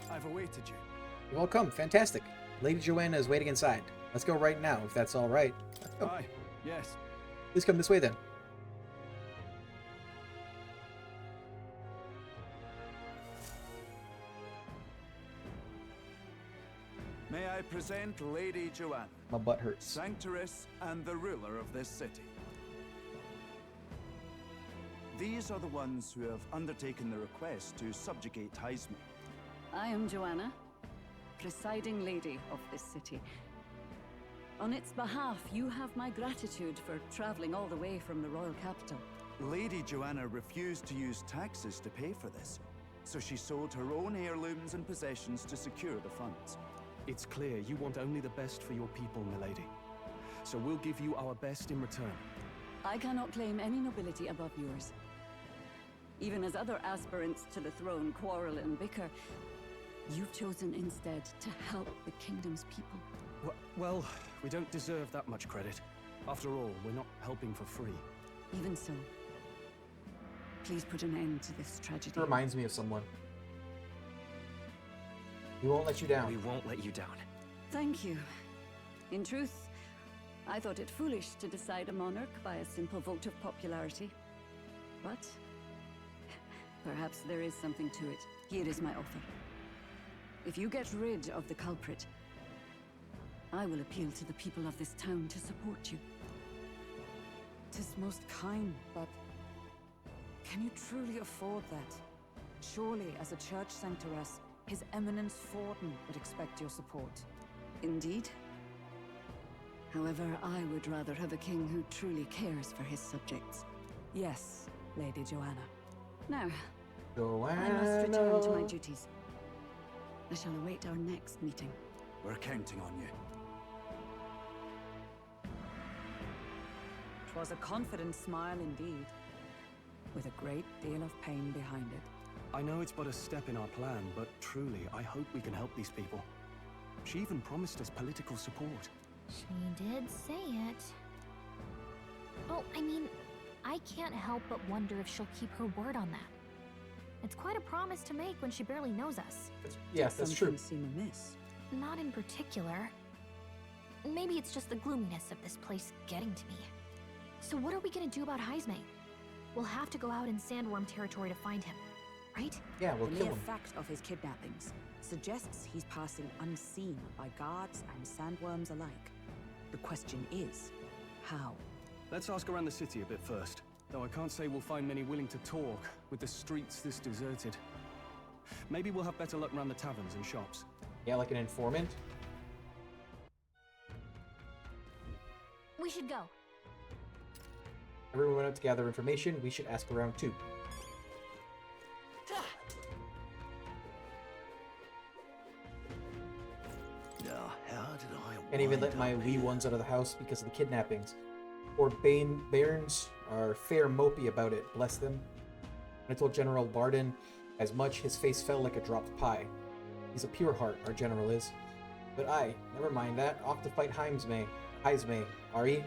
I've awaited you. You're welcome. Fantastic. Lady Joanna is waiting inside. Let's go right now, if that's all right. Let's go. Aye, yes. Please come this way, then. May I present Lady Joanna, My butt hurts. Sanctoress and the ruler of this city. These are the ones who have undertaken the request to subjugate Heisme. I am Joanna, presiding lady of this city. On its behalf, you have my gratitude for traveling all the way from the royal capital. Lady Joanna refused to use taxes to pay for this, so she sold her own heirlooms and possessions to secure the funds. It's clear you want only the best for your people, milady. So we'll give you our best in return. I cannot claim any nobility above yours. Even as other aspirants to the throne quarrel and bicker, you've chosen instead to help the kingdom's people. Well, we don't deserve that much credit. After all, we're not helping for free. Even so, please put an end to this tragedy. It reminds me of someone. We won't let you down. We won't let you down. Thank you. In truth, I thought it foolish to decide a monarch by a simple vote of popularity. But perhaps there is something to it. Here is my offer. If you get rid of the culprit, I will appeal to the people of this town to support you. 'Tis most kind, but can you truly afford that? Surely, as a church sanctoress, His Eminence Forden would expect your support. Indeed. However, I would rather have a king who truly cares for his subjects. Yes, Lady Joanna. Now, I must return to my duties. I shall await our next meeting. We're counting on you. 'Twas a confident smile indeed, with a great deal of pain behind it. I know it's but a step in our plan, but truly, I hope we can help these people. She even promised us political support. She did say it. Oh, I mean, I can't help but wonder if she'll keep her word on that. It's quite a promise to make when she barely knows us. Yes, that's true. Seem amiss. Not in particular. Maybe it's just the gloominess of this place getting to me. So what are we gonna do about Heismay? We'll have to go out in Sandworm territory to find him, right? Yeah, we'll The kill mere him. fact of his kidnappings suggests he's passing unseen by guards and sandworms alike. The question is, how? Let's ask around the city a bit first. Though I can't say we'll find many willing to talk, with the streets this deserted. Maybe we'll have better luck around the taverns and shops. Yeah, like an informant. We should go. Everyone went out to gather information. We should ask around too. Can't even let my wee ones out of the house because of the kidnappings. Poor Bairns are fair mopey about it, bless them. When I told General Barden as much, his face fell like a dropped pie. He's a pure heart, our general is. But never mind that, off to fight Heismay, are ye?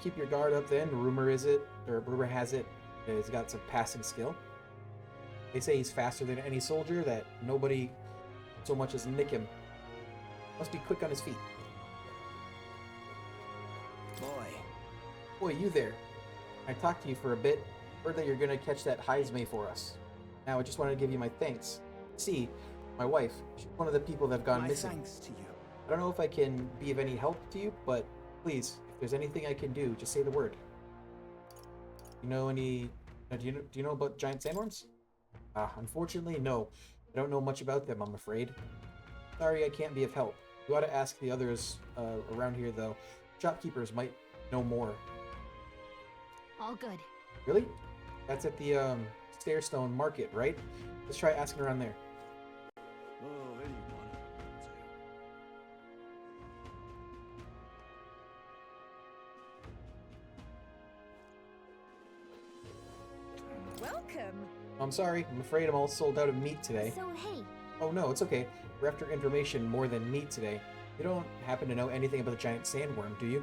Keep your guard up then, rumor has it that he's got some passing skill. They say he's faster than any soldier, that nobody so much as nick him. Must be quick on his feet. Boy, you there. I talked to you for a bit. Heard that you're gonna catch that Heismay for us. Now I just wanted to give you my thanks. See, my wife, she's one of the people that have gone missing. Thanks to you. I don't know if I can be of any help to you, but please, if there's anything I can do, just say the word. You know any... do you know about giant sandworms? Unfortunately, no. I don't know much about them, I'm afraid. Sorry I can't be of help. You ought to ask the others around here, though. Shopkeepers might know more. All good. Really? That's at the Stairstone Market, right? Let's try asking around there. Welcome. I'm sorry. I'm afraid I'm all sold out of meat today. So, hey. Oh no, it's okay. We're after information more than meat today. You don't happen to know anything about the giant sandworm, do you?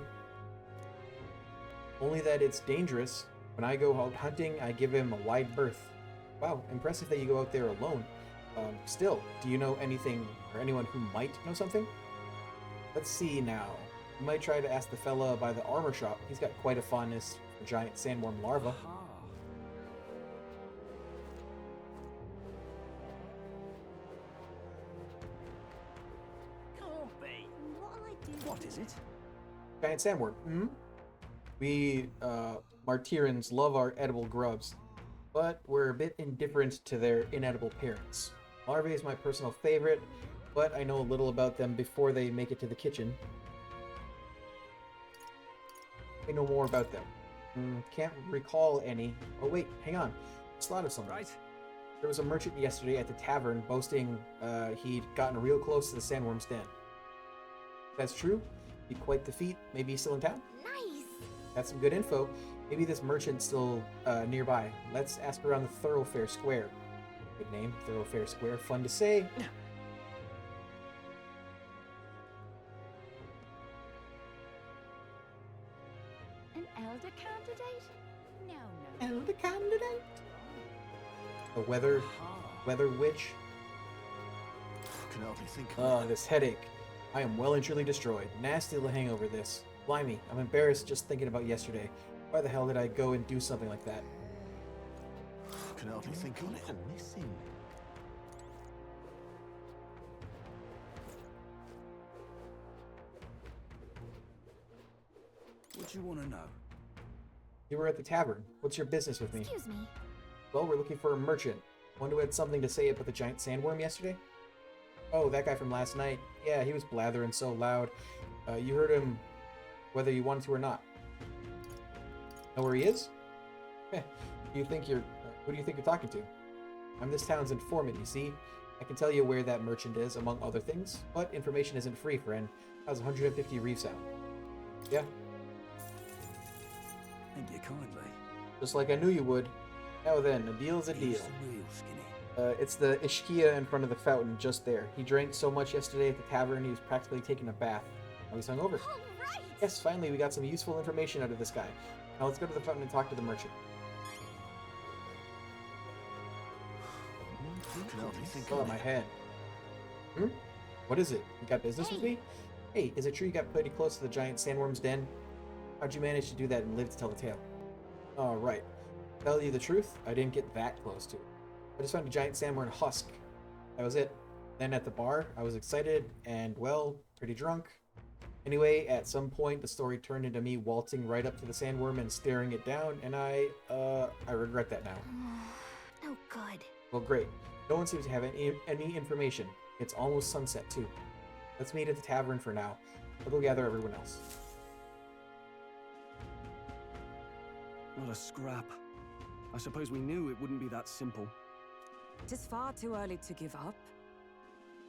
Only that it's dangerous. When I go out hunting, I give him a wide berth. Wow, impressive that you go out there alone. Still, do you know anything or anyone who might know something? Let's see now. You might try to ask the fella by the armor shop. He's got quite a fondness for giant sandworm larvae. What is it? Giant sandworm. Hmm? We, Martyrans love our edible grubs, but we're a bit indifferent to their inedible parents. Larvae is my personal favorite, but I know a little about them before they make it to the kitchen. I know more about them. Can't recall any. Oh wait, hang on. Just thought of something. Right. There was a merchant yesterday at the tavern boasting he'd gotten real close to the sandworm's den. If that's true, be quite the feat. Maybe he's still in town? Nice! That's some good info. Maybe this merchant's still nearby. Let's ask around the Thoroughfare Square. Good name, Thoroughfare Square. Fun to say. An elder candidate? No. Elder candidate? The weather witch. Can hardly think. This headache. I am well and truly destroyed. Nasty little hangover this. Blimey, I'm embarrassed just thinking about yesterday. Why the hell did I go and do something like that? Can hardly think on it. Missing. What do you want to know? You were at the tavern. What's your business with me? Excuse me. Well, we're looking for a merchant. One who had something to say about the giant sandworm yesterday? Oh, that guy from last night. Yeah, he was blathering so loud. You heard him whether you wanted to or not. Know where he is? Do you think you're Who do you think you're talking to? I'm this town's informant, you see. I can tell you where that merchant is, among other things, but information isn't free, friend. How's 150 reef sound? Yeah. Thank you kindly. Just like I knew you would. Now then, a deal's a deal. It's the Ishkia in front of the fountain, just there. He drank so much yesterday at the tavern, he was practically taking a bath. Now he's hungover. Right. Yes, finally, we got some useful information out of this guy. Now let's go to the fountain and talk to the merchant. Oh, my head. What is it? You got business with me? Hey, is it true you got pretty close to the giant sandworm's den? How'd you manage to do that and live to tell the tale? Oh, right. Tell you the truth, I didn't get that close to it. I just found a giant sandworm husk. That was it. Then at the bar, I was excited and, well, pretty drunk. Anyway, at some point, the story turned into me waltzing right up to the sandworm and staring it down, and I regret that now. No good. Well, great. No one seems to have any information. It's almost sunset, too. Let's meet at the tavern for now. I'll go gather everyone else. What a scrap. I suppose we knew it wouldn't be that simple. Tis far too early to give up.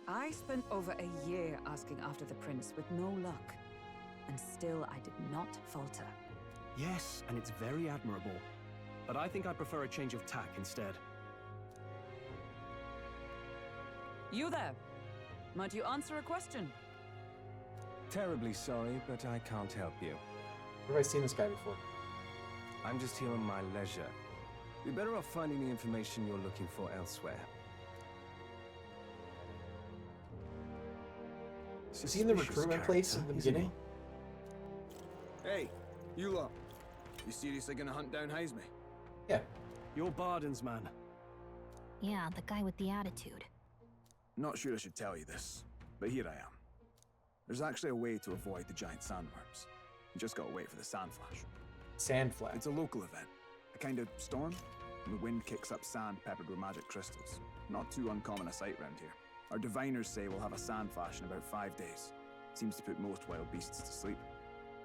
I spent over a year asking after the prince with no luck. And still I did not falter. Yes, and it's very admirable. But I think I'd prefer a change of tack instead. You there? Might you answer a question? Terribly sorry, but I can't help you. Where have I seen this guy before? I'm just here on my leisure. You're better off finding the information you're looking for elsewhere. Is he in the recruitment place in the beginning? Hey, you lot. You seriously gonna hunt down Heisme? Yeah. You're Barden's man. Yeah, the guy with the attitude. Not sure I should tell you this, but here I am. There's actually a way to avoid the giant sandworms. You just gotta wait for the sandflash. Sandflash? It's a local event. A kind of storm. And the wind kicks up sand peppered with magic crystals. Not too uncommon a sight round here. Our diviners say we'll have a sandflash in about 5 days. Seems to put most wild beasts to sleep.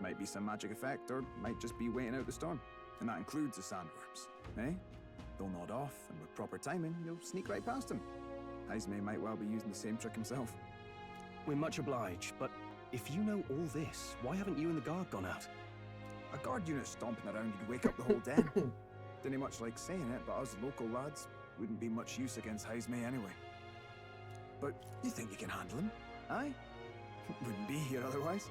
Might be some magic effect, or might just be waiting out the storm. And that includes the sandworms. Eh? They'll nod off, and with proper timing, you'll sneak right past them. Heisme might well be using the same trick himself. We're much obliged, but if you know all this, why haven't you and the guard gone out? A guard unit stomping around would wake up the whole den. Didn't much like saying it, but us local lads wouldn't be much use against Heisme anyway. But you think you can handle him? Aye? Wouldn't be here otherwise.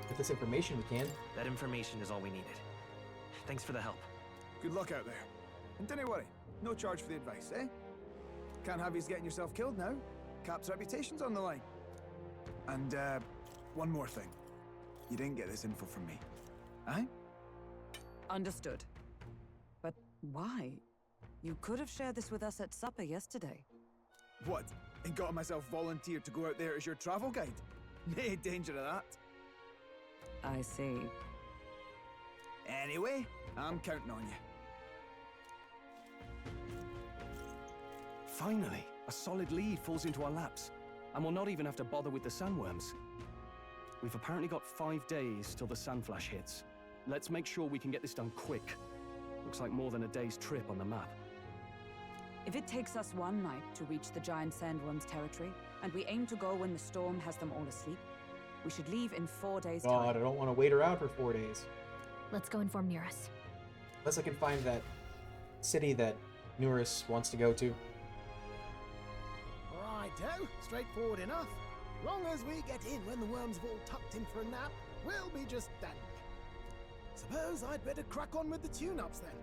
With this information we can. That information is all we needed. Thanks for the help. Good luck out there. And don't worry, no charge for the advice, eh? Can't have you getting yourself killed now. Cap's reputation's on the line. And, one more thing. You didn't get this info from me. Aye? Understood. But why? You could have shared this with us at supper yesterday. What? And got myself volunteered to go out there as your travel guide? Nay danger of that. I see. Anyway, I'm counting on you. Finally, a solid lead falls into our laps, and we'll not even have to bother with the sandworms. We've apparently got 5 days till the sandflash hits. Let's make sure we can get this done quick. Looks like more than a day's trip on the map. If it takes us one night to reach the giant sandworm's territory, and we aim to go when the storm has them all asleep, we should leave in 4 days' time. God, I don't want to wait around for 4 days. Let's go inform Nearest. Unless I can find that city that Nearest wants to go to. Righto, straightforward enough. Long as we get in when the worms have all tucked in for a nap, we'll be just dandy. Suppose I'd better crack on with the tune-ups then.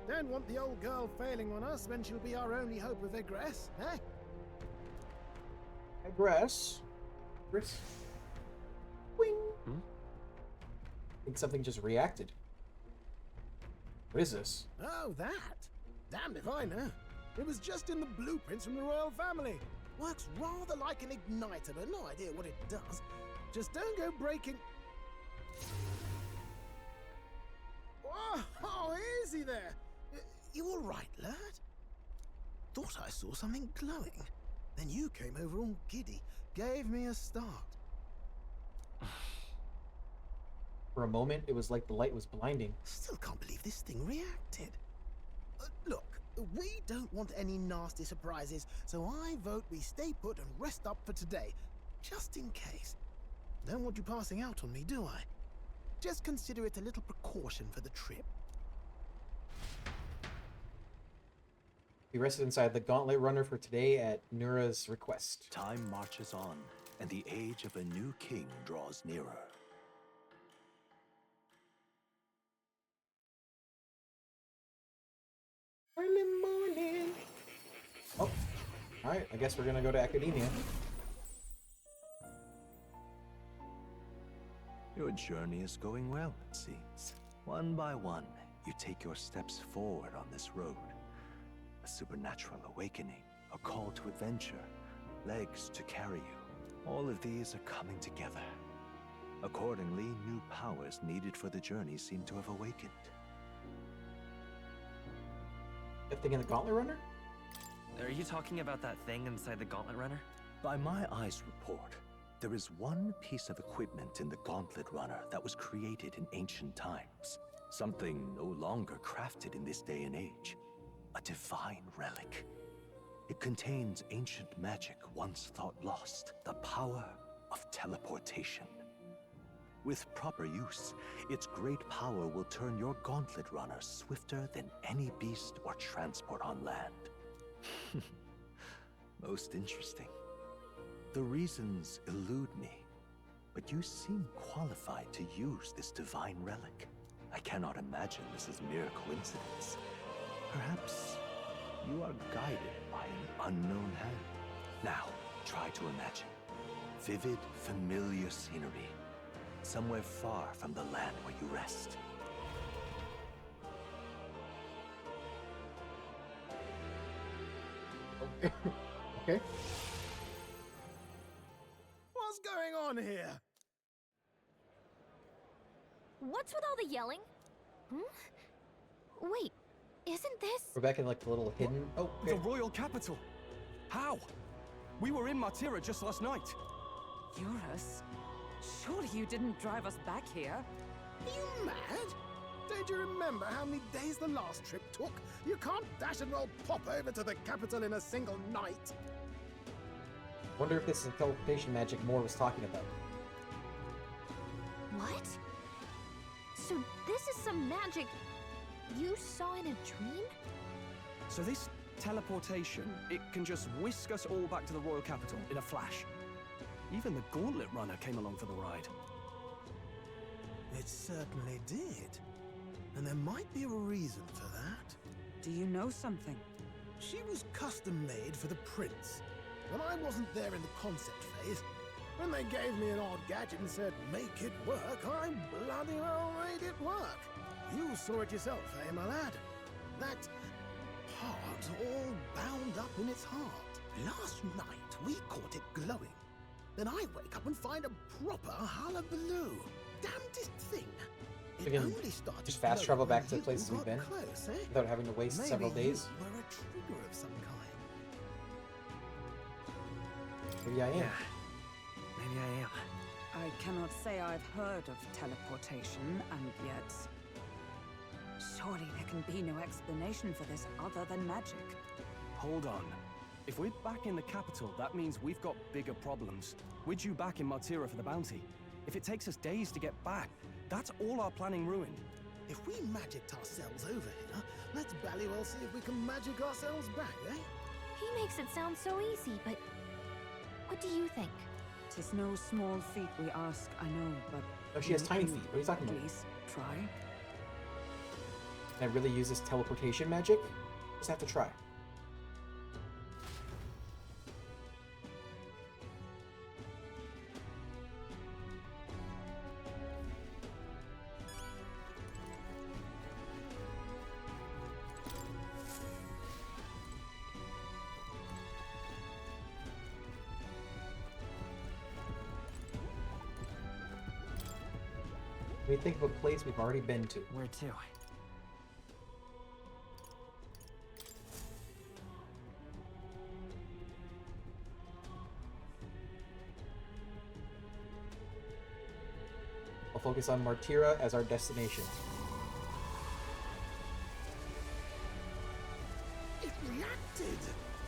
Don't want the old girl failing on us when she'll be our only hope of egress, eh? Egress? Egress? Wing! I think something just reacted. What is this? Oh, that? Damned if I know. It was just in the blueprints from the royal family. Works rather like an igniter, but no idea what it does. Just don't go breaking... Oh, easy there. You all right, lad? Thought I saw something glowing. Then you came over all giddy, gave me a start. for a moment, it was like the light was blinding. Still can't believe this thing reacted. Look, we don't want any nasty surprises, so I vote we stay put and rest up for today, just in case. Don't want you passing out on me, do I? Just consider it a little precaution for the trip. We rested inside the Gauntlet Runner for today at Nura's request. Time marches on, and the age of a new king draws nearer. Early morning. Oh, alright, I guess we're gonna go to Academia. Your journey is going well, it seems. One by one, you take your steps forward on this road. A supernatural awakening, a call to adventure, legs to carry you. All of these are coming together. Accordingly, new powers needed for the journey seem to have awakened. That thing in the Gauntlet Runner? Are you talking about that thing inside the Gauntlet Runner? By my eyes report, there is one piece of equipment in the Gauntlet Runner that was created in ancient times. Something no longer crafted in this day and age. A divine relic. It contains ancient magic once thought lost. The power of teleportation. With proper use, its great power will turn your Gauntlet Runner swifter than any beast or transport on land. Most interesting. The reasons elude me, but you seem qualified to use this divine relic. I cannot imagine this is mere coincidence. Perhaps you are guided by an unknown hand. Now, try to imagine. Vivid, familiar scenery. Somewhere far from the land where you rest. Okay. What's going on here? What's with all the yelling? Wait, isn't this... We're back in like the little hidden... Oh, okay. The royal capital! How? We were in Martira just last night. Eurus? Surely you didn't drive us back here? Are you mad? Don't you remember how many days the last trip took? You can't dash and roll pop over to the capital in a single night. Wonder if this is the teleportation magic Moore was talking about. What? So this is some magic you saw in a dream? So this teleportation, it can just whisk us all back to the royal capital in a flash. Even the Gauntlet Runner came along for the ride. It certainly did. And there might be a reason for that. Do you know something? She was custom-made for the prince. When I wasn't there in the concept phase, when they gave me an odd gadget and said, make it work, I bloody well made it work. You saw it yourself, eh, my lad? That part all bound up in its heart. Last night, we caught it glowing. Then I wake up and find a proper hullabaloo. Damnedest thing. We can just fast travel back to the places we've been close, eh? without having to waste several days. You were a trigger of some kind. Maybe I am. Yeah. Maybe I am. I cannot say I've heard of teleportation, and yet... Surely there can be no explanation for this other than magic. Hold on. If we're back in the capital, that means we've got bigger problems. We're due back in Martira for the bounty. If it takes us days to get back, that's all our planning ruined. If we magicked ourselves over here, let's bally well see if we can magic ourselves back, eh? He makes it sound so easy, but what do you think? 'Tis no small feat we ask, I know, but... Oh, she has tiny feet. What are you talking about? At least try. Can I really use this teleportation magic? Just have to try. We think of a place we've already been to. Where to? I'll focus on Martira as our destination. It reacted!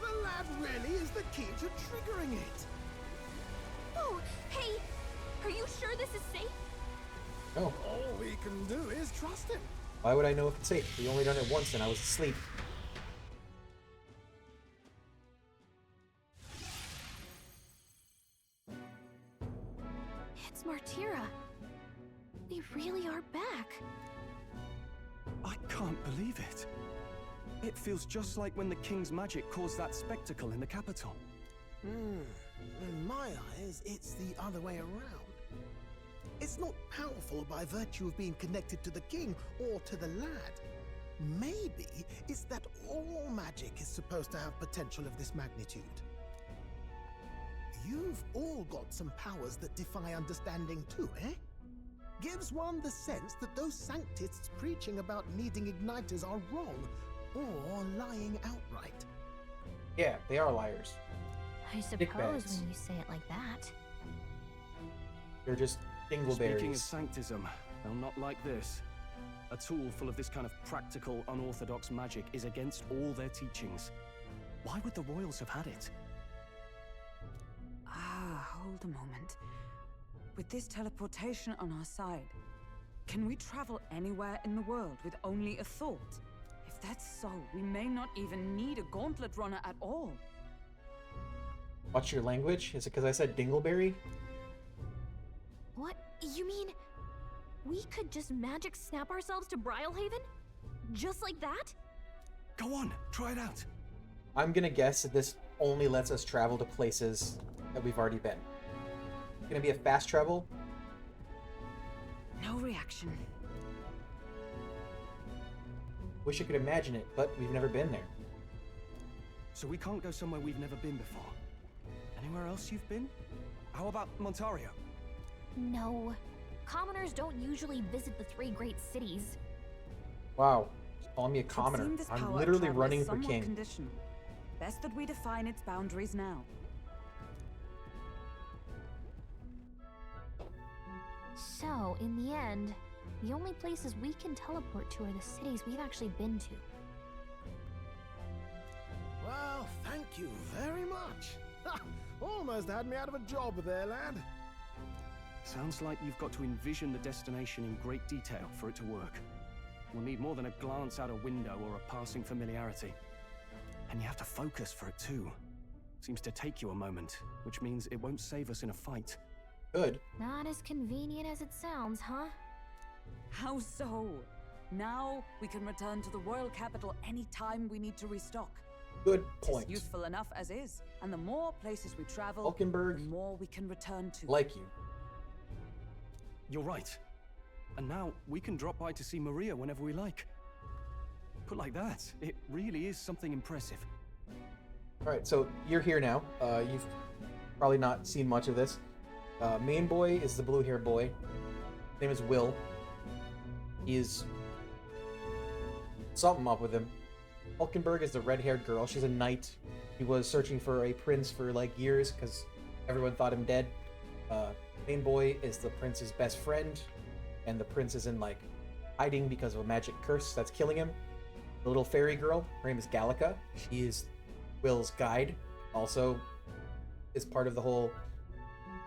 The lad really is the key to triggering it! Oh, hey! Are you sure this is safe? No. All we can do is trust him. Why would I know if it's safe? We only done it once and I was asleep. It's Martira. They really are back. I can't believe it. It feels just like when the king's magic caused that spectacle in the capital. In my eyes, it's the other way around. It's not powerful by virtue of being connected to the king or to the lad. Maybe it's that all magic is supposed to have potential of this magnitude. You've all got some powers that defy understanding too, eh? Gives one the sense that those sanctists preaching about needing igniters are wrong or lying outright. Yeah, they are liars. I suppose when you say it like that. They're just dingleberries. Speaking of sanctism, they'll not like this. A tool full of this kind of practical, unorthodox magic is against all their teachings. Why would the royals have had it? Hold a moment. With this teleportation on our side, can we travel anywhere in the world with only a thought? If that's so, we may not even need a gauntlet runner at all. What's your language? Is it because I said dingleberry? What? You mean we could just magic snap ourselves to Brylehaven? Just like that? Go on, try it out. I'm gonna guess that this only lets us travel to places that we've already been. Gonna be a fast travel? No reaction. Wish I could imagine it, but we've never been there. So we can't go somewhere we've never been before. Anywhere else you've been? How about Montario? No. Commoners don't usually visit the 3 great cities. Wow. Calling me a commoner. I'm literally running for king. Conditional. Best that we define its boundaries now. So, in the end, the only places we can teleport to are the cities we've actually been to. Well, thank you very much. Ha! Almost had me out of a job there, lad. Sounds like you've got to envision the destination in great detail for it to work. We'll need more than a glance out a window or a passing familiarity. And you have to focus for it too. Seems to take you a moment, which means it won't save us in a fight. Good. Not as convenient as it sounds, huh? How so? Now we can return to the royal capital anytime we need to restock. Good point. It's useful enough as is, and the more places we travel, Hulkenberg, the more we can return to. like you. You're right. And now we can drop by to see Maria whenever we like. Put like that, it really is something impressive. Alright, so you're here now. You've probably not seen much of this. Main boy is the blue-haired boy. His name is Will. He is something up with him. Hulkenberg is the red-haired girl. She's a knight. He was searching for a prince for like years because everyone thought him dead. Main boy is the prince's best friend, and the prince is in like hiding because of a magic curse that's killing him. The little fairy girl, her name is Gallica. She is Will's guide. Also is part of the whole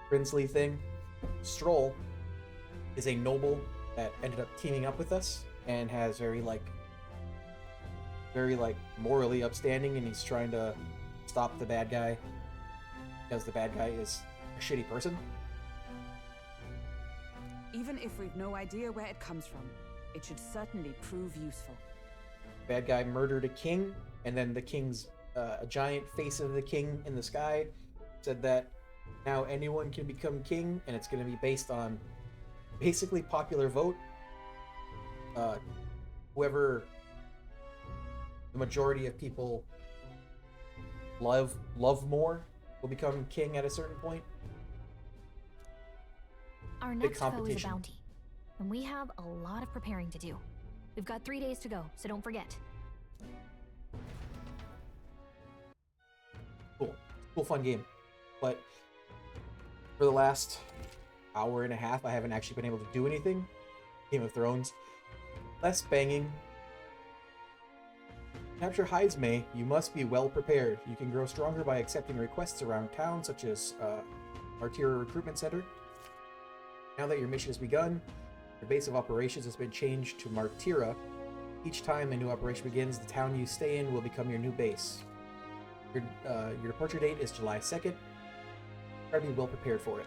princely thing. Stroll is a noble that ended up teaming up with us and has very morally upstanding, and he's trying to stop the bad guy because the bad guy is a shitty person. Even if we've no idea where it comes from, it should certainly prove useful. Bad guy murdered a king, and then the king's a giant face of the king in the sky said that now anyone can become king, and it's going to be based on basically popular vote. Whoever the majority of people love more will become king at a certain point. Our next foe is a bounty, and we have a lot of preparing to do. We've got 3 days to go, so don't forget. Cool, fun game. But for the last hour and a half, I haven't actually been able to do anything. Game of Thrones. Less banging. Capture Heismay, you must be well prepared. You can grow stronger by accepting requests around town, such as Martyra Recruitment Center. Now that your mission has begun, your base of operations has been changed to Martyra. Each time a new operation begins, the town you stay in will become your new base. Your departure date is July 2nd. Try to be well prepared for it.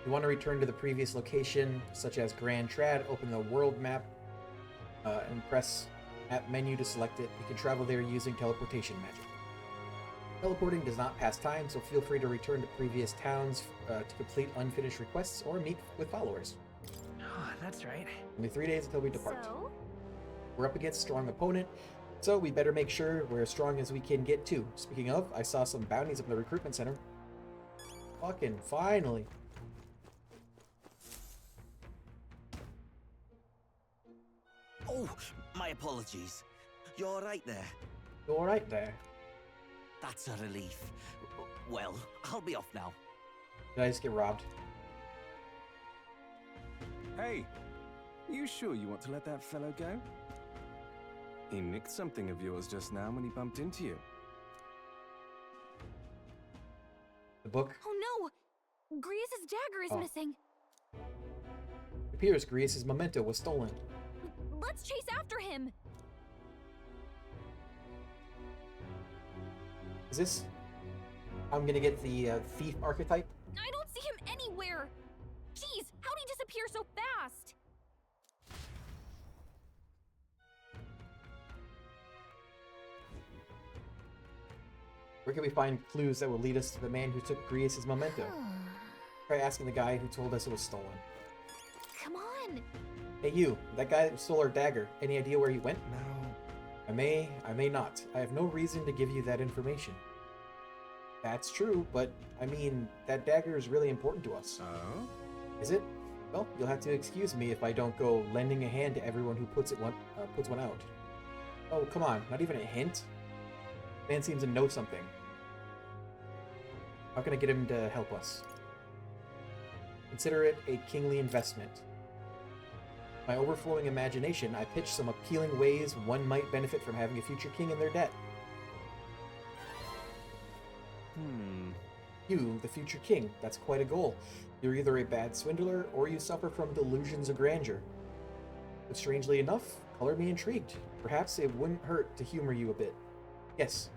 You want to return to the previous location, such as Grand Trad, open the world map and press map menu to select it. You can travel there using teleportation magic. Teleporting does not pass time, so feel free to return to previous towns to complete unfinished requests or meet with followers. Oh, that's right. Only 3 days until we depart. So? We're up against a strong opponent, so we better make sure we're as strong as we can get to. Speaking of, I saw some bounties up in the recruitment center. Fucking finally. Oh, my apologies. You're all right there? You're all right there? That's a relief. Well, I'll be off now. Did I just get robbed? Hey, you sure you want to let that fellow go? He nicked something of yours just now when he bumped into you. The book? Oh no! Grius' dagger is missing. It appears Grius' memento was stolen. Let's chase after him! Is this... I'm gonna get the thief archetype? I don't see him anywhere! Jeez, how'd he disappear so fast? Where can we find clues that will lead us to the man who took Grius' memento? Try asking the guy who told us it was stolen. Come on! Hey you, that guy who stole our dagger, any idea where he went? No. I may not. I have no reason to give you that information. That's true, but, I mean, that dagger is really important to us. Oh? Is it? Well, you'll have to excuse me if I don't go lending a hand to everyone who puts one out. Oh, come on, not even a hint? Man seems to know something. How can I get him to help us? Consider it a kingly investment. My overflowing imagination, I pitch some appealing ways one might benefit from having a future king in their debt. You, the future king, that's quite a goal. You're either a bad swindler, or you suffer from delusions of grandeur. But strangely enough, color me intrigued. Perhaps it wouldn't hurt to humor you a bit. Yes,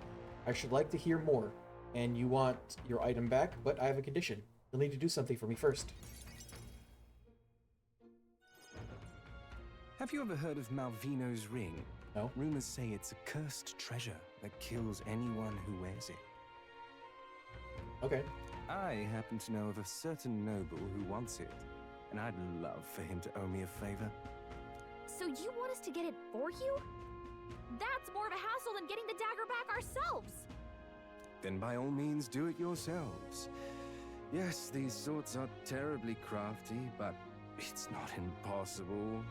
I should like to hear more. And you want your item back, but I have a condition. You'll need to do something for me first. Have you ever heard of Malvino's ring? No. Rumors say it's a cursed treasure that kills anyone who wears it. Okay. I happen to know of a certain noble who wants it, and I'd love for him to owe me a favor. So you want us to get it for you? That's more of a hassle than getting the dagger back ourselves! Then by all means do it yourselves. Yes, these swords are terribly crafty, but it's not impossible.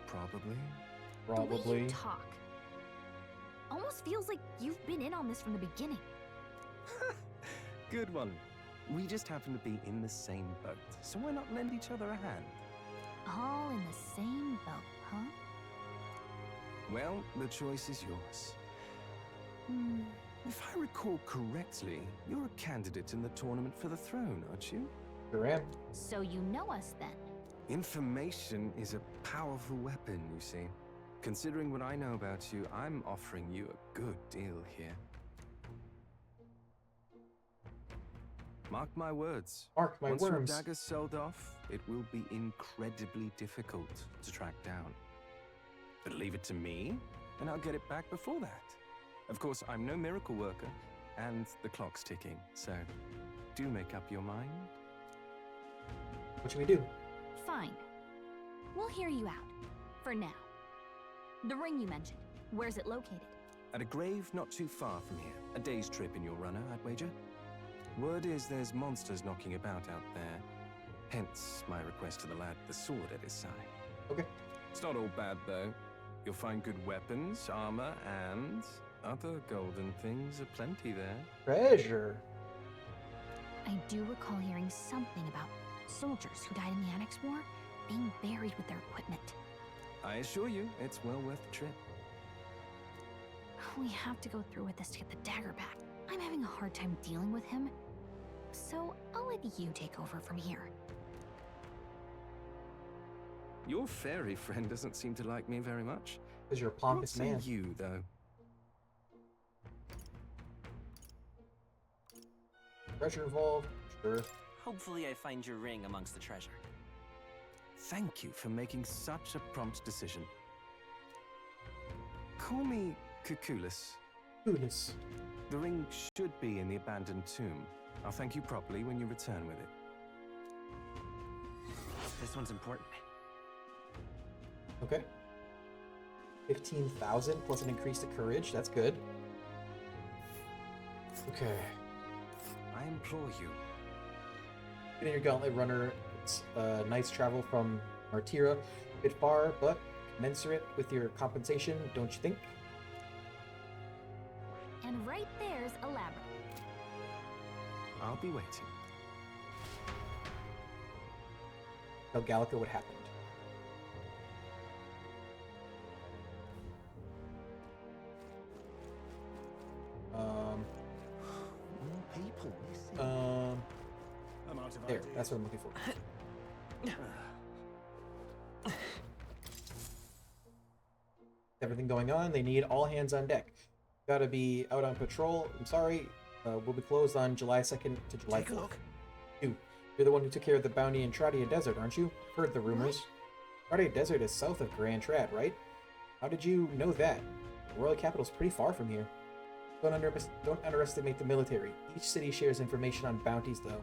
Probably. The way you talk. Almost feels like you've been in on this from the beginning. Good one. We just happen to be in the same boat, so why not lend each other a hand? All in the same boat, huh? Well, the choice is yours. If I recall correctly, you're a candidate in the tournament for the throne, aren't you? Sure am. So you know us then? Information is a powerful weapon, you see. Considering what I know about you, I'm offering you a good deal here. Mark my words. Mark my words. words. Once your dagger's sold off, it will be incredibly difficult to track down. But leave it to me, and I'll get it back before that. Of course, I'm no miracle worker, and the clock's ticking, so do make up your mind. What should we do? Fine. We'll hear you out. For now. The ring you mentioned, where's it located? At a grave not too far from here. A day's trip in your runner, I'd wager. Word is there's monsters knocking about out there. Hence my request to the lad with the sword at his side. Okay. It's not all bad, though. You'll find good weapons, armor, and other golden things aplenty there. Treasure. I I do recall hearing something about soldiers who died in the Annex War being buried with their equipment. I assure you, it's well worth the trip. We have to go through with this to get the dagger back. I'm having a hard time dealing with him, so I'll let you take over from here. Your fairy friend doesn't seem to like me very much. Because you're a pompous Not so man. you, though. Treasure involved? Sure. Hopefully I find your ring amongst the treasure. Thank you for making such a prompt decision. Call me Cuculus. Cuculus. The ring should be in the abandoned tomb. I'll thank you properly when you return with it. This one's important. Okay. 15,000 plus an increase to courage. That's good. Okay. I implore you. Getting your gauntlet runner. It's nice travel from Martira. A bit far, but commensurate with your compensation, don't you think? And right there's a labyrinth. I'll be waiting. Tell Gallica what happened. More people. I'm out of There, ideas. that's what I'm looking for. Everything going on, they need all hands on deck. Gotta be out on patrol. I'm sorry, we'll be closed on July 2nd to July 4th. Take a look. You're the one who took care of the bounty in Tradia Desert, aren't you? Heard the rumors. Tradia Desert is south of Grand Trad, right? How did you know that? The royal capital's pretty far from here. Don't underestimate the military. Each city shares information on bounties, though.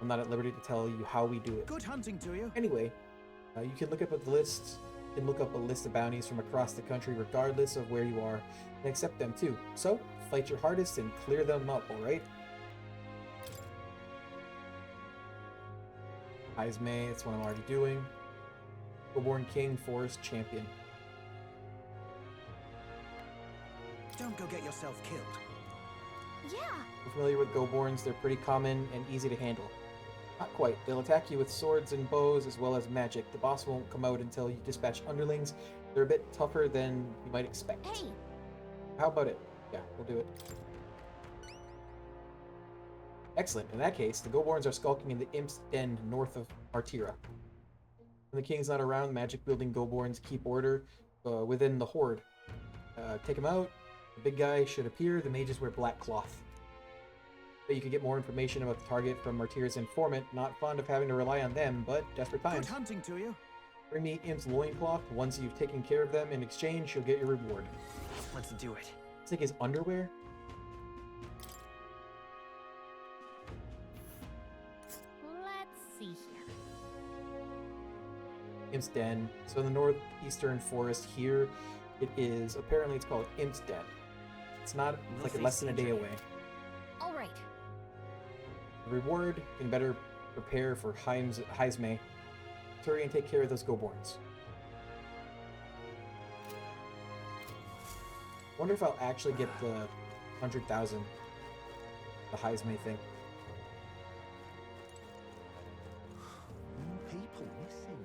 I'm not at liberty to tell you how we do it. Good hunting to you. Anyway, you can look up a list. You can look up a list of bounties from across the country, regardless of where you are, and accept them too. So, fight your hardest and clear them up. All right? Ismay, that's what I'm already doing. Goborn King, Forest Champion. Don't go get yourself killed. Yeah. You're familiar with Goborns, they're pretty common and easy to handle. Not quite. They'll attack you with swords and bows as well as magic. The boss won't come out until you dispatch underlings. They're a bit tougher than you might expect. Hey. How about it? Yeah, we'll do it. Excellent. In that case, the Goborns are skulking in the Imp's Den north of Martira. When the king's not around, magic-wielding Goborns keep order within the horde. Take them out. The big guy should appear. The mages wear black cloth. But you can get more information about the target from Martira's informant. Not fond of having to rely on them, but desperate times. Good hunting to you. Bring me Imp's loincloth. Once you've taken care of them in exchange, you'll get your reward. Let's do it. Let's take his underwear. Let's see here. Imp's Den. So in the northeastern forest here, it is, apparently it's called Imp's Den. It's not, it's like less than a day away. All right. The reward can better prepare for Heismay. Hurry and take care of those Goborns. Wonder if I'll actually get the 100,000, the Heismay thing. More people missing.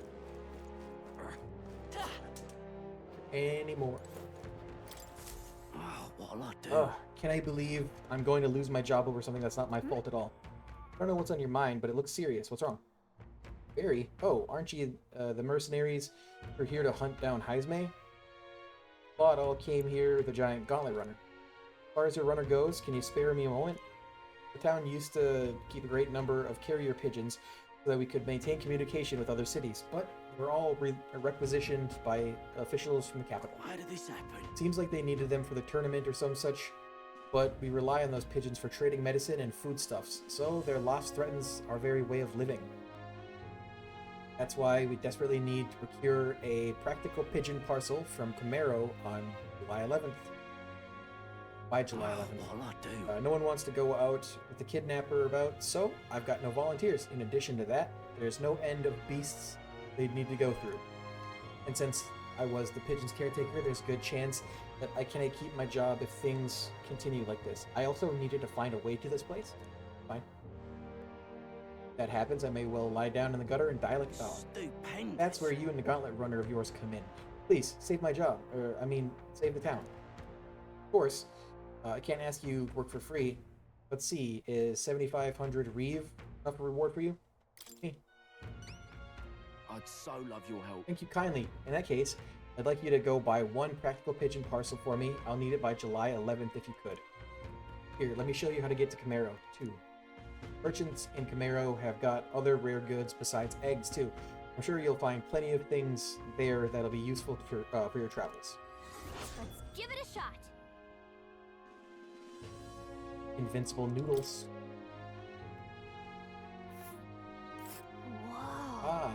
Any more? Oh, what'll I do? Ugh, can I believe I'm going to lose my job over something that's not my fault at all? I don't know what's on your mind, but it looks serious. What's wrong? Barry? Oh, aren't you the mercenaries who are here to hunt down Heismay? Thought all came here with a giant gauntlet runner. As far as your runner goes, can you spare me a moment? The town used to keep a great number of carrier pigeons so that we could maintain communication with other cities, but we're all requisitioned by officials from the capital. Why did this happen? Seems like they needed them for the tournament or some such, but we rely on those pigeons for trading medicine and foodstuffs, so their loss threatens our very way of living. That's why we desperately need to procure a practical pigeon parcel from Camaro on July 11th. By July 11th. What'll I do? No one wants to go out with the kidnapper about, so I've got no volunteers. In addition to that, there's no end of beasts they'd need to go through. And since I was the pigeon's caretaker, there's a good chance that I can't keep my job if things continue like this. I also needed to find a way to this place. Fine. that happens, I may well lie down in the gutter and die like a dog. Stupendous. That's where you and the gauntlet runner of yours come in. Please, save my job. Save the town. Of course, I can't ask you to work for free. Let's see, is 7,500 Reeve enough a reward for you? Hey. I'd so love your help. Thank you kindly. In that case, I'd like you to go buy one practical pigeon parcel for me. I'll need it by July 11th if you could. Here, let me show you how to get to Camaro, too. Merchants in Camaro have got other rare goods besides eggs, too. I'm sure you'll find plenty of things there that'll be useful for your travels. Let's give it a shot. Invincible noodles. Whoa. Ah,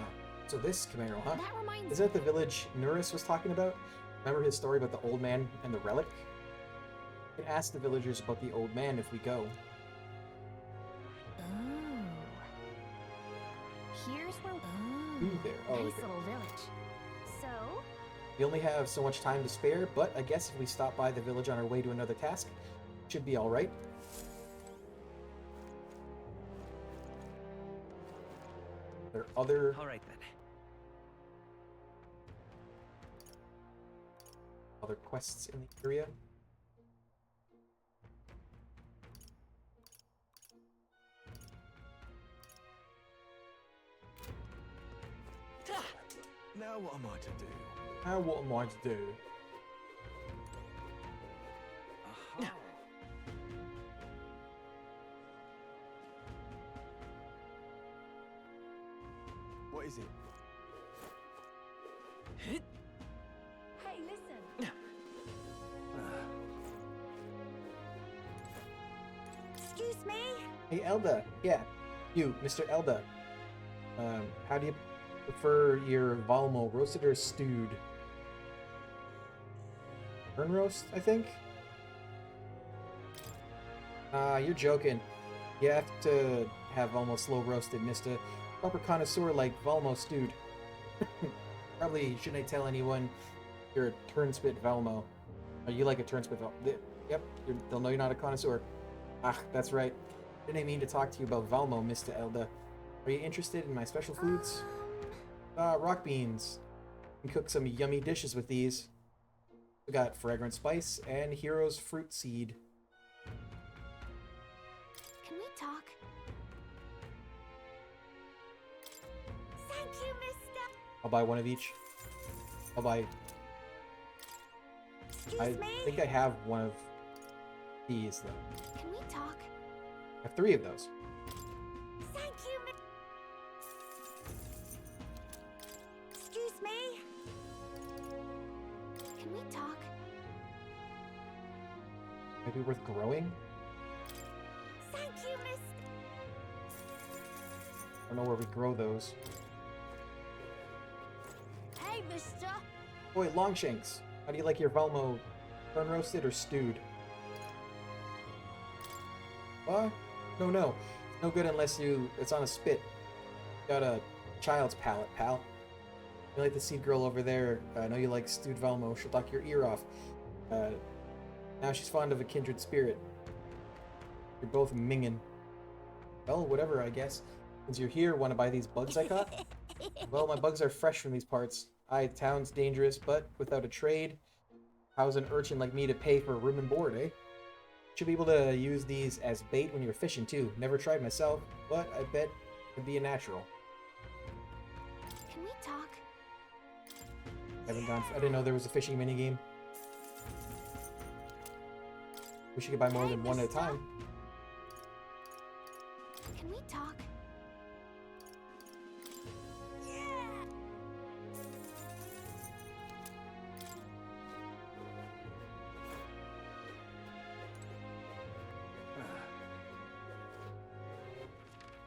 so this Camaro, huh? That reminds Is that the village Nuris was talking about? Remember his story about the old man and the relic? We can ask the villagers about the old man if we go. Here's where. Ooh, there. Oh, Nice okay. little village. So, We only have so much time to spare, but I guess if we stop by the village on our way to another task, should be alright. There are other... Alright then. Other quests in the area. Now what am I to do? Now what am I to do? What is it? Hey, listen. Excuse me? Hey, Elda. Yeah, you, Mr. Elda. How do you prefer your Valmo, roasted or stewed? Burn roast, I think? You're joking. You have to have Valmo slow roasted, Mr. Proper connoisseur like Valmo stewed. Probably shouldn't I tell anyone you're a turnspit Valmo. You like a turnspit Valmo. Yep, they'll know you're not a connoisseur. Ah, that's right. Didn't mean to talk to you about Valmo, Mr. Elda. Are you interested in my special foods? Rock beans. You can cook some yummy dishes with these. We got fragrant spice and hero's fruit seed. can we talk? Thank you, mister. I'll buy one of each. I'll buy... I think I have one of these, though. Can we talk? I have 3 of those. Thank you, Excuse me? Can we talk? Might be worth growing? Thank you, mister. I don't know where we grow those. Hey, mister. Boy, Longshanks. How do you like your Valmo? Burn roasted or stewed? What? No. It's no good unless it's on a spit. Got a child's palate, pal. You like the seed girl over there. I know you like stewed Valmo. She'll knock your ear off. Now she's fond of a kindred spirit. You're both minging. Well, whatever, I guess. Since you're here, want to buy these bugs I caught? Well, my bugs are fresh from these parts. Town's dangerous, but without a trade, how's an urchin like me to pay for room and board, eh? Should be able to use these as bait when you're fishing, too. Never tried myself, but I bet it'd be a natural. Can we talk? I didn't know there was a fishing minigame. Wish you could buy more than one at a time. Can we talk?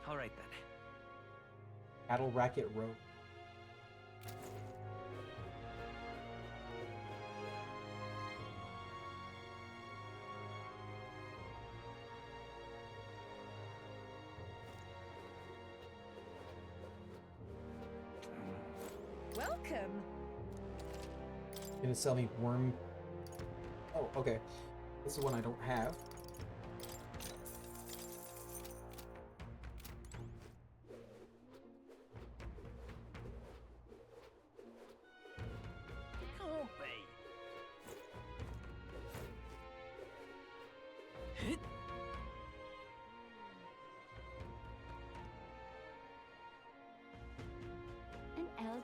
Alright then. Cattle Racket Road. Welcome. Gonna sell me worm. Oh, okay. This is one I don't have.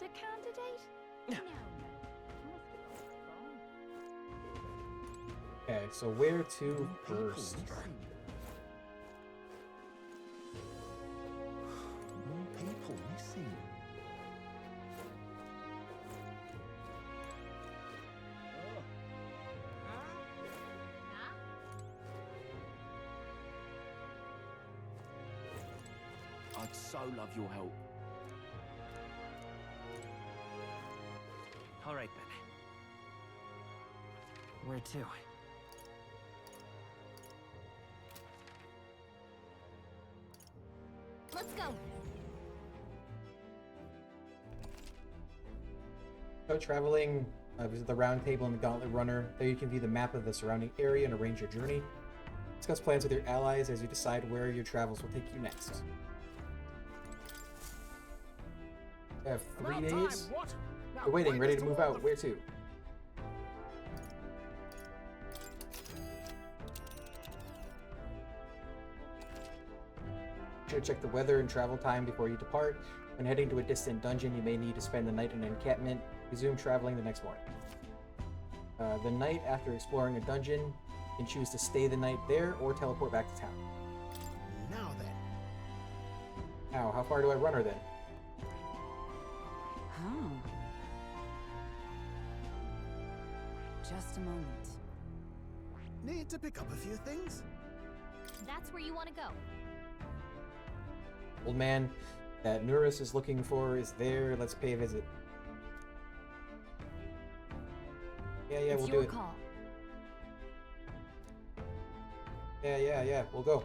a candidate? Okay, so where to first? More people missing. I'd so love your help. All right, then. Where to? Let's go. So traveling, visit the round table and the gauntlet runner. There you can view the map of the surrounding area and arrange your journey. Discuss plans with your allies as you decide where your travels will take you next. You have 3 days. We're waiting, ready to move out. Where to? Should check the weather and travel time before you depart. When heading to a distant dungeon, you may need to spend the night in an encampment. Resume traveling the next morning. The night after exploring a dungeon, you can choose to stay the night there or teleport back to town. Now then. Now, how far do I run her then? Huh. Just a moment. Need to pick up a few things? That's where you want to go. Old man that Nuris is looking for is there. Let's pay a visit. Yeah, we'll do it. Call. Yeah, we'll go.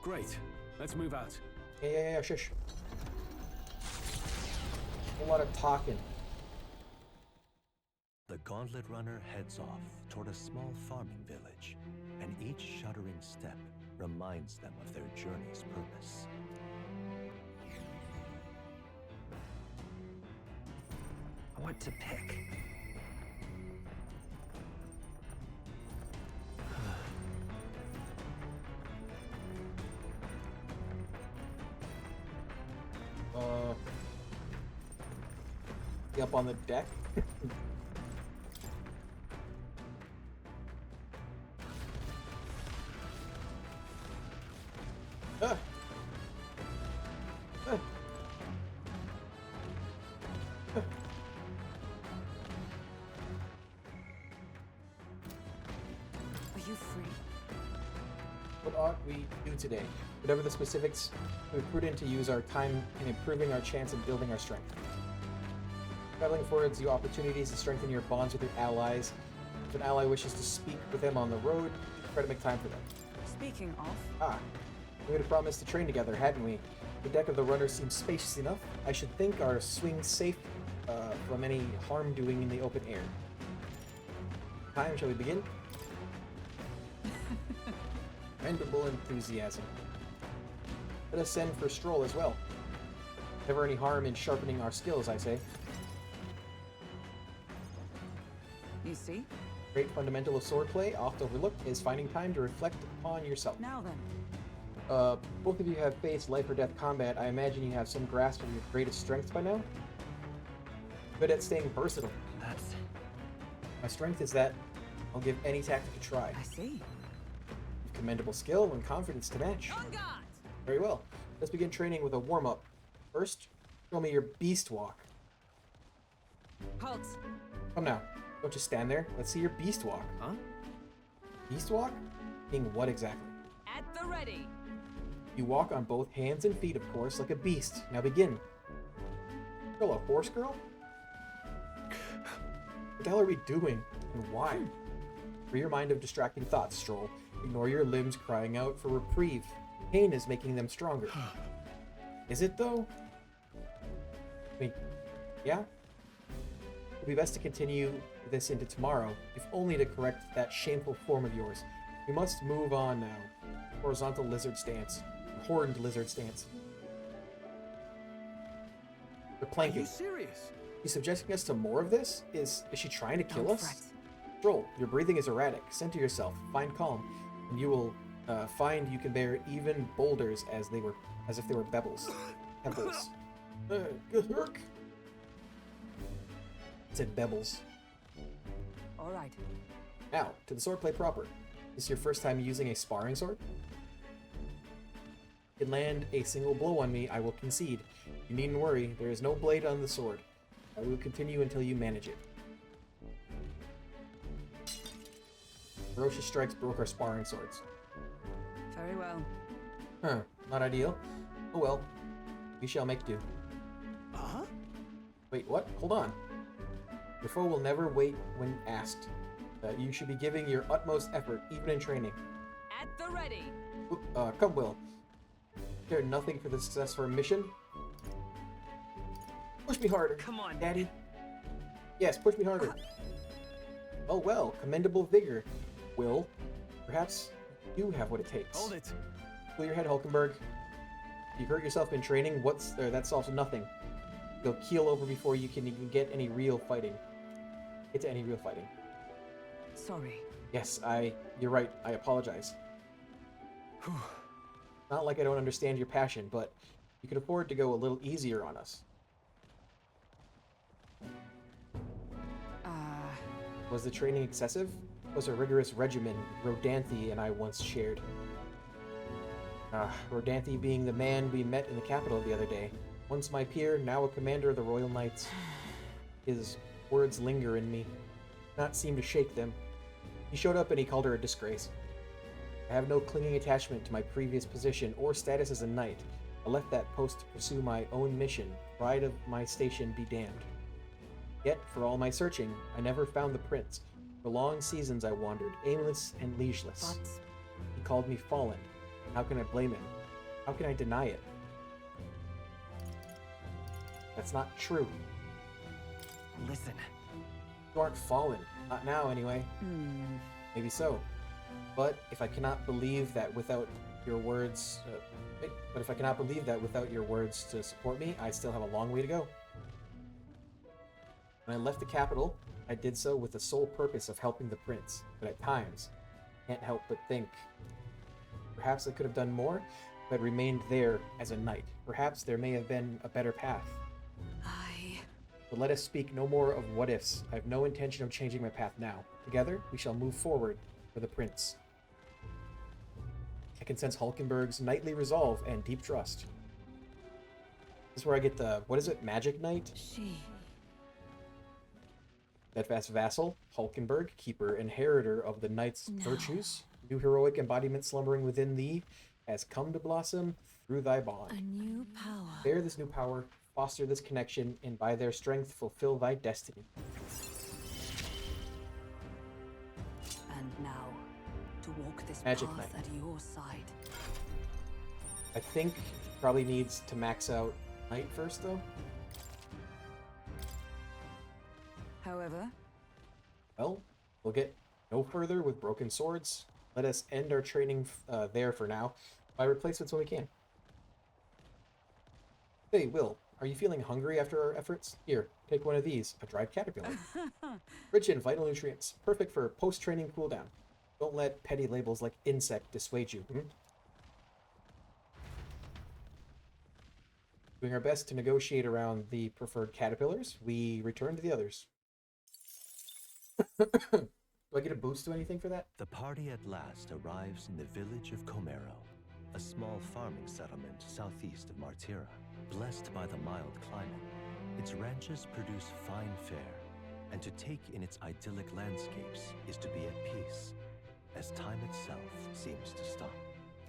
Great. Let's move out. Yeah, shush. A lot of talking. The Gauntlet Runner heads off toward a small farming village, and each shuddering step reminds them of their journey's purpose. What to pick? Be up on the deck. Ah. Ah. Ah. Are you free? What ought we do today? Whatever the specifics, it would be prudent to use our time in improving our chance of building our strength. Traveling affords you opportunities to strengthen your bonds with your allies. If an ally wishes to speak with them on the road, try to make time for them. Speaking of... We had promised to train together, hadn't we? The deck of the runner seems spacious enough. I should think our swing's safe from any harm doing in the open air. Time, shall we begin? Commendable enthusiasm. Let us send for Stroll as well. Never any harm in sharpening our skills, I say. You see? Great fundamental of swordplay, oft overlooked, is finding time to reflect upon yourself. Now then. Both of you have faced life or death combat. I imagine you have some grasp of your greatest strengths by now? Good at staying versatile. That's... My strength is that I'll give any tactic a try. I see. You've commendable skill and confidence to match. On guard! Very well. Let's begin training with a warm-up. First, show me your beast walk. Halt! Come now. Don't just stand there. Let's see your beast walk. Huh? Beast walk? Being what exactly? At the ready! You walk on both hands and feet, of course, like a beast. Now begin. Girl, a horse girl? What the hell are we doing? And why? Free your mind of distracting thoughts, Stroll. Ignore your limbs crying out for reprieve. Pain is making them stronger. Is it, though? I mean, yeah? It'll be best to continue this into tomorrow, if only to correct that shameful form of yours. We must move on now. Horizontal lizard stance. Horned lizard stance. They're planking. Are you serious? You subjecting us to more of this? Is she trying to kill us? Stroll, your breathing is erratic. Center yourself. Find calm, and you will find you can bear even boulders as if they were pebbles. said Bebbles. All right. Now, to the swordplay proper. This is your first time using a sparring sword? If you can land a single blow on me, I will concede. You needn't worry, there is no blade on the sword. I will continue until you manage it. Ferocious strikes broke our sparring swords. Very well. Huh, not ideal. Oh well, we shall make do. Uh-huh. Wait, what? Hold on. Your foe will never wait when asked. You should be giving your utmost effort, even in training. At the ready. Come, Will. Care nothing for the success of our mission? Push me harder. Come on, Daddy. Yes, push me harder. Oh well, commendable vigor. Will, perhaps you have what it takes. Hold it. Cool your head, Hulkenberg. If you hurt yourself in training, that solves nothing. You'll keel over before you can even get to any real fighting. Sorry. Yes, you're right. I apologize. Not like I don't understand your passion, but you could afford to go a little easier on us. Was the training excessive? It was a rigorous regimen Rodanthe and I once shared. Rodanthe being the man we met in the capital the other day. Once my peer, now a commander of the Royal Knights. His words linger in me. Not seem to shake them. He showed up and he called her a disgrace. I have no clinging attachment to my previous position or status as a knight. I left that post to pursue my own mission. Pride of my station be damned. Yet, for all my searching, I never found the prince. For long seasons I wandered, aimless and leisureless. But He called me fallen. How can I blame him? How can I deny it? That's not true. Listen. You aren't fallen. Not now, anyway. Maybe so. But if I cannot believe that without your words... to support me, I still have a long way to go. When I left the capital, I did so with the sole purpose of helping the prince. But at times, I can't help but think... Perhaps I could have done more if I'd remained there as a knight. Perhaps there may have been a better path. But let us speak no more of what-ifs. I have no intention of changing my path now. Together, we shall move forward for the prince. I can sense Hulkenberg's knightly resolve and deep trust. This is where I get the, what is it, Magic Knight? That vast vassal, Hulkenberg, keeper, inheritor of the knight's virtues, new heroic embodiment slumbering within thee, has come to blossom through thy bond. A new power. Bear this new power, foster this connection, and by their strength fulfill thy destiny. And now, to walk this Magic path Knight. at your side. I think probably needs to max out Knight first, though. However, Well, we'll get no further with broken swords. Let us end our training there for now. Buy replacements when we can. Hey, Will, are you feeling hungry after our efforts? Here, take one of these, a dried caterpillar. Rich in vital nutrients, perfect for post-training cooldown. Don't let petty labels like insect dissuade you. Doing our best to negotiate around the preferred caterpillars, we return to the others. Do I get a boost to anything for that? The party at last arrives in the village of Comero, a small farming settlement southeast of Martira. Blessed by the mild climate, its ranches produce fine fare, and to take in its idyllic landscapes is to be at peace, as time itself seems to stop.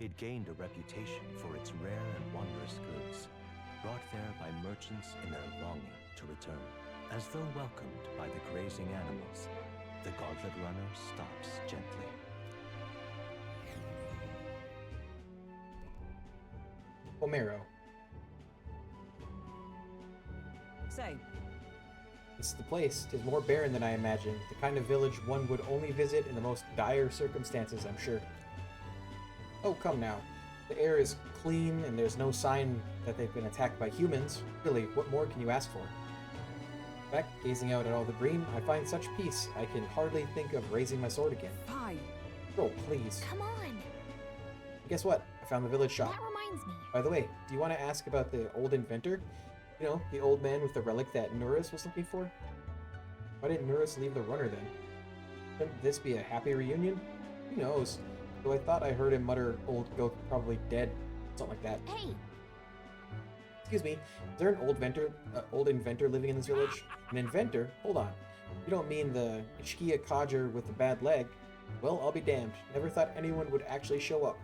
It gained a reputation for its rare and wondrous goods, brought there by merchants in their longing to return. As though welcomed by the grazing animals, the gauntlet runner stops gently. Comero. say. It's the place. 'Tis more barren than I imagined. The kind of village one would only visit in the most dire circumstances, I'm sure. Oh, come now. The air is clean, and there's no sign that they've been attacked by humans. Really, what more can you ask for? In fact, gazing out at all the green, I find such peace, I can hardly think of raising my sword again. Fine. Oh, please. Come on. Guess what? I found the village shop. That reminds me. By the way, do you want to ask about the old inventor? You know, the old man with the relic that Nuris was looking for? Why didn't Nurus leave the runner then? Couldn't this be a happy reunion? Who knows? Though I thought I heard him mutter, old goat probably dead. Something like that. Hey! Excuse me, is there an old inventor living in this village? An inventor? Hold on. You don't mean the Ishkia codger with the bad leg? Well, I'll be damned. Never thought anyone would actually show up.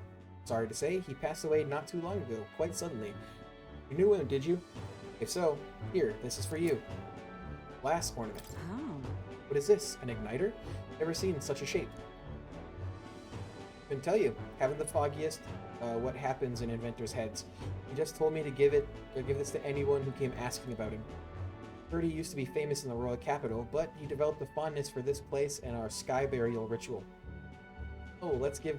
Sorry to say, he passed away not too long ago, quite suddenly. You knew him, did you? If so, here, this is for you. Glass ornament. Oh. What is this? An igniter? Never seen such a shape. Couldn't tell you. Haven't the foggiest what happens in inventors' heads. He just told me to give this to anyone who came asking about him. Heard he used to be famous in the royal capital, but he developed a fondness for this place and our sky burial ritual. Oh, let's give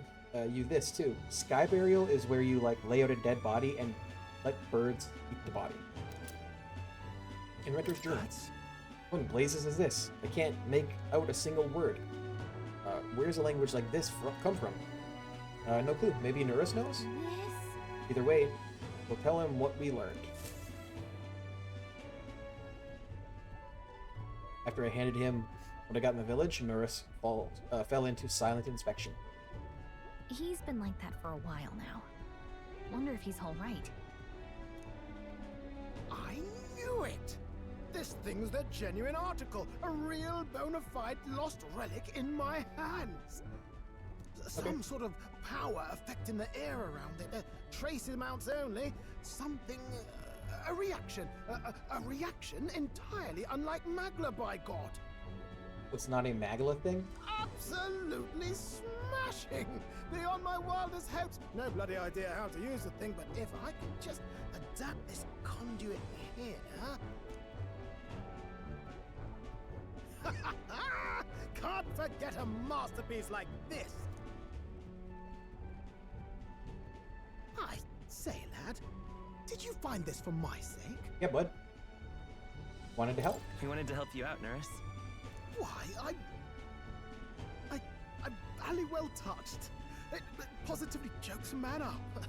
you this too. Sky burial is where you like lay out a dead body and let birds eat the body. Inventor's journal. What in blazes is this? I can't make out a single word. Where's a language like this come from? No clue. Maybe Nurus knows? Either way, we'll tell him what we learned. After I handed him what I got in the village, Nurus fell into silent inspection. He's been like that for a while now. Wonder if he's all right. I knew it! This thing's the genuine article, a real bona fide lost relic in my hands. Some sort of power affecting the air around it, trace amounts only, something, a reaction, a reaction entirely unlike Magla, by God. What's not a Magla thing? Absolutely smashing! Beyond my wildest hopes. No bloody idea how to use the thing, but if I could just adapt this conduit here... Can't forget a masterpiece like this! I say, lad, did you find this for my sake? Yeah, bud. Wanted to help. We wanted to help you out, Nurse. Why, I'm barely well touched. It positively chokes a man up.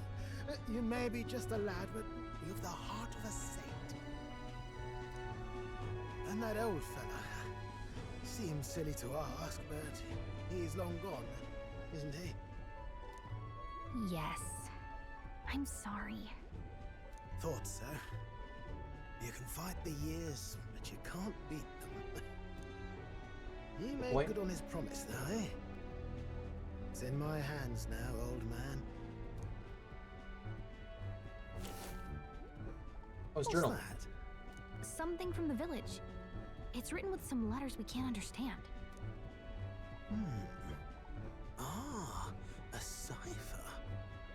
You may be just a lad, but you've the heart of a saint. And that old fella seems silly to ask, but he's long gone, isn't he? Yes. I'm sorry. Thought so. You can fight the years, but you can't beat them. He made good on his promise, though, eh? It's in my hands now, old man. What's journal? That? Something from the village. It's written with some letters we can't understand. Ah, a cipher.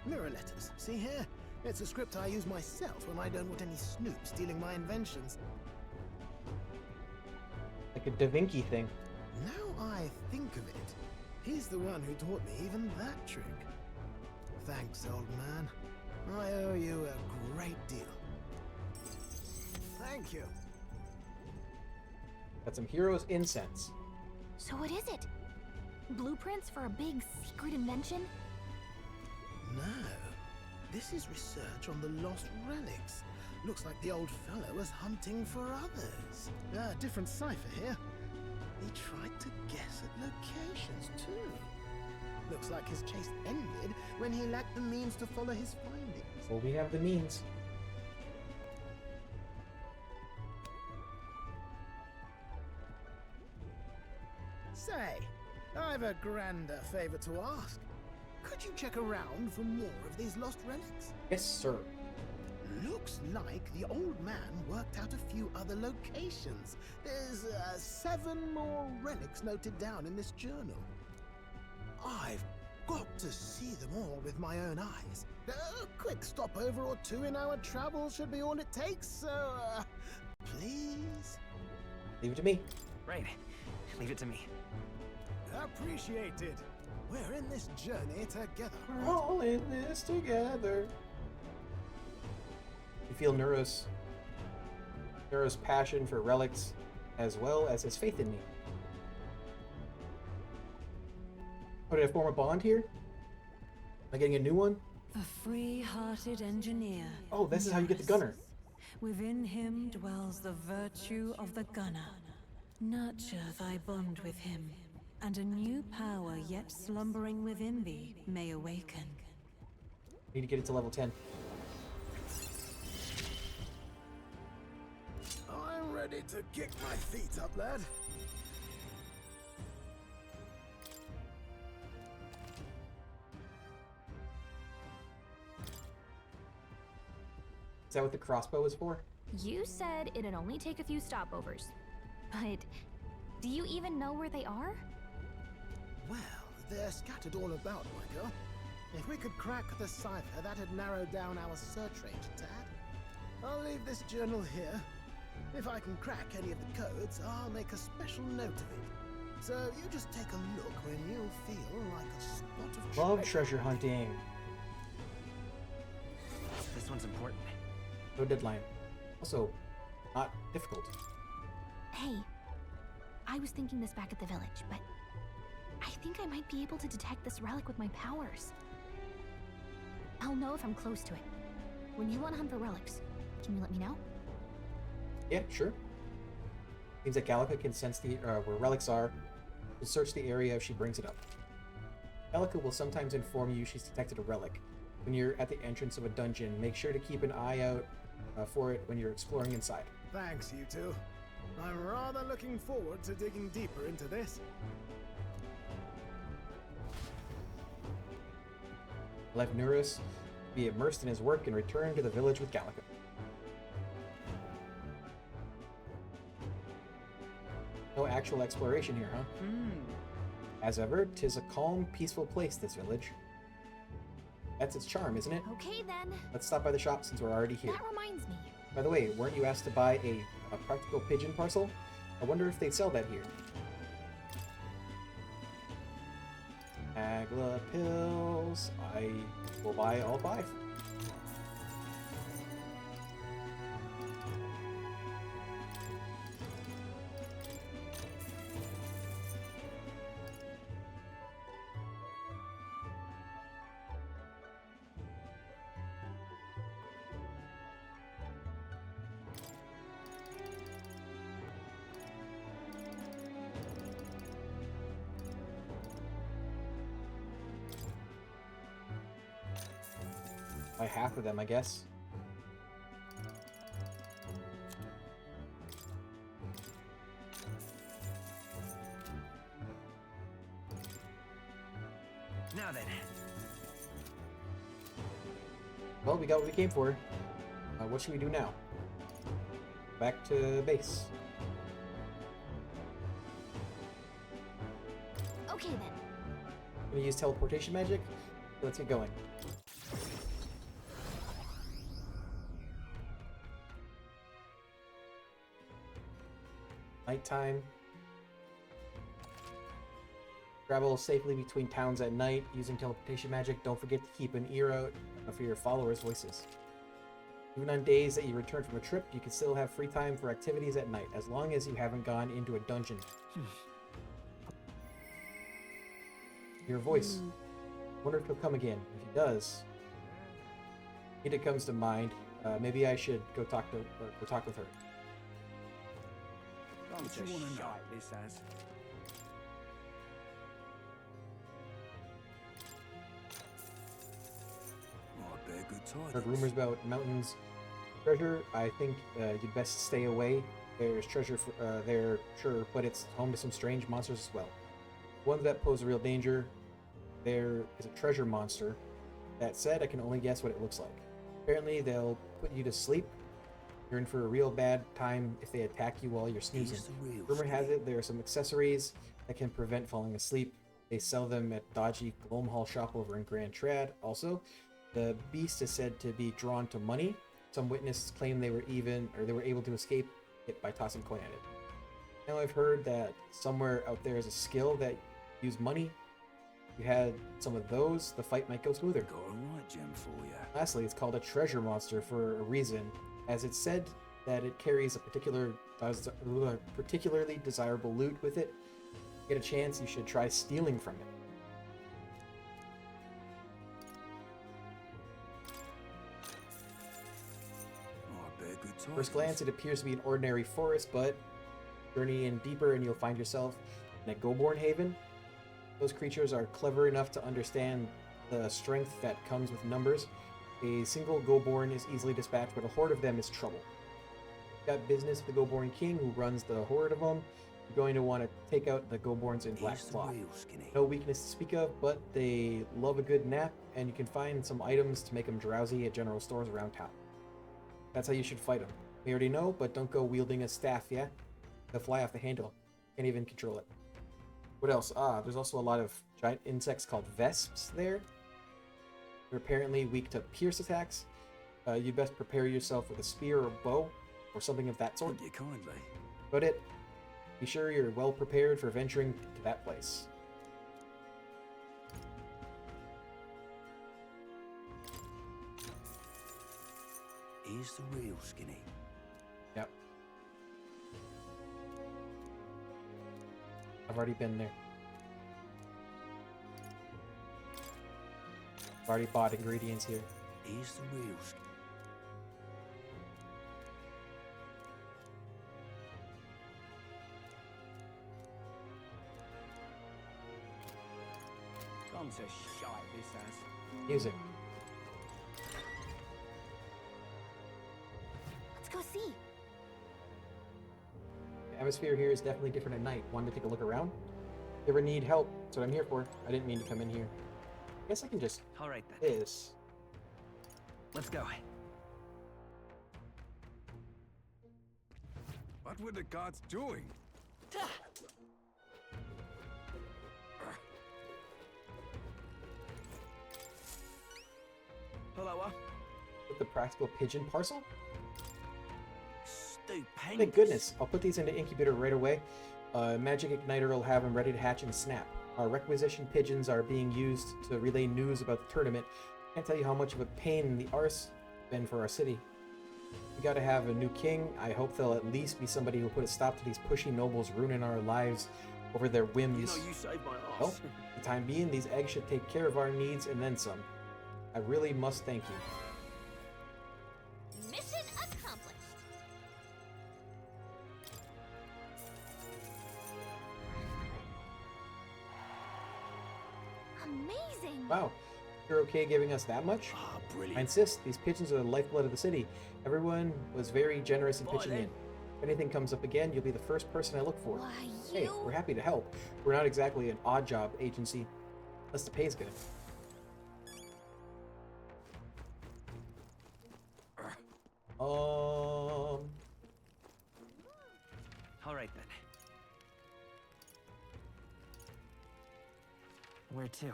Mirror letters. See here? It's a script I use myself when I don't want any snoops stealing my inventions. Like a Da Vinci thing. Now I think of it, he's the one who taught me even that trick. Thanks, old man. I owe you a great deal. Thank you. Got some hero's incense. So what is it? Blueprints for a big secret invention? No. This is research on the lost relics. Looks like the old fellow was hunting for others. Different cipher here. He tried to guess at locations, too. Looks like his chase ended when he lacked the means to follow his findings. Well, we have the means. Say, I've a grander favor to ask. Could you check around for more of these lost relics? Yes, sir. Looks like the old man worked out a few other locations. There's 7 more relics noted down in this journal. I've got to see them all with my own eyes. A quick stopover or 2 in our travels should be all it takes, so please? Leave it to me. Right. Leave it to me. Appreciated. We're in this journey together. We're all in this together. You feel Neuro's passion for relics as well as his faith in me. Oh, did I form a bond here? Am I getting a new one? The free-hearted engineer. Oh, this is how you get the gunner. Within him dwells the virtue of the gunner. Nurture thy bond with him, and a new power yet slumbering within thee may awaken. Need to get it to level 10. I'm ready to kick my feet up, lad. Is that what the crossbow is for? You said it'd only take a few stopovers. But do you even know where they are? Well, they're scattered all about, my girl. If we could crack the cipher, that'd narrow down our search range a tad. I'll leave this journal here. If I can crack any of the codes, I'll make a special note of it. So you just take a look when you feel like a spot of Love treasure hunting. This one's important. No deadline. Also, not difficult. Hey, I was thinking this back at the village, but I think I might be able to detect this relic with my powers. I'll know if I'm close to it. When you want to hunt for relics, can you let me know? Yeah, sure. Seems that Gallica can sense the where relics are. Will search the area if she brings it up. Gallica will sometimes inform you she's detected a relic. When you're at the entrance of a dungeon, make sure to keep an eye out for it when you're exploring inside. Thanks, you two. I'm rather looking forward to digging deeper into this. Left Nurus be immersed in his work and return to the village with Gallica. No actual exploration here, huh? As ever, 'tis a calm, peaceful place, this village. That's its charm, isn't it? Okay then. Let's stop by the shop since we're already here. That reminds me. By the way, weren't you asked to buy a practical pigeon parcel? I wonder if they sell that here. Agla pills. I will buy all 5. By half of them, I guess. Now then. Well, we got what we came for. What should we do now? Back to base. Okay then. Gonna use teleportation magic. Let's get going. Nighttime. Travel safely between towns at night using teleportation magic. Don't forget to keep an ear out for your followers' voices. Even on days that you return from a trip, you can still have free time for activities at night, as long as you haven't gone into a dungeon. Your voice. Wonder if he'll come again. If he does, Nita comes to mind. Maybe I should go talk with her. What you want to know? This as. Heard rumors about mountains treasure. I think you'd best stay away. There's treasure there, sure, but it's home to some strange monsters as well. Ones that pose a real danger. There is a treasure monster. That said, I can only guess what it looks like. Apparently, they'll put you to sleep. You're in for a real bad time if they attack you while you're snoozing. Rumor has it there are some accessories that can prevent falling asleep. They sell them at dodgy Gloam Hall shop over in Grand Trad. Also, the beast is said to be drawn to money. Some witnesses claim they were able to escape it by tossing coin at it. Now I've heard that somewhere out there is a skill that use money. If you had some of those, the fight might go smoother. Got a right gem for you. Lastly, it's called a treasure monster for a reason, as it's said that it carries a particularly desirable loot with it. If you get a chance, you should try stealing from it. First glance, it appears to be an ordinary forest, but Journey in deeper and you'll find yourself in a Goborn haven. Those creatures are clever enough to understand the strength that comes with numbers. A single Goborn is easily dispatched, but a horde of them is trouble. Got business with the Goborn king who runs the horde of them. You're going to want to take out the Goborns in black cloth. No weakness to speak of, but they love a good nap, and you can find some items to make them drowsy at general stores around town. That's how you should fight them. We already know, but don't go wielding a staff, yeah? They'll fly off the handle. Can't even control it. What else? There's also a lot of giant insects called vesps there. They're apparently weak to pierce attacks. You'd best prepare yourself with a spear or bow, or something of that sort. You kindly. But be sure you're well prepared for venturing to that place. Here's the real skinny. Yep. I've already been there. I've already bought ingredients here. Here's the real skinny. Gone to shite, this has. Music. Let's go see. The atmosphere here is definitely different at night. Want to take a look around? If you ever need help, that's what I'm here for. I didn't mean to come in here. I guess I can just... All right, then. This. Let's go. What were the gods doing? Hello, With the practical pigeon parcel? Stupendous. Thank goodness. I'll put these into incubator right away. Magic Igniter will have them ready to hatch and snap. Our requisition pigeons are being used to relay news about the tournament. Can't tell you how much of a pain in the arse it's been for our city. We gotta have a new king. I hope there'll at least be somebody who'll put a stop to these pushy nobles ruining our lives over their whims. You know, you saved my ass. Well, for the time being, these eggs should take care of our needs and then some. I really must thank you. Mission accomplished. Amazing. Wow, you're okay giving us that much? Brilliant. I insist, these pigeons are the lifeblood of the city. Everyone was very generous in pitching in. If anything comes up again, you'll be the first person I look for. Why, Hey, we're happy to help. We're not exactly an odd job agency, unless the pay's good. All right, then. Where to?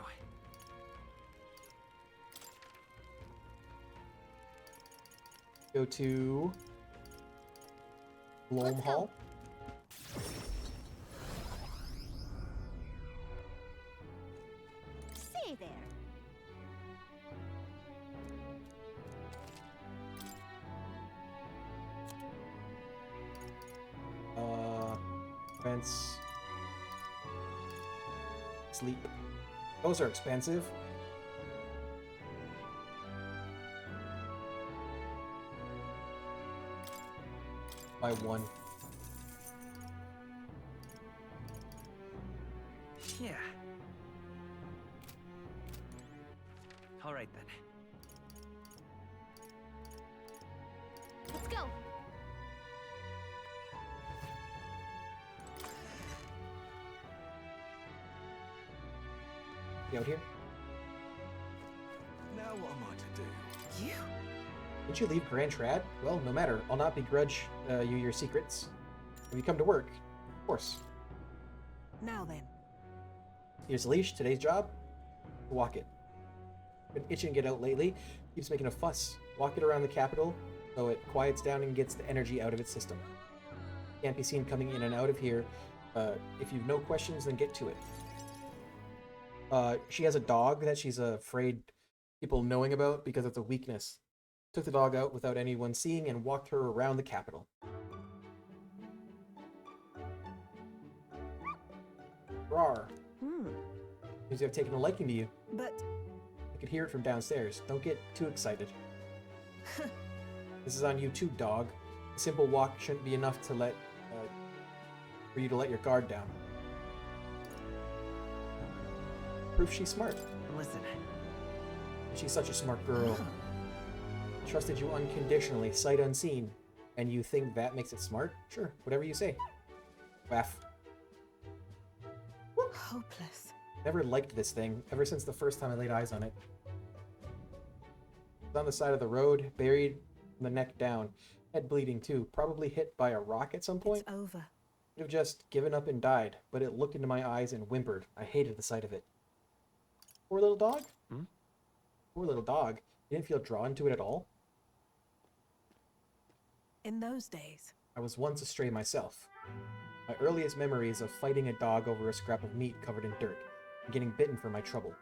Go to Gloam Hall. Say there. Fence. Sleep. Those are expensive. By one. Yeah. All right, then. Let's go. You out here? Now what am I to do? You? Did you leave Grand Trad? Well, no matter. I'll not begrudge you your secrets. When you come to work, of course. Now then. Here's Leash, today's job. Walk it. Been itching to get out lately. Keeps making a fuss. Walk it around the capital so it quiets down and gets the energy out of its system. Can't be seen coming in and out of here. If you've no questions, then get to it. She has a dog that she's afraid people knowing about because it's a weakness. Took the dog out without anyone seeing and walked her around the capital. Rawr. Seems to have taken a liking to you. But... I could hear it from downstairs. Don't get too excited. This is on you too, dog. A simple walk shouldn't be enough to let for you to let your guard down. Proof she's smart. Listen. She's such a smart girl. Trusted you unconditionally, sight unseen. And you think that makes it smart? Sure, whatever you say. Waff. Hopeless. Never liked this thing, ever since the first time I laid eyes on it. It's on the side of the road, buried from the neck down. Head bleeding too, probably hit by a rock at some point. It's over. Could have just given up and died, but it looked into my eyes and whimpered. I hated the sight of it. Poor little dog? Poor little dog. You didn't feel drawn to it at all? In those days. I was once a stray myself. My earliest memories of fighting a dog over a scrap of meat covered in dirt, and getting bitten for my trouble.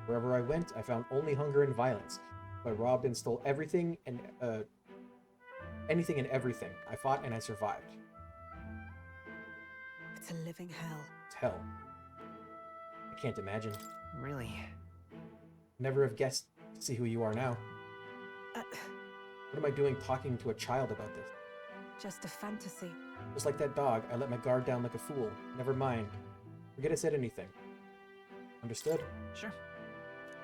Wherever I went, I found only hunger and violence. I robbed and stole everything and anything and everything. I fought and I survived. It's a living hell. It's hell. I can't imagine. Really? Never have guessed to see who you are now. What am I doing talking to a child about this? Just a fantasy. Just like that dog, I let my guard down like a fool. Never mind. Forget I said anything. Understood? Sure.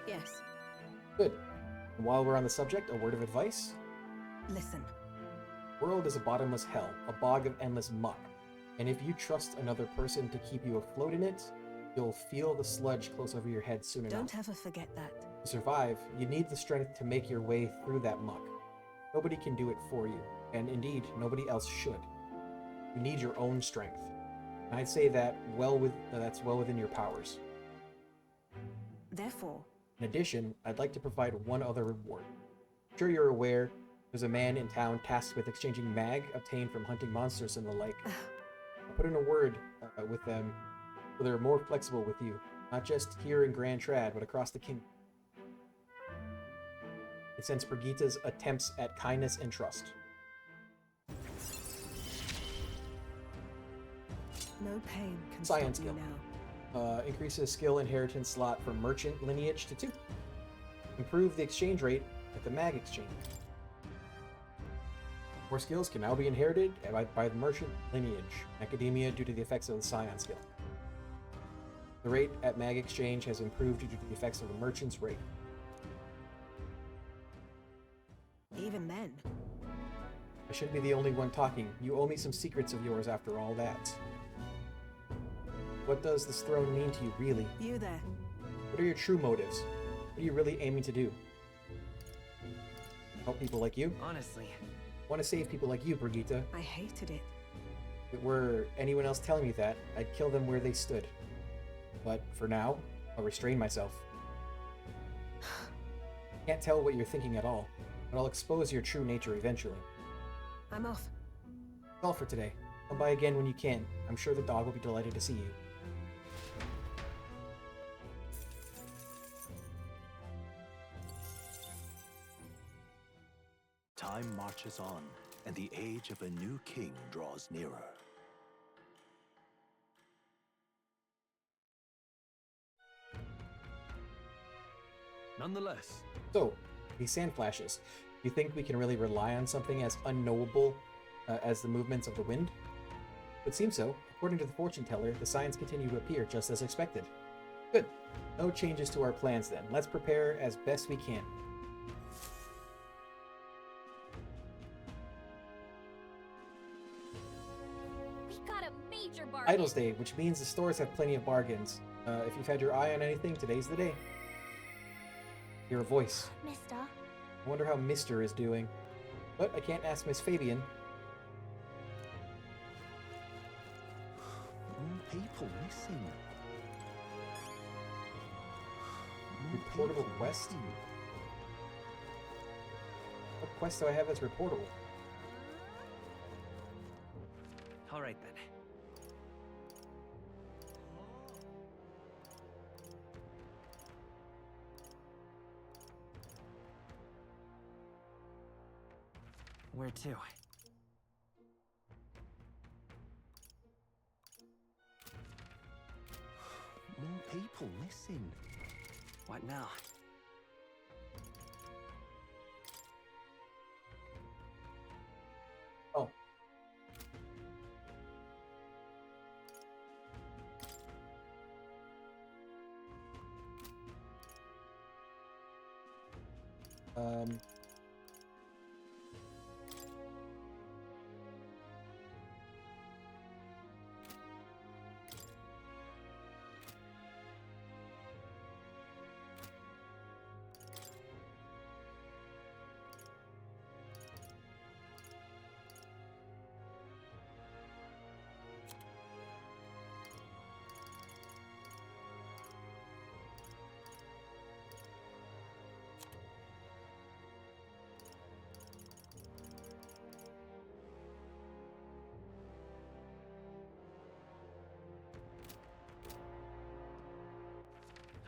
Yes. Good. And while we're on the subject, a word of advice? Listen. The world is a bottomless hell, a bog of endless muck. And if you trust another person to keep you afloat in it, you'll feel the sludge close over your head soon enough. Don't ever forget that. To survive, you need the strength to make your way through that muck. Nobody can do it for you, and nobody else should. You need your own strength. And I'd say that that's well within your powers. Therefore, in addition, I'd like to provide one other reward. I'm sure you're aware there's a man in town tasked with exchanging mag obtained from hunting monsters and the like. I'll put in a word with them so they're more flexible with you, not just here in Grand Trad, but across the kingdom. It sends Brigitta's attempts at kindness and trust. No pain can Science stop me skill. now. Increases skill inheritance slot for merchant lineage to 2. Improve the exchange rate at the mag exchange. More skills can now be inherited by the merchant lineage. Academia due to the effects of the scion skill. The rate at mag exchange has improved due to the effects of the merchant's rate. Even then. I shouldn't be the only one talking. You owe me some secrets of yours after all that. What does this throne mean to you, really? You there. What are your true motives? What are you really aiming to do? Help people like you? Honestly. I want to save people like you, Brigitta. I hated it. If it were anyone else telling me that, I'd kill them where they stood. But for now, I'll restrain myself. Can't tell what you're thinking at all, but I'll expose your true nature eventually. I'm off. That's all for today. Come by again when you can. I'm sure the dog will be delighted to see you. Time marches on, and the age of a new king draws nearer. Nonetheless. So, these sand flashes. Do you think we can really rely on something as unknowable as the movements of the wind? It seems so. According to the fortune teller, the signs continue to appear just as expected. Good. No changes to our plans then. Let's prepare as best we can. We got a major bargain. Idles Day, which means the stores have plenty of bargains. If you've had your eye on anything, today's the day. Hear a voice. Mister. I wonder how Mr. is doing. But I can't ask Miss Fabian. More people missing. Reportable quest? What quest do I have that's reportable? Alright then. Where to? More people missing. What now? Oh. Um,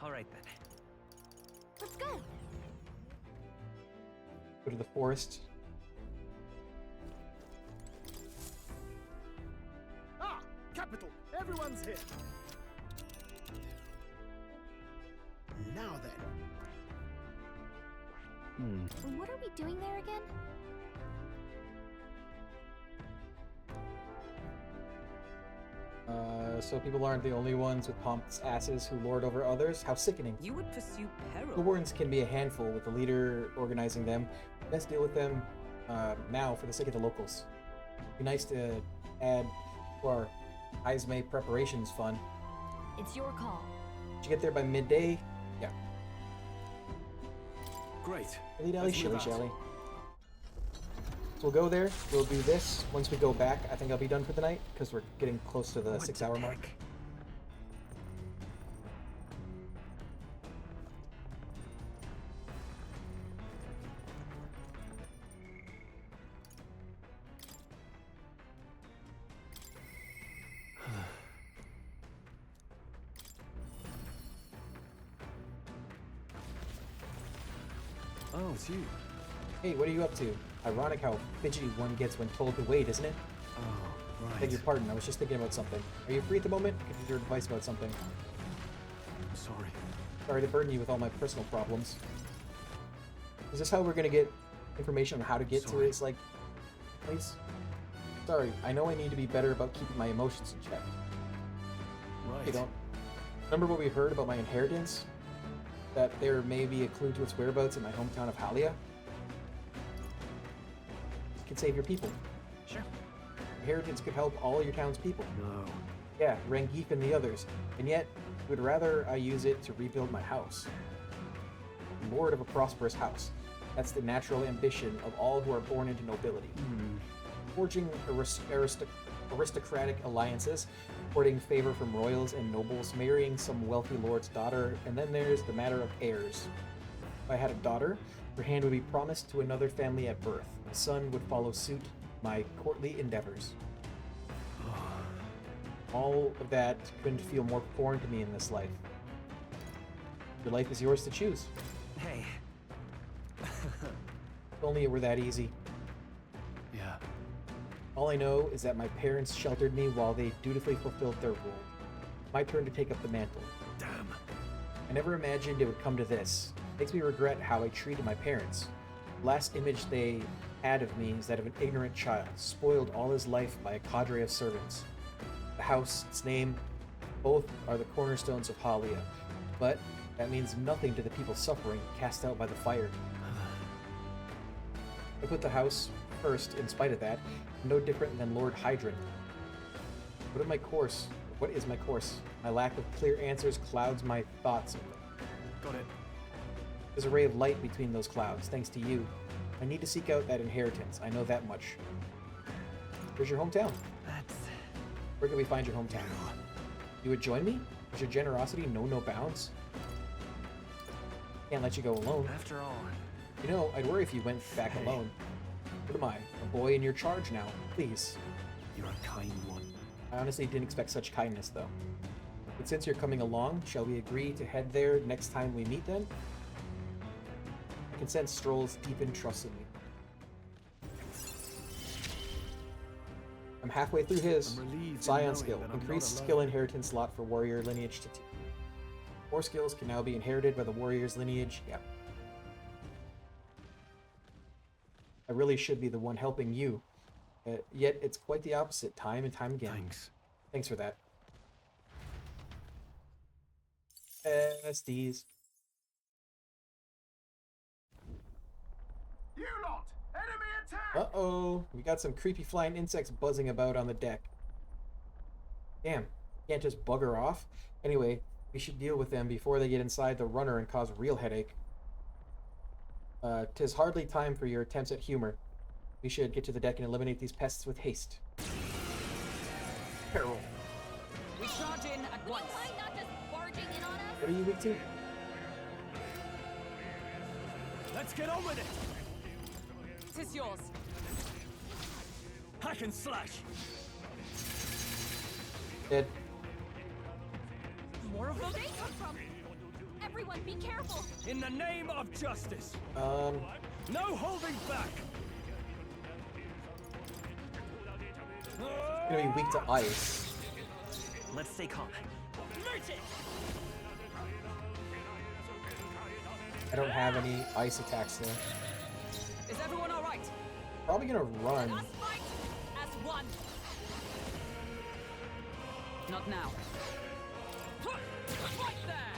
All right then. Let's go. Go to the forest. Ah, capital. Everyone's here. Now then. What are we doing there again? So people aren't the only ones with pompous asses who lord over others? How sickening. You would pursue The peril. wardens can be a handful with the leader organizing them. Best deal with them now for the sake of the locals. Be nice to add to our Heisme preparations fun. It's your call. Did you get there by midday? Yeah. Great. Dilly-dally, Let's move out. shilly-shally. So we'll go there, we'll do this. Once we go back, I think I'll be done for the night, because we're getting close to the 6-hour mark. Oh, it's you. Hey, what are you up to? Ironic how fidgety one gets when told to wait, isn't it? Oh, right. Beg your pardon, I was just thinking about something. Are you free at the moment? Could use your advice about something. I'm sorry. Sorry to burden you with all my personal problems. Is this how we're gonna get information on how to get to his, like, place? Sorry, I know I need to be better about keeping my emotions in check. Right. You don't remember what we heard about my inheritance? That there may be a clue to its whereabouts in my hometown of Halia? It could save your people. Sure. Inheritance could help all your town's people. No. Yeah, Rengif and the others. And yet, you would rather I use it to rebuild my house. Lord of a prosperous house. That's the natural ambition of all who are born into nobility. Forging aristocratic alliances, courting favor from royals and nobles, marrying some wealthy lord's daughter, and then there's the matter of heirs. If I had a daughter, her hand would be promised to another family at birth. A son would follow suit my courtly endeavors. All of that couldn't feel more foreign to me in this life. Your life is yours to choose. Hey. If only it were that easy. Yeah. All I know is that my parents sheltered me while they dutifully fulfilled their role. My turn to take up the mantle. Damn. I never imagined it would come to this. Makes me regret how I treated my parents. The last image they had of me is that of an ignorant child, spoiled all his life by a cadre of servants. The house, its name, both are the cornerstones of Halia, but that means nothing to the people suffering, cast out by the fire. I put the house first, in spite of that, no different than Lord Hydron. What is my course? My lack of clear answers clouds my thoughts. Got it. There's a ray of light between those clouds, thanks to you. I need to seek out that inheritance, I know that much. Where's your hometown? Where can we find your hometown? You would join me? Does your generosity know no bounds? Can't let you go alone. After all. You know, I'd worry if you went back alone. What am I, a boy in your charge now? Please. You're a kind one. I honestly didn't expect such kindness, though. But since you're coming along, shall we agree to head there next time we meet, then? I can sense Stroll's deepened trust in me. I'm halfway through his Scion skill. Increased skill inheritance slot for warrior lineage to 2. 4 skills can now be inherited by the warrior's lineage. Yeah. I really should be the one helping you. Yet it's quite the opposite, time and time again. Thanks for that. SDs. You lot! Enemy attack! Uh-oh. We got some creepy flying insects buzzing about on the deck. Damn. Can't just bugger off. Anyway, we should deal with them before they get inside the runner and cause real headache. 'Tis hardly time for your attempts at humor. We should get to the deck and eliminate these pests with haste. Peril. We charge in at once. Mind not just barging in on us? What are you weak to? Let's get on with it! 'Tis yours. Hack and slash! Dead. More of them? Where they come from? Everyone, be careful! In the name of justice! No holding back! Gonna be weak to ice. Let's stay calm. I don't have any ice attacks though. Is everyone all right? Probably gonna run. Let us fight as one. Not now. Right there.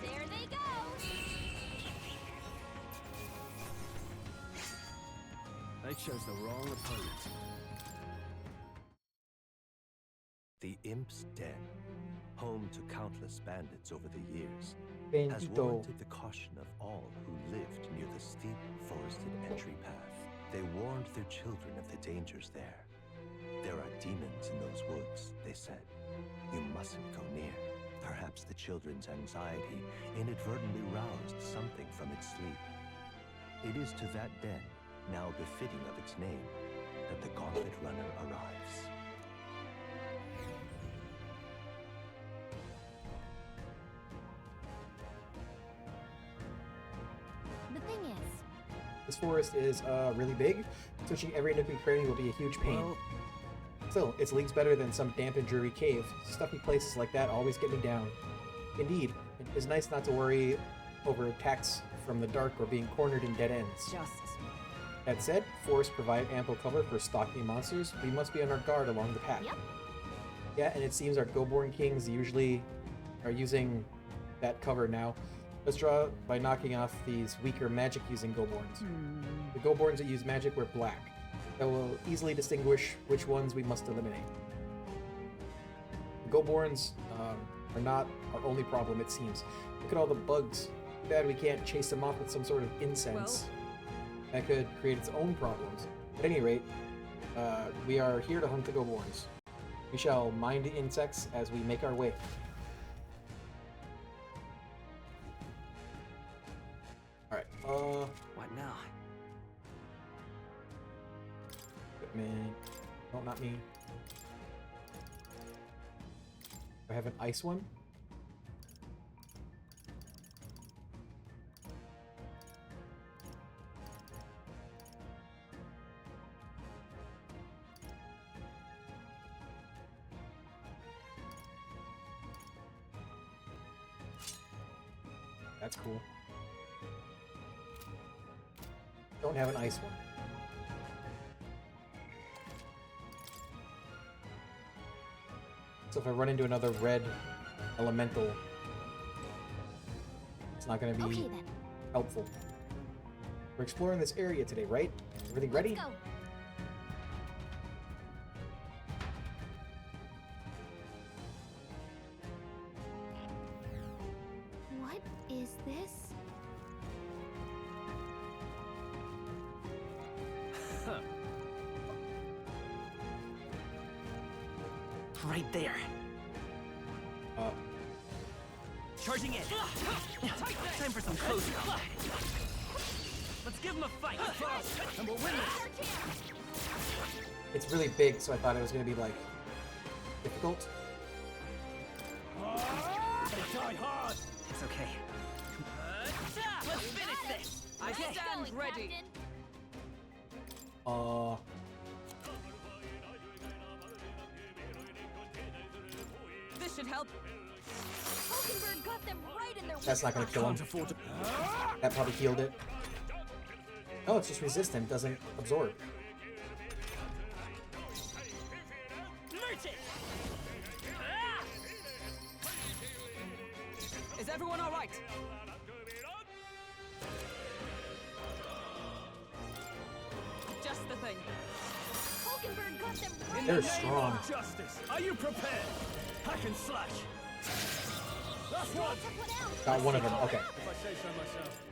There they go! They chose the wrong opponent. The Imp's Den, home to countless bandits over the years, has Bandito. warranted the caution of all who lived near the steep, forested entry path. They warned their children of the dangers there. There are demons in those woods, they said. You mustn't go near. Perhaps the children's anxiety inadvertently roused something from its sleep. It is to that den, now befitting of its name, that the Gauntlet Runner arrives. The thing is, This forest is really big. Switching every nook and cranny will be a huge pain. Still, it's leagues better than some damp and dreary cave. Stuffy places like that always get me down. Indeed, it is nice not to worry over attacks from the dark or being cornered in dead ends. Just. That said, forests provide ample cover for stalking monsters. We must be on our guard along the path. Yep. Yeah, and it seems our Goborn Kings usually are using that cover now. Let's draw by knocking off these weaker magic-using Goborns. The Goborns that use magic wear black. That will easily distinguish which ones we must eliminate. The Goborns are not our only problem, it seems. Look at all the bugs. Too bad we can't chase them off with some sort of incense. That could create its own problems. At any rate, we are here to hunt the Goborns. We shall mind the insects as we make our way. Alright, What now? equipment. No, not me. Do I have an ice one? That's cool. Don't have an ice one. So if I run into another red elemental, it's not going to be helpful. We're exploring this area today, right? Everything ready? Let's go. What is this? Right there. Charging in. Time for some close combat. Let's give him a fight. And we'll win this. It's really big, so I thought it was going to be, like, difficult. They die hard! It's okay. Let's finish this. I stand ready. This should help. Falkenberg got them right in their That's not going to kill him. That probably healed it. Oh, it's just resistant, doesn't absorb. Is everyone all right? They're strong. Justice, are you prepared? Hack and slash. Last one. Got one of them. Okay. If I say so myself.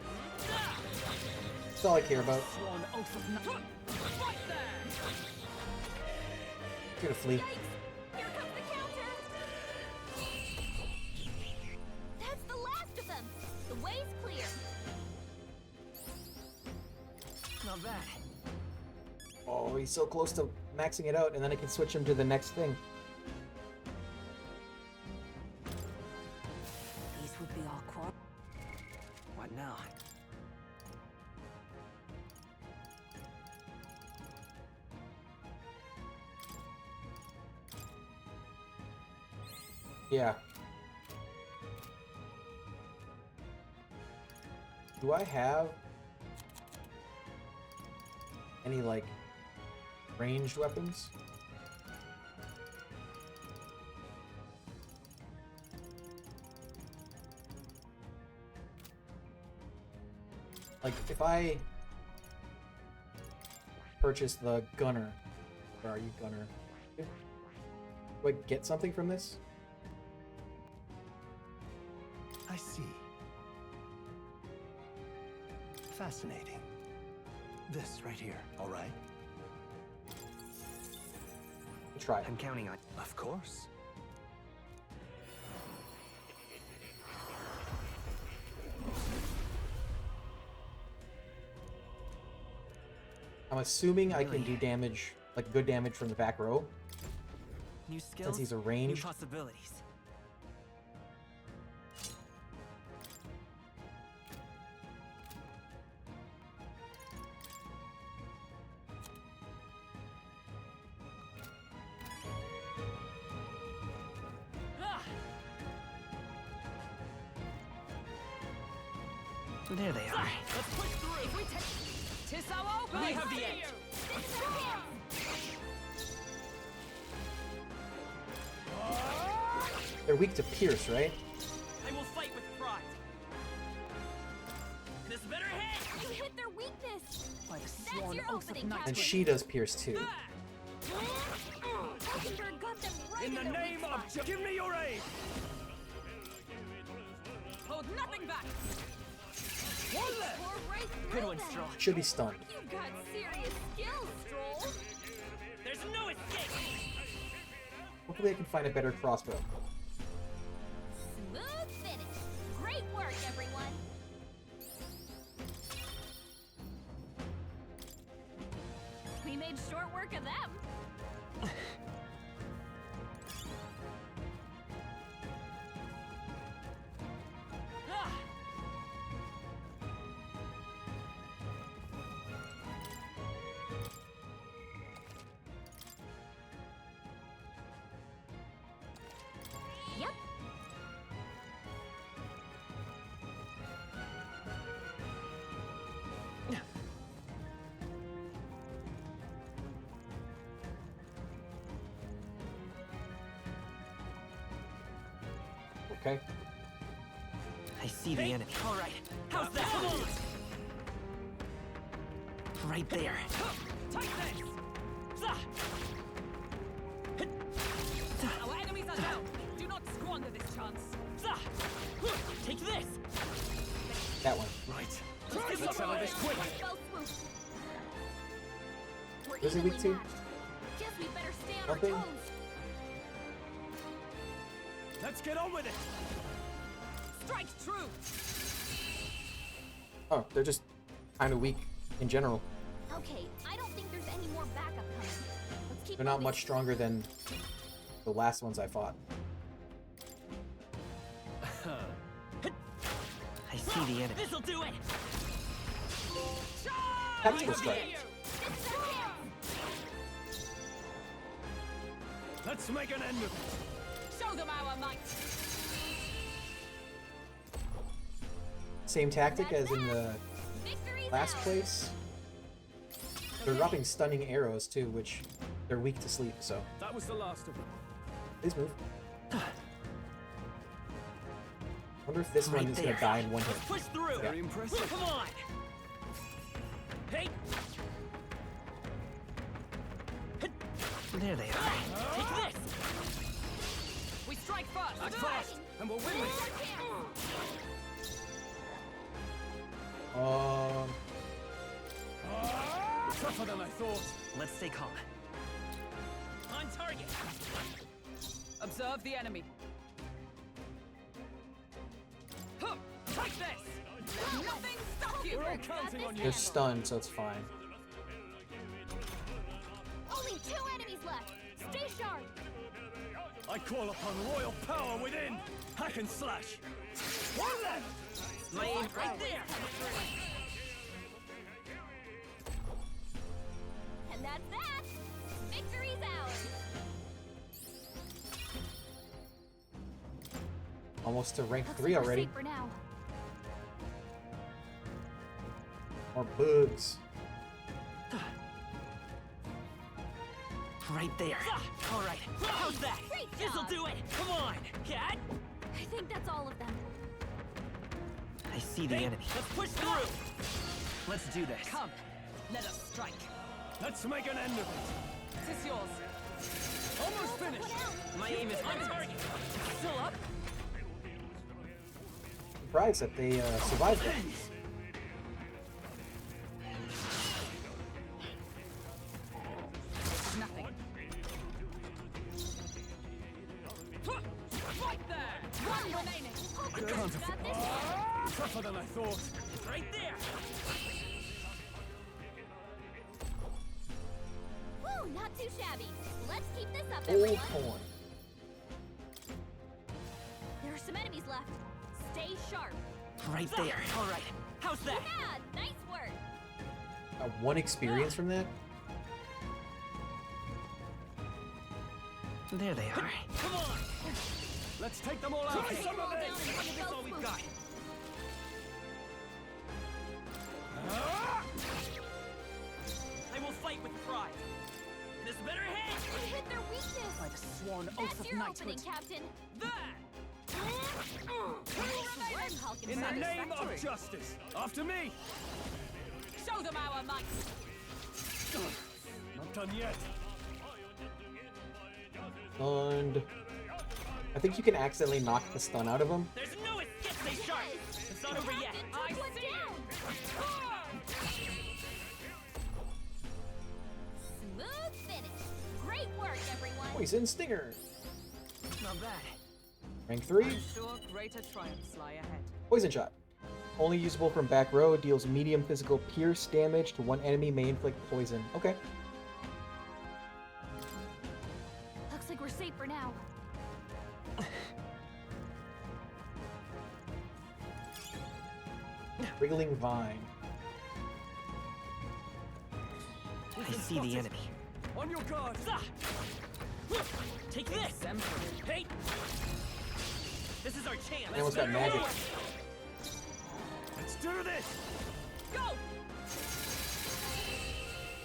That's all I care about. Swan oath of Gonna flee. Here comes the counter. That's the last of them. The way's clear. Not bad. Oh, he's so close to maxing it out, and then I can switch him to the next thing. These would be our quad. What now? Yeah. Do I have any, like, ranged weapons? Like, if I purchase the gunner, where are you, gunner? Do I get something from this? I see. Fascinating. This right here, all right? Try. I'm counting on. Of course. I'm assuming I can do damage, like good damage from the back row. New skills, Since he's a ranged. new possibilities. There they are. Let's push through. If we take... Tis our open. We have the edge. This is our chance. They're weak to pierce, right? I will fight with pride. This better hit. You hit their weakness. By the That's sworn your oath opening, of And Captain. she does pierce too. Hulkenberg got them right In the their name weak of spot. give me your aid. Hold nothing back. One left. Right Good through one, them. Stroll. Should be stunned. You've got serious skills, Stroll. There's no escape. Hopefully I can find a better crossbow. Smooth finish. Great work, everyone. We made short work of them. Yep. Okay. I see the enemy. All right. How's that? Come on. Right there. Take this. Our enemies are down. Do not squander this chance. Take this. That one. Right. Let's get some of this quick. Spell swoop. We're Where's he weak evenly to? matched. Guess we better stay on Nothing? our toes. Let's get on with it. Strike true. Oh, they're just kind of weak in general. Okay, I don't think there's any more backup coming. Let's keep They're not moving. much stronger than the last ones I fought. I see the enemy. This'll do it. Tactical strike. Let's make an end of it. Show them our might. Same tactic as in the last place. They're dropping stunning arrows too, which they're weak to sleep, so That was the last of them. please move. Wonder if this one is gonna die in one hit. Push through. Very impressive. Come on. Hey. There they are. Take this! We strike first! Act fast, and we'll win this! Tougher than I thought. Let's stay calm. On target! Observe the enemy. Huh, take this! Nothing stop you! We're all counting on you! They're stunned, so it's fine. Only 2 enemies left. Stay sharp. I call upon royal power within! Hack and slash! One left! My aim right there! And that's that. Victory's ours. Almost to rank Looks 3 like we're already. safe for now. More bugs. Right there. All right. How's that? Great job. This'll do it. Come on, cat. I think that's all of them. I see the enemy. Let's push through! Let's do this. Come, let us strike. Let's make an end of it. This is yours. Almost finished. My aim is on target. Still up? Surprised that they survived that. Nothing. Right there! One remaining. I can't Tougher than I thought. Right there. Woo, not too shabby. Let's keep this up, Old everyone. corn. There are some enemies left. Stay sharp. Right there. All right. How's that? Yeah, nice work. Got 1 experience from that? There they are. Come on! Let's take them all out. Take them all down in one That's fell all we've swoop. got. I will fight with pride. This better hit. We hit their weakness. By the sworn oath That's of your knighthood. opening, Captain. That. In the name of justice, after me! Show them our might. Not done yet. And I think you can accidentally knock the stun out of them. There's no escape. Stay sharp. It's not over yet. I see you. Smooth finish. Great work, everyone. Poison Stinger. Not bad. Rank 3. I'm sure greater triumphs lie ahead. Poison Shot. Only usable from back row. Deals medium physical pierce damage to 1 enemy. May inflict poison. Okay. Looks like we're safe for now. Wriggling Vine. I see the enemy. On your guard! Take this. Hey. This is our chance. I almost got magic. Let's do this! Go!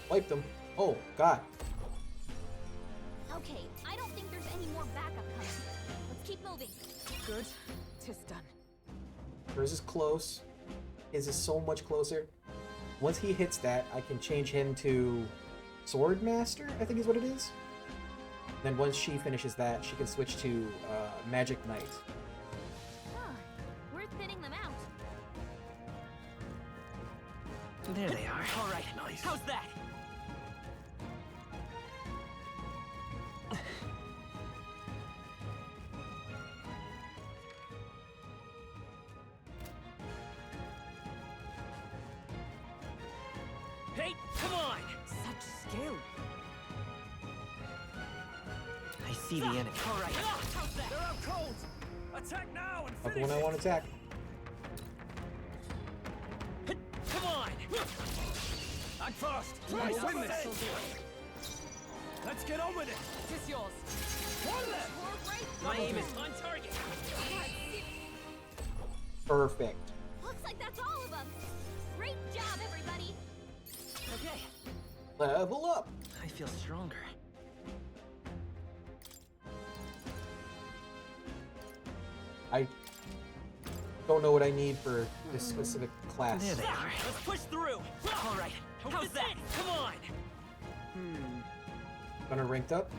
Wiped them. Oh, God. Okay, I don't think there's any more backup coming. Let's keep moving. Good. 'Tis done. Hers is close. His is so much closer. Once he hits that, I can change him to Sword Master, I think is what it is. Then once she finishes that, she can switch to Magic Knight. Huh. We're thinning them out. There they are. All right. Nice. How's that? Hey, come on! Such skill. I see the enemy. All right. How's that? They're out cold! Attack now and Not the finish one I want to attack. Come on! Act fast! Nice. We'll win this! Let's get on with it! Tis yours. One left! My aim is on target. Perfect. Looks like that's all of them. Great job, everybody. Okay. Level up. I feel stronger. I don't know what I need for this specific class. There they are. Let's push through. All right. How's that? Come on. Gunner ranked up.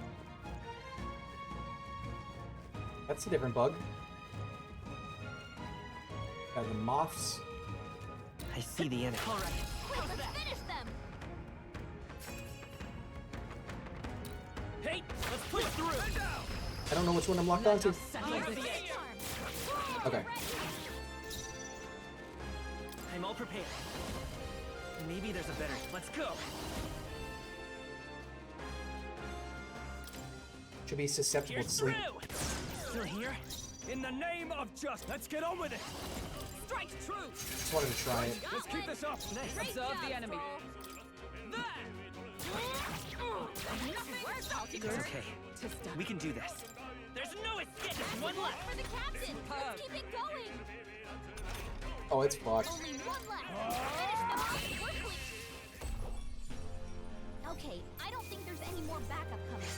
That's a different bug. Got the moths. I see the enemy. Quick, let's finish them! Hey, let's push through! I don't know which one I'm locked onto. Okay. I'm all prepared. Maybe there's a better. Let's go. Should be susceptible to sleep. Still here? In the name of just, let's get on with it. Strike true! Just wanted to try it. Let's keep this up. Observe the enemy. It's okay. We can do this. There's no escape. There's one left. For the captain! Let's keep it going! Oh, it's fucked. Only one left! Finish them off quickly! Okay, I don't think there's any more backup coming.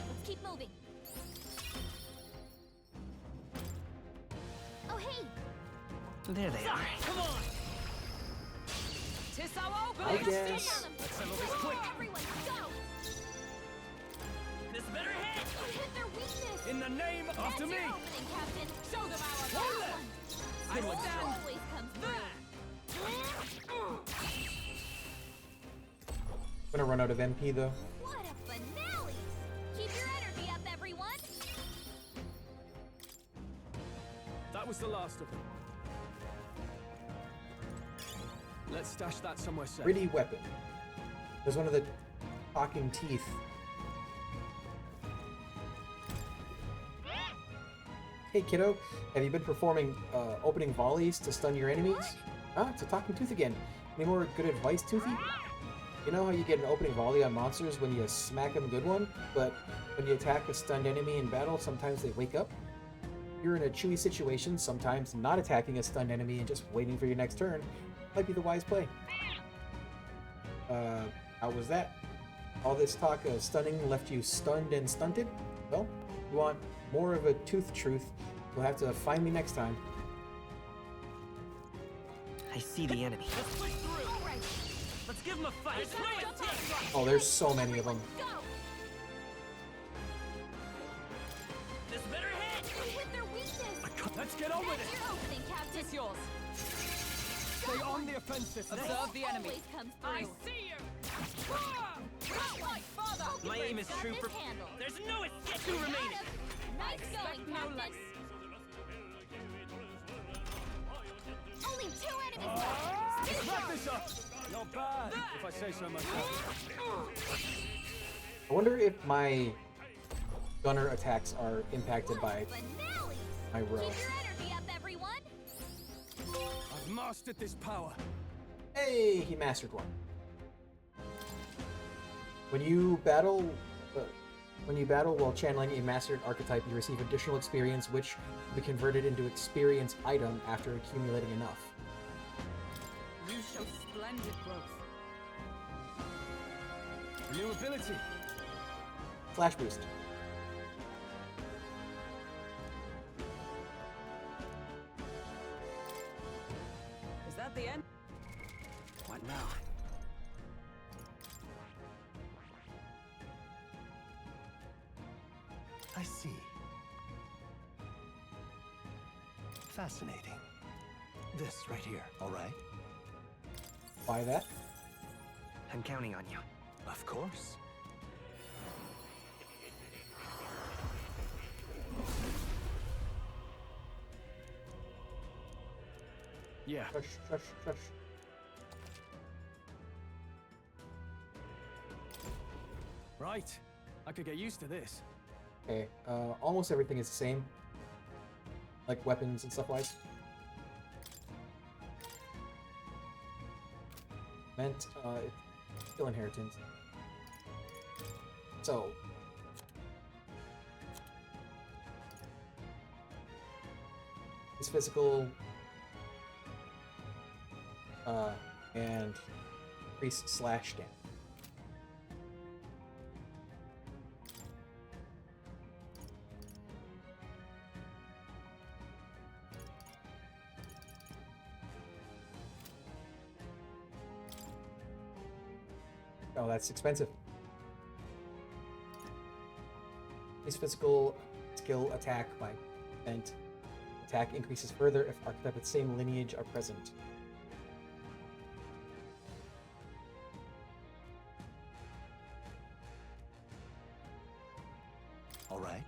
Let's keep moving. Oh, hey! There they are. Come on! Tis our I guess. Let's settle this quick. Everyone, go! This better hit. You hit their weakness! In the name after me. That's your opening, Captain! Show them our power! I was down. Always comes through! I'm gonna run out of MP though. What a finale! Keep your energy up, everyone! That was the last of them. Let's stash that somewhere safe. Pretty weapon. There's one of the talking teeth. Hey kiddo, have you been performing opening volleys to stun your enemies? Ah, it's a talking tooth again. Any more good advice, Toothy? You know how you get an opening volley on monsters when you smack them a good one, but when you attack a stunned enemy in battle, sometimes they wake up? You're in a chewy situation, sometimes not attacking a stunned enemy and just waiting for your next turn might be the wise play. How was that? All this talk of stunning left you stunned and stunted? Well, you want more of a tooth truth, you'll have to find me next time. I see the enemy. Let's push through! All right! Let's give him a fight. Oh, there's so many of them. Go! This better hit. You hit their weakness! Let's get on with That's it. your opening, Captain! It's yours. Stay on the offensive. Observe the enemy. Always comes through. I see you! Right, father! My aim is Got true this for. handled. There's no escape. Two remaining. Nice going, no Captain! less. Only 2 enemies left! Stay Wrap sharp! this up. Not bad, if I say so myself. I wonder if my gunner attacks are impacted by Finale! my row. Keep your energy up, everyone! I've mastered this power. Hey, he mastered one. When you battle while channeling a mastered archetype, you receive additional experience, which will be converted into experience item after accumulating enough. You show splendid growth. New ability. Flash boost. Is that the end? What now? I see. Fascinating. This right here, all right? Buy that. I'm counting on you. Of course. Yeah. Shush, shush, shush. Right. I could get used to this. Okay, almost everything is the same. Like weapons and stuff wise. It's still inheritance. So. It's physical. And increase slash damage. Oh, that's expensive. His physical skill attack by event. Attack increases further if archetypes with the same lineage are present. All right.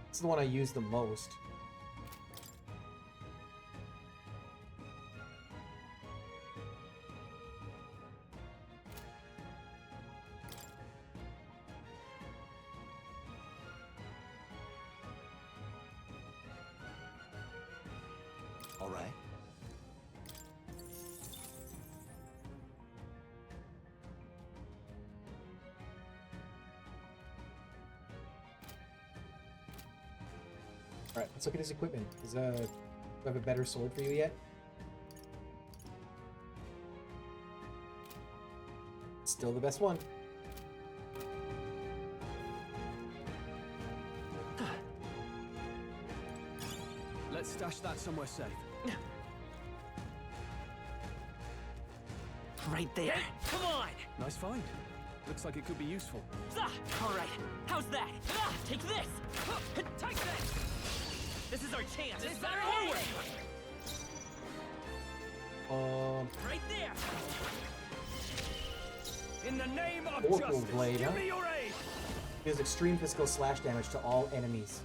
This is the one I use the most. All right. Alright, let's look at his equipment. Do I have a better sword for you yet? Still the best one. Let's stash that somewhere safe. Right there. Come on! Nice find. Looks like it could be useful. All right, how's that? Take this! Take this! This is our chance! It's better forward! Right there! In the name of Oracle justice, Blade, give huh? me your aid! Deals extreme physical slash damage to all enemies,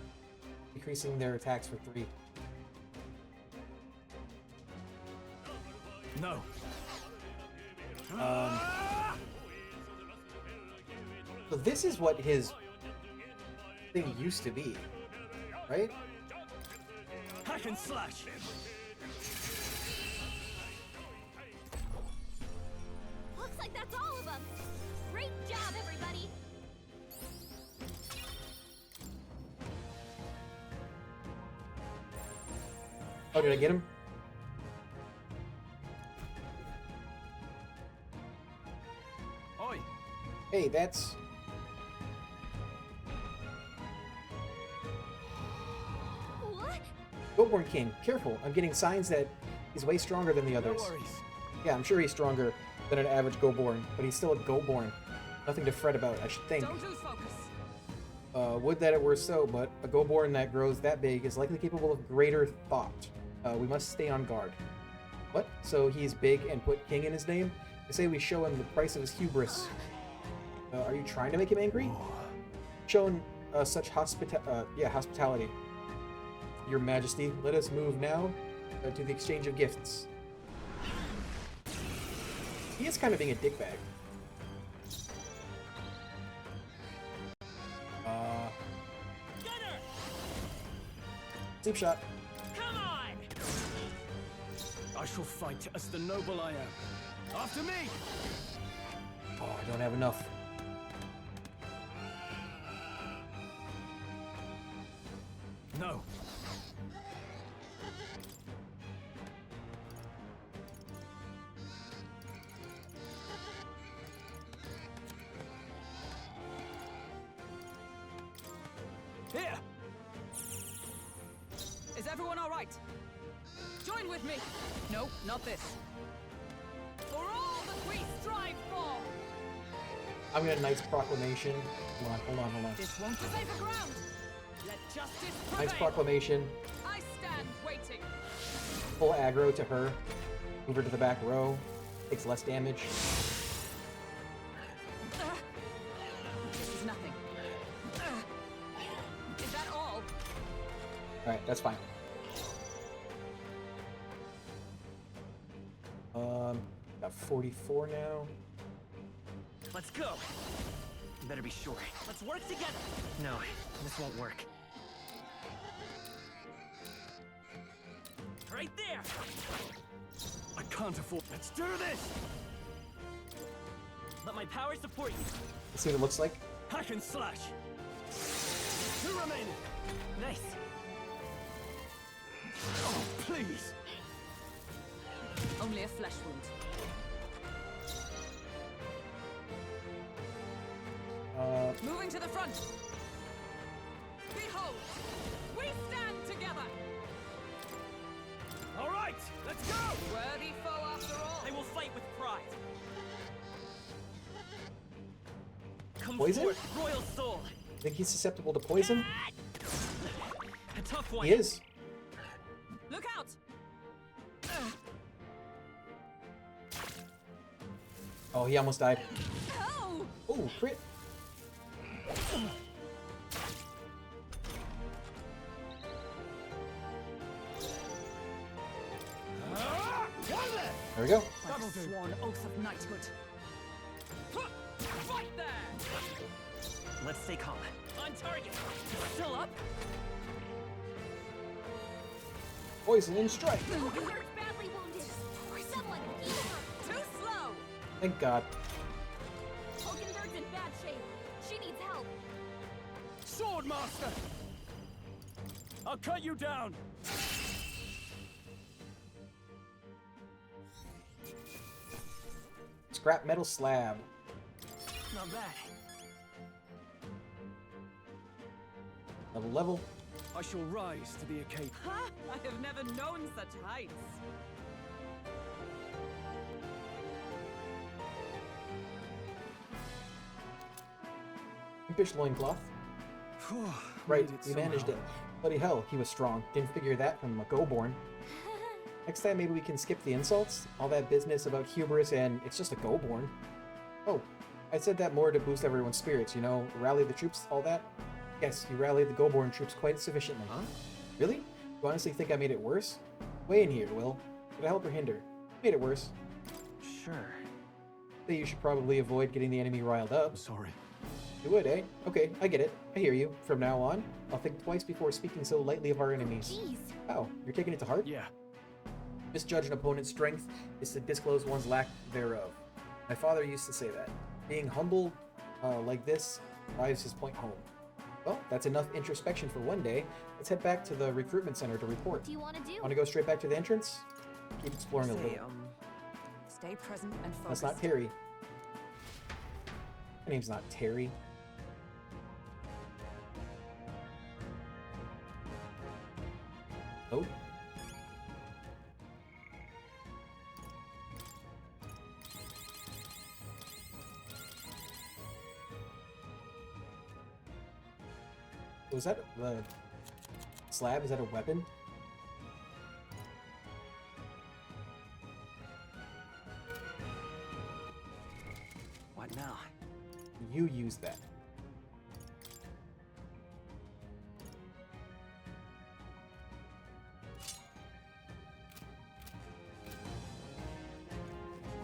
decreasing their attacks for 3. No. So this is what his thing used to be, right? Hack and slash. Looks like that's all of them. Great job, everybody. Oh, did I get him? Oi. Hey, that's... What? Goatborn King, careful. I'm getting signs that he's way stronger than the others. No worries. Yeah, I'm sure he's stronger than an average Goatborn, but he's still a Goatborn. Nothing to fret about, I should think. Don't lose focus. Would that it were so, but a Goatborn that grows that big is likely capable of greater thought. We must stay on guard. What? So he's big and put King in his name? I say we show him the price of his hubris. Are you trying to make him angry? Shown such hospitality. Your Majesty, let us move now to the exchange of gifts. He is kind of being a dickbag. Deep shot. Come on! I shall fight as the noble I am. After me! Oh, I don't have enough. No. Here! Is everyone all right? Join with me! No, not this. For all that we strive for! I'm gonna Knight's Proclamation. Hold on. This won't be safer ground! Let justice prevail! Knight's Proclamation. I stand waiting! Full aggro to her. Move her to the back row. Takes less damage. This is nothing. Is that all? Alright, that's fine. Got 44 now. Let's go. You better be sure. Let's work together. No, this won't work. Right there. I can't afford. Let's do this! Let my power support you. Let's see what it looks like. Hack and slash. 2 remaining. Nice. Oh, please. Only a flesh wound. Moving to the front. Behold, we stand together. All right, let's go! Worthy foe after all. They will fight with pride. Come Poison? forth, royal soul. Think he's susceptible to poison? A tough one. He is. Look out! Oh, he almost died. Oh! Oh, crit. There we go. Like sworn oath of knighthood. Right there! Let's stay calm. On target. Still up? Poison and strike. Oakenberg's badly wounded. Someone heal her. Too slow! Thank God. Oakenberg's in bad shape. She needs help. Swordmaster! I'll cut you down! Scrap metal slab. Not bad. Level. I shall rise to the occasion. Ha! I have never known such heights. Impish loincloth. Right, we managed it. Bloody hell, he was strong. Didn't figure that from a go-born. Next time maybe we can skip the insults. All that business about hubris and it's just a go-born. Oh, I said that more to boost everyone's spirits, you know, rally the troops, all that. Yes, you rallied the go-born troops quite sufficiently. Huh? Really? You honestly think I made it worse? Way in here, Will. Did I help or hinder? Made it worse. Sure. Then you should probably avoid getting the enemy riled up. Sorry. You would, eh? Okay, I get it. I hear you. From now on, I'll think twice before speaking so lightly of our enemies. Jeez. Oh, you're taking it to heart? Yeah. Misjudge an opponent's strength is to disclose one's lack thereof. My father used to say that. Being humble like this drives his point home. Well, that's enough introspection for one day. Let's head back to the recruitment center to report. What do you want to do? Want to go straight back to the entrance? Keep exploring a little. Stay present and focused. That's not Terry. My name's not Terry. Oh. Was that the slab? Is that a weapon? What now? You use that.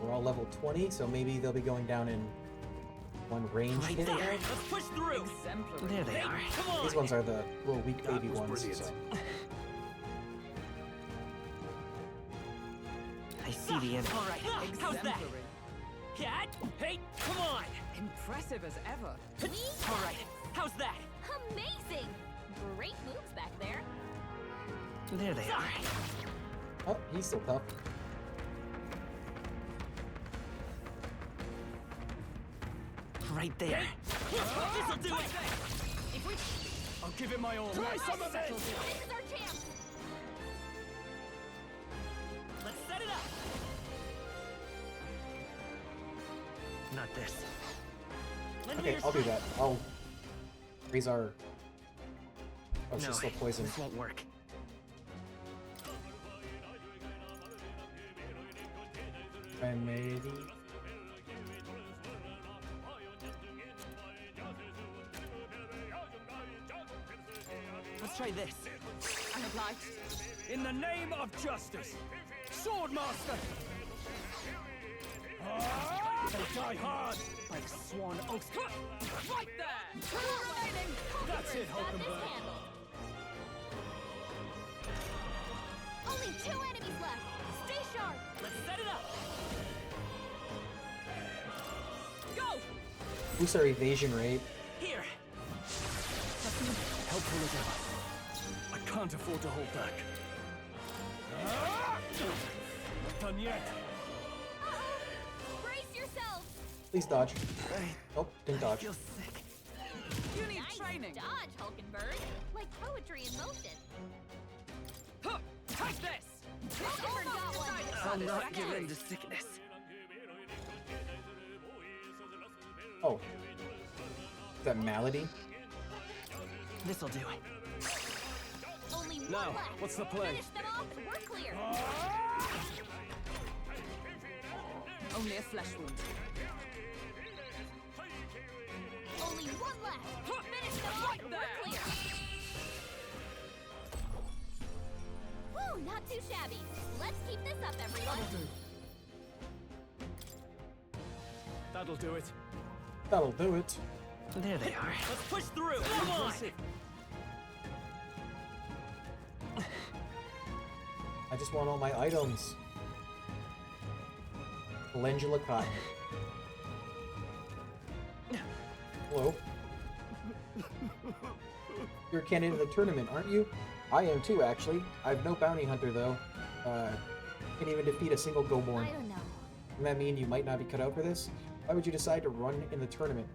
We're all level 20, so maybe they'll be going down in one range hit. Let's push through. There they are. Come on. These ones are the little weak baby ones. So. I see the enemy. All right, How's that? Cat? Hey, come on. Impressive as ever. All right. How's that? Amazing! Great moves back there. There they are. Oh, he's still tough. Right there. This'll do it. If we I'll give it my all. try some of this, this is our chance. Let's set it up. Not this. Okay, I'll do that. I'll raise our... Oh, she's No, still poisoned. this won't work. I'm ready. Let's try this. I'm obliged. In the name of justice, Swordmaster! They die hard! Like sworn oaths. Right there! Two remaining! That's it, Got this Hulkenberg. handled. Only 2 enemies left. Stay sharp. Let's set it up. Go! Boost our evasion rate. Here. Helpful as ever. I can't afford to hold back. done yet. Brace yourself. Please dodge. Nope, didn't dodge. sick. You need Nice training. dodge, Hulkenberg. Like poetry in motion. Take this. Hulkenberg got one. I'll not give in to sickness. Oh. Is that Malady? This'll do it. Only one Now, left. what's the play? Finish them off and we're clear. Only a flesh wound. Only one left. Finish them off and we're clear. Woo, not too shabby. Let's keep this up, everyone. That'll do it. That'll do it. There they are. Let's push through. Come on. I just want all my items. Calendula Cotton. Hello. You're a candidate in the tournament, aren't you? I am too, actually. I'm no bounty hunter, though. Can't even defeat a single Goborn. I don't know. Doesn't that mean you might not be cut out for this? Why would you decide to run in the tournament?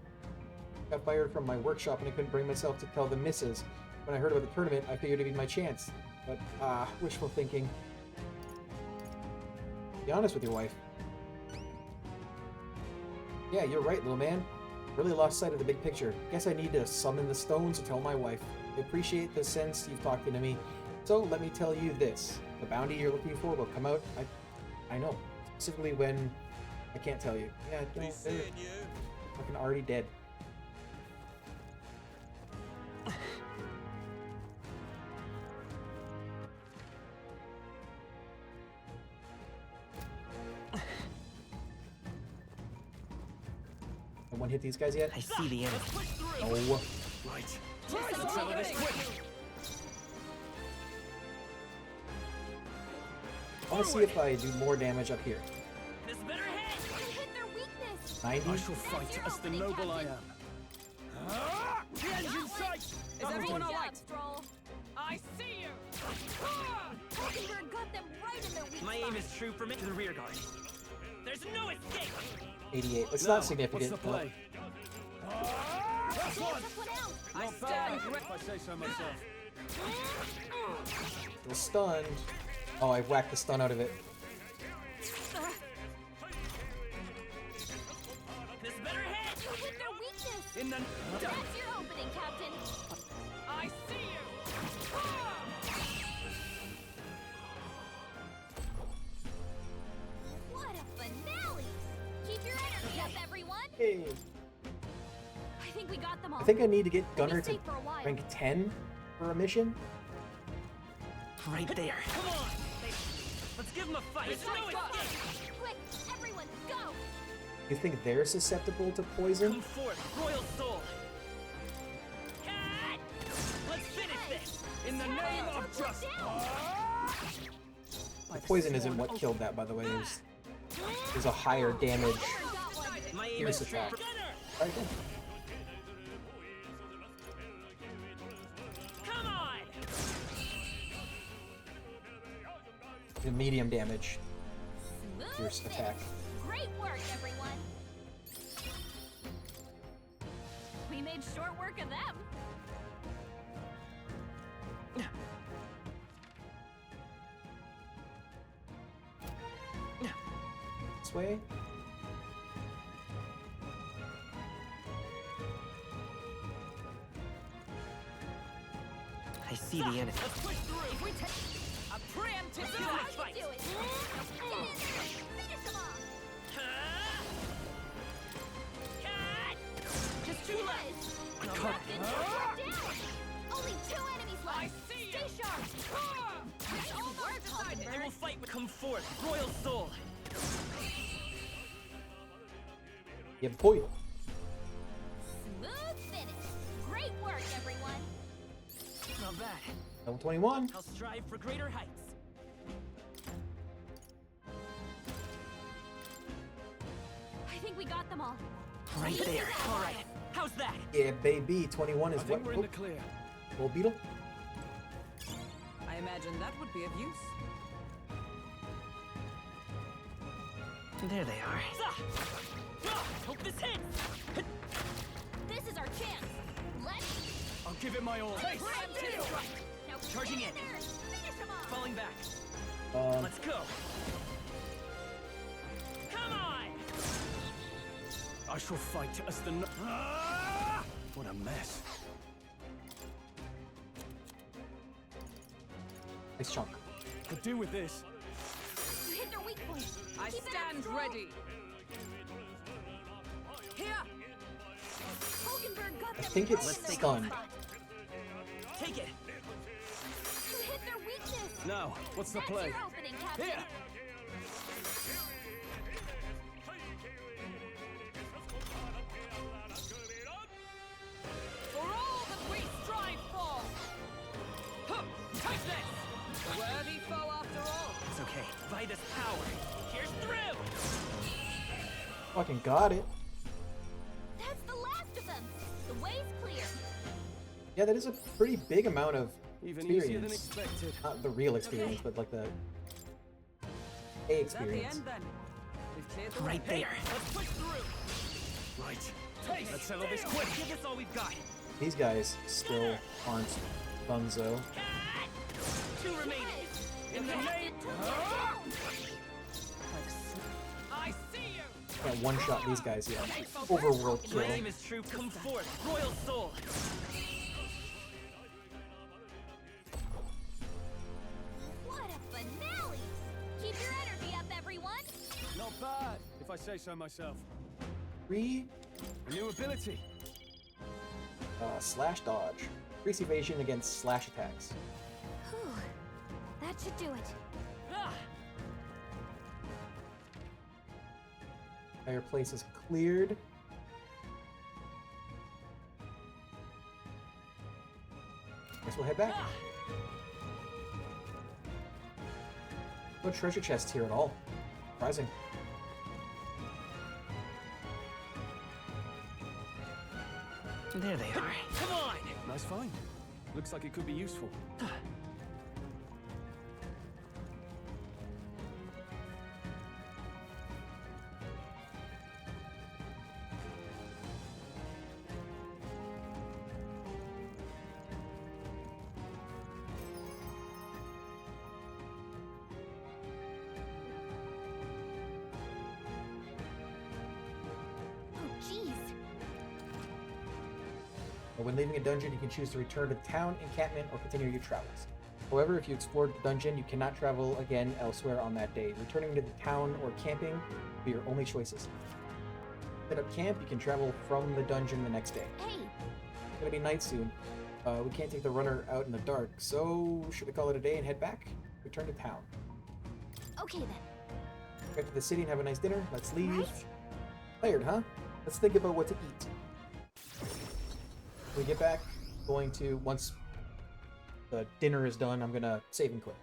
Got fired from my workshop and I couldn't bring myself to tell the missus. When I heard about the tournament, I figured it'd be my chance. But, wishful thinking. Be honest with your wife. Yeah, you're right, little man. Really lost sight of the big picture. Guess I need to summon the stones to tell my wife. I appreciate the sense you've talked into me. So, let me tell you this. The bounty you're looking for will come out, I know. Specifically when I can't tell you. Yeah, they're fucking already dead. Anyone hit these guys yet? I see the enemy. Oh. Right. Let's settle this quick. I want to see if I do more damage up here. You hit their weakness. 90? I shall fight as the noble I am. The engine's sight. Is everyone all right? Stroll. I see you. Hulkenberg got them right in their weak My aim is true from it to the rear guard. There's no escape. 88. It's Now, not significant. What's the play? That's one out. I stand If I say so myself. Still stunned. Oh, I whacked the stun out of it. This better hit. You hit their weakness. In the... That's your opening, Captain. I see you. What a finale. Keep your energy up, everyone. Hey. I think we got them all. I think I need to get We'll be Gunner to safe for a while. rank 10 for a mission. Right there. Come on. Let's give him a fight. There's no escape. Quick, everyone, go. You think they're susceptible to poison? Come forth, royal soul. Let's finish this. In the name of justice. The poison isn't what killed that, by the way. There's a higher damage My aim miss is true. attack. Right there. Come on. The medium damage. Pierce Smooth attack. finish. Great work, everyone. We made short work of them. This way. I see the enemy. Let's push through. If we take a preemptive That's how fight. you do it. Get in there. Finish them off. Just two left. Captain, down. Only 2 enemies left. I see you. Stay sharp. Nice work, They will Hulkenberg. fight. Come forth, royal soul. Yeah, boy. Smooth finish. Great work, everyone. Not bad. Level 21. I'll strive for greater heights. I think we got them all. Right there. All right. How's that? Yeah, baby. 21 is I think what? we're in the clear. Gold beetle? I imagine that would be of use. There they are. Hope this hits! This is our chance. Let's I'll give it my all. Hey, now Charging get in. there and finish him off. Falling back. Let's go. Come on! I shall fight as the... What a mess. Nice chunk. Could do with this. You hit their weak point. I Keep it up stand strong. ready. Here. Hulkenberg got I them think right it's in their weak stunned. spot. Take it. You hit their weakness. Now, what's the That's play? your opening, Captain. Here! For all that we strive for! Huh, take this! A worthy foe after all! It's okay. By this power. Here's through! Fucking got it. That's the last of them. The way's clear. Yeah, that is a pretty big amount of Even easier than experience. expected. Not the real experience, but like the A Is that the experience. end then? We've cleared the Right way. there. Let's push through! Right. Take Let's settle this quick. Give us all we've got. These guys still aren't Bunzo. Two remaining. In the name... I see you! Can't one-shot these guys yet. Overworld kill. My name is true. Come forth, royal soul. What a finale! Keep your energy up, everyone. Not bad, if I say so myself. Three A new ability. slash dodge. Increase evasion against slash attacks. Whew. That should do it. Entire place is cleared. Guess we'll head back. No treasure chest here at all. Surprising. There they are. Come on! Nice find. Looks like it could be useful. Oh, jeez. When leaving a dungeon, you can choose to return to the town, encampment, or continue your travels. However, if you explored the dungeon, you cannot travel again elsewhere on that day. Returning to the town or camping will be your only choices. Set up camp, you can travel from the dungeon the next day. Hey, It's gonna be night soon. We can't take the runner out in the dark, so should we call it a day and head back? Return to town. okay then. Get to the city and have a nice dinner. Let's leave. Right? Tired, huh? Let's think about what to eat. When we get back, going to, once the dinner is done, I'm gonna save and quit.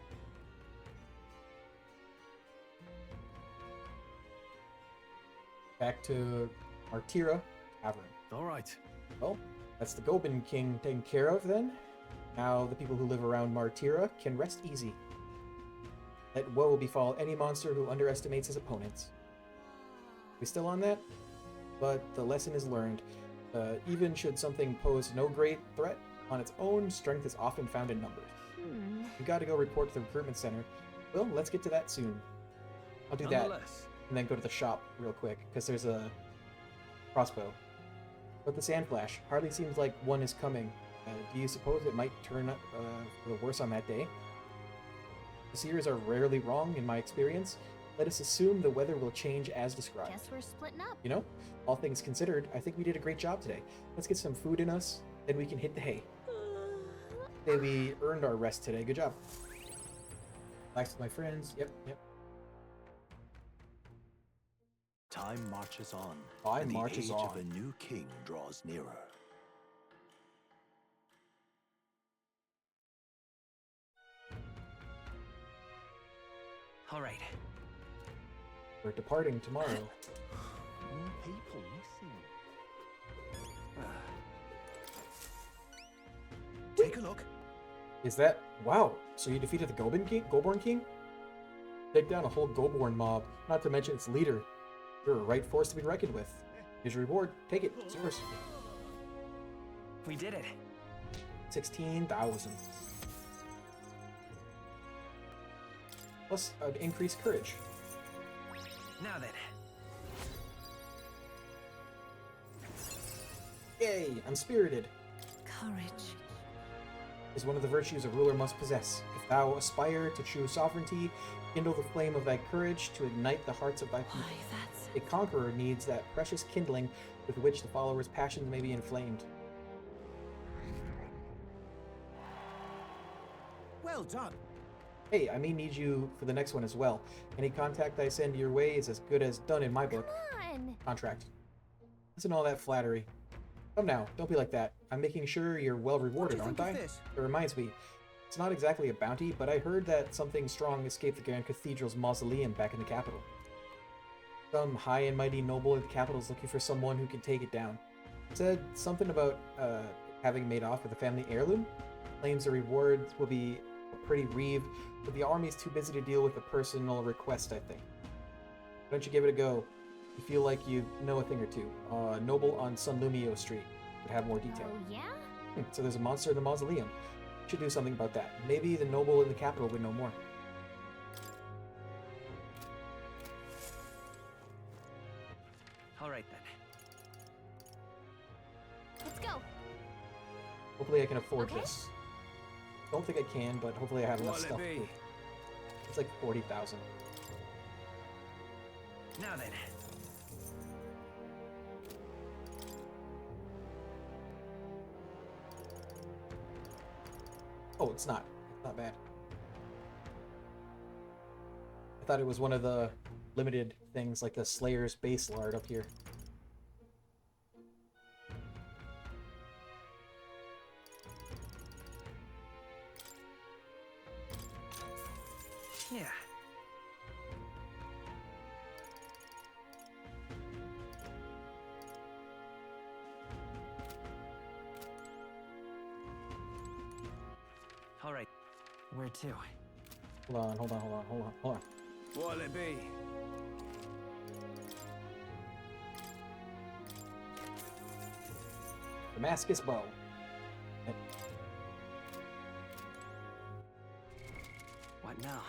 Back to Martira Tavern. Alright. Well, that's the Gobin King taken care of then. Now the people who live around Martira can rest easy. Let woe befall any monster who underestimates his opponents. We still on that? But the lesson is learned. Even should something pose no great threat on its own, strength is often found in numbers. We gotta go report to the recruitment center. Well, let's get to that soon. I'll do that, Nonetheless. and then go to the shop real quick, because there's a crossbow. But the sand flash hardly seems like one is coming. Do you suppose it might turn up for the worse on that day? The seers are rarely wrong in my experience. Let us assume the weather will change as described. Guess we're splitting up. You know, all things considered, I think we did a great job today. Let's get some food in us, then we can hit the hay. Say we earned our rest today. Good job. Thanks to my friends. Yep. Time marches on, Time and the marches age on. of a new king draws nearer. All right. We're departing tomorrow. More people missing. Take a look. Is that... Wow, so you defeated the Goborn King? Take down a whole Goborn mob, not to mention its leader. You're a right force to be reckoned with. Here's your reward. Take it. It's yours. We did it. 16,000. Plus an increased courage. Now then. Yay! I'm spirited. Courage Is one of the virtues a ruler must possess. If thou aspire to true sovereignty, kindle the flame of thy courage to ignite the hearts of thy people. A conqueror needs that precious kindling with which the followers' passions may be inflamed. Well done. Hey, I may need you for the next one as well. Any contact I send your way is as good as done in my book. Come on. Contract. Listen to all that flattery. Come now, don't be like that. I'm making sure you're well rewarded, aren't I? It reminds me, it's not exactly a bounty, but I heard that something strong escaped the Grand Cathedral's mausoleum back in the capital. Some high and mighty noble in the capital is looking for someone who can take it down. It said something about having made off with a family heirloom. Claims the rewards will be a pretty reeve, but the army's too busy to deal with a personal request, I think. Why don't you give it a go? You feel like you know a thing or two. Noble on Sunlumio Street would have more detail. Oh, yeah? So there's a monster in the mausoleum. Should do something about that. Maybe the noble in the capital would know more. All right then. Let's go. Hopefully I can afford Okay. this. Don't think I can, but hopefully I have enough What'll stuff. it be? It's like 40,000. Now then. Oh, it's not. It's not bad. I thought it was one of the limited things, like the Slayer's base lard up here. Yeah. All right. Where to? Hold on, hold on, hold on, hold on, hold on. What'll it be? Damascus bow. What now?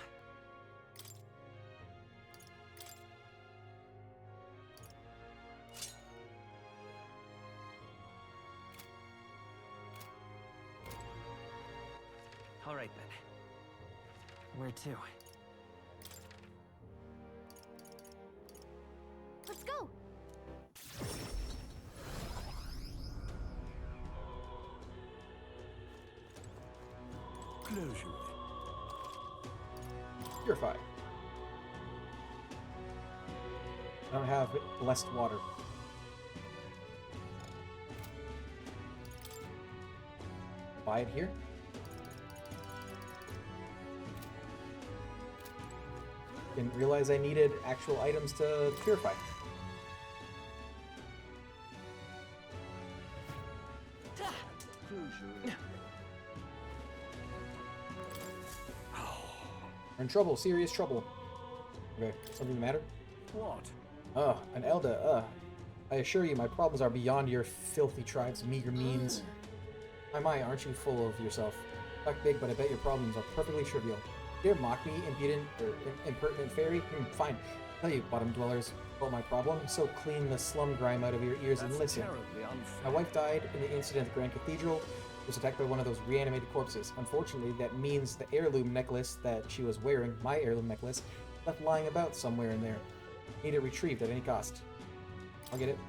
All right then. Where to? Let's go. Close your way. Purify. I don't have blessed water. Buy it here. Didn't realize I needed actual items to purify. We're in trouble, serious trouble. Okay, something the matter? What? An Elda, I assure you, my problems are beyond your filthy tribe's meager means. My, aren't you full of yourself? Talk big, but I bet your problems are perfectly trivial. Dare mock me, impudent or impertinent fairy? Fine. Tell you, bottom dwellers, about my problem. So clean the slum grime out of your ears and listen. My wife died in the incident at the Grand Cathedral. She was attacked by one of those reanimated corpses. Unfortunately, that means the heirloom necklace that she was wearing, my heirloom necklace, left lying about somewhere in there. Need it retrieved at any cost. I'll get it.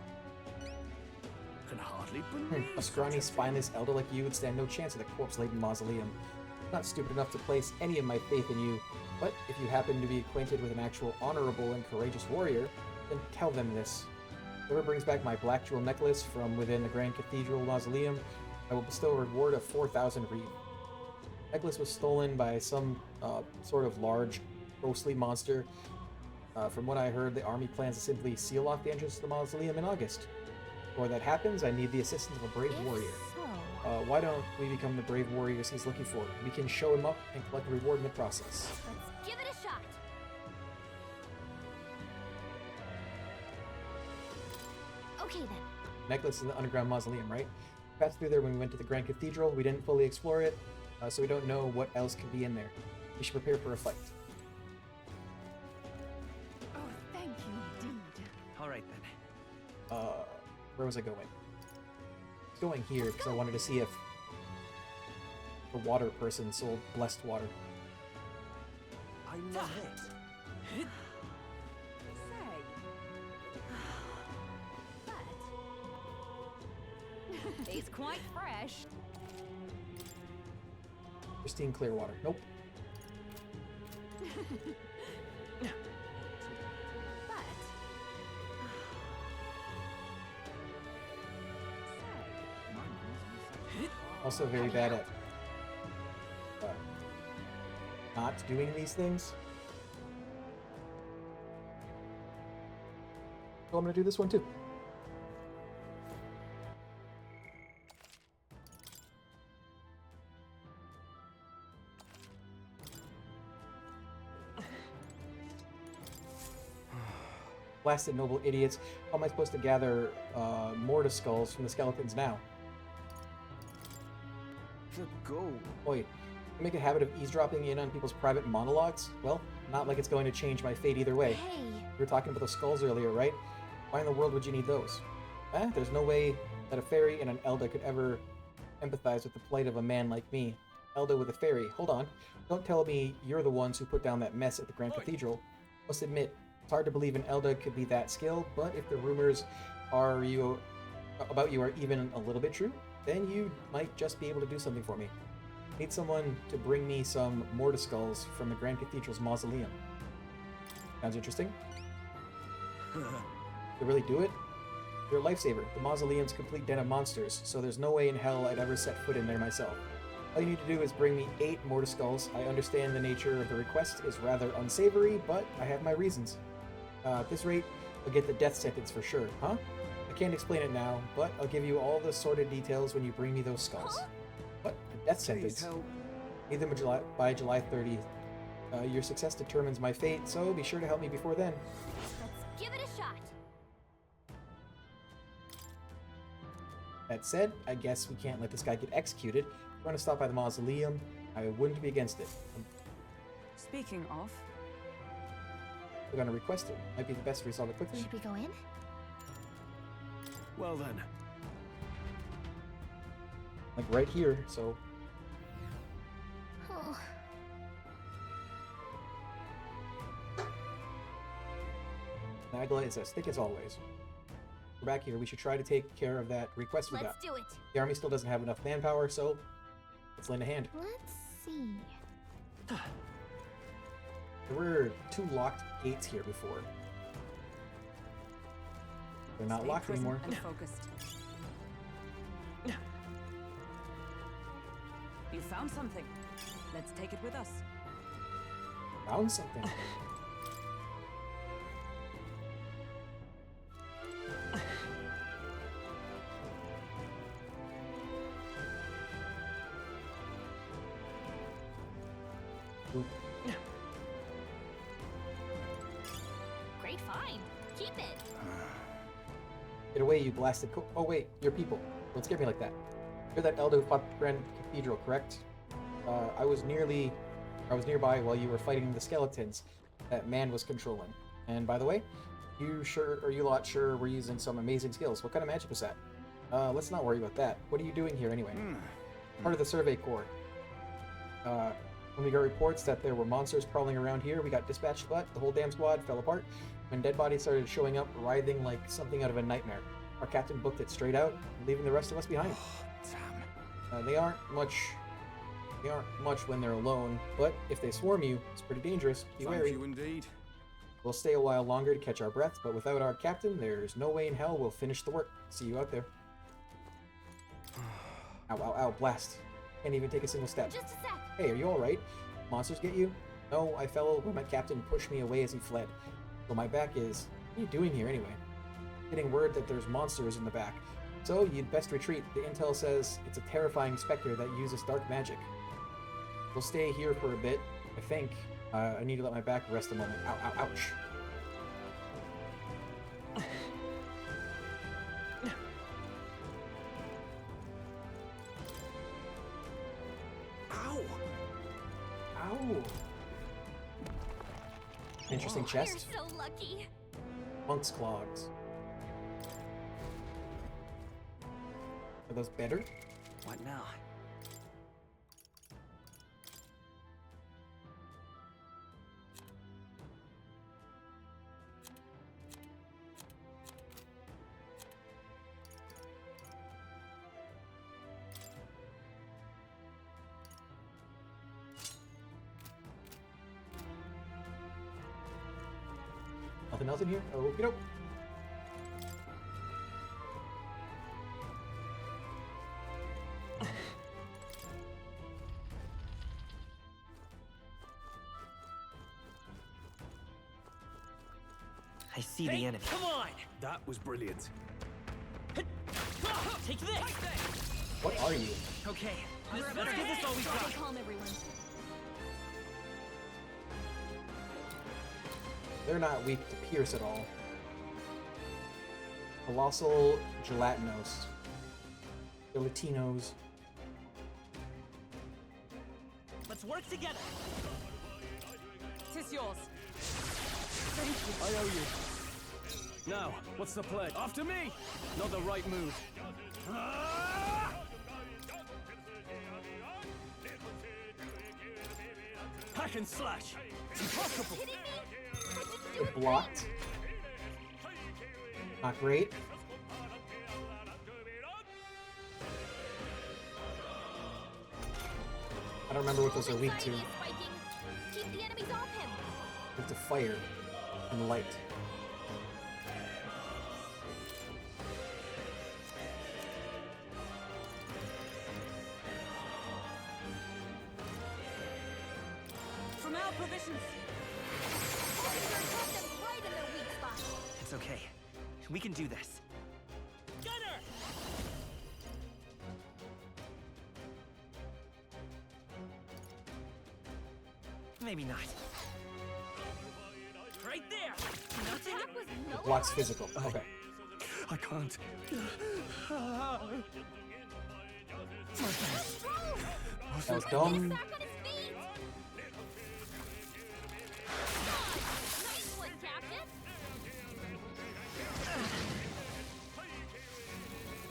Can hardly believe A scrawny, spineless elder like you would stand no chance at the corpse-laden mausoleum. I'm not stupid enough to place any of my faith in you, but if you happen to be acquainted with an actual honorable and courageous warrior, then tell them this. Whoever brings back my black jewel necklace from within the Grand Cathedral mausoleum, I will bestow a reward of 4,000 reeve. The necklace was stolen by some sort of large, ghostly monster. From what I heard, the army plans to simply seal off the entrance to the mausoleum in August. Before that happens, I need the assistance of a brave warrior. Why don't we become the brave warriors he's looking for? We can show him up and collect a reward in the process. Let's give it a shot. Okay then. Necklace in the underground mausoleum, right? Passed through there when we went to the Grand Cathedral. We didn't fully explore it, so we don't know what else could be in there. We should prepare for a fight. Oh, thank you indeed. All right then. Where was I going? I was going here because I wanted to see if the water person sold blessed water. I know it. It's quite fresh. Pristine clear water. Nope. Also very bad at not doing these things. So I'm gonna do this one too. Blasted noble idiots. How am I supposed to gather mortar skulls from the skeletons now? Good goal. Wait, you make a habit of eavesdropping in on people's private monologues? Well, not like it's going to change my fate either way. Hey. We were talking about those skulls earlier, right? Why in the world would you need those? There's no way that a fairy and an Elda could ever empathize with the plight of a man like me. Elda with a fairy. Hold on. Don't tell me you're the ones who put down that mess at the Grand Cathedral. Must admit, it's hard to believe an Elda could be that skilled, but if the rumors about you are even a little bit true, then you might just be able to do something for me. I need someone to bring me some mortar skulls from the Grand Cathedral's mausoleum. Sounds interesting. To really do it? You're a lifesaver. The mausoleum's a complete den of monsters, so there's no way in hell I'd ever set foot in there myself. All you need to do is bring me 8 mortar skulls. I understand the nature of the request is rather unsavory, but I have my reasons. At this rate, I'll get the death sentence for sure, huh? I can't explain it now, but I'll give you all the sordid details when you bring me those skulls. What? A death sentence? Need them by July 30th. Your success determines my fate, so be sure to help me before then. Let's give it a shot. That said, I guess we can't let this guy get executed. If you want to stop by the mausoleum, I wouldn't be against it. Speaking of... We're gonna request it. Might be the best to resolve it quickly. Should we go in? Well then. Like right here, so... Oh. Nagla is as thick as always. We're back here. We should try to take care of that request we got. Let's do it. The army still doesn't have enough manpower, so let's lend a hand. Let's see. There were 2 locked gates here before. They're not locked anymore. And focused. You found something. Let's take it with us. Found something. Great find. Keep it. Get away, you blasted oh wait, you're people. Don't scare me like that. You're that elder who fought the Grand Cathedral, correct? I was nearby while you were fighting the skeletons that man was controlling. And by the way, you lot sure were using some amazing skills. What kind of magic was that? Let's not worry about that. What are you doing here anyway? Part of the Survey Corps. When we got reports that there were monsters crawling around here, we got dispatched, but the whole damn squad fell apart when dead bodies started showing up, writhing like something out of a nightmare. Our captain booked it straight out, leaving the rest of us behind. They aren't much when they're alone, but if they swarm you, it's pretty dangerous. Be wary. Thank you indeed. We'll stay a while longer to catch our breath, but without our captain, there's no way in hell we'll finish the work. See you out there. Ow, ow, ow, blast. Can't even take a single step. Just a sec. Hey, are you alright? Monsters get you? No, I fell when my captain pushed me away as he fled. So my back is... What are you doing here anyway? Getting word that there's monsters in the back. So you'd best retreat. The intel says it's a terrifying specter that uses dark magic. We'll stay here for a bit, I think. I need to let my back rest a moment. Ow, ow, ouch. Interesting chest. You're so lucky. Monk's clogs. Are those better? What now? Nothing else in here? Oh, you know. I see the enemy. Come on! That was brilliant. Take this! What are you? Okay, Let's give this all we got. Calm everyone. They're not weak to pierce at all. Colossal Gelatinos. Gelatinos. Let's work together. Tis yours. I owe you. Now, what's the play? After me! Not the right move. Hack and slash! Impossible! It blocked. Not great. I don't remember what those are weak to. Anxiety is spiking. Keep the enemies off him. Weak to fire and light. From our provisions. Hulkenberg caught them right in their weak spot. It's okay. We can do this. Gunner! Maybe not. Right there! Nothing? That was no Block's physical. Okay. I can't. That was dumb. Back on his feet! Nice one, Captain!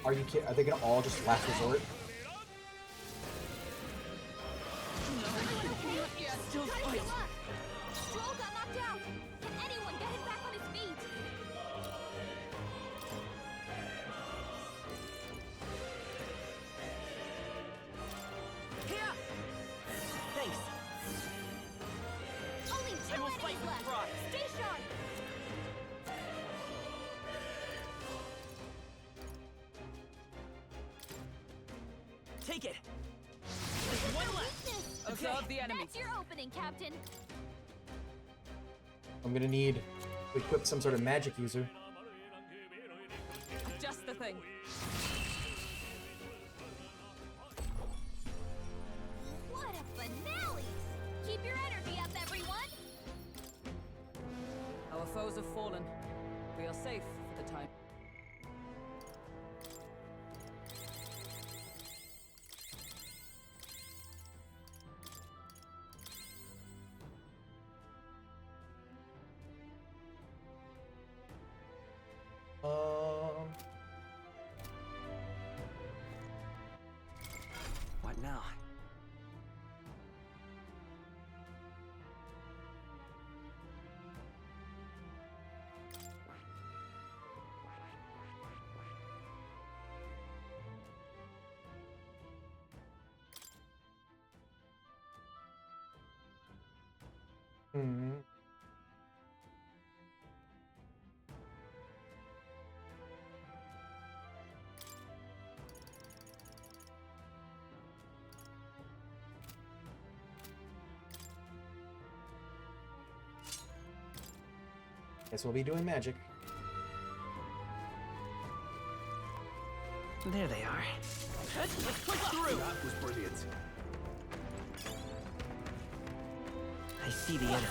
Are you kidding? Are they gonna all just last resort? Still fight. Stroll got knocked out. Can anyone get him back on his feet? Here! Thanks. Only I two will fight enemies with left. pride. Stay sharp. Take it! There's one no left. weakness. Okay. Observe the enemy. That's your opening, Captain. I'm gonna need to equip some sort of magic user. Just the thing. What a finale! Keep your energy up, everyone. Our foes have fallen. We are safe for the time. What now? Hmm. Guess we'll be doing magic. There they are. Let's push through! That was brilliant. I see the enemy.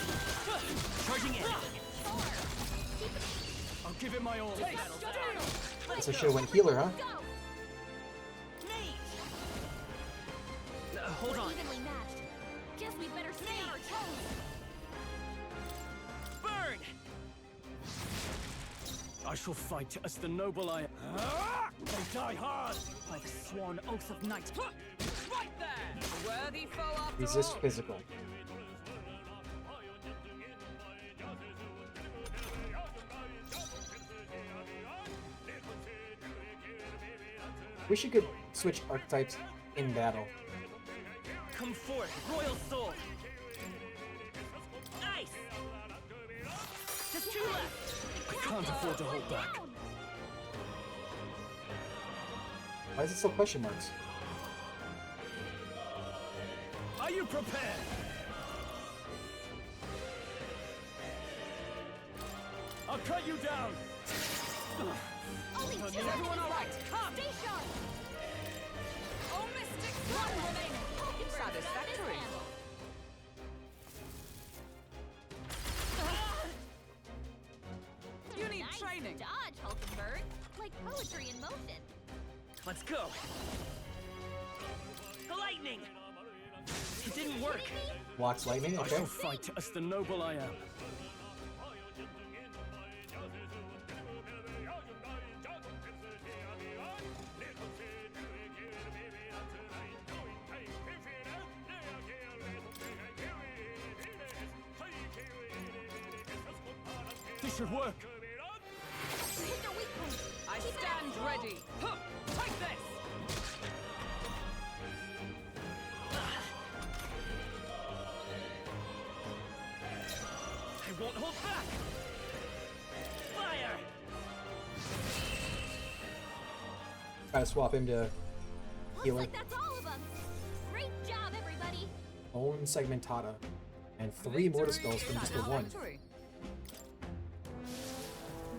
Charging in! I'll give it my all. So should have went healer, huh? Hold on. Evenly matched. Guess we better stay on our toes. I shall fight as the noble I am. They die hard! By the sworn oath of knight. Right there! A worthy foe after Resist all. physical. Wish you could switch archetypes in battle. Come forth, royal soul. Nice. Just two left. I can't afford to hold back. Why is it still question marks? Are you prepared? I'll cut you down. Only two Is everyone all right? Come! Stay sharp! Oh, Mystic One remaining. Satisfactory. You need Nice training. dodge, Hulkenberg. Like poetry in motion. Let's go. The lightning. It didn't work. Blocks lightning, I okay. shall fight as the noble I am. This should work. You hit their weak point. I Keep it stand up. ready. Huh, take this. I won't hold back. Fire. Gotta swap him to Looks healer. like that's all of them. Great job, everybody. Own Segmentata. And 3 mortar spells from just the one. Satisfactory.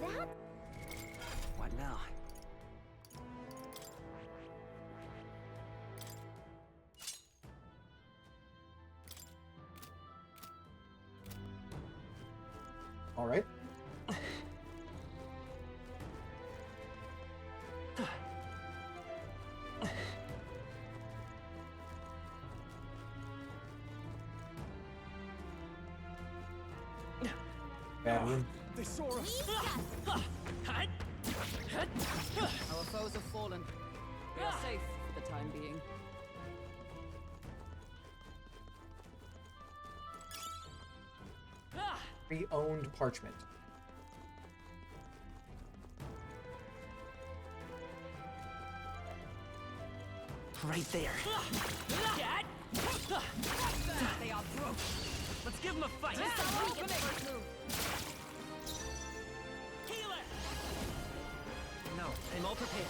That What now? Alright. Bad one. They saw us. Our foes have fallen. We are safe for the time being. Pre-owned parchment. Right there. They are broke. Let's give him a fight. Healer. No, I'm all prepared.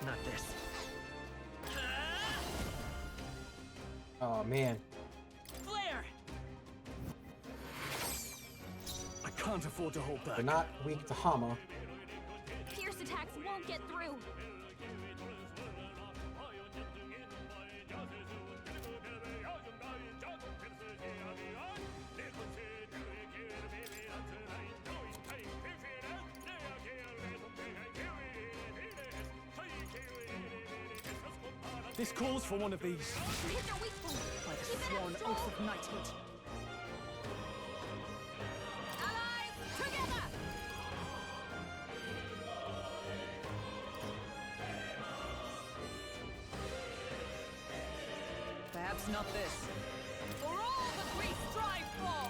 Not this. Oh man. Flare. I can't afford to hold back. They're not weak to Hama. pierce attacks won't get through. This calls for one of these. You hit their weak point. By the Keep it sworn up, oath of knighthood. Allies, together! Perhaps not this. For all that we strive for!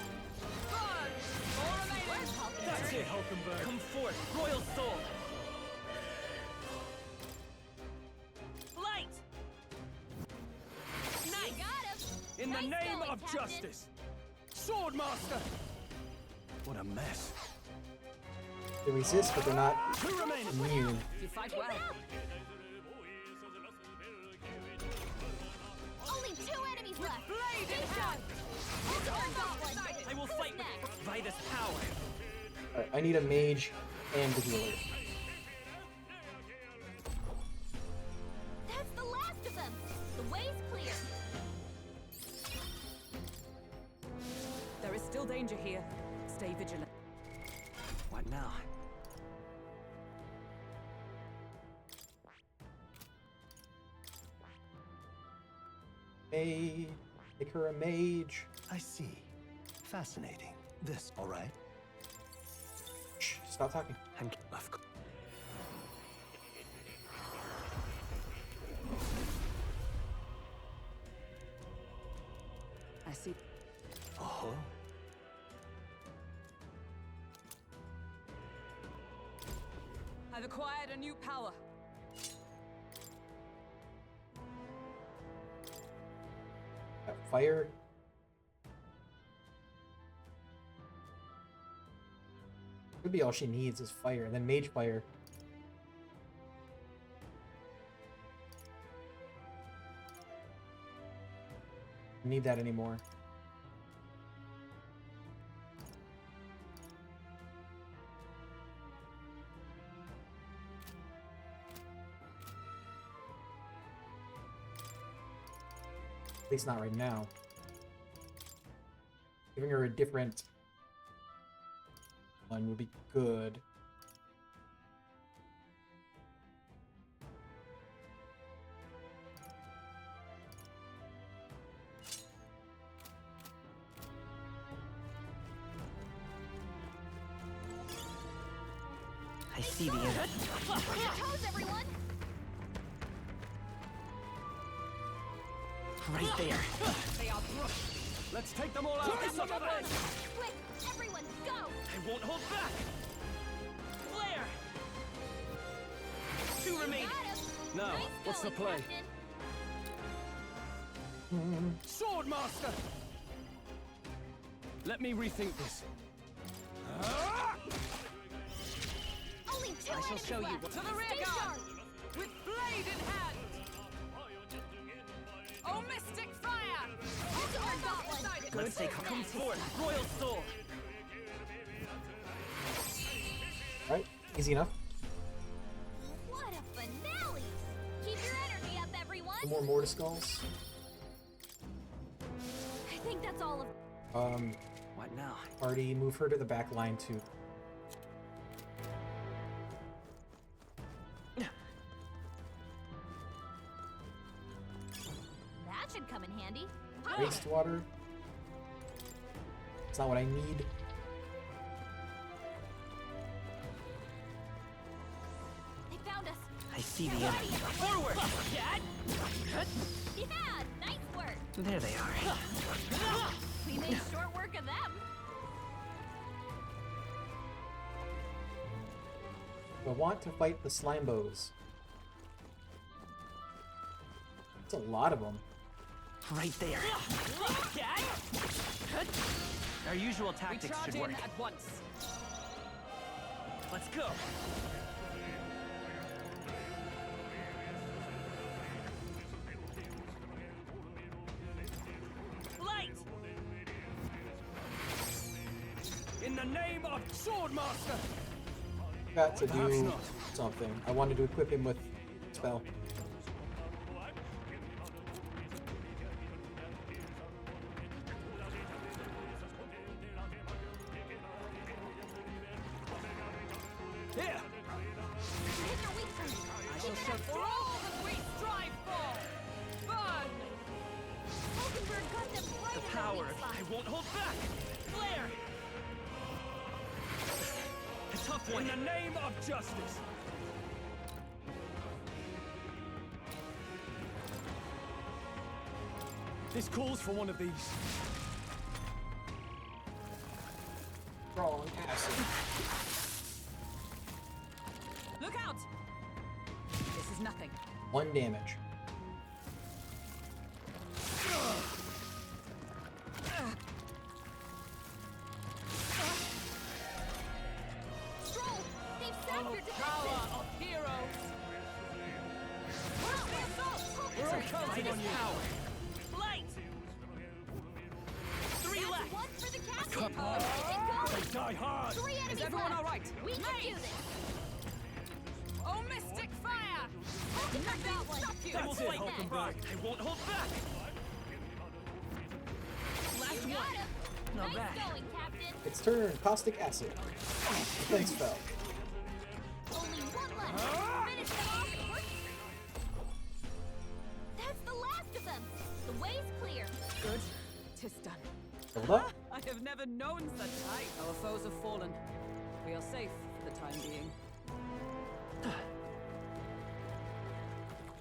Burn! More remaining! That's it, Hulkenberg. Come forth, royal soul. Light. Nice. Got him. In the Nice name going, of Captain. justice! Swordmaster! What a mess. They resist, but they're not Two remaining. immune. You fight Keep well. it up. Only 2 enemies left. blade in Stay hand. sharp. Got one. I will Who's fight next? by this power. Alright, I need a mage and the healer. That's the last of them. The way's clear. There is still danger here. Stay vigilant. What now? Mage. Make her a mage. I see. Fascinating. This, all right? Shh, Stop talking. I see. Oh. I've acquired a new power. That fire. Could be all she needs is fire, and then mage fire. Don't need that anymore. At least not right now. Giving her a different one would be good. I see the end. On your toes, everyone! Right there. They are brushed. Let's take them all out. Quick, everyone, go! I won't hold back. Flare! 2 remaining. Now, Nice what's the going, play? Captain. Swordmaster! Let me rethink this. Only 2 I shall enemies show you left. what- To the rear Stay guard! sharp. With blade in hand! Oh, mystic fire! Ultimate got one. Let's take her. Come forth. Royal Soul. Right? Easy enough. What a finale! Keep your energy up, everyone! No more mortar skulls. I think that's all of... What now? Party, move her to the back line too. That should come in handy. Wastewater. It's not what I need. They found us. I see Get the ready, enemy. everyone. Forward! Yeah, nice work. There they are. We made short work of them. I want to fight the slime bows. It's a lot of them. Right there. Our usual tactics Charge should in work. at once. Let's go. Light! In the name of Swordmaster! Got to Perhaps do not. something. I wanted to equip him with spell. Here! Hit your weak point. I shall show For all that we strive for! Burn! Hulkenberg got them right The in power their weak of spot. I won't hold back! Flare! A tough In one. the name of justice! This calls for one of these. Strong acid. Look out! This is nothing. 1 damage. Stroll, they've sapped your defenses. Power of heroes! Push the assault. We're Hulkenberg. counting on you. Power. Light! 3 That's left. 1 for the captain. Come on. Keep it going. They die hard! 3 enemies everyone left. all right? We can do this. Oh, mystic fire! Hulkenberg got one. Stop you! They will That's it, fight Hulkenberg. I won't hold back! Last You got one. him. Not Nice bad. going, Captain. It's turn. Caustic acid. Defense spell. Only 1 left. Finish them off and we're... That's the last of them. The way's clear. Good. 'Tis done. Hold up. I have never known such height. Our foes have fallen. We are safe for the time being.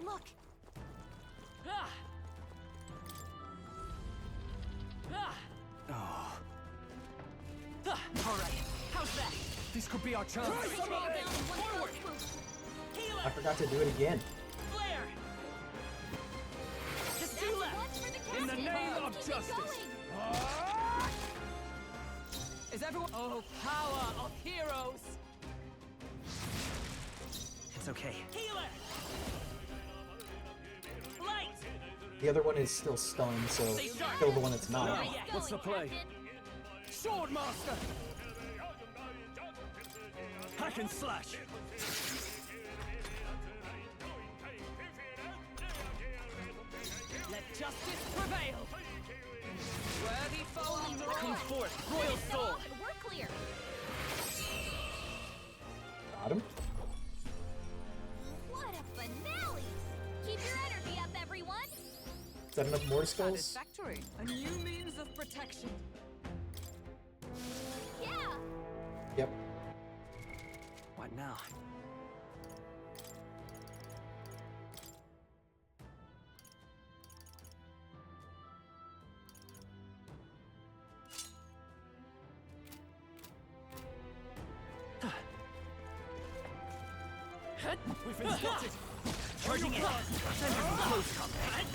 Look! All right, how's that? This could be our chance. Forward! I forgot to do it again. Flare! Just two left. In the name of justice. Is everyone? Oh, power of heroes! It's okay. Healer! Light! The other one is still stunned, so kill the one that's not. What's the play? Sword Master! Hack and slash! Let justice prevail! Worthy foe on the Come forth, royal soul! We're clear! Got him. What a finale! Keep your energy up, everyone! Is that enough more skulls? Satisfactory. A new means of protection. Yeah! Yep. What now? We've been spotted! Charging in! Time for some close combat!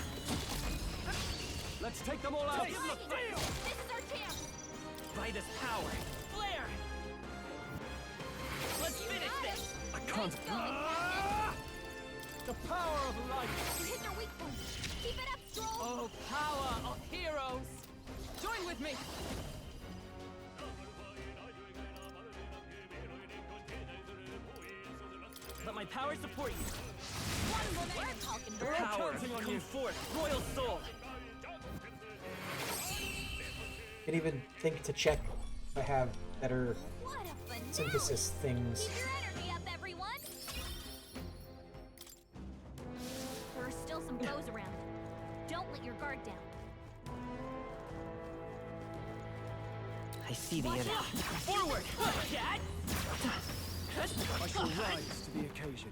Let's take them all out! This is our chance! By this power! Flare! Let's finish this! I can't. The power of light! You hit their weak point! Keep it up, Stroll! Oh, power of heroes! Join with me. Let my power support you! One more Falconberg! Power! Come forth, royal soul! Can't even think to check if I have better What a finale! synthesis things. Keep your energy up, everyone! There are still some foes around. Don't let your guard down. I see the enemy. Forward! Dad! I shall rise to the occasion.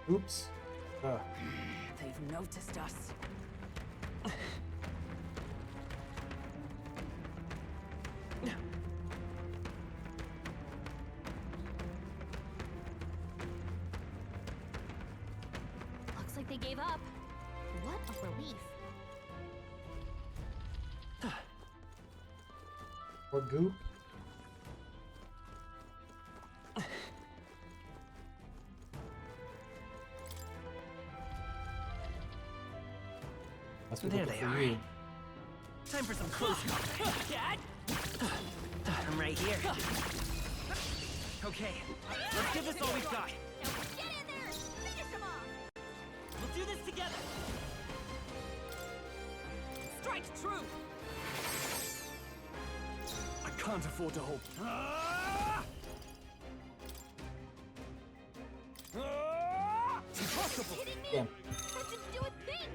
Oops. They've noticed us. Looks like they gave up. What a relief. Or goop. Must be There looking they for are. you. Time for some close combat! Dad! I'm right here. Okay, let's give this all we've got. Now get in there! Finish them off! We'll do this together! Strike true. I can't afford to hold. Impossible! Kidding me? Damn. Let them do a thing!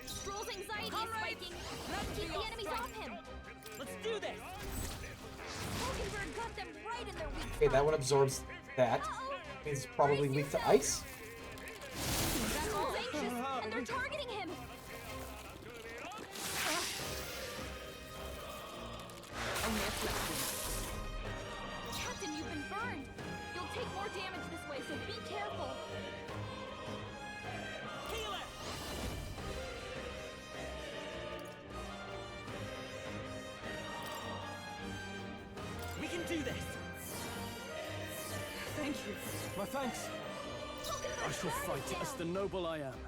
Stroll's anxiety is spiking. Keep the enemies off him. Let's do this! Falconberg got them right in their weak Okay, spot. that one absorbs that. Means it's probably weak to ice. Stroll's anxious, and they're targeting him. Only a flex. Captain, you've been burned. You'll take more damage this way, so be careful. Healer! We can do this! Thank you. My thanks. I shall fight as the noble I am.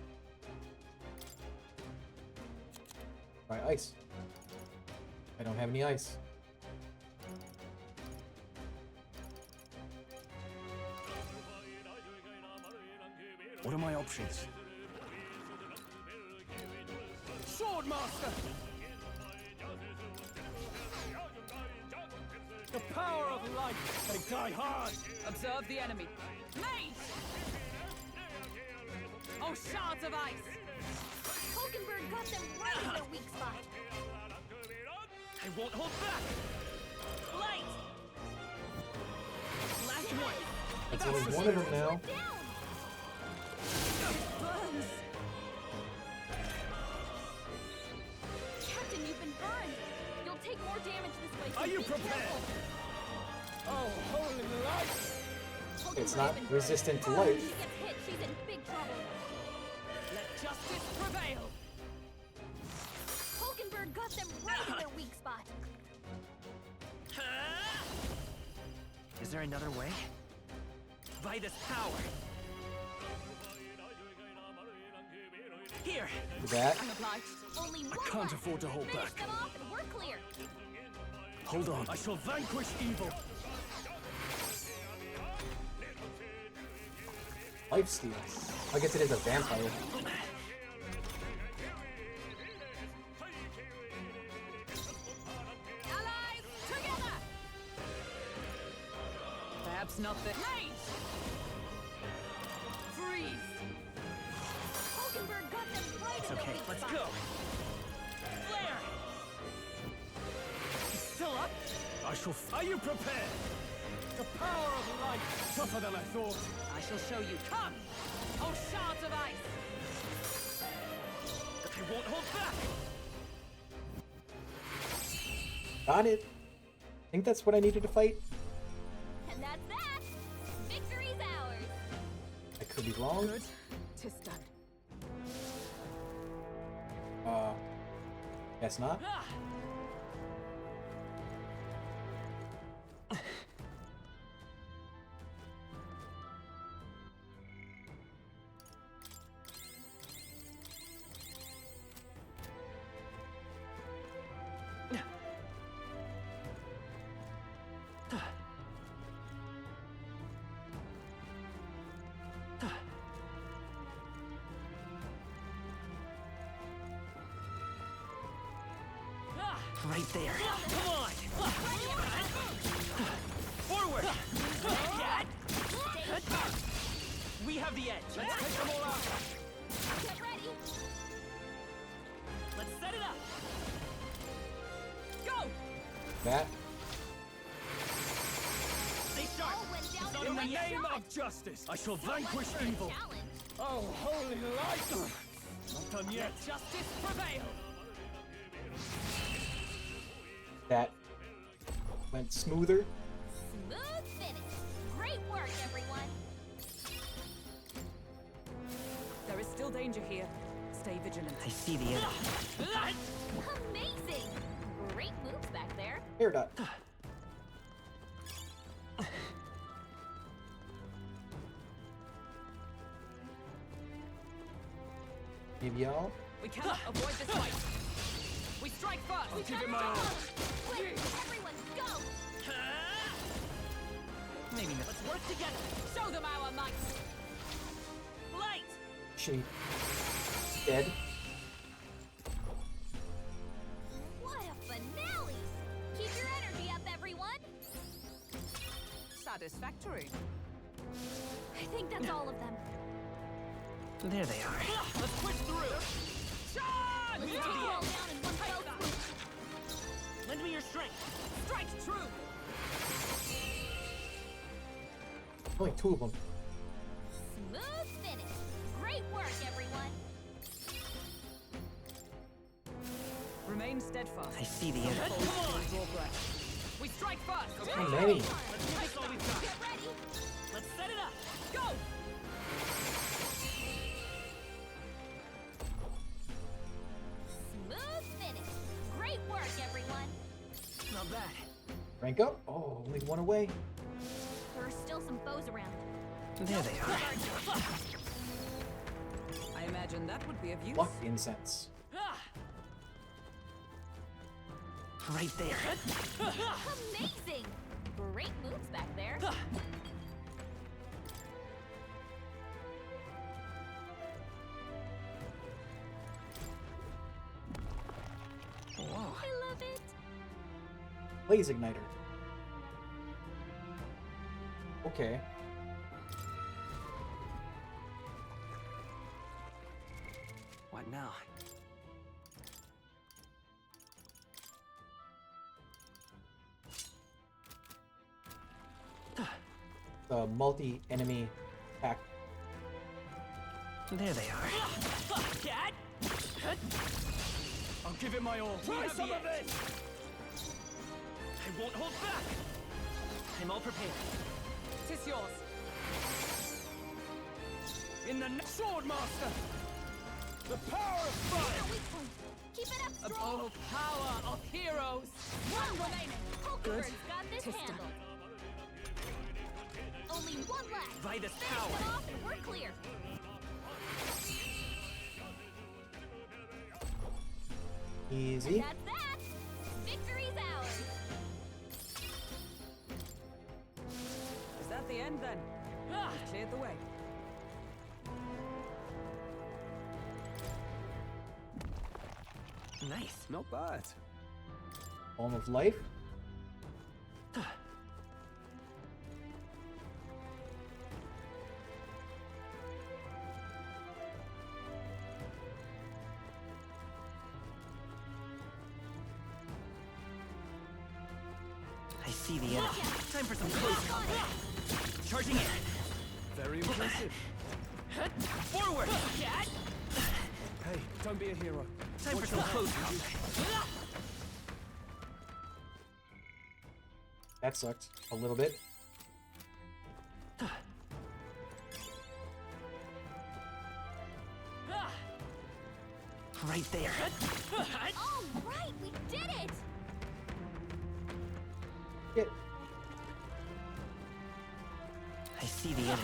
Try ice. I don't have any ice. What are my options? Sword Master! The power of light! They die hard! Observe the enemy. Mage! Oh, shards of ice! Hulkenberg got them right in their weak spot. I won't hold back! Light! Last one! That's only one of them now. Burns! Captain, you've been burned. You'll take more damage this way. So Are you be prepared? careful. Oh, holy light! It's not resistant to Oh, light. she gets hit. She's in big trouble. Let justice prevail! Hulkenberg got them right in their weak spot. Is there another way? By this power! Here! That. I'm obliged. Only one Can't left. afford to hold Finish back. them off and we're clear. Hold on. I shall vanquish evil. Lifesteal. I guess it is a vampire. Allies, together! Perhaps not the... Rage! Freeze! Hulkenberg got them right It's in their okay, weak let's spot. go! Flare! He's still up? Are you prepared? The power of light! Tougher than I thought! I shall show you. Come! Oh, shards of ice! I won't hold back! Got it. I think that's what I needed to fight. And that's that! Victory's ours! I could be wrong. Good. 'Tis done. Guess not. Right there. Come on! Forward! We have the edge. Let's take them all out. Get ready! Let's set it up. Go! That. Stay sharp. All went down In the right name shot. of justice, I shall So much vanquish for a evil. challenge. Oh, holy light! Not done yet. Let justice prevail. That went smoother. Smooth finish. Great work, everyone. There is still danger here. Stay vigilant. I see the end. Amazing! Great moves back there. Air dot. Maybe y'all. We cannot avoid this fight. We strike first. I'll give it my all. Quick, everyone, go! Maybe not. Let's work together. Show them our might. Light! She dead. What a finale! Keep your energy up, everyone! Satisfactory. I think that's all of them. There they are. Let's push through. Charge! Let's take them all down in one fell swoop. Lend me your strength. Strike true. Only two of them. Smooth finish. Great work, everyone. Remain steadfast. I see the end. Come on. Draw breath. We strike first. How many? Let's do this all we've got. Get ready. Let's set it up. Go! Smooth finish. Great work, everyone. Not bad. Rank up. Oh, only one away. There are still some foes around. There they are. I imagine that would be of use. Luck incense. Right there. Amazing! Great moves back there. Whoa. I love it. Blaze igniter. Okay. What now? the multi-enemy attack. There they are. I'll give it my all. Try some of this! I won't hold back! I'm all prepared. Tis yours. In the sword master! The power of fire! Keep it up, The Stroll! power of heroes! One remaining. Good. Pokebird's got this Tis handled. done. Only one left. By this Finish power. it off and we're clear. Easy. And that's that. Victory's ours. Is that the end then? We've cleared the way. Nice. Not bad. Balm of life. I see the enemy. Time for some close combat. Charging in. Very impressive. Forward! Hey, don't be a hero. Time for Watch some your close hands. combat. That sucked a little bit. Right there. All right, we did it. Get. I see the enemy.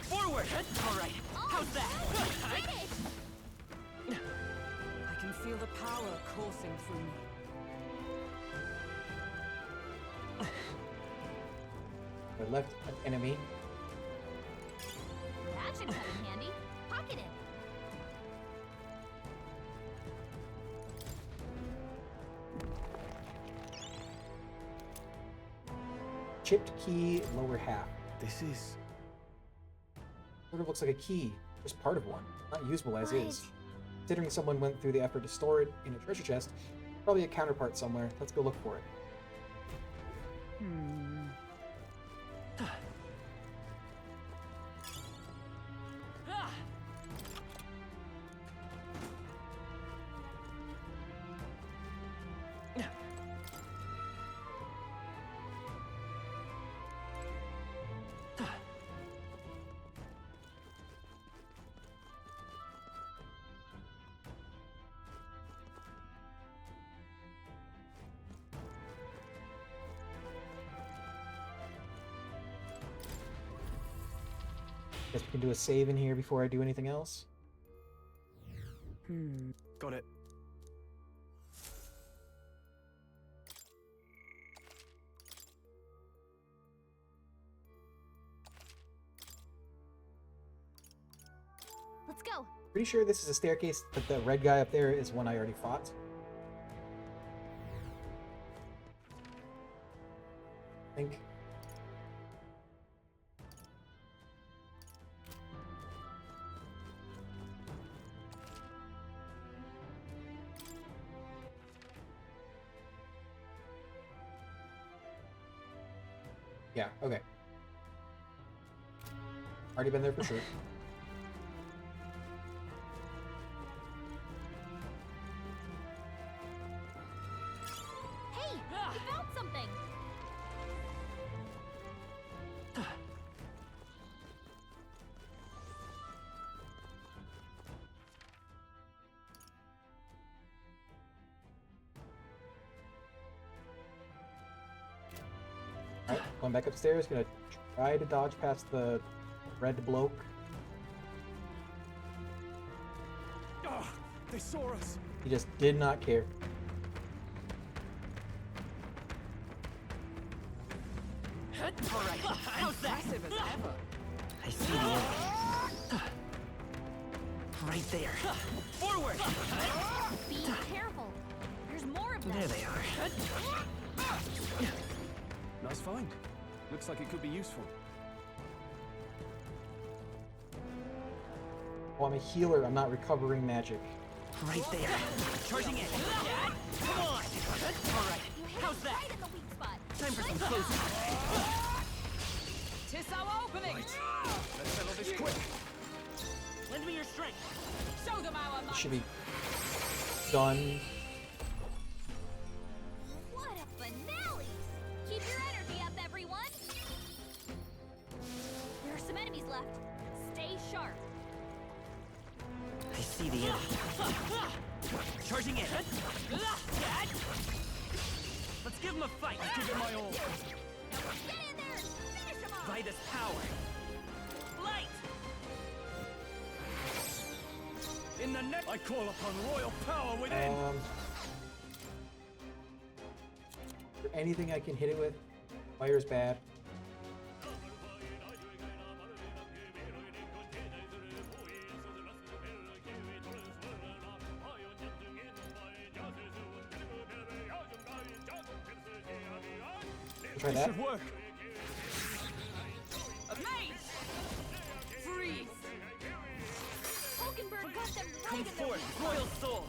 Forward! All right. How's that? We did it. I can feel the power coursing through me. I left an enemy. That should come in handy. Pocket it. Chipped key, lower half. This is... Sort of looks like a key, just part of one. Not usable as Right. is. Considering someone went through the effort to store it in a treasure chest, probably a counterpart somewhere. Let's go look for it. Guess we can do a save in here before I do anything else. Got it. Let's go. Pretty sure this is a staircase, but the red guy up there is one I already fought. I think. Yeah, okay. Already been there for sure. Hey, we found something. Alright, going back upstairs, gonna try to dodge past the red bloke. Oh, they saw us. He just did not care. All right. How's that? Impressive as ever. I see the enemy. Right there. Forward! Be careful. There's more of them. There they are. Nice find. Looks like it could be useful. Oh, I'm a healer, I'm not recovering magic. Right there. Charging in. Come on! All right. How's that? Right in the weak spot. Time for some close. 'Tis our opening! Right. Let's settle this quick. Lend me your strength. Show them our It might. should be done. What a finale! Keep your energy up, everyone! There are some enemies left. Stay sharp. I see the enemy. Charging in. Let's give him a fight. I'll give it my all. Get in there and finish him off! By this power. Light! In the net, I call upon royal power within. Is there anything I can hit it with? Fire's bad. Try that. Should work. A mage! Freeze! Hulkenberg got them right Come in their forth, weak royal soul.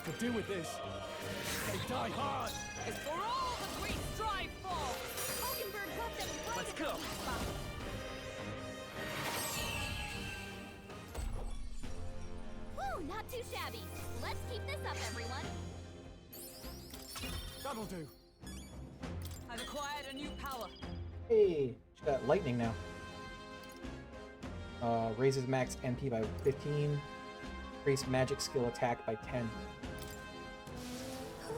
To deal with this, they die hard. It's for all that we strive for! Hulkenberg got them right Let's in their go. weak spot. Whew, not too shabby. Let's keep this up, everyone. That'll do. I've acquired a new power. Hey, she's got lightning now. Raises max MP by 15. Increase magic skill attack by 10. Whew.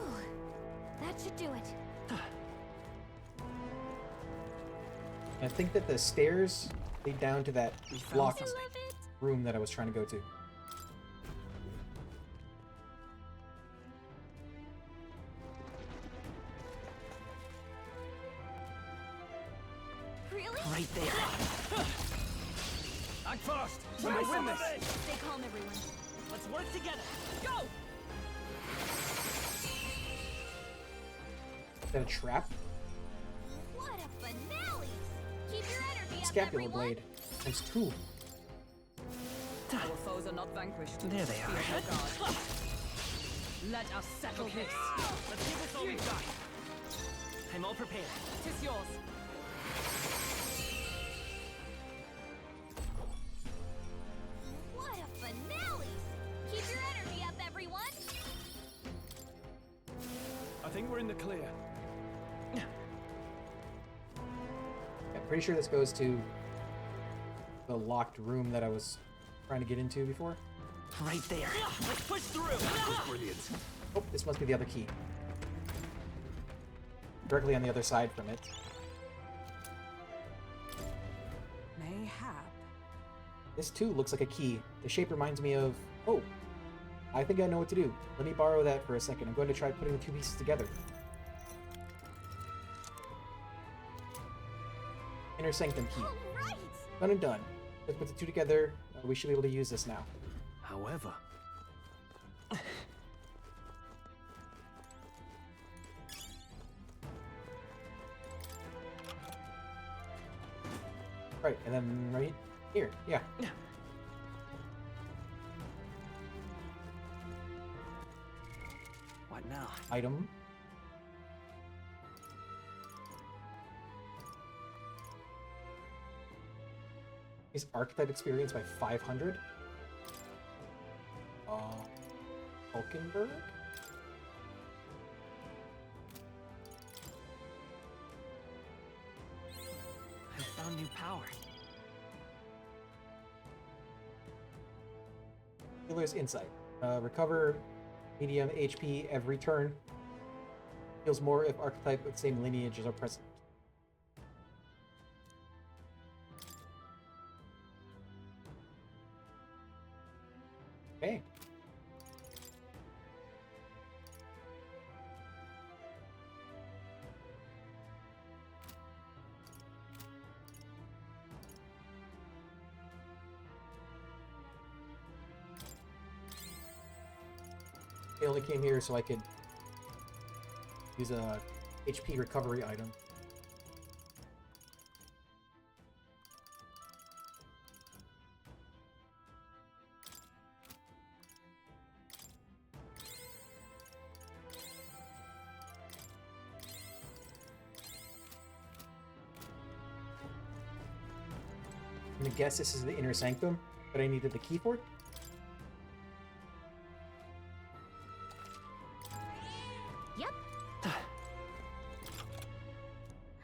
That should do it. I think that the stairs lead down to that locked room that I was trying to go to. Really? Right there. Act fast. Try We'll some win of this. it. Stay calm, everyone. Let's work together. Go! Is that a trap? What a finale! Keep your energy up, Scapular everyone. blade. Times 2. Our foes are not vanquished. There they are. Fear no God. Let us settle this. Let's give this all we've got. I'm all prepared. 'Tis yours. What a finale! Keep your energy up, everyone. I think we're in the clear. I'm pretty sure this goes to the locked room that I was trying to get into before. Right there. Let's push through. Brilliant. Oh, this must be the other key. Directly on the other side from it. Mayhap. This too looks like a key. The shape reminds me of... Oh, I think I know what to do. Let me borrow that for a second. I'm going to try putting the two pieces together. Inner Sanctum key. All right. Done and done. Let's put the two together. We should be able to use this now. However, Right, and then right here. Yeah. What now? Item. Is archetype experience by 500? Hulkenberg? I found new power. Healer's Insight. Recover medium HP every turn. Heals more if archetype with same lineages are present. Okay. I only came here so I could use a HP recovery item. I'm gonna guess this is the inner sanctum that I needed the key for. Yep. I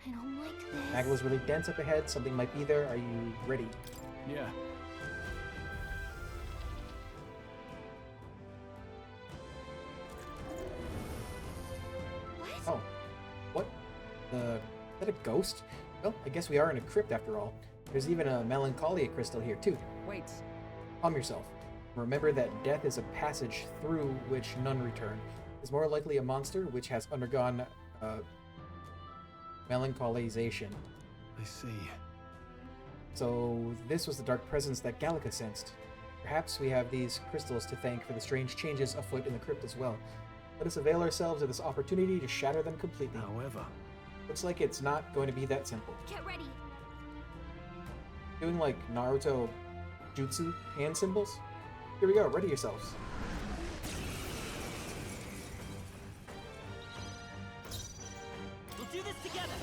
don't like this. Magla's really dense up ahead. Something might be there. Are you ready? Yeah. Oh. What? Is that a ghost? Well, I guess we are in a crypt after all. There's even a melancholia crystal here, too. Wait. Calm yourself. Remember that death is a passage through which none return. Is more likely a monster which has undergone melancholization. I see. So this was the dark presence that Gallica sensed. Perhaps we have these crystals to thank for the strange changes afoot in the crypt as well. Let us avail ourselves of this opportunity to shatter them completely. However, looks like it's not going to be that simple. Get ready. Doing like Naruto jutsu hand symbols? Here we go, ready yourselves. We'll do this together.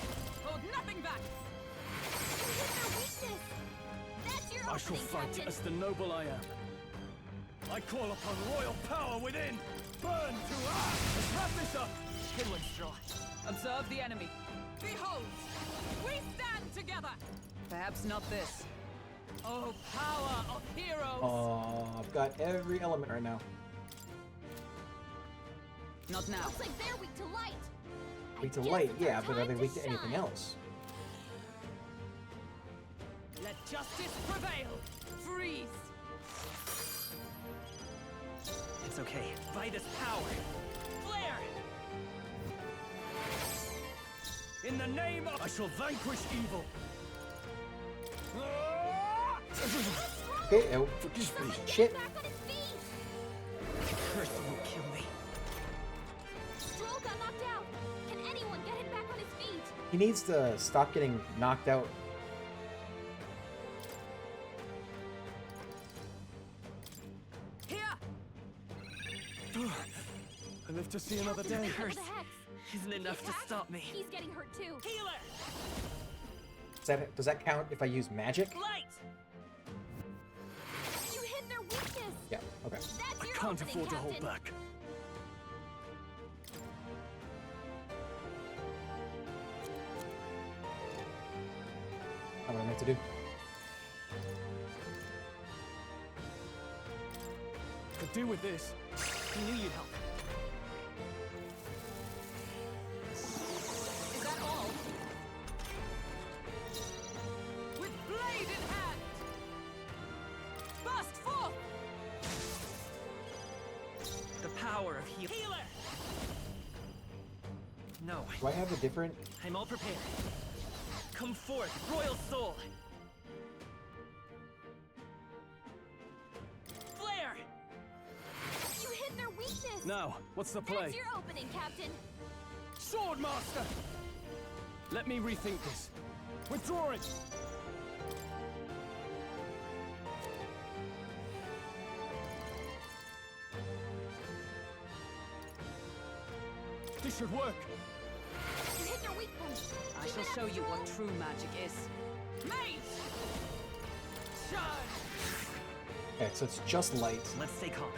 Hold nothing back. You hit their weakness. That's your I shall opening, fight Captain. as the noble I am. I call upon royal power within. Burn to ash. Let's wrap this up. Good one, Straw. Observe the enemy. Behold, we stand together. Perhaps not this. Oh, power of heroes. Oh, I've got every element right now. Not now. Looks like they're weak to light. Weak to light, yeah, but are they weak to anything else? Let justice prevail. Freeze. It's okay. By this power. Flare. In the name of... I shall vanquish evil. Okay, oh, shit. Curse won't kill me. Stroll got knocked out. Can anyone get him back on his feet? He needs to stop getting knocked out. Here. I live to see another day. Curse isn't enough to stop me. He's getting hurt too. Healer. Does that count if I use magic? Light. You hit their weakness. Yeah, okay. That's I your can't opening, afford to Captain. hold back. Not what I meant to do. Could do with this. I knew you'd help. Is that all? With blade in hand. Burst forth. The power of healer. No. Do I have a different... I'm all prepared. Come forth, royal soul. Flare. You hit their weakness. Now, what's the play? That's your opening, Captain. Swordmaster! Let me rethink this. Withdrawing! This should work. You hit their weak point. I shall show you what true magic is. Mate. Charge. Okay, so it's just light. Let's stay calm.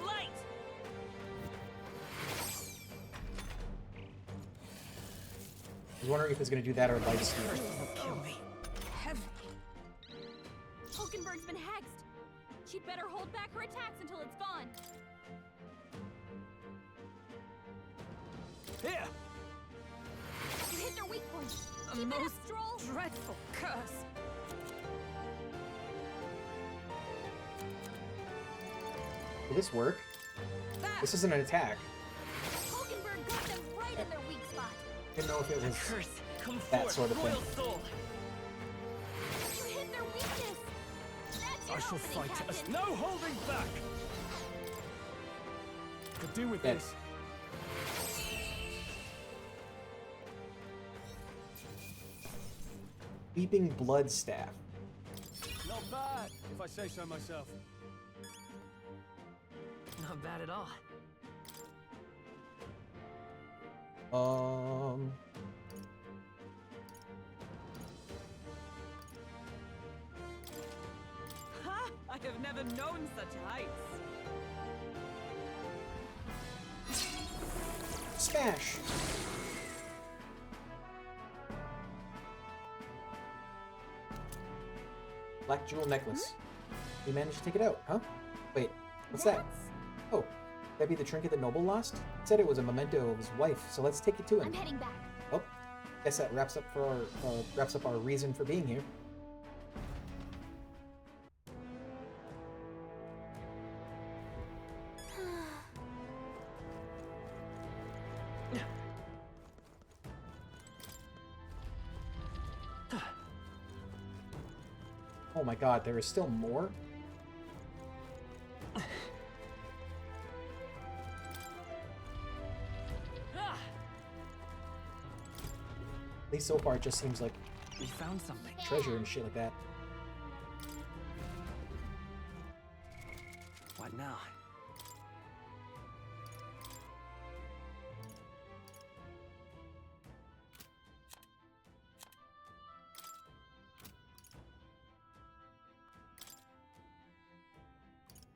Light. I was wondering if it's going to do that or light speed. Kill me. Heavy. Hulkenberg's been hexed. She'd better hold back her attacks until it's gone. Here! You hit their weak point. A Keep it up, most Stroll. dreadful curse. Will this work? This isn't an attack. Hulkenberg got them right in their weak spot. Didn't know if it was Curse, come that forth, sort of thing. royal soul. You hit their weakness. That's your I shall opening, fight as Captain. no holding back! Could do with Yeah. this. Weeping Blood Staff. Not bad, if I say so myself. Not bad at all. I've never known such heights. Smash! Black jewel necklace. We managed to take it out, huh? Wait, what's that? Oh, that'd be the trinket that Noble lost? It said it was a memento of his wife, so let's take it to him. I'm heading back. Oh, guess that wraps up our reason for being here. Oh my god, there is still more? At least so far, it just seems like we found something. Treasure and shit like that. What now?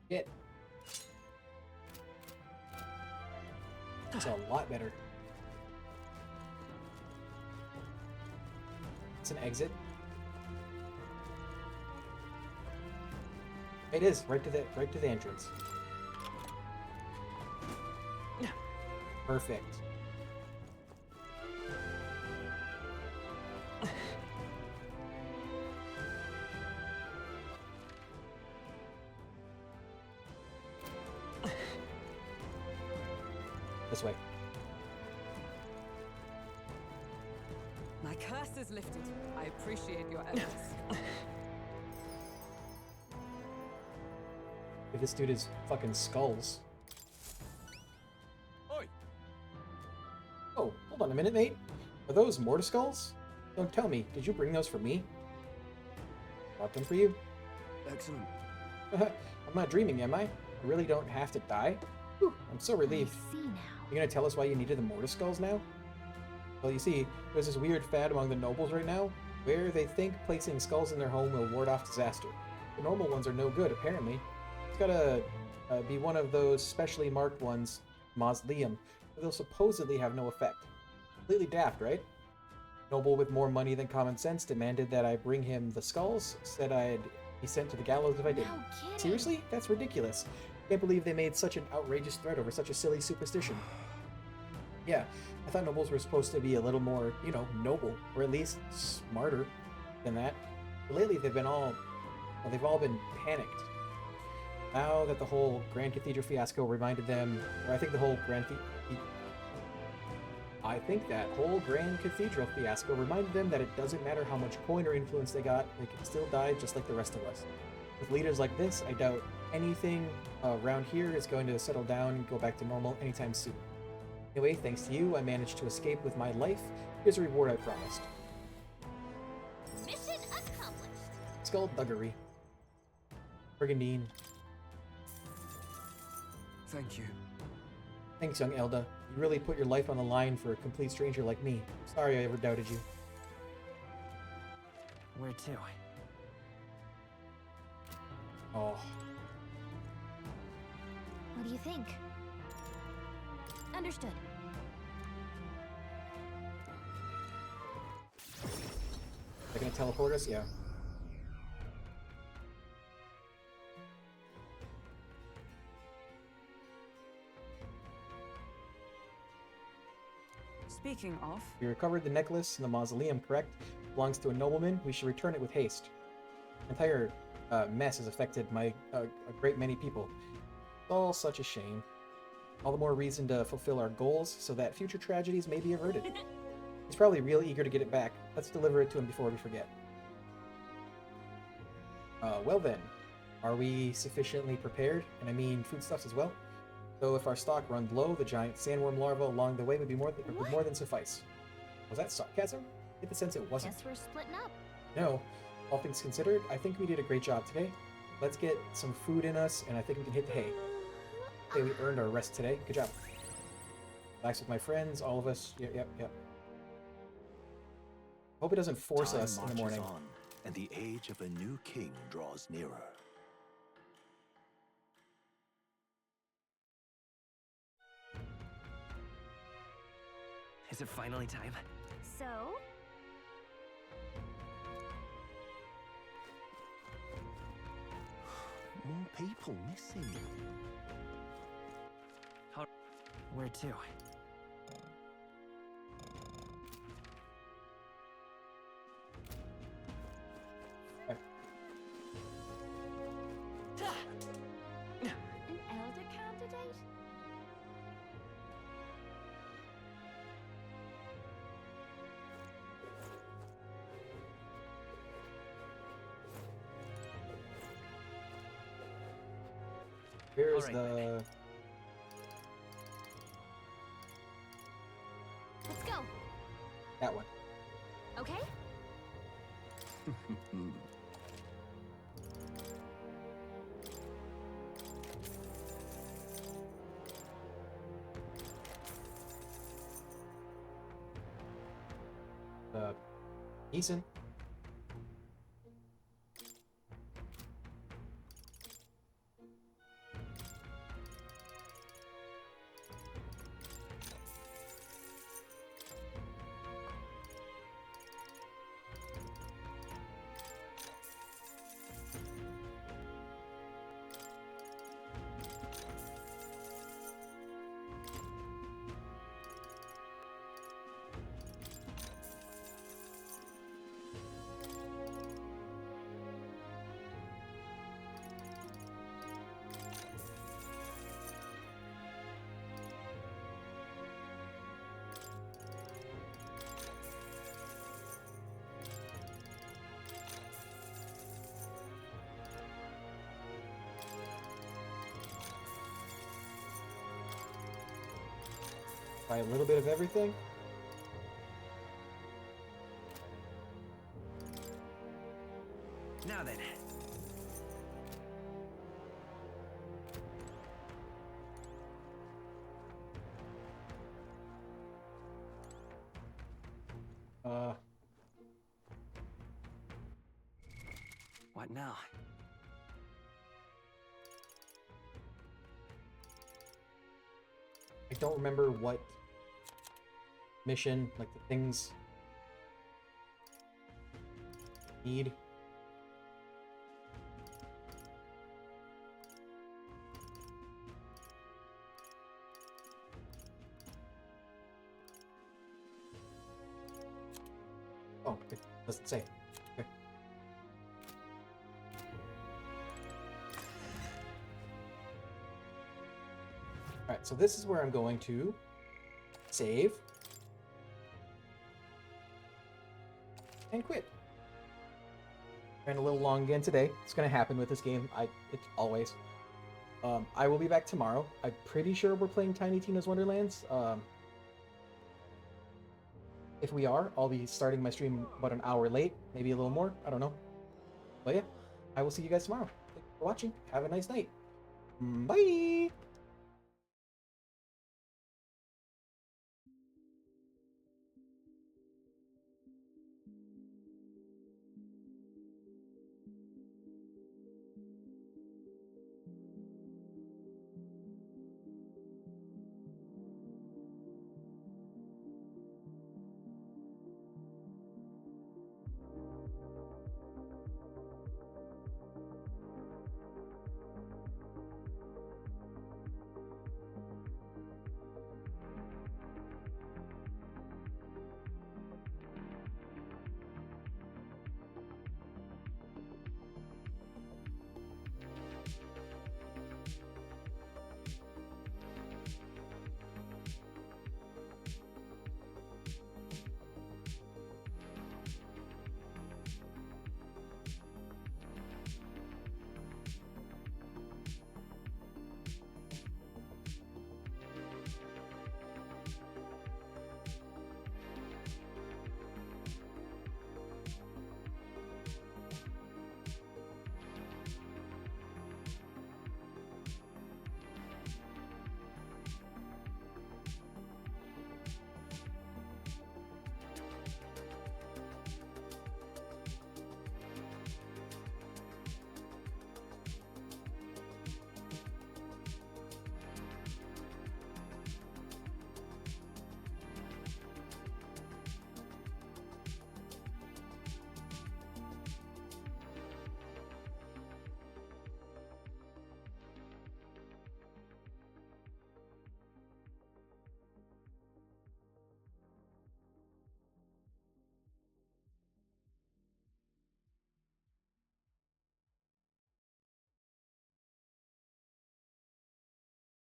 Shit. That's a lot better. It's an exit. It is right to the entrance. Perfect. This way. My curse is lifted. I appreciate your efforts. If this dude is fucking skulls. Oi. Oh, hold on a minute, mate. Are those mortar skulls? Don't tell me. Did you bring those for me? Brought them for you. Excellent. I'm not dreaming, am I? I really don't have to die? Whew, I'm so relieved. I see now. You're gonna tell us why you needed the mortar skulls now? Well, you see, there's this weird fad among the nobles right now, where they think placing skulls in their home will ward off disaster. The normal ones are no good, apparently. It's gotta be one of those specially marked ones, mausoleum, but they'll supposedly have no effect. Completely daft, right? Noble with more money than common sense demanded that I bring him the skulls, said I'd be sent to the gallows if I didn't. No kidding. Seriously? That's ridiculous. Can't believe they made such an outrageous threat over such a silly superstition. Yeah, I thought nobles were supposed to be a little more, you know, noble, or at least smarter than that. But lately they've all been panicked. Now that the whole Grand Cathedral fiasco reminded them, or I think that whole Grand Cathedral fiasco reminded them that it doesn't matter how much coin or influence they got, they can still die just like the rest of us. With leaders like this, I doubt anything around here is going to settle down and go back to normal anytime soon. Anyway, thanks to you, I managed to escape with my life. Here's a reward I promised. Mission accomplished. Skullduggery. Brigandine. Thank you. Thanks, young Elda. You really put your life on the line for a complete stranger like me. Sorry I ever doubted you. Where to? Oh. What do you think? Understood. They're gonna teleport us? Yeah. Speaking of, We recovered the necklace in the mausoleum, correct? Belongs to a nobleman. We should return it with haste. The entire mess has affected a great many people. It's all such a shame. All the more reason to fulfill our goals so that future tragedies may be averted. He's probably real eager to get it back. Let's deliver it to him before we forget. Well then, are we sufficiently prepared? And I mean foodstuffs as well? So if our stock runs low, the giant sandworm larva along the way would be more than suffice. Was that sarcasm? I get the sense it wasn't. Guess we're splitting up. No, all things considered, I think we did a great job today. Let's get some food in us, and I think we can hit the hay. Okay, we earned our rest today. Good job. Relax with my friends, all of us. Yep. Hope it doesn't force Time us in the marches morning. on, and the age of a new king draws nearer. Is it finally time? So? More people missing. Where to? An elder candidate? Here's Alright, the... Let's go. that one. Okay? Ethan. Try a little bit of everything. Now then. What now? I don't remember what mission, like the things need. Oh, it doesn't say. Okay. Alright, so this is where I'm going to save and quit. Ran a little long again today. It's gonna happen with this game. It's always. I will be back tomorrow. I'm pretty sure we're playing Tiny Tina's Wonderlands. If we are, I'll be starting my stream about an hour late, maybe a little more. I don't know. But yeah, I will see you guys tomorrow. Thanks for watching. Have a nice night. Bye!